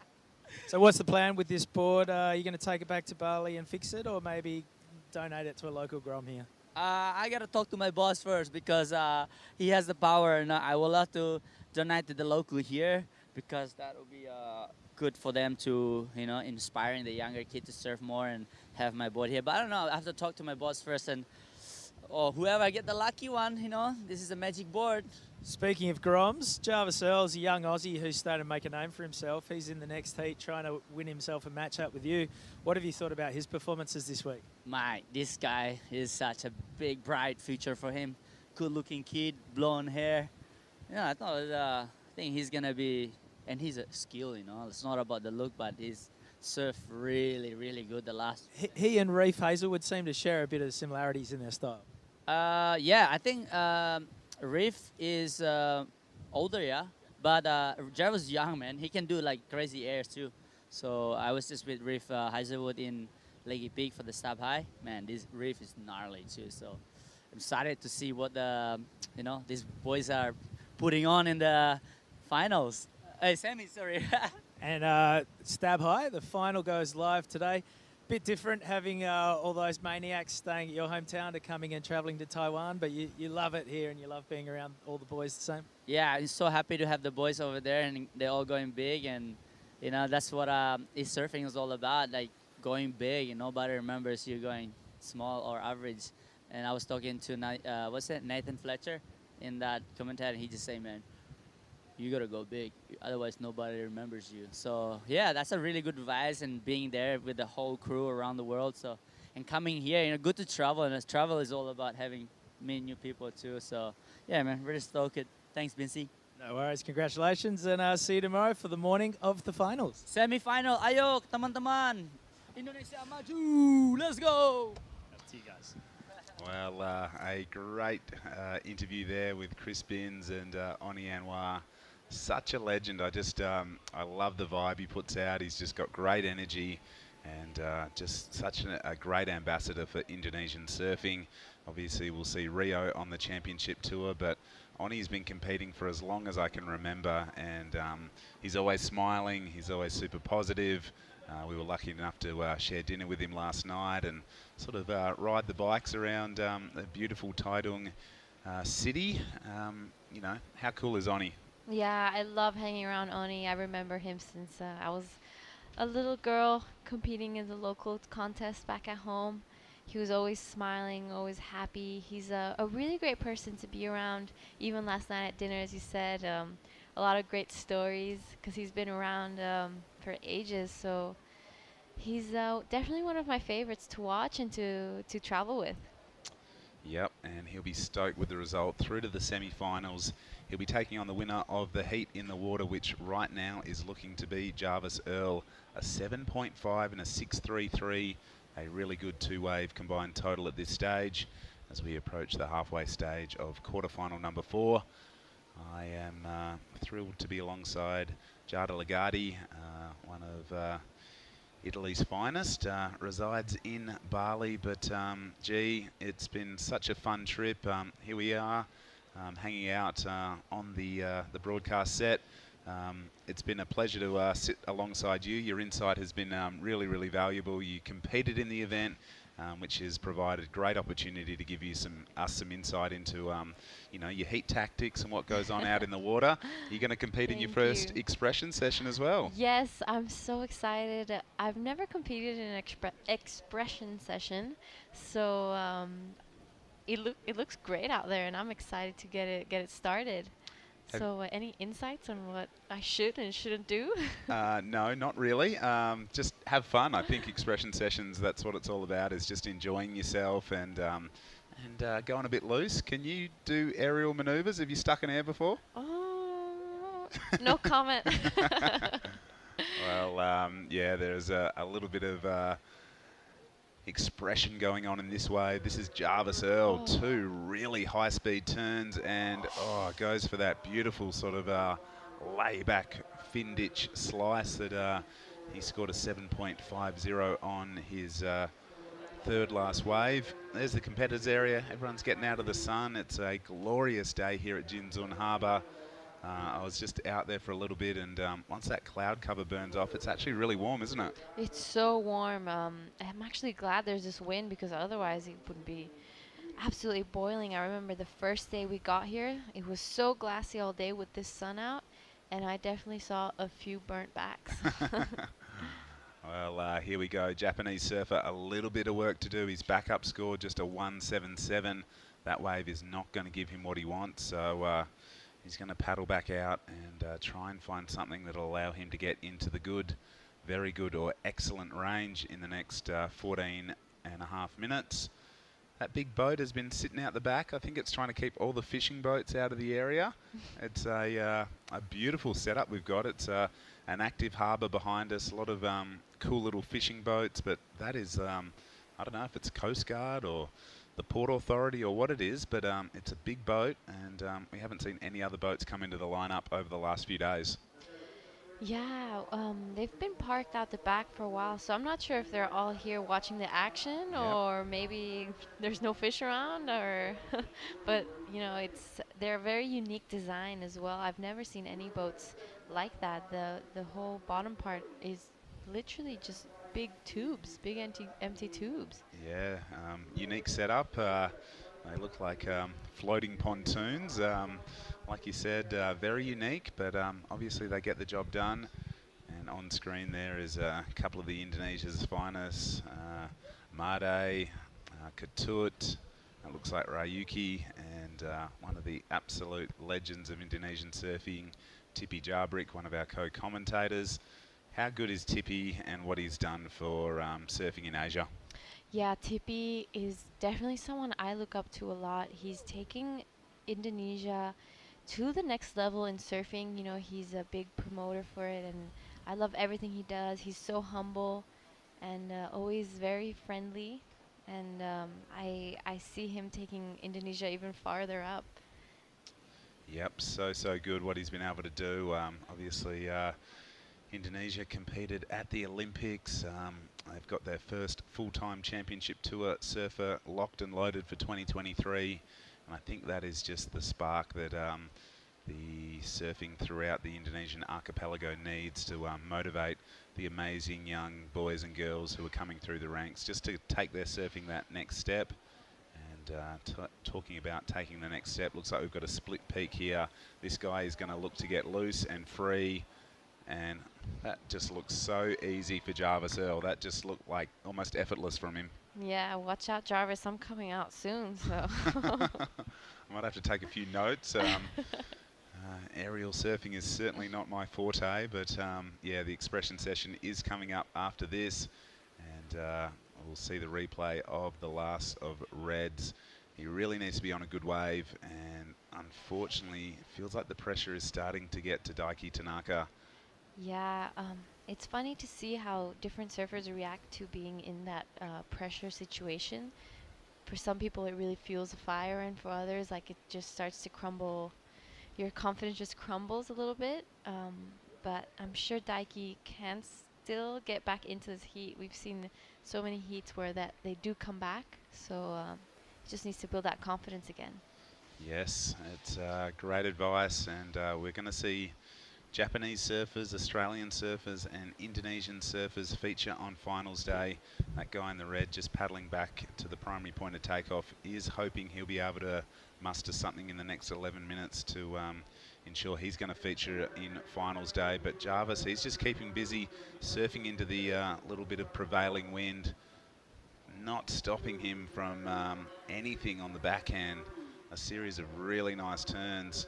So what's the plan with this board? Are you going to take it back to Bali and fix it, or maybe donate it to a local grom here? I gotta talk to my boss first, because he has the power, and I would love to donate to the local here, because that would be good for them to, inspiring the younger kid to surf more and have my board here. But I don't know. I have to talk to my boss first, and whoever I get the lucky one, this is a magic board. Speaking of groms, Jarvis Earl's a young Aussie who's starting to make a name for himself. He's in the next heat trying to win himself a match-up with you. What have you thought about his performances this week? Mate, this guy is such a big, bright future for him. Good-looking kid, blonde hair. I think he's going to be... And he's a skill, It's not about the look, but he's surf really, really good the last... He and Reef Hazelwood seem to share a bit of similarities in their style. Yeah, I think Reef is older, yeah. But Jarvis is young, man. He can do, like, crazy airs, too. So I was just with Reef Hazelwood in Lakey Peak for the Stab High. Man, this Reef is gnarly, too. So I'm excited to see what these boys are putting on in the finals. Hey, Sammy, sorry. And Stab High, the final goes live today. Bit different having all those maniacs staying at your hometown to coming and travelling to Taiwan, but you love it here and you love being around all the boys the same? Yeah, I'm so happy to have the boys over there, and they're all going big, and that's what surfing is all about, like going big, and nobody remembers you going small or average. And I was talking to Nathan Fletcher in that commentary, and he just said, man, you gotta go big, otherwise nobody remembers you. So yeah, that's a really good advice, and being there with the whole crew around the world. So, and coming here, good to travel, and travel is all about meeting new people too. So yeah, man, really stoked. Thanks, Bincy. No worries, congratulations, and see you tomorrow for the morning of the finals. Semi-final, ayok, teman-teman. Indonesia maju, let's go. Up to you guys. Well, a great interview there with Chris Binns and Oceania. Such a legend. I love the vibe he puts out. He's just got great energy, and just such a great ambassador for Indonesian surfing. Obviously, we'll see Rio on the championship tour, but Oni's been competing for as long as I can remember, and he's always smiling, he's always super positive. We were lucky enough to share dinner with him last night and sort of ride the bikes around the beautiful Taitung city. You know, how cool is Oni? Yeah, I love hanging around Oni. I remember him since I was a little girl competing in the local contest back at home. He was always smiling, always happy. He's a really great person to be around. Even last night at dinner, as you said, a lot of great stories because he's been around for ages. So he's definitely one of my favorites to watch and to travel with. Yep, and he'll be stoked with the result through to the semi-finals. He'll be taking on the winner of the heat in the water, which right now is looking to be Jarvis Earl, a 7.5 and a 6.33, a really good two-wave combined total at this stage. As we approach the halfway stage of quarterfinal number 4, I am thrilled to be alongside Giada Lagarde, one of Italy's finest, resides in Bali, but gee, it's been such a fun trip. Here we are, hanging out on the broadcast set. It's been a pleasure to sit alongside you. Your insight has been really, really valuable. You competed in the event, which has provided great opportunity to give you some insight into you know, your heat tactics and what goes on out in the water. You're going to compete in your first expression session as well. Yes, I'm so excited. I've never competed in an expression session, so it looks great out there, and I'm excited to get it started. So any insights on what I should and shouldn't do? No, not really. Just have fun. I think expression sessions, that's what it's all about, is just enjoying yourself and going a bit loose. Can you do aerial maneuvers? Have you stuck in air before? Oh, no comment. Well, yeah, there's a little bit of expression going on in this wave. This is Jarvis Earl, 2 really high-speed turns, and goes for that beautiful sort of layback fin ditch slice that he scored a 7.50 on his third last wave. There's the competitors area. Everyone's getting out of the sun. It's a glorious day here at Jinzun Harbour. I was just out there for a little bit, and once that cloud cover burns off, it's actually really warm, isn't it? It's so warm. I'm actually glad there's this wind, because otherwise it would be absolutely boiling. I remember the first day we got here, it was so glassy all day with this sun out, and I definitely saw a few burnt backs. Well, here we go. Japanese surfer, a little bit of work to do. His backup score just a 177. That wave is not going to give him what he wants, so he's going to paddle back out and try and find something that will allow him to get into the good, very good or excellent range in the next 14 and a half minutes. That big boat has been sitting out the back. I think it's trying to keep all the fishing boats out of the area. It's a beautiful setup we've got. It's an active harbour behind us, a lot of cool little fishing boats, but that is, I don't know if it's Coast Guard or the Port Authority or what it is, but it's a big boat, and we haven't seen any other boats come into the lineup over the last few days. Yeah, they've been parked out the back for a while, so I'm not sure if they're all here watching the action, or maybe there's no fish around, or but you know, they're a very unique design as well. I've never seen any boats like that. The whole bottom part is literally just big tubes, big empty tubes. Yeah, unique setup. They look like floating pontoons. Like you said, very unique, but obviously they get the job done. And on screen there is a couple of the Indonesia's finest, Made, Ketut, it looks like Rayuki, and one of the absolute legends of Indonesian surfing, Tipi Jabrik, one of our co-commentators. How good is Tipi and what he's done for surfing in Asia? Yeah, Tipi is definitely someone I look up to a lot. He's taking Indonesia to the next level in surfing. You know, he's a big promoter for it, and I love everything he does. He's so humble and always very friendly, and I see him taking Indonesia even farther up. Yep, so good what he's been able to do. Obviously, Indonesia competed at the Olympics. They've got their first full-time championship tour surfer locked and loaded for 2023. And I think that is just the spark that the surfing throughout the Indonesian archipelago needs to motivate the amazing young boys and girls who are coming through the ranks just to take their surfing that next step. And talking about taking the next step, looks like we've got a split peak here. This guy is going to look to get loose and free, and that just looks so easy for Jarvis Earl. That just looked like almost effortless from him. Yeah, watch out, Jarvis. I'm coming out soon, so. I might have to take a few notes. Aerial surfing is certainly not my forte, but yeah, the expression session is coming up after this, and we'll see the replay of the last of Reds. He really needs to be on a good wave, and unfortunately, it feels like the pressure is starting to get to Daiki Tanaka. Yeah, it's funny to see how different surfers react to being in that pressure situation. For some people, it really fuels a fire, and for others, like, it just starts to crumble. Your confidence just crumbles a little bit. But I'm sure Daiki can still get back into this heat. We've seen so many heats where that they do come back, so just needs to build that confidence again. Yes, it's great advice, and we're going to see Japanese surfers, Australian surfers and Indonesian surfers feature on finals day. That guy in the red just paddling back to the primary point of takeoff is hoping he'll be able to muster something in the next 11 minutes to ensure he's going to feature in finals day. But Jarvis, he's just keeping busy, surfing into the little bit of prevailing wind, not stopping him from anything on the backhand. A series of really nice turns,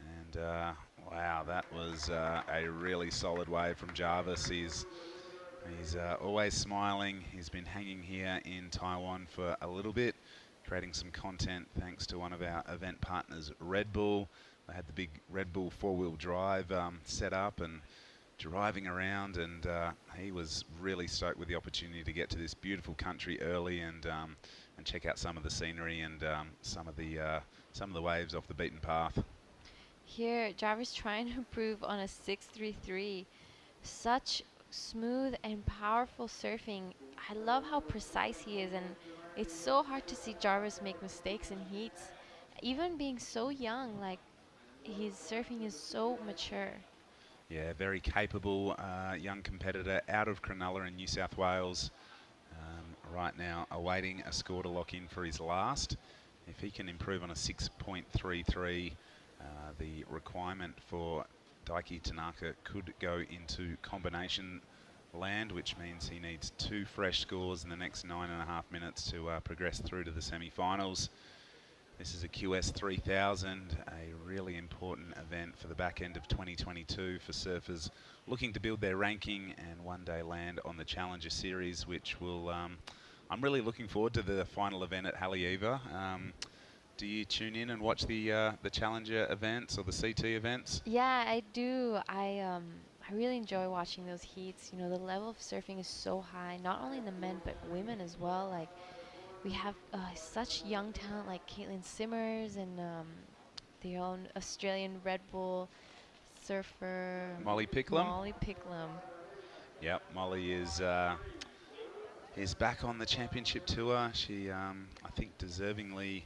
and wow, that was a really solid wave from Jarvis. He's always smiling. He's been hanging here in Taiwan for a little bit, creating some content thanks to one of our event partners, Red Bull. They had the big Red Bull four-wheel drive set up and driving around, and he was really stoked with the opportunity to get to this beautiful country early and check out some of the scenery and some of the waves off the beaten path. Here, Jarvis trying to improve on a 633. Such smooth and powerful surfing. I love how precise he is, and it's so hard to see Jarvis make mistakes in heats. Even being so young, like, his surfing is so mature. Yeah, very capable young competitor out of Cronulla in New South Wales. Right now, awaiting a score to lock in for his last. If he can improve on a 6.33, the requirement for Daiki Tanaka could go into combination land, which means he needs 2 fresh scores in the next 9.5 minutes to progress through to the semi-finals. This is a QS 3000, a really important event for the back end of 2022 for surfers looking to build their ranking and one day land on the Challenger Series, which will, I'm really looking forward to the final event at Haleiwa. Do you tune in and watch the Challenger events or the CT events? Yeah, I do. I really enjoy watching those heats. You know, the level of surfing is so high, not only in the men but women as well. Like, we have such young talent like Caitlin Simmers and the own Australian Red Bull surfer Molly Picklum. Molly Picklum. Yep, Molly is back on the championship tour. She, I think, deservingly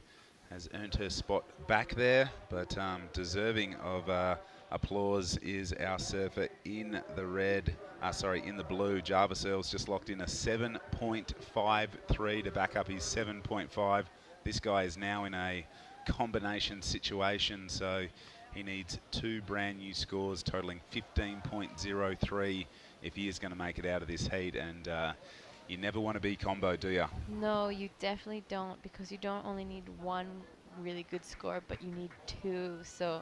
has earned her spot back there, but deserving of applause is our surfer in the red, in the blue. Jarvis Earl's just locked in a 7.53 to back up his 7.5. This guy is now in a combination situation, so he needs 2 brand new scores totaling 15.03 if he is going to make it out of this heat, and you never want to be combo, do you? No, you definitely don't, because you don't only need 1 really good score, but you need 2. So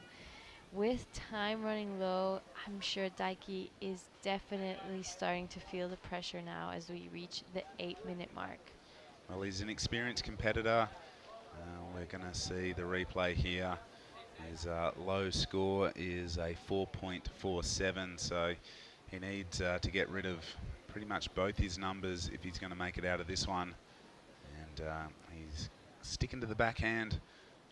with time running low, I'm sure Daiki is definitely starting to feel the pressure now as we reach the 8-minute mark. Well, he's an experienced competitor. We're going to see the replay here. His low score is a 4.47, so he needs to get rid of pretty much both his numbers if he's going to make it out of this one. And he's sticking to the backhand.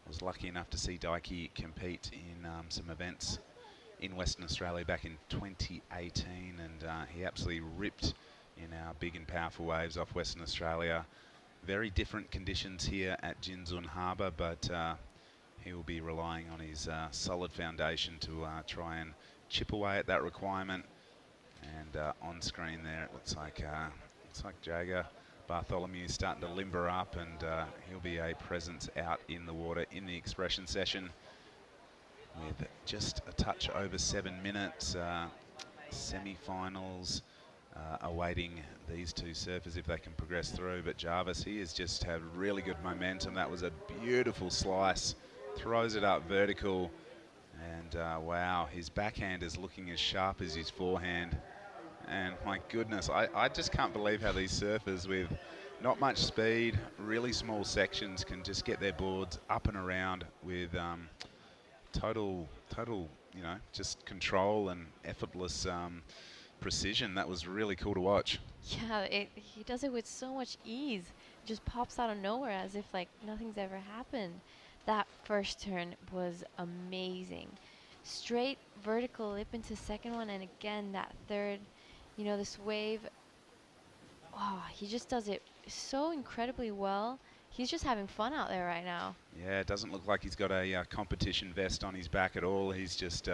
I was lucky enough to see Daiki compete in some events in Western Australia back in 2018, and he absolutely ripped in our big and powerful waves off Western Australia. very different conditions here at Jinzun Harbour, but he will be relying on his solid foundation to try and chip away at that requirement. And on screen there, it looks like Jager Bartholomew starting to limber up, and he'll be a presence out in the water in the expression session with just a touch over 7 minutes. Semi-finals awaiting these two surfers if they can progress through. But Jarvis, he has just had really good momentum. That was a beautiful slice. Throws it up vertical, and wow, his backhand is looking as sharp as his forehand. And my goodness, I just can't believe how these surfers with not much speed, really small sections, can just get their boards up and around with total, you know, just control and effortless precision. That was really cool to watch. Yeah, he does it with so much ease. It just pops out of nowhere as if like nothing's ever happened. That first turn was amazing. Straight vertical lip into second one, and again that third, you know, this wave. Oh, he just does it so incredibly well. He's just having fun out there right now. Yeah, it doesn't look like he's got a competition vest on his back at all. He's just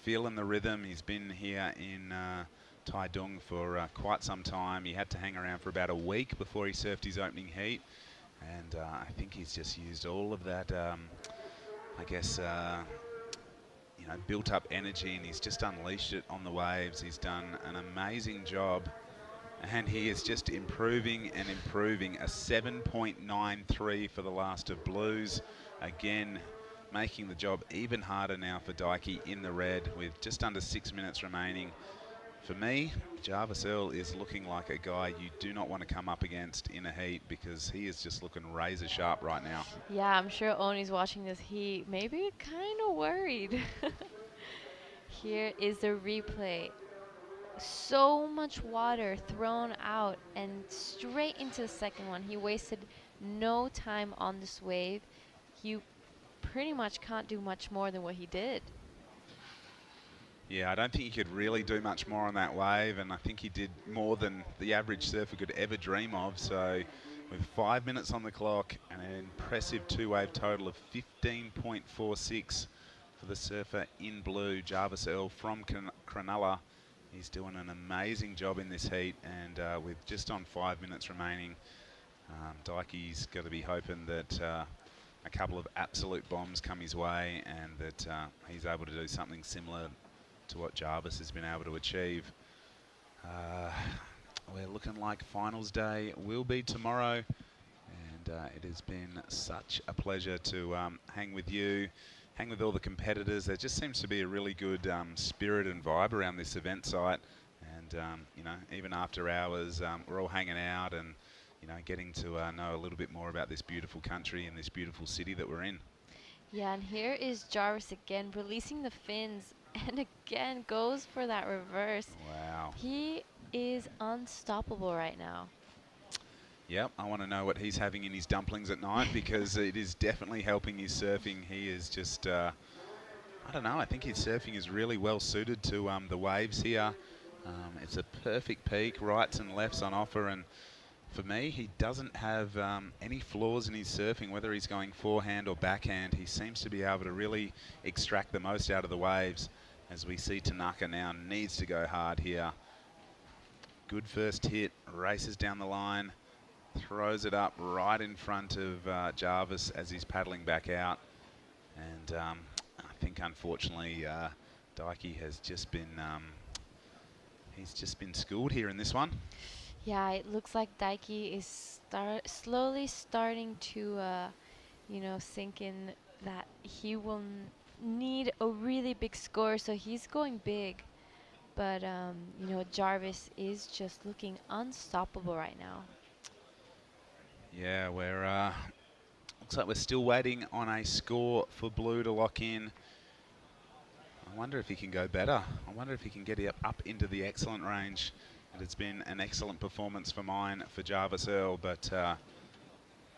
feeling the rhythm. He's been here in Taitung for quite some time. He had to hang around for about a week before he surfed his opening heat. And I think he's just used all of that, I guess, you know, built up energy, and he's just unleashed it on the waves. He's done an amazing job. And he is just improving and improving. A 7.93 for the last of blues. Again, making the job even harder now for Daiki in the red with just under 6 minutes remaining. For me, Jarvis Earl is looking like a guy you do not want to come up against in a heat, because he is just looking razor sharp right now. Yeah, I'm sure Oni's watching this heat, maybe kind of worried. Here is the replay. So much water thrown out and straight into the second one. He wasted no time on this wave. You pretty much can't do much more than what he did. Yeah, I don't think he could really do much more on that wave, and I think he did more than the average surfer could ever dream of. So with 5 minutes on the clock and an impressive two-wave total of 15.46 for the surfer in blue, Jarvis Earl from Cronulla. He's doing an amazing job in this heat, and with just on 5 minutes remaining, Daiki's got to be hoping that a couple of absolute bombs come his way, and that he's able to do something similar to what Jarvis has been able to achieve. We're looking like finals day will be tomorrow, and it has been such a pleasure to hang with you, hang with all the competitors. There just seems to be a really good spirit and vibe around this event site, and you know, even after hours, we're all hanging out and, you know, getting to know a little bit more about this beautiful country and this beautiful city that we're in. Yeah, and here is Jarvis again, releasing the fins, and again goes for that reverse. Wow. He is unstoppable right now. Yep, I want to know what he's having in his dumplings at night, because it is definitely helping his surfing. He is just, I don't know, I think his surfing is really well suited to the waves here. It's a perfect peak, rights and lefts on offer, and for me, he doesn't have any flaws in his surfing, whether he's going forehand or backhand. He seems to be able to really extract the most out of the waves, as we see Tanaka now needs to go hard here. Good first hit, races down the line, throws it up right in front of Jarvis as he's paddling back out. And I think, unfortunately, Daiki has just been, he's just been schooled here in this one. Yeah, it looks like Daiki is slowly starting to, you know, sink in that he will need a really big score, so he's going big. But, you know, Jarvis is just looking unstoppable right now. Yeah, we're looks like we're still waiting on a score for blue to lock in. I wonder if he can go better. I wonder if he can get up into the excellent range. And it's been an excellent performance for mine for Jarvis Earl, but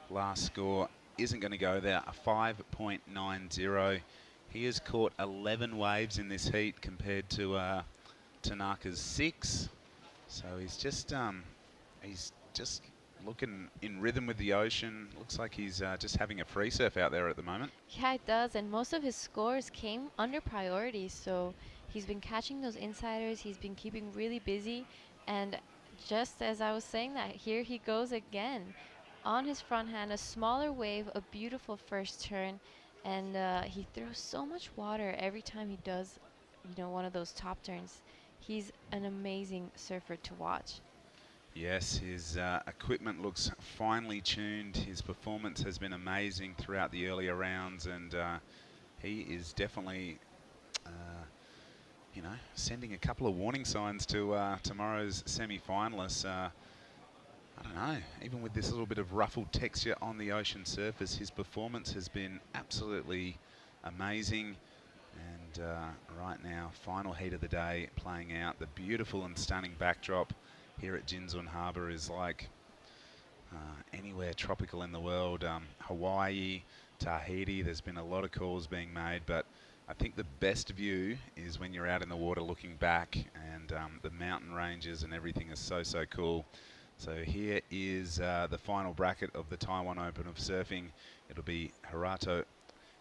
last score isn't going to go there. A 5.90. He has caught 11 waves in this heat compared to Tanaka's 6. So he's just looking in rhythm with the ocean. Looks like he's just having a free surf out there at the moment. Yeah, it does, and most of his scores came under priority, so he's been catching those insiders, he's been keeping really busy, and just as I was saying that, here he goes again. On his front hand, a smaller wave, a beautiful first turn, and he throws so much water every time he does, you know, one of those top turns. He's an amazing surfer to watch. Yes, his equipment looks finely tuned. His performance has been amazing throughout the earlier rounds, and he is definitely, you know, sending a couple of warning signs to tomorrow's semi-finalists. I don't know, even with this little bit of ruffled texture on the ocean surface, his performance has been absolutely amazing. And right now, final heat of the day playing out. The beautiful and stunning backdrop here at Jinzun Harbour is like anywhere tropical in the world. Hawaii, Tahiti, there's been a lot of calls being made, but I think the best view is when you're out in the water looking back, and the mountain ranges and everything is so, so cool. So here is the final bracket of the Taiwan Open of Surfing. It'll be Hiroto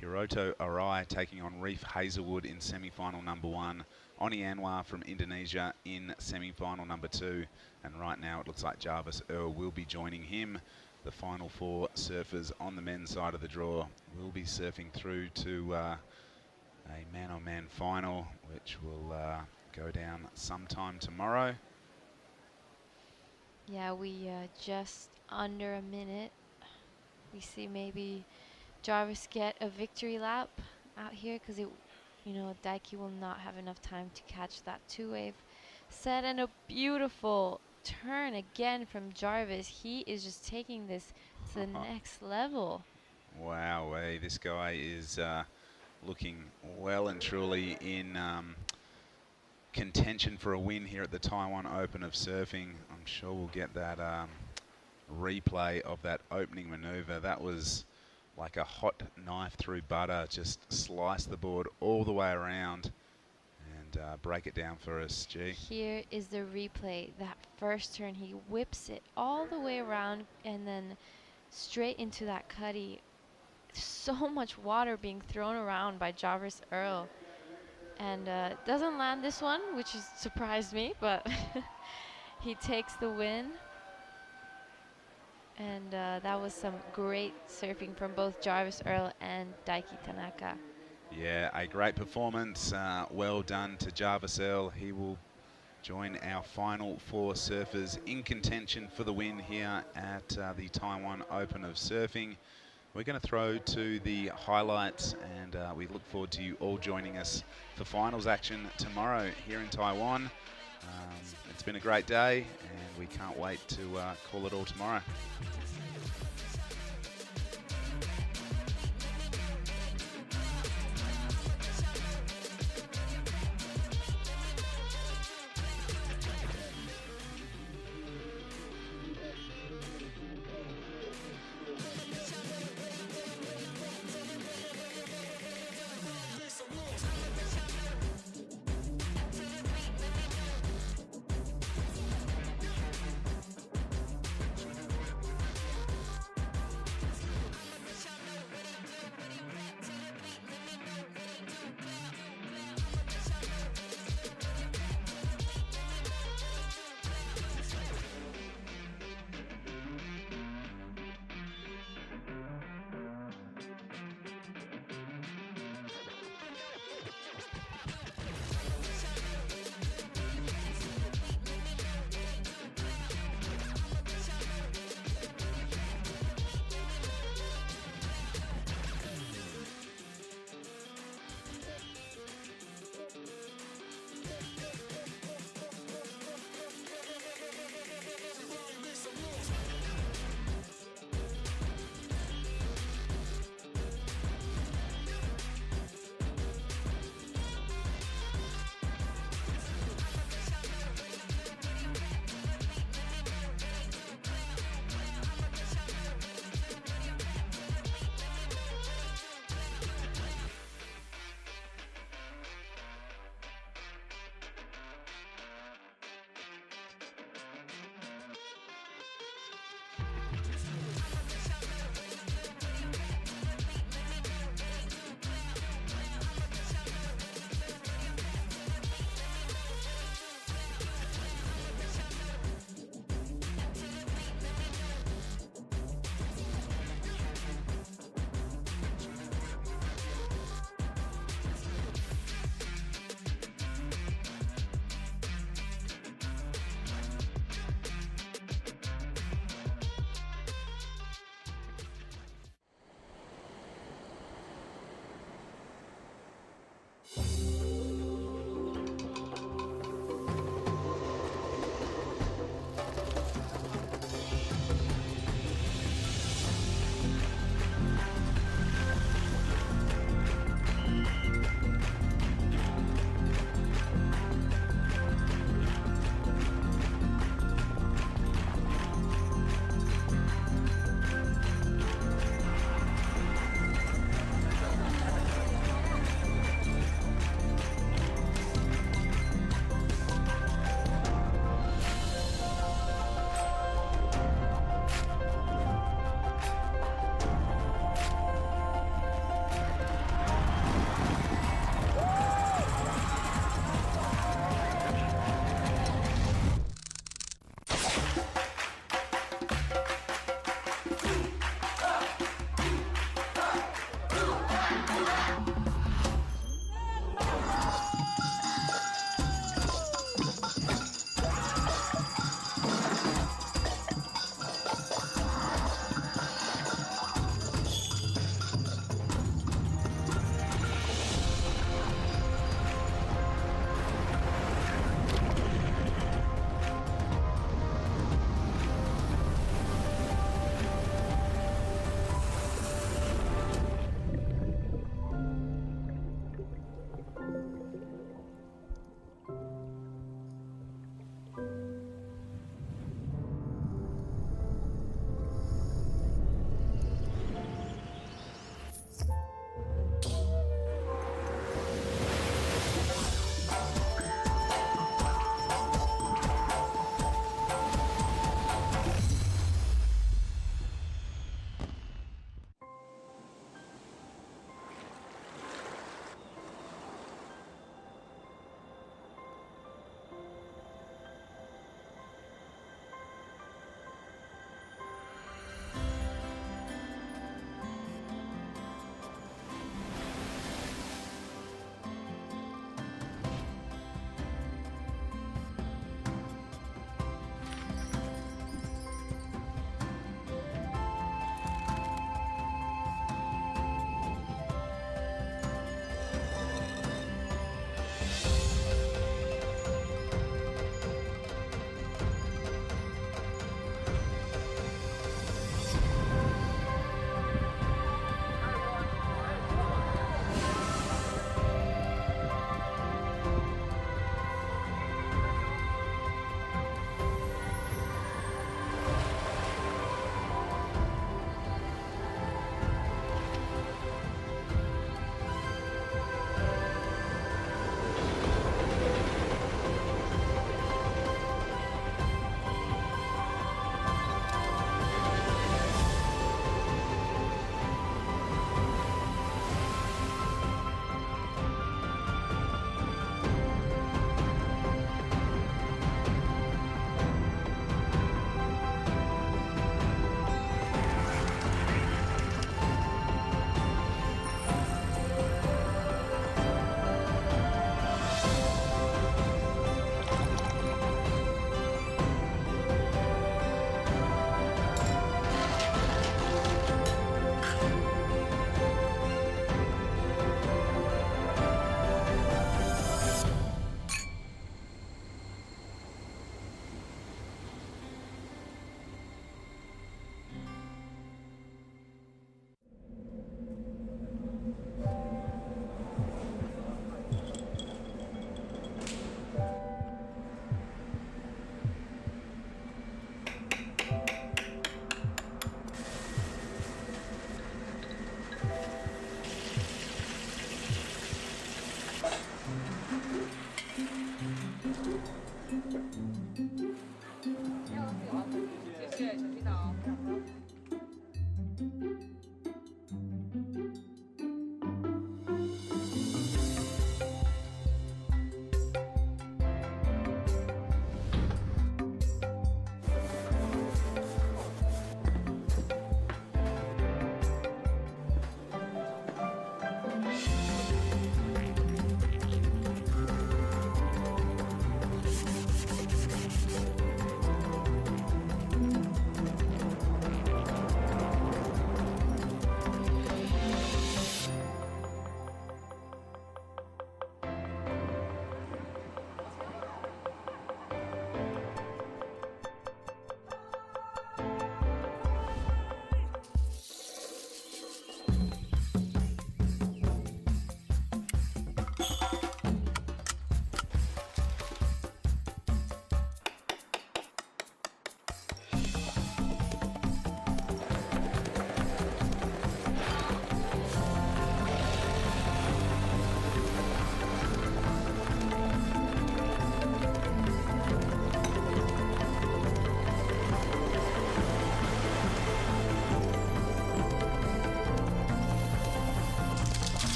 Arai taking on Reef Hazelwood in semi-final number 1. Oni Anwar from Indonesia in semi-final number 2. And right now it looks like Jarvis Earl will be joining him. The final 4 surfers on the men's side of the draw will be surfing through to a man-on-man final, which will go down sometime tomorrow. Yeah, we just under a minute. We see maybe Jarvis get a victory lap out here, because you know, Daiki will not have enough time to catch that 2-wave set. And a beautiful turn again from Jarvis. He is just taking this to the next level. Wow, this guy is looking well and truly in contention for a win here at the Taiwan Open of Surfing. I'm sure we'll get that replay of that opening maneuver. That was like a hot knife through butter, just slice the board all the way around and break it down for us, G. Here is the replay. That first turn, he whips it all the way around and then straight into that cutty. So much water being thrown around by Jarvis Earl. And doesn't land this one, which has surprised me, but he takes the win. And that was some great surfing from both Jarvis Earl and Daiki Tanaka. Yeah, a great performance. Well done to Jarvis Earl. He will join our final 4 surfers in contention for the win here at the Taiwan Open of Surfing. We're going to throw to the highlights, and we look forward to you all joining us for finals action tomorrow here in Taiwan. It's been a great day, and we can't wait to call it all tomorrow.